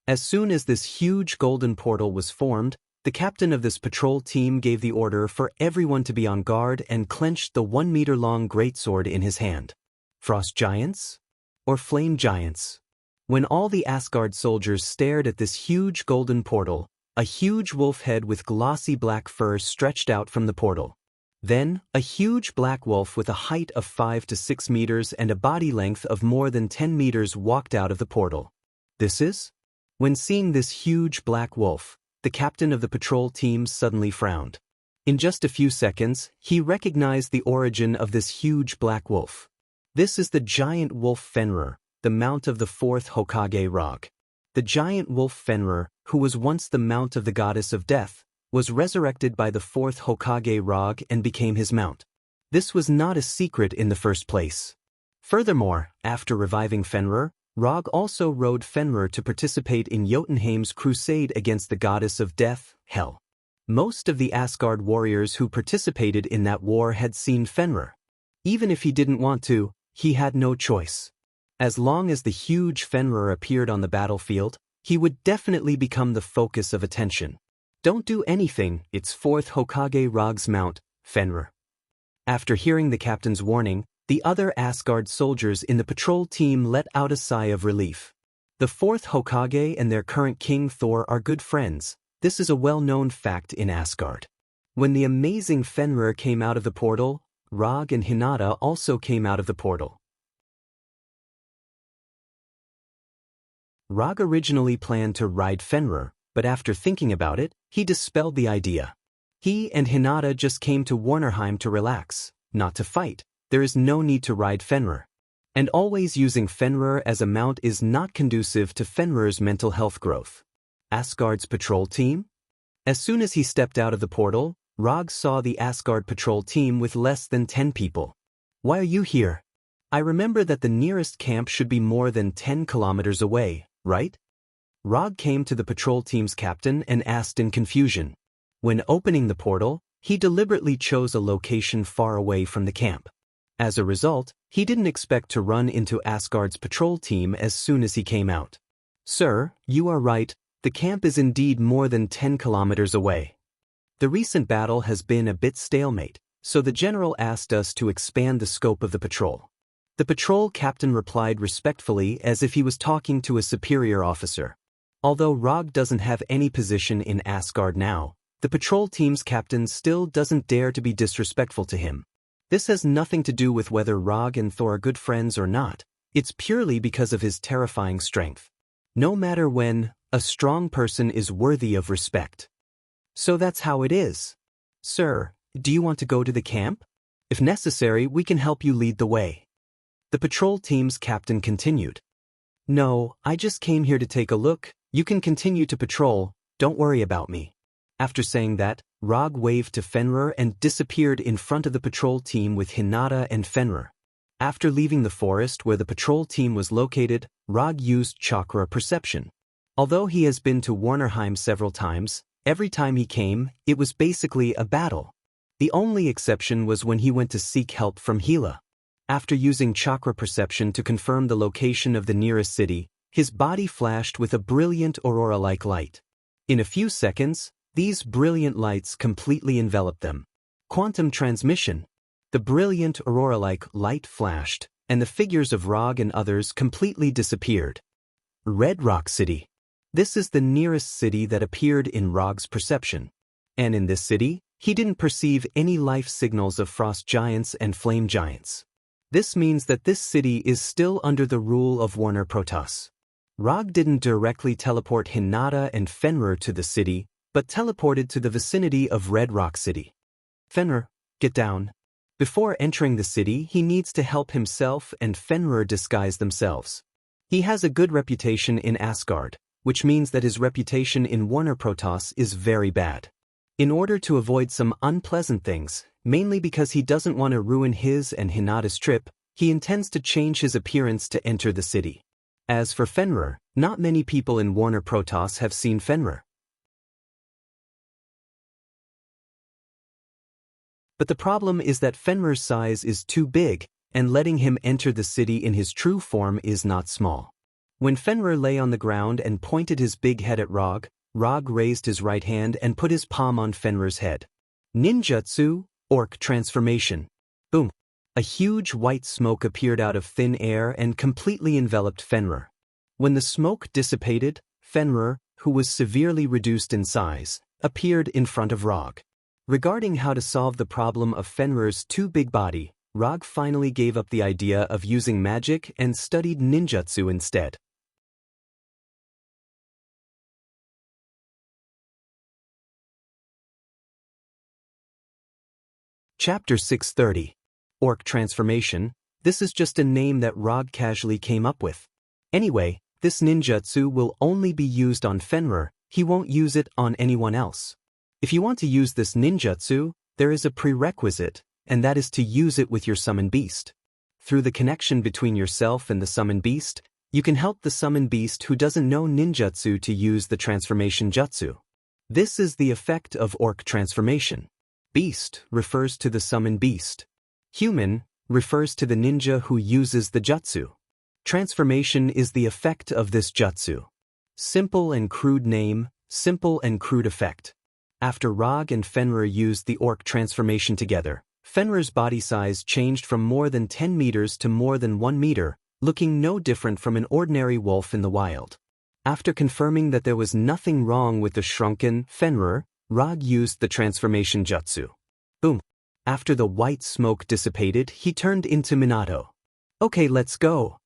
Speaker 1: As soon as this huge golden portal was formed, the captain of this patrol team gave the order for everyone to be on guard and clenched the 1-meter-long greatsword in his hand. Frost giants? Or flame giants? When all the Asgard soldiers stared at this huge golden portal, a huge wolf head with glossy black fur stretched out from the portal. Then, a huge black wolf with a height of 5 to 6 meters and a body length of more than 10 meters walked out of the portal. This is? When seeing this huge black wolf, the captain of the patrol team suddenly frowned. In just a few seconds, he recognized the origin of this huge black wolf. This is the giant wolf Fenrir, the mount of the 4th Hokage Rog. The giant wolf Fenrir, who was once the mount of the goddess of death, was resurrected by the fourth Hokage Rog and became his mount. This was not a secret in the first place. Furthermore, after reviving Fenrir, Rog also rode Fenrir to participate in Jotunheim's crusade against the goddess of death, Hel. Most of the Asgard warriors who participated in that war had seen Fenrir. Even if he didn't want to, he had no choice. As long as the huge Fenrir appeared on the battlefield, he would definitely become the focus of attention. Don't do anything, it's fourth Hokage Rog's mount, Fenrir. After hearing the captain's warning, the other Asgard soldiers in the patrol team let out a sigh of relief. The fourth Hokage and their current king Thor are good friends. This is a well-known fact in Asgard. When the amazing Fenrir came out of the portal, Rog and Hinata also came out of the portal. Rog originally planned to ride Fenrir, but after thinking about it, he dispelled the idea. He and Hinata just came to Warnerheim to relax, not to fight. There is no need to ride Fenrir. And always using Fenrir as a mount is not conducive to Fenrir's mental health growth. Asgard's patrol team? As soon as he stepped out of the portal, Rog saw the Asgard patrol team with less than 10 people. Why are you here? I remember that the nearest camp should be more than 10 kilometers away, right? Rog came to the patrol team's captain and asked in confusion. When opening the portal, he deliberately chose a location far away from the camp. As a result, he didn't expect to run into Asgard's patrol team as soon as he came out. Sir, you are right, the camp is indeed more than 10 kilometers away. The recent battle has been a bit stalemate, so the general asked us to expand the scope of the patrol. The patrol captain replied respectfully as if he was talking to a superior officer. Although Rog doesn't have any position in Asgard now, the patrol team's captain still doesn't dare to be disrespectful to him. This has nothing to do with whether Rog and Thor are good friends or not, it's purely because of his terrifying strength. No matter when, a strong person is worthy of respect. So that's how it is. Sir, do you want to go to the camp? If necessary, we can help you lead the way. The patrol team's captain continued. No, I just came here to take a look, you can continue to patrol, don't worry about me. After saying that, Rog waved to Fenrir and disappeared in front of the patrol team with Hinata and Fenrir. After leaving the forest where the patrol team was located, Rog used chakra perception. Although he has been to Warnerheim several times, every time he came, it was basically a battle. The only exception was when he went to seek help from Hela. After using chakra perception to confirm the location of the nearest city, his body flashed with a brilliant aurora-like light. In a few seconds, these brilliant lights completely enveloped them. Quantum transmission. The brilliant aurora-like light flashed, and the figures of Rog and others completely disappeared. Red Rock City. This is the nearest city that appeared in Rog's perception. And in this city, he didn't perceive any life signals of frost giants and flame giants. This means that this city is still under the rule of Warner Protoss. Rog didn't directly teleport Hinata and Fenrir to the city, but teleported to the vicinity of Red Rock City. Fenrir, get down. Before entering the city, he needs to help himself and Fenrir disguise themselves. He has a good reputation in Asgard, which means that his reputation in Warner Protoss is very bad. In order to avoid some unpleasant things, mainly because he doesn't want to ruin his and Hinata's trip, he intends to change his appearance to enter the city. As for Fenrir, not many people in Warner Protoss have seen Fenrir. But the problem is that Fenrir's size is too big, and letting him enter the city in his true form is not small. When Fenrir lay on the ground and pointed his big head at Rog, Rog raised his right hand and put his palm on Fenrir's head. Ninjutsu, Orc Transformation. Boom. A huge white smoke appeared out of thin air and completely enveloped Fenrir. When the smoke dissipated, Fenrir, who was severely reduced in size, appeared in front of Rog. Regarding how to solve the problem of Fenrir's too big body, Rog finally gave up the idea of using magic and studied ninjutsu instead. Chapter 630. Orc Transformation. This is just a name that Rog casually came up with. Anyway, this ninjutsu will only be used on Fenrir, he won't use it on anyone else. If you want to use this ninjutsu, there is a prerequisite, and that is to use it with your summon beast. Through the connection between yourself and the summon beast, you can help the summon beast who doesn't know ninjutsu to use the transformation jutsu. This is the effect of orc transformation. Beast refers to the summon beast. Human refers to the ninja who uses the jutsu. Transformation is the effect of this jutsu. Simple and crude name, simple and crude effect. After Rog and Fenrir used the orc transformation together, Fenrir's body size changed from more than 10 meters to more than 1 meter, looking no different from an ordinary wolf in the wild. After confirming that there was nothing wrong with the shrunken Fenrir, Rog used the transformation jutsu. Boom. After the white smoke dissipated, he turned into Minato. Okay, let's go.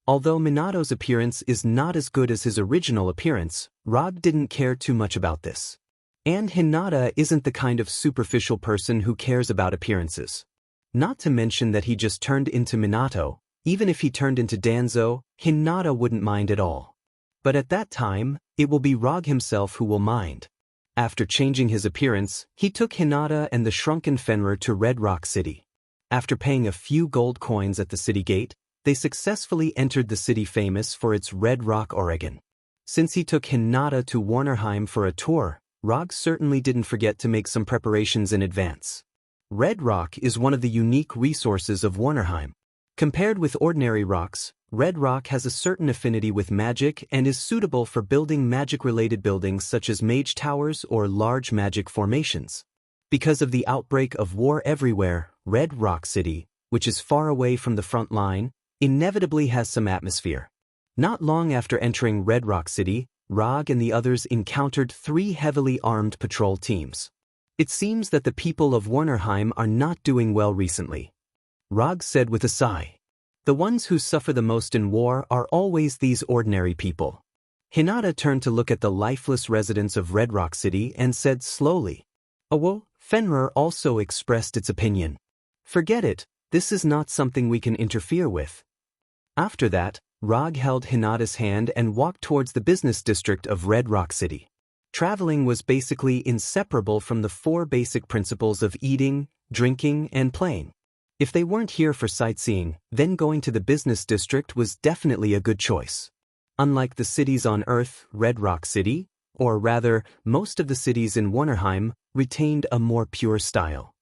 Speaker 1: Although Minato's appearance is not as good as his original appearance, Rog didn't care too much about this. And Hinata isn't the kind of superficial person who cares about appearances. Not to mention that he just turned into Minato. Even if he turned into Danzo, Hinata wouldn't mind at all. But at that time, it will be Rog himself who will mind. After changing his appearance, he took Hinata and the shrunken Fenrir to Red Rock City. After paying a few gold coins at the city gate, they successfully entered the city famous for its Red Rock Oregon. Since he took Hinata to Warnerheim for a tour, Rog certainly didn't forget to make some preparations in advance. Red Rock is one of the unique resources of Warnerheim. Compared with ordinary rocks, Red Rock has a certain affinity with magic and is suitable for building magic-related buildings such as mage towers or large magic formations. Because of the outbreak of war everywhere, Red Rock City, which is far away from the front line, inevitably has some atmosphere. Not long after entering Red Rock City, Rog and the others encountered 3 heavily armed patrol teams. It seems that the people of Warnerheim are not doing well recently. Rog said with a sigh. The ones who suffer the most in war are always these ordinary people. Hinata turned to look at the lifeless residents of Red Rock City and said slowly, "Oh well, Fenrir also expressed its opinion. Forget it, this is not something we can interfere with." After that, Rog held Hinata's hand and walked towards the business district of Red Rock City. Traveling was basically inseparable from the 4 basic principles of eating, drinking, and playing. If they weren't here for sightseeing, then going to the business district was definitely a good choice. Unlike the cities on Earth, Red Rock City, or rather, most of the cities in Warnerheim, retained a more pure style.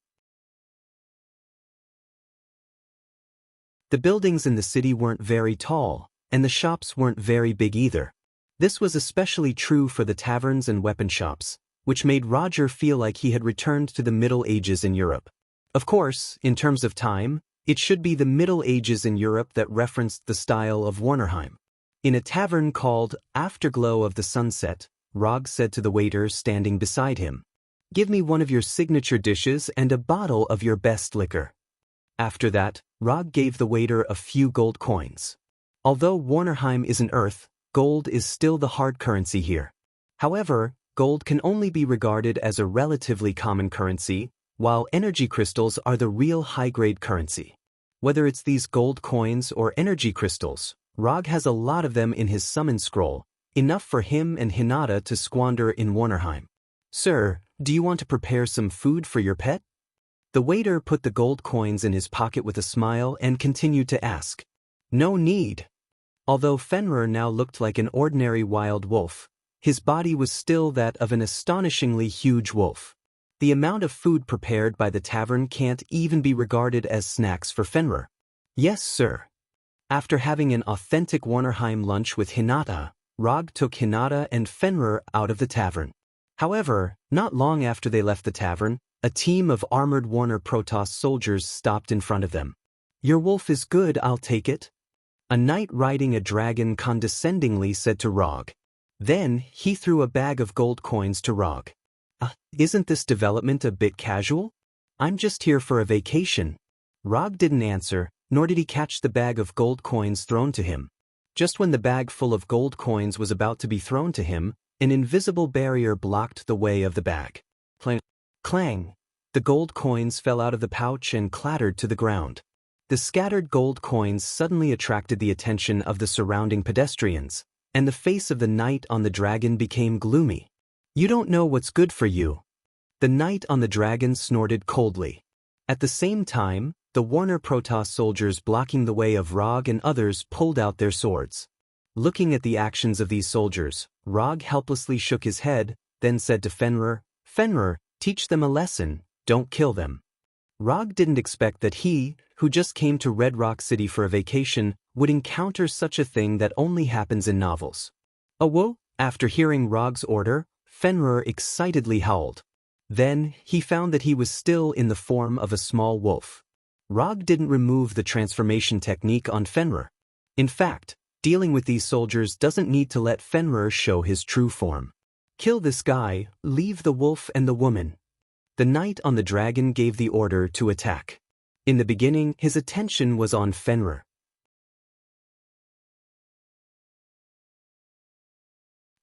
Speaker 1: The buildings in the city weren't very tall, and the shops weren't very big either. This was especially true for the taverns and weapon shops, which made Roger feel like he had returned to the Middle Ages in Europe. Of course, in terms of time, it should be the Middle Ages in Europe that referenced the style of Warnerheim. In a tavern called Afterglow of the Sunset, Rog said to the waiter standing beside him, "Give me one of your signature dishes and a bottle of your best liquor." After that, Rog gave the waiter a few gold coins. Although Warnerheim isn't Earth, gold is still the hard currency here. However, gold can only be regarded as a relatively common currency, while energy crystals are the real high-grade currency. Whether it's these gold coins or energy crystals, Rog has a lot of them in his summon scroll, enough for him and Hinata to squander in Warnerheim. "Sir, do you want to prepare some food for your pet?" The waiter put the gold coins in his pocket with a smile and continued to ask. "No need." Although Fenrir now looked like an ordinary wild wolf, his body was still that of an astonishingly huge wolf. The amount of food prepared by the tavern can't even be regarded as snacks for Fenrir. "Yes, sir." After having an authentic Warnerheim lunch with Hinata, Rog took Hinata and Fenrir out of the tavern. However, not long after they left the tavern, a team of armored Warner Protoss soldiers stopped in front of them. "Your wolf is good, I'll take it." A knight riding a dragon condescendingly said to Rog. Then, he threw a bag of gold coins to Rog. Isn't this development a bit casual? I'm just here for a vacation." Rog didn't answer, nor did he catch the bag of gold coins thrown to him. Just when the bag full of gold coins was about to be thrown to him, an invisible barrier blocked the way of the bag. Clang! Clang! The gold coins fell out of the pouch and clattered to the ground. The scattered gold coins suddenly attracted the attention of the surrounding pedestrians, and the face of the knight on the dragon became gloomy. "You don't know what's good for you." The knight on the dragon snorted coldly. At the same time, the Warner Protoss soldiers blocking the way of Rog and others pulled out their swords. Looking at the actions of these soldiers, Rog helplessly shook his head, then said to Fenrir, "Fenrir, teach them a lesson, don't kill them." Rog didn't expect that he, who just came to Red Rock City for a vacation, would encounter such a thing that only happens in novels. "Whoa!" After hearing Rog's order, Fenrir excitedly howled. Then, he found that he was still in the form of a small wolf. Rog didn't remove the transformation technique on Fenrir. In fact, dealing with these soldiers doesn't need to let Fenrir show his true form. "Kill this guy, leave the wolf and the woman." The knight on the dragon gave the order to attack. In the beginning, his attention was on Fenrir.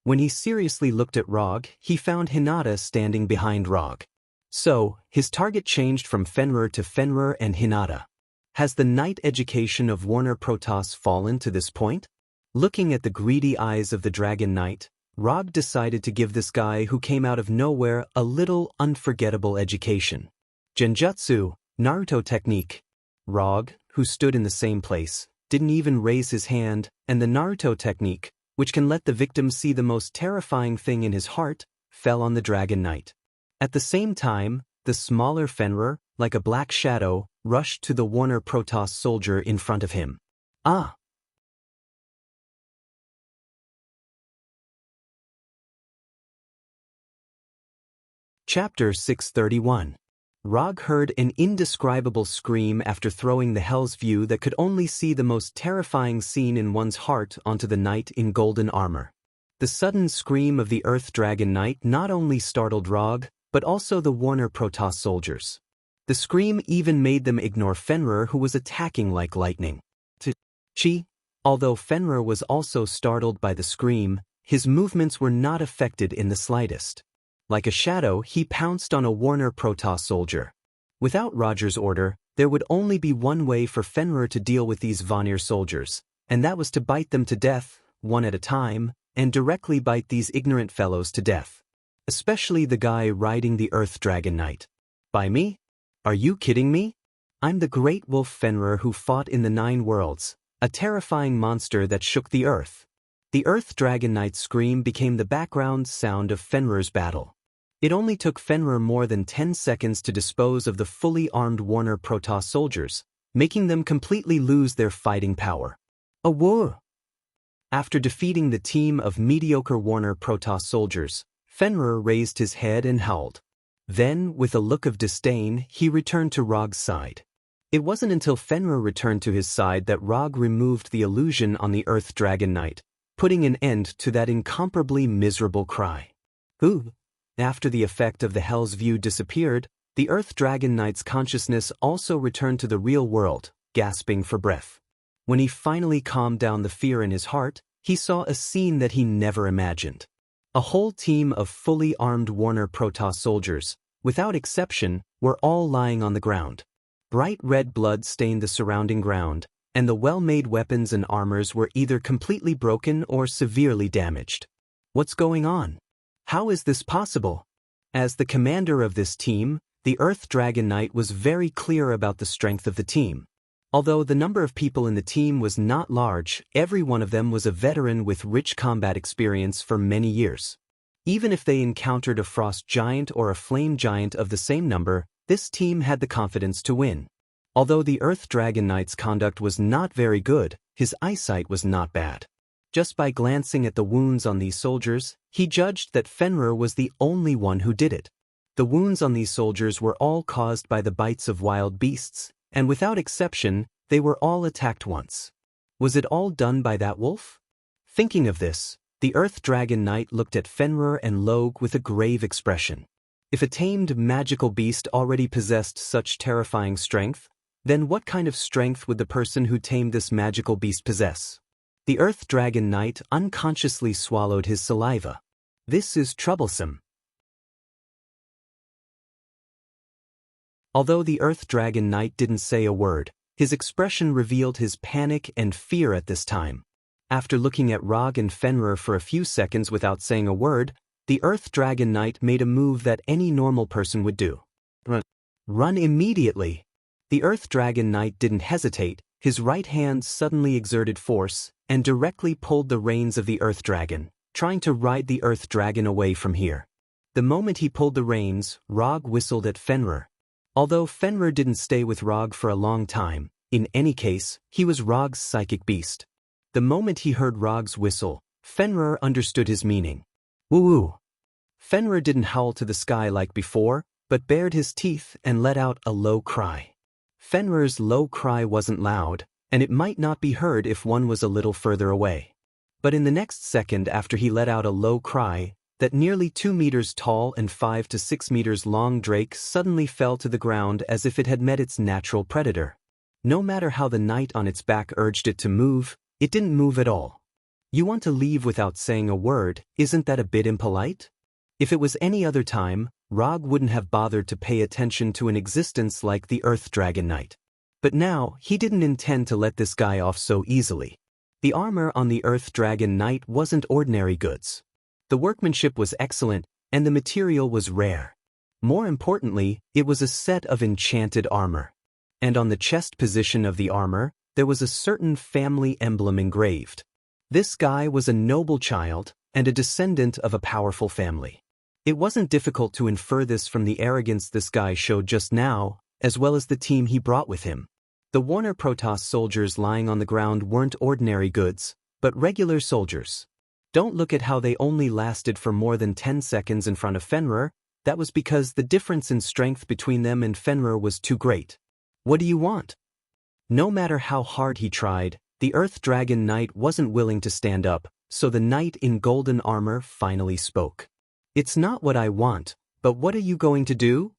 Speaker 1: When he seriously looked at Rog, he found Hinata standing behind Rog. So, his target changed from Fenrir to Fenrir and Hinata. Has the knight education of Warner Protoss fallen to this point? Looking at the greedy eyes of the dragon knight, Rog decided to give this guy who came out of nowhere a little unforgettable education. Genjutsu, Naruto technique. Rog, who stood in the same place, didn't even raise his hand, and the Naruto technique, which can let the victim see the most terrifying thing in his heart, fell on the dragon knight. At the same time, the smaller Fenrir, like a black shadow, rushed to the Warner Protoss soldier in front of him. Ah! Chapter 631. Rog heard an indescribable scream after throwing the Hell's View that could only see the most terrifying scene in one's heart onto the knight in golden armor. The sudden scream of the Earth Dragon Knight not only startled Rog, but also the Warner Protoss soldiers. The scream even made them ignore Fenrir, who was attacking like lightning. Although Fenrir was also startled by the scream, his movements were not affected in the slightest. Like a shadow, he pounced on a Warner Protoss soldier. Without Roger's order, there would only be one way for Fenrir to deal with these Vanir soldiers, and that was to bite them to death, one at a time, and directly bite these ignorant fellows to death. Especially the guy riding the Earth Dragon Knight. By me? Are you kidding me? I'm the great wolf Fenrir who fought in the 9 worlds, a terrifying monster that shook the earth. The Earth Dragon Knight's scream became the background sound of Fenrir's battle. It only took Fenrir more than 10 seconds to dispose of the fully armed Warner Protoss soldiers, making them completely lose their fighting power. A war! After defeating the team of mediocre Warner Protoss soldiers, Fenrir raised his head and howled. Then, with a look of disdain, he returned to Rog's side. It wasn't until Fenrir returned to his side that Rog removed the illusion on the Earth Dragon Knight, putting an end to that incomparably miserable cry. Ooh! After the effect of the Hell's View disappeared, the Earth Dragon Knight's consciousness also returned to the real world, gasping for breath. When he finally calmed down the fear in his heart, he saw a scene that he never imagined. A whole team of fully armed Warner Protoss soldiers, without exception, were all lying on the ground. Bright red blood stained the surrounding ground, and the well-made weapons and armors were either completely broken or severely damaged. What's going on? How is this possible? As the commander of this team, the Earth Dragon Knight was very clear about the strength of the team. Although the number of people in the team was not large, every one of them was a veteran with rich combat experience for many years. Even if they encountered a frost giant or a flame giant of the same number, this team had the confidence to win. Although the Earth Dragon Knight's conduct was not very good, his eyesight was not bad. Just by glancing at the wounds on these soldiers, he judged that Fenrir was the only one who did it. The wounds on these soldiers were all caused by the bites of wild beasts, and without exception, they were all attacked once. Was it all done by that wolf? Thinking of this, the Earth Dragon Knight looked at Fenrir and Log with a grave expression. If a tamed magical beast already possessed such terrifying strength, then what kind of strength would the person who tamed this magical beast possess? The Earth Dragon Knight unconsciously swallowed his saliva. This is troublesome. Although the Earth Dragon Knight didn't say a word, his expression revealed his panic and fear at this time. After looking at Rog and Fenrir for a few seconds without saying a word, the Earth Dragon Knight made a move that any normal person would do. Run. Run immediately. The Earth Dragon Knight didn't hesitate, his right hand suddenly exerted force and directly pulled the reins of the Earth Dragon, trying to ride the Earth Dragon away from here. The moment he pulled the reins, Rog whistled at Fenrir. Although Fenrir didn't stay with Rog for a long time, in any case, he was Rog's psychic beast. The moment he heard Rog's whistle, Fenrir understood his meaning. Woo-woo. Fenrir didn't howl to the sky like before, but bared his teeth and let out a low cry. Fenrir's low cry wasn't loud, and it might not be heard if one was a little further away. But in the next second after he let out a low cry, that nearly 2 meters tall and 5 to 6 meters long drake suddenly fell to the ground as if it had met its natural predator. No matter how the knight on its back urged it to move, it didn't move at all. You want to leave without saying a word, isn't that a bit impolite? If it was any other time, Rog wouldn't have bothered to pay attention to an existence like the Earth Dragon Knight. But now, he didn't intend to let this guy off so easily. The armor on the Earth Dragon Knight wasn't ordinary goods. The workmanship was excellent, and the material was rare. More importantly, it was a set of enchanted armor. And on the chest position of the armor, there was a certain family emblem engraved. This guy was a noble child, and a descendant of a powerful family. It wasn't difficult to infer this from the arrogance this guy showed just now, as well as the team he brought with him. The Warner Protoss soldiers lying on the ground weren't ordinary goods, but regular soldiers. Don't look at how they only lasted for more than 10 seconds in front of Fenrir. That was because the difference in strength between them and Fenrir was too great. What do you want? No matter how hard he tried, the Earth Dragon Knight wasn't willing to stand up, so the knight in golden armor finally spoke. It's not what I want, but what are you going to do?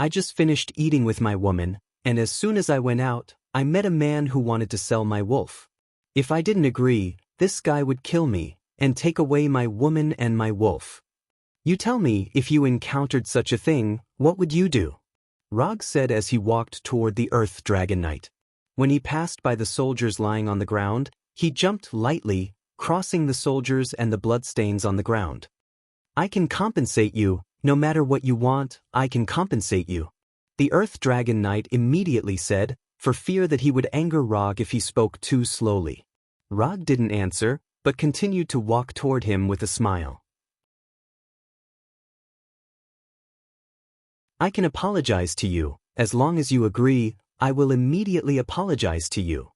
Speaker 1: I just finished eating with my woman, and as soon as I went out, I met a man who wanted to sell my wolf. If I didn't agree, this guy would kill me and take away my woman and my wolf. You tell me, if you encountered such a thing, what would you do? Rog said as he walked toward the Earth Dragon Knight. When he passed by the soldiers lying on the ground, he jumped lightly, crossing the soldiers and the bloodstains on the ground. I can compensate you, no matter what you want, I can compensate you. The Earth Dragon Knight immediately said, for fear that he would anger Rog if he spoke too slowly. Rog didn't answer, but continued to walk toward him with a smile. I can apologize to you, as long as you agree, I will immediately apologize to you.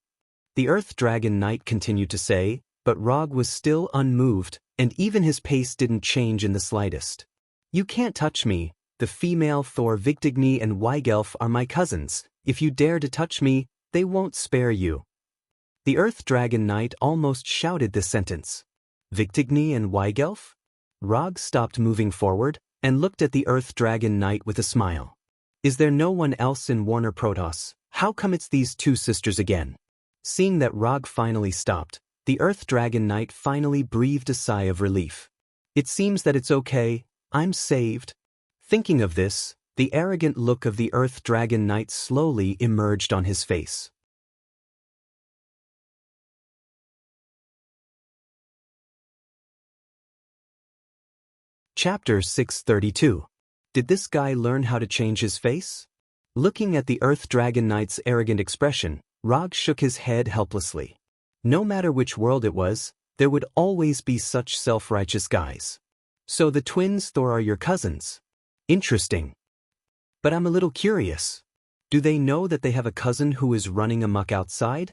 Speaker 1: The Earth Dragon Knight continued to say, but Rog was still unmoved, and even his pace didn't change in the slightest. You can't touch me, the female Thor Vigtigny and Weigelf are my cousins, if you dare to touch me, they won't spare you. The Earth Dragon Knight almost shouted this sentence. Vigtigny and Weigelf? Rog stopped moving forward, and looked at the Earth Dragon Knight with a smile. Is there no one else in Warner Protoss? How come it's these two sisters again? Seeing that Rog finally stopped, the Earth Dragon Knight finally breathed a sigh of relief. It seems that it's okay, I'm saved. Thinking of this, the arrogant look of the Earth Dragon Knight slowly emerged on his face. Chapter 632. Did this guy learn how to change his face? Looking at the Earth Dragon Knight's arrogant expression, Rog shook his head helplessly. No matter which world it was, there would always be such self-righteous guys. So the twins Thor are your cousins. Interesting. But I'm a little curious. Do they know that they have a cousin who is running amok outside?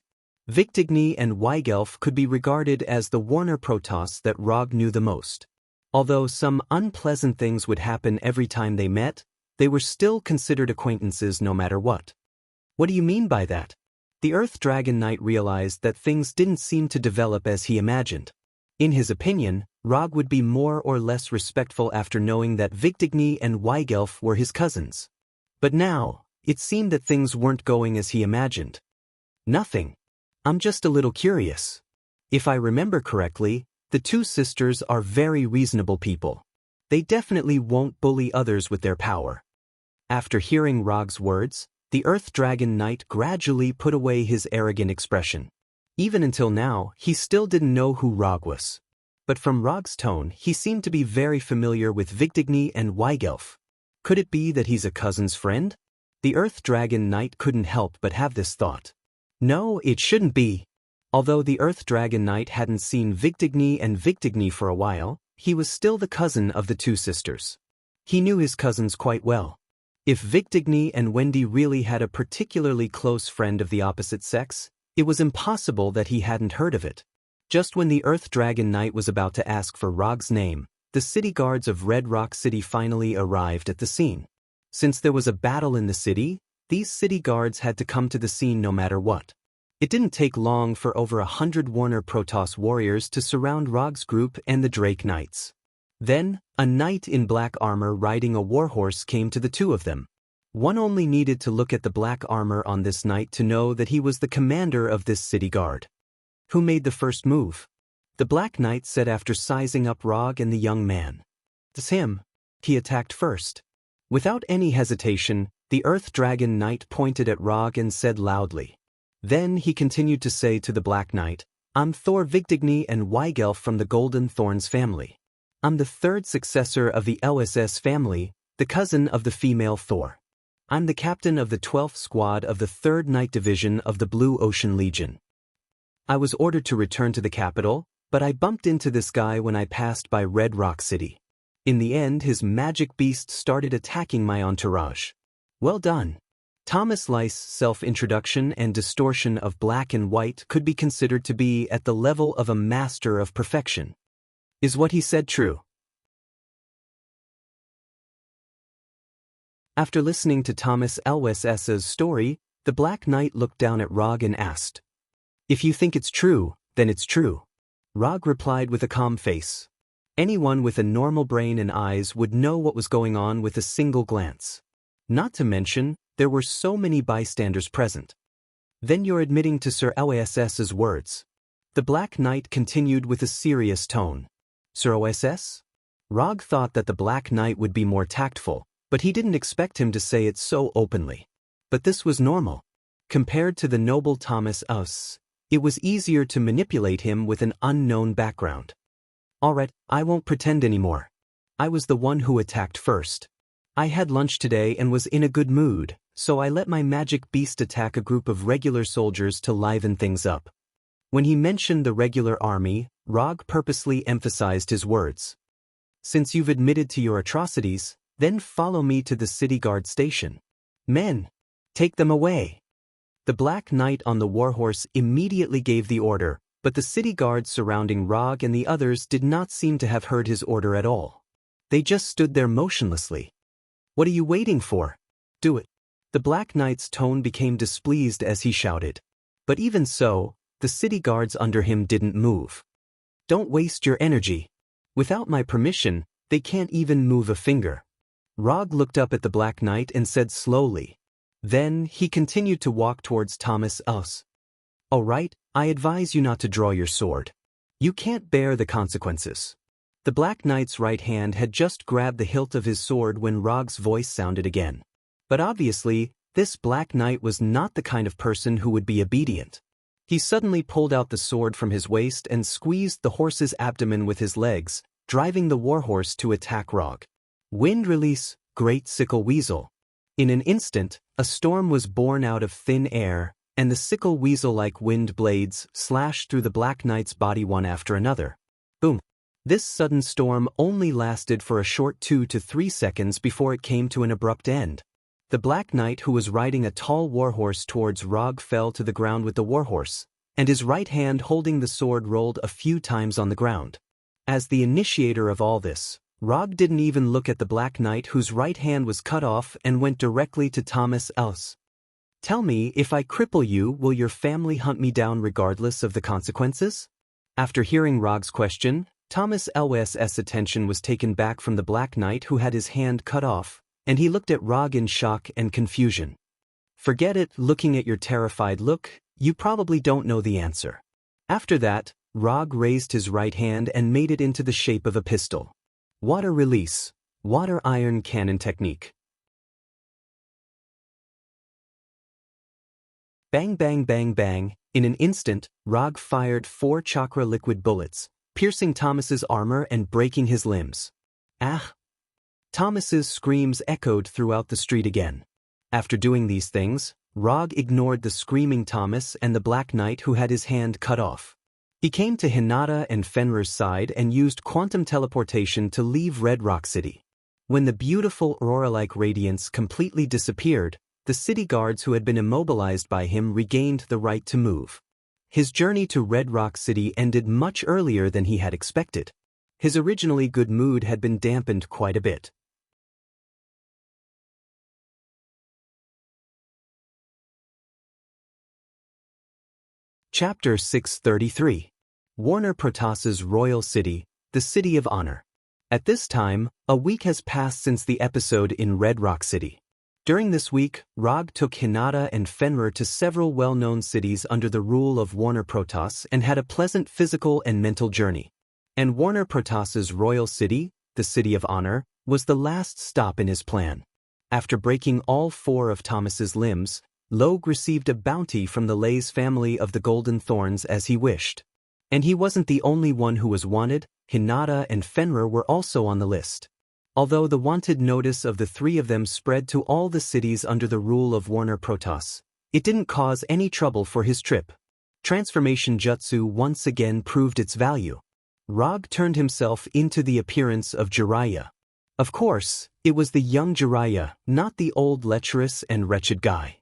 Speaker 1: Vigtigny and Weigelf could be regarded as the Warner Protoss that Rog knew the most. Although some unpleasant things would happen every time they met, they were still considered acquaintances no matter what. What do you mean by that? The Earth Dragon Knight realized that things didn't seem to develop as he imagined. In his opinion, Rog would be more or less respectful after knowing that Vigtigny and Weigelf were his cousins. But now, it seemed that things weren't going as he imagined. Nothing. I'm just a little curious. If I remember correctly, the two sisters are very reasonable people. They definitely won't bully others with their power. After hearing Rog's words, the Earth Dragon Knight gradually put away his arrogant expression. Even until now, he still didn't know who Rog was. but from Rog's tone he seemed to be very familiar with Vigdigny and Weigelf. Could it be that he's a cousin's friend? The Earth Dragon Knight couldn't help but have this thought. No, it shouldn't be. Although the Earth Dragon Knight hadn't seen Vigdigny for a while, he was still the cousin of the two sisters. He knew his cousins quite well. If Vigdigny and Wendy really had a particularly close friend of the opposite sex, it was impossible that he hadn't heard of it. Just when the Earth Dragon Knight was about to ask for Rog's name, the city guards of Red Rock City finally arrived at the scene. Since there was a battle in the city, these city guards had to come to the scene no matter what. It didn't take long for over 100 Warner Protoss warriors to surround Rog's group and the Drake Knights. Then, a knight in black armor riding a warhorse came to the two of them. One only needed to look at the black armor on this knight to know that he was the commander of this city guard. Who made the first move? The Black Knight said after sizing up Rog and the young man. It's him. He attacked first. Without any hesitation, the Earth Dragon Knight pointed at Rog and said loudly. Then he continued to say to the Black Knight, I'm Thor Vigdigny and Weigelf from the Golden Thorns family. I'm the third successor of the LSS family, the cousin of the female Thor. I'm the captain of the 12th Squad of the 3rd Night Division of the Blue Ocean Legion. I was ordered to return to the capital, but I bumped into this guy when I passed by Red Rock City. In the end, his magic beast started attacking my entourage. Well done. Thomas Lyce's self-introduction and distortion of black and white could be considered to be at the level of a master of perfection. Is what he said true? After listening to Thomas Lyce's story, the Black Knight looked down at Rog and asked, If you think it's true, then it's true. Rog replied with a calm face. Anyone with a normal brain and eyes would know what was going on with a single glance. Not to mention, there were so many bystanders present. Then you're admitting to Sir Lyce's words. The Black Knight continued with a serious tone. Sir Lyce? Rog thought that the Black Knight would be more tactful, but he didn't expect him to say it so openly. But this was normal. Compared to the noble Thomas Lyce, it was easier to manipulate him with an unknown background. Alright, I won't pretend anymore. I was the one who attacked first. I had lunch today and was in a good mood, so I let my magic beast attack a group of regular soldiers to liven things up. When he mentioned the regular army, Rog purposely emphasized his words. Since you've admitted to your atrocities, then follow me to the city guard station. Men, take them away. The Black Knight on the warhorse immediately gave the order, but the city guards surrounding Rog and the others did not seem to have heard his order at all. They just stood there motionlessly. What are you waiting for? Do it. The Black Knight's tone became displeased as he shouted. But even so, the city guards under him didn't move. Don't waste your energy. Without my permission, they can't even move a finger. Rog looked up at the Black Knight and said slowly. Then, he continued to walk towards Thomas Lyce. All right, I advise you not to draw your sword. You can't bear the consequences. The Black Knight's right hand had just grabbed the hilt of his sword when Rog's voice sounded again. But obviously, this Black Knight was not the kind of person who would be obedient. He suddenly pulled out the sword from his waist and squeezed the horse's abdomen with his legs, driving the warhorse to attack Rog. Wind release, great sickle weasel. In an instant, a storm was born out of thin air, and the sickle weasel-like wind blades slashed through the Black Knight's body one after another. Boom. This sudden storm only lasted for a short 2 to 3 seconds before it came to an abrupt end. The Black Knight who was riding a tall warhorse towards Rog fell to the ground with the warhorse, and his right hand holding the sword rolled a few times on the ground. As the initiator of all this, Rog didn't even look at the Black Knight whose right hand was cut off and went directly to Thomas Lyce. Tell me, if I cripple you, will your family hunt me down regardless of the consequences? After hearing Rog's question, Thomas Lyce's attention was taken back from the Black Knight who had his hand cut off, and he looked at Rog in shock and confusion. Forget it, looking at your terrified look, you probably don't know the answer. After that, Rog raised his right hand and made it into the shape of a pistol. Water release, water iron cannon technique. Bang bang bang bang, in an instant, Rog fired 4 chakra liquid bullets, piercing Thomas's armor and breaking his limbs. Ah! Thomas's screams echoed throughout the street again. After doing these things, Rog ignored the screaming Thomas and the Black Knight who had his hand cut off. He came to Hinata and Fenrir's side and used quantum teleportation to leave Red Rock City. When the beautiful aurora-like radiance completely disappeared, the city guards who had been immobilized by him regained the right to move. His journey to Red Rock City ended much earlier than he had expected. His originally good mood had been dampened quite a bit. Chapter 633. Warner Protoss's Royal City, the City of Honor. At this time, a week has passed since the episode in Red Rock City. During this week, Rog took Hinata and Fenrir to several well-known cities under the rule of Warner Protoss and had a pleasant physical and mental journey. And Warner Protoss's Royal City, the City of Honor, was the last stop in his plan. After breaking all 4 of Thomas's limbs, Logue received a bounty from the Lays family of the Golden Thorns as he wished. And he wasn't the only one who was wanted. Hinata and Fenrir were also on the list. Although the wanted notice of the 3 of them spread to all the cities under the rule of Warner Protoss, it didn't cause any trouble for his trip. Transformation Jutsu once again proved its value. Rog turned himself into the appearance of Jiraiya. Of course, it was the young Jiraiya, not the old lecherous and wretched guy.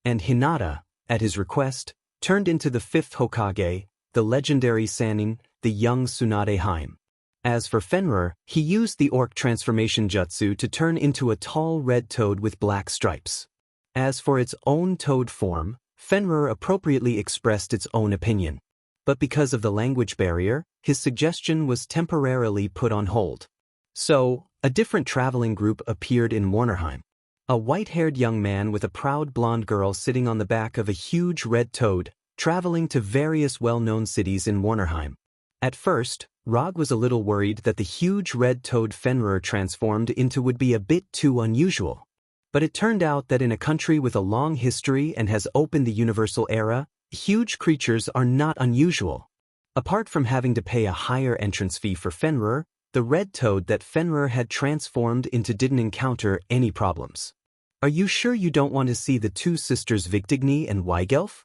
Speaker 1: And Hinata, at his request, turned into the 5th Hokage, the legendary Sannin, the young Tsunade Haim. As for Fenrir, he used the Orc Transformation Jutsu to turn into a tall red toad with black stripes. As for its own toad form, Fenrir appropriately expressed its own opinion. But because of the language barrier, his suggestion was temporarily put on hold. So, a different traveling group appeared in Warnerheim. A white-haired young man with a proud blonde girl sitting on the back of a huge red toad, traveling to various well-known cities in Warnerheim. At first, Rog was a little worried that the huge red toad Fenrir transformed into would be a bit too unusual. But it turned out that in a country with a long history and has opened the universal era, huge creatures are not unusual. Apart from having to pay a higher entrance fee for Fenrir, the red toad that Fenrir had transformed into didn't encounter any problems. Are you sure you don't want to see the 2 sisters Vigdigni and Weigelf?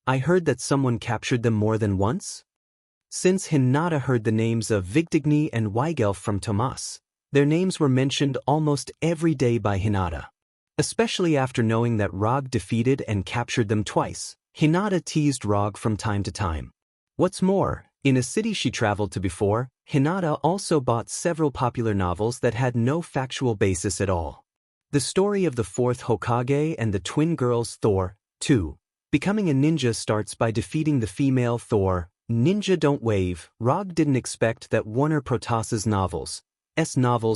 Speaker 1: I heard that someone captured them more than once? Since Hinata heard the names of Vigdigni and Weigelf from Tomas, their names were mentioned almost every day by Hinata. Especially after knowing that Rog defeated and captured them twice, Hinata teased Rog from time to time. What's more, in a city she traveled to before, Hinata also bought several popular novels that had no factual basis at all. The story of the 4th Hokage and the twin girls Thor, too. Becoming a ninja starts by defeating the female Thor. Ninja don't wave. Rog didn't expect that Warner Protoss's novels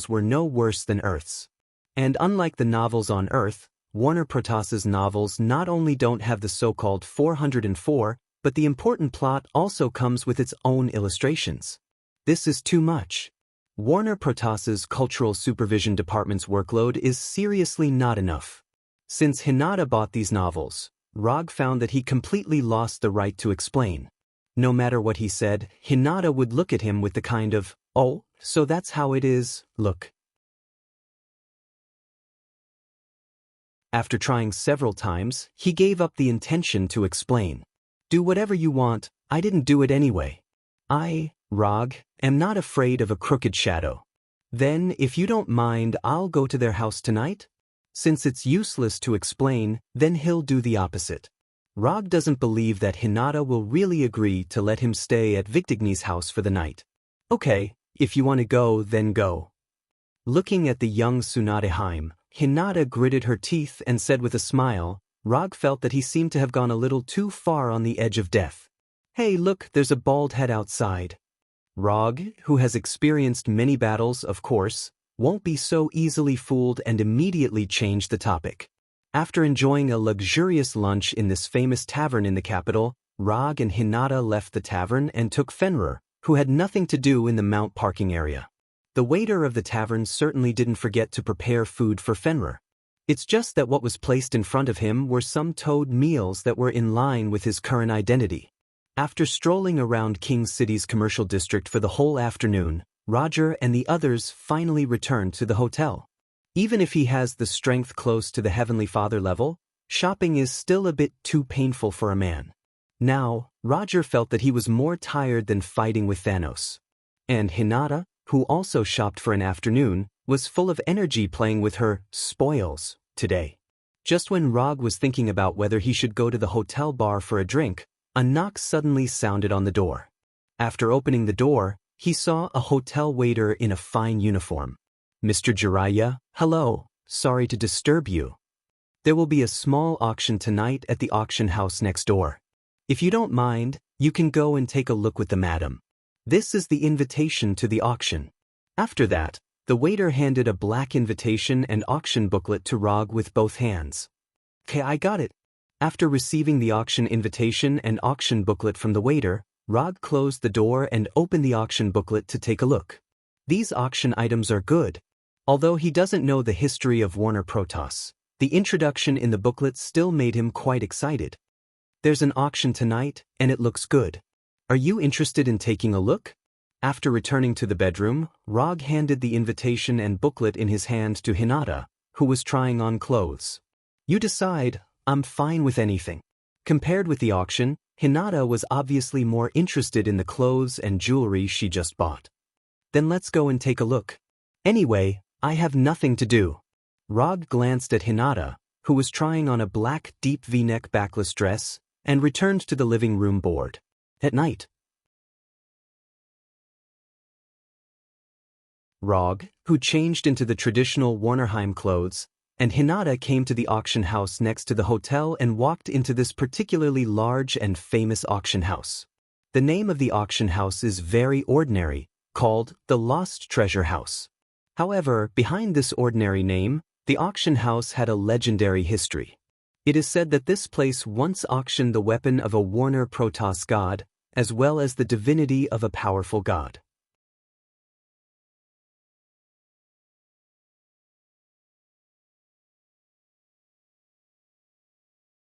Speaker 1: were no worse than Earth's. And unlike the novels on Earth, Warner Protoss's novels not only don't have the so-called 404, but the important plot also comes with its own illustrations. This is too much. Warner Protoss's Cultural Supervision Department's workload is seriously not enough. Since Hinata bought these novels, Rog found that he completely lost the right to explain. No matter what he said, Hinata would look at him with the kind of, "Oh, so that's how it is," look. After trying several times, he gave up the intention to explain. "Do whatever you want, I didn't do it anyway. Rog, am not afraid of a crooked shadow. Then, if you don't mind, I'll go to their house tonight? Since it's useless to explain, then he'll do the opposite." Rog doesn't believe that Hinata will really agree to let him stay at Vigdigni's house for the night. "Okay, if you want to go, then go." Looking at the young Tsunade Haim, Hinata gritted her teeth and said with a smile, Rog felt that he seemed to have gone a little too far on the edge of death. "Hey, look, there's a bald head outside." Rog, who has experienced many battles, of course, won't be so easily fooled and immediately changed the topic. After enjoying a luxurious lunch in this famous tavern in the capital, Rog and Hinata left the tavern and took Fenrir, who had nothing to do in the Mount parking area. The waiter of the tavern certainly didn't forget to prepare food for Fenrir. It's just that what was placed in front of him were some toad meals that were in line with his current identity. After strolling around King City's commercial district for the whole afternoon, Roger and the others finally returned to the hotel. Even if he has the strength close to the Heavenly Father level, shopping is still a bit too painful for a man. Now, Roger felt that he was more tired than fighting with Thanos. And Hinata, who also shopped for an afternoon, was full of energy playing with her spoils today. Just when Rog was thinking about whether he should go to the hotel bar for a drink, a knock suddenly sounded on the door. After opening the door, he saw a hotel waiter in a fine uniform. "Mr. Jiraiya, hello, sorry to disturb you. There will be a small auction tonight at the auction house next door. If you don't mind, you can go and take a look with the madam. This is the invitation to the auction." After that, the waiter handed a black invitation and auction booklet to Rog with both hands. "Okay, I got it." After receiving the auction invitation and auction booklet from the waiter, Rog closed the door and opened the auction booklet to take a look. These auction items are good. Although he doesn't know the history of Warner Protoss, the introduction in the booklet still made him quite excited. "There's an auction tonight, and it looks good. Are you interested in taking a look?" After returning to the bedroom, Rog handed the invitation and booklet in his hand to Hinata, who was trying on clothes. "You decide, I'm fine with anything." Compared with the auction, Hinata was obviously more interested in the clothes and jewelry she just bought. "Then let's go and take a look. Anyway, I have nothing to do." Rog glanced at Hinata, who was trying on a black deep V-neck backless dress, and returned to the living room board. At night, Rog, who changed into the traditional Warnerheim clothes, and Hinata came to the auction house next to the hotel and walked into this particularly large and famous auction house. The name of the auction house is very ordinary, called the Lost Treasure House. However, behind this ordinary name, the auction house had a legendary history. It is said that this place once auctioned the weapon of a Warner Protoss god, as well as the divinity of a powerful god.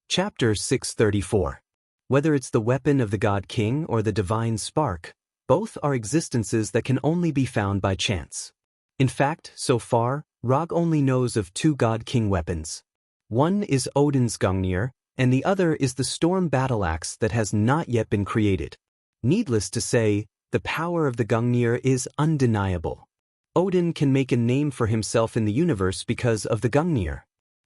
Speaker 1: Chapter 634. Whether it's the weapon of the God King or the divine spark, both are existences that can only be found by chance. In fact, so far, Rog only knows of two God King weapons. One is Odin's Gungnir, and the other is the Storm Battle Axe that has not yet been created. Needless to say, the power of the Gungnir is undeniable. Odin can make a name for himself in the universe because of the Gungnir.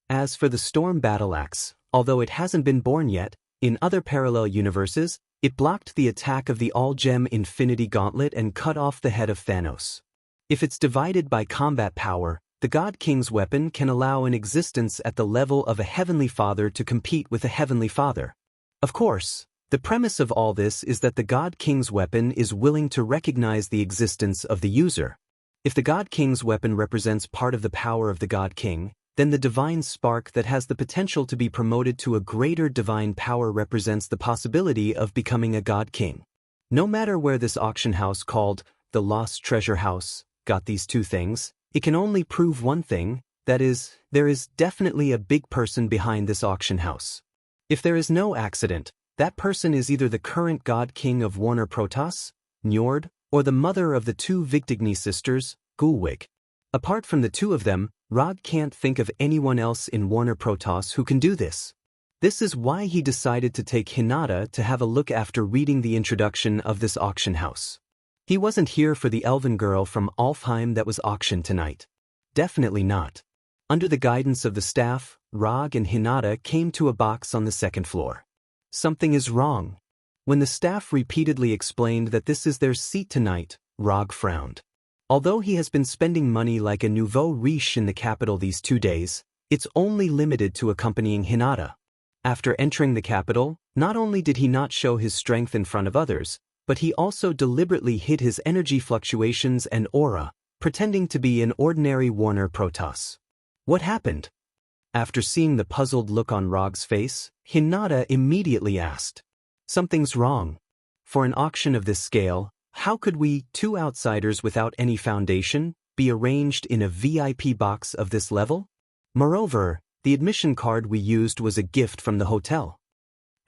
Speaker 1: As for the Storm Battle Axe, although it hasn't been born yet, in other parallel universes, it blocked the attack of the All-Gem Infinity Gauntlet and cut off the head of Thanos. If it's divided by combat power, the God King's weapon can allow an existence at the level of a Heavenly Father to compete with a Heavenly Father. Of course, the premise of all this is that the God King's weapon is willing to recognize the existence of the user. If the God King's weapon represents part of the power of the God King, then the divine spark that has the potential to be promoted to a greater divine power represents the possibility of becoming a God King. No matter where this auction house called the Lost Treasure House got these two things, it can only prove one thing, that is, there is definitely a big person behind this auction house. If there is no accident, that person is either the current God King of Warner Protoss, Njord, or the mother of the two Vigdigny sisters, Gulwig. Apart from the two of them, Rog can't think of anyone else in Warner Protoss who can do this. This is why he decided to take Hinata to have a look after reading the introduction of this auction house. He wasn't here for the elven girl from Alfheim that was auctioned tonight. Definitely not. Under the guidance of the staff, Rog and Hinata came to a box on the second floor. Something is wrong. When the staff repeatedly explained that this is their seat tonight, Rog frowned. Although he has been spending money like a nouveau riche in the capital these 2 days, it's only limited to accompanying Hinata. After entering the capital, not only did he not show his strength in front of others, but he also deliberately hid his energy fluctuations and aura, pretending to be an ordinary Warner Protoss. What happened? After seeing the puzzled look on Rog's face, Hinata immediately asked, "Something's wrong. For an auction of this scale, how could we, two outsiders without any foundation, be arranged in a VIP box of this level? Moreover, the admission card we used was a gift from the hotel."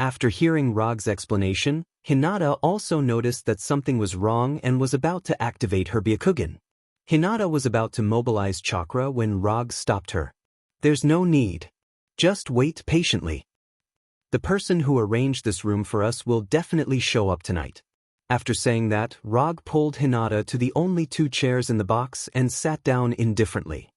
Speaker 1: After hearing Rog's explanation, Hinata also noticed that something was wrong and was about to activate her Byakugan. Hinata was about to mobilize chakra when Rog stopped her. There's no need. Just wait patiently. The person who arranged this room for us will definitely show up tonight. After saying that, Rog pulled Hinata to the only 2 chairs in the box and sat down indifferently.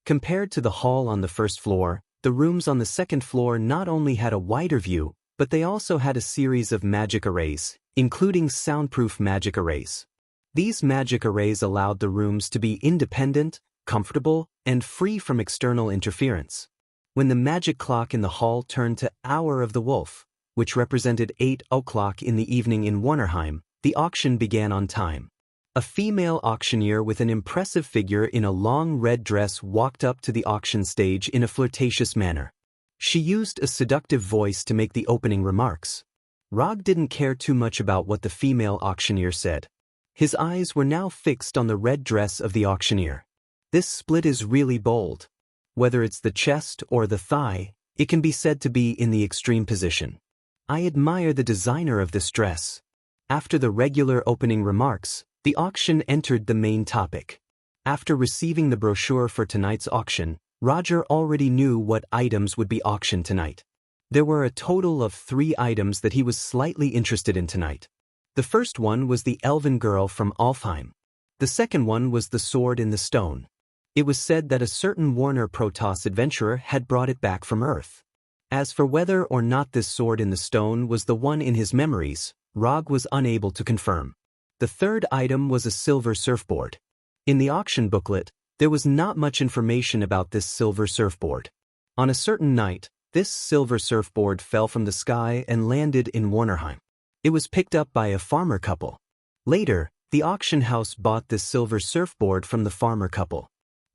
Speaker 1: Compared to the hall on the first floor, the rooms on the second floor not only had a wider view, but they also had a series of magic arrays, including soundproof magic arrays. These magic arrays allowed the rooms to be independent, comfortable, and free from external interference. When the magic clock in the hall turned to Hour of the Wolf, which represented 8 o'clock in the evening in Warnerheim, the auction began on time. A female auctioneer with an impressive figure in a long red dress walked up to the auction stage in a flirtatious manner. She used a seductive voice to make the opening remarks. Rog didn't care too much about what the female auctioneer said. His eyes were now fixed on the red dress of the auctioneer. This split is really bold. Whether it's the chest or the thigh, it can be said to be in the extreme position. I admire the designer of this dress. After the regular opening remarks, the auction entered the main topic. After receiving the brochure for tonight's auction, Roger already knew what items would be auctioned tonight. There were a total of 3 items that he was slightly interested in tonight. The first one was the elven girl from Alfheim. The second one was the sword in the stone. It was said that a certain Warner Protoss adventurer had brought it back from Earth. As for whether or not this sword in the stone was the one in his memories, Rog was unable to confirm. The third item was a silver surfboard. In the auction booklet, there was not much information about this silver surfboard. On a certain night, this silver surfboard fell from the sky and landed in Warnerheim. It was picked up by a farmer couple. Later, the auction house bought this silver surfboard from the farmer couple.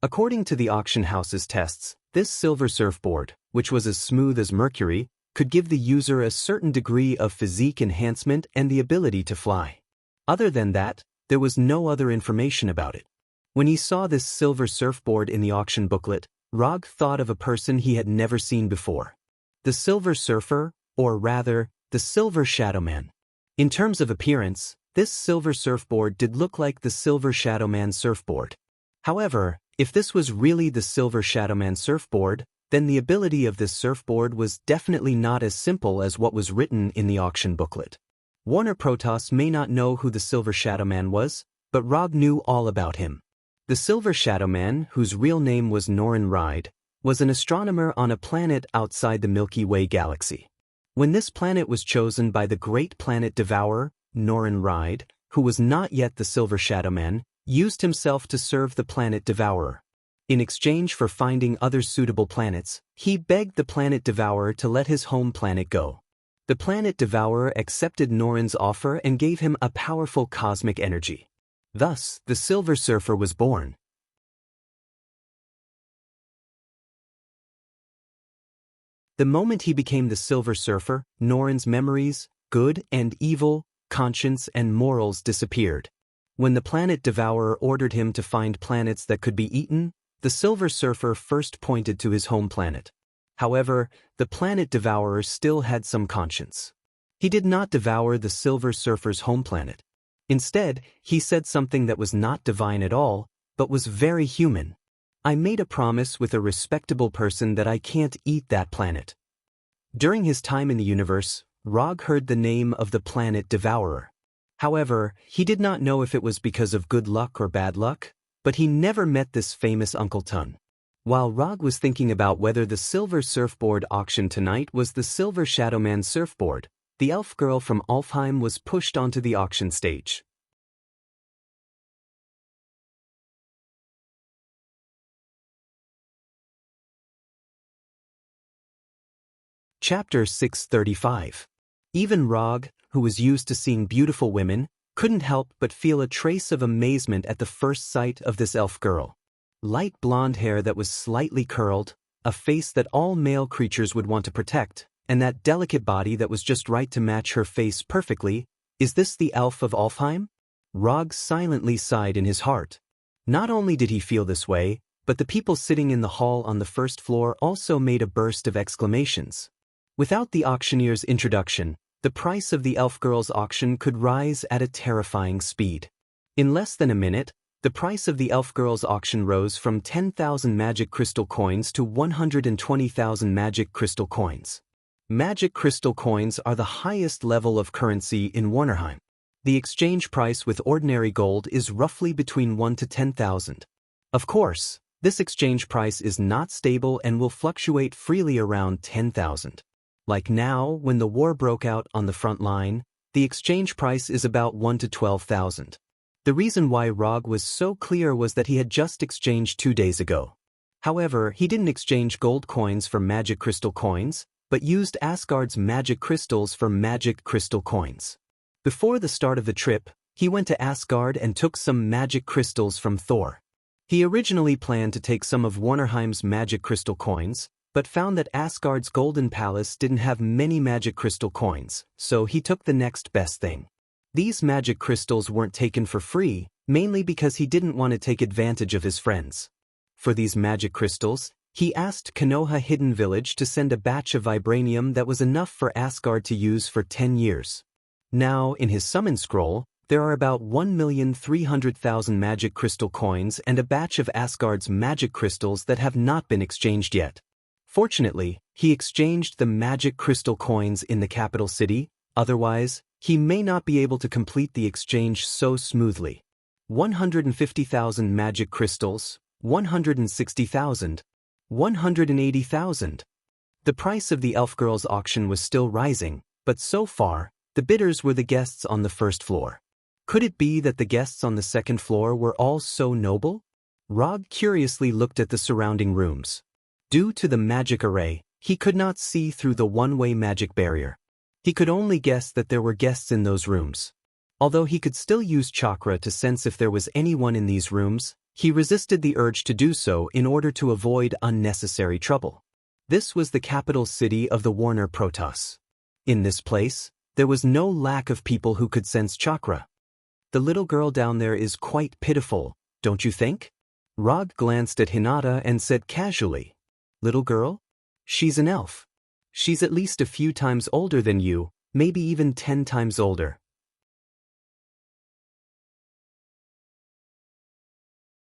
Speaker 1: According to the auction house's tests, this silver surfboard, which was as smooth as mercury, could give the user a certain degree of physique enhancement and the ability to fly. Other than that, there was no other information about it. When he saw this silver surfboard in the auction booklet, Rog thought of a person he had never seen before. The Silver Surfer, or rather, the Silver Shadowman. In terms of appearance, this silver surfboard did look like the Silver Shadowman surfboard. However, if this was really the Silver Shadowman surfboard, then the ability of this surfboard was definitely not as simple as what was written in the auction booklet. Warner Protoss may not know who the Silver Shadowman was, but Rog knew all about him. The Silver Shadowman, whose real name was Norin Ride, was an astronomer on a planet outside the Milky Way galaxy. When this planet was chosen by the great planet devourer, Norin Ride, who was not yet the Silver Shadowman, used himself to serve the planet devourer. In exchange for finding other suitable planets, he begged the planet devourer to let his home planet go. The planet devourer accepted Norin's offer and gave him a powerful cosmic energy. Thus, the Silver Surfer was born. The moment he became the Silver Surfer, Norin's memories, good and evil, conscience and morals disappeared. When the planet devourer ordered him to find planets that could be eaten, the Silver Surfer first pointed to his home planet. However, the planet devourer still had some conscience. He did not devour the Silver Surfer's home planet. Instead, he said something that was not divine at all, but was very human. I made a promise with a respectable person that I can't eat that planet. During his time in the universe, Rog heard the name of the planet devourer. However, he did not know if it was because of good luck or bad luck, but he never met this famous Uncle Tun. While Rog was thinking about whether the silver surfboard auction tonight was the Silver Shadowman surfboard, the elf girl from Alfheim was pushed onto the auction stage. Chapter 635. Even Rog, who was used to seeing beautiful women, couldn't help but feel a trace of amazement at the first sight of this elf girl. Light blonde hair that was slightly curled, a face that all male creatures would want to protect, and that delicate body that was just right to match her face perfectly. Is this the elf of Alfheim? Rog silently sighed in his heart. Not only did he feel this way, but the people sitting in the hall on the first floor also made a burst of exclamations. Without the auctioneer's introduction, the price of the elf girl's auction could rise at a terrifying speed. In less than a minute, the price of the elf girl's auction rose from 10,000 magic crystal coins to 120,000 magic crystal coins. Magic crystal coins are the highest level of currency in Warnerheim. The exchange price with ordinary gold is roughly between 1 to 10,000. Of course, this exchange price is not stable and will fluctuate freely around 10,000. Like now, when the war broke out on the front line, the exchange price is about 1 to 12,000. The reason why Rog was so clear was that he had just exchanged 2 days ago. However, he didn't exchange gold coins for magic crystal coins, but used Asgard's magic crystals for magic crystal coins. Before the start of the trip, he went to Asgard and took some magic crystals from Thor. He originally planned to take some of Warnerheim's magic crystal coins, but found that Asgard's Golden Palace didn't have many magic crystal coins, so he took the next best thing. These magic crystals weren't taken for free, mainly because he didn't want to take advantage of his friends. For these magic crystals, he asked Konoha Hidden Village to send a batch of vibranium that was enough for Asgard to use for 10 years. Now, in his summon scroll, there are about 1,300,000 magic crystal coins and a batch of Asgard's magic crystals that have not been exchanged yet. Fortunately, he exchanged the magic crystal coins in the capital city, otherwise, he may not be able to complete the exchange so smoothly. 150,000 magic crystals, 160,000, 180,000. The price of the elf girl's auction was still rising, but so far, the bidders were the guests on the first floor. Could it be that the guests on the second floor were all so noble? Rog curiously looked at the surrounding rooms. Due to the magic array, he could not see through the one-way magic barrier. He could only guess that there were guests in those rooms. Although he could still use chakra to sense if there was anyone in these rooms, he resisted the urge to do so in order to avoid unnecessary trouble. This was the capital city of the Warner Protoss. In this place, there was no lack of people who could sense chakra. The little girl down there is quite pitiful, don't you think? Rog glanced at Hinata and said casually, "Little girl? She's an elf. She's at least a few times older than you, maybe even 10 times older."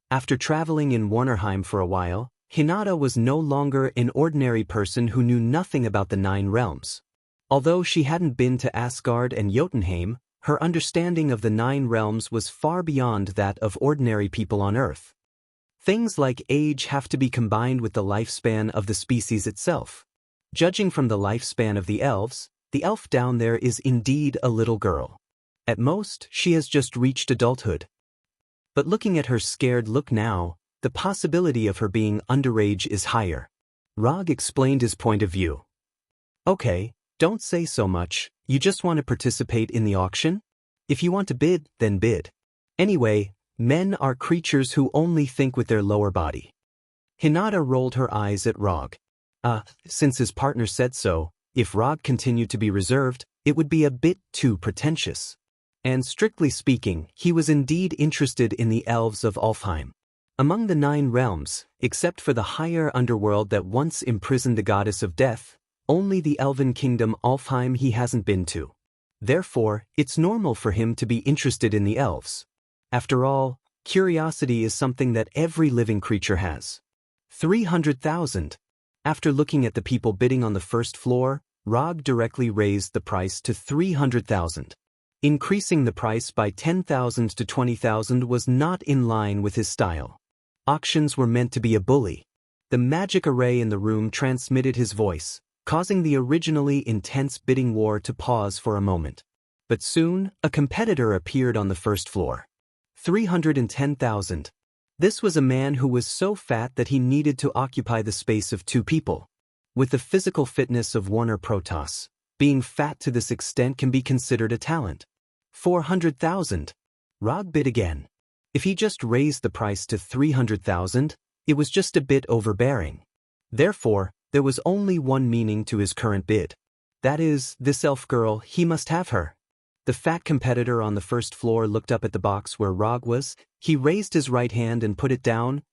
Speaker 1: After traveling in Warnerheim for a while, Hinata was no longer an ordinary person who knew nothing about the 9 realms. Although she hadn't been to Asgard and Jotunheim, her understanding of the 9 realms was far beyond that of ordinary people on Earth. Things like age have to be combined with the lifespan of the species itself. Judging from the lifespan of the elves, the elf down there is indeed a little girl. At most, she has just reached adulthood. But looking at her scared look now, the possibility of her being underage is higher. Rog explained his point of view. "Okay, don't say so much, you just want to participate in the auction? If you want to bid, then bid. Anyway, men are creatures who only think with their lower body." Hinata rolled her eyes at Rog. Since his partner said so, if Rog continued to be reserved, it would be a bit too pretentious. And strictly speaking, he was indeed interested in the elves of Alfheim. Among the 9 realms, except for the higher underworld that once imprisoned the goddess of death, only the elven kingdom Alfheim he hasn't been to. Therefore, it's normal for him to be interested in the elves. After all, curiosity is something that every living creature has. 300,000. After looking at the people bidding on the first floor, Rog directly raised the price to 300,000. Increasing the price by 10,000 to 20,000 was not in line with his style. Auctions were meant to be a bully. The magic array in the room transmitted his voice, causing the originally intense bidding war to pause for a moment. But soon, a competitor appeared on the first floor. 310,000. This was a man who was so fat that he needed to occupy the space of 2 people. With the physical fitness of Warner Protoss, being fat to this extent can be considered a talent. 400,000. Rog bid again. If he just raised the price to 300,000, it was just a bit overbearing. Therefore, there was only one meaning to his current bid. That is, this elf girl, he must have her. The fat competitor on the first floor looked up at the box where Rog was. He raised his right hand and put it down,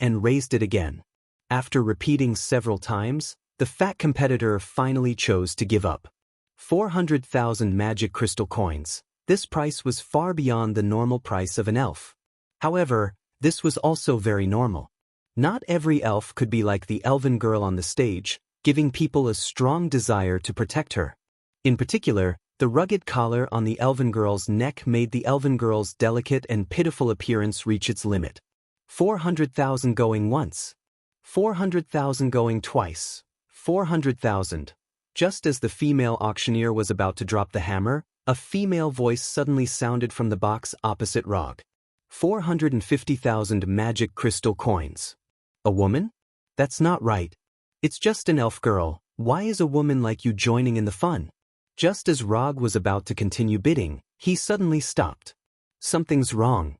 Speaker 1: and raised it again. After repeating several times, the fat competitor finally chose to give up. 400,000 magic crystal coins. This price was far beyond the normal price of an elf. However, this was also very normal. Not every elf could be like the elven girl on the stage, giving people a strong desire to protect her. In particular, the rugged collar on the elven girl's neck made the elven girl's delicate and pitiful appearance reach its limit. 400,000 going once. 400,000 going twice. 400,000. Just as the female auctioneer was about to drop the hammer, a female voice suddenly sounded from the box opposite Rog. 450,000 magic crystal coins. A woman? That's not right. It's just an elf girl. Why is a woman like you joining in the fun? Just as Rog was about to continue bidding, he suddenly stopped. Something's wrong.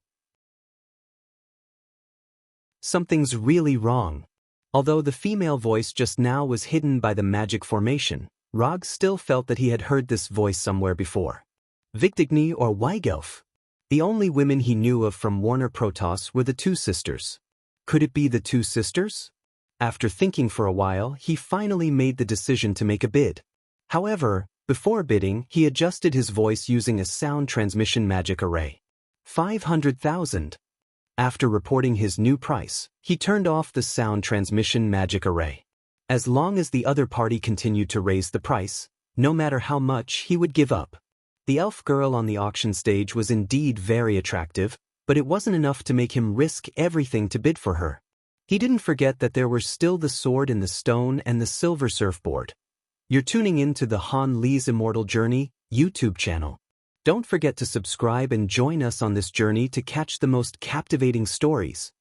Speaker 1: Something's really wrong. Although the female voice just now was hidden by the magic formation, Rog still felt that he had heard this voice somewhere before. Victigny or Weigelf? The only women he knew of from Warner Protoss were the two sisters. Could it be the two sisters? After thinking for a while, he finally made the decision to make a bid. However, before bidding, he adjusted his voice using a sound transmission magic array. 500,000. After reporting his new price, he turned off the sound transmission magic array. As long as the other party continued to raise the price, no matter how much, he would give up. The elf girl on the auction stage was indeed very attractive, but it wasn't enough to make him risk everything to bid for her. He didn't forget that there were still the sword in the stone and the silver surfboard. You're tuning in to the Han Lee's Immortal Journey YouTube channel. Don't forget to subscribe and join us on this journey to catch the most captivating stories.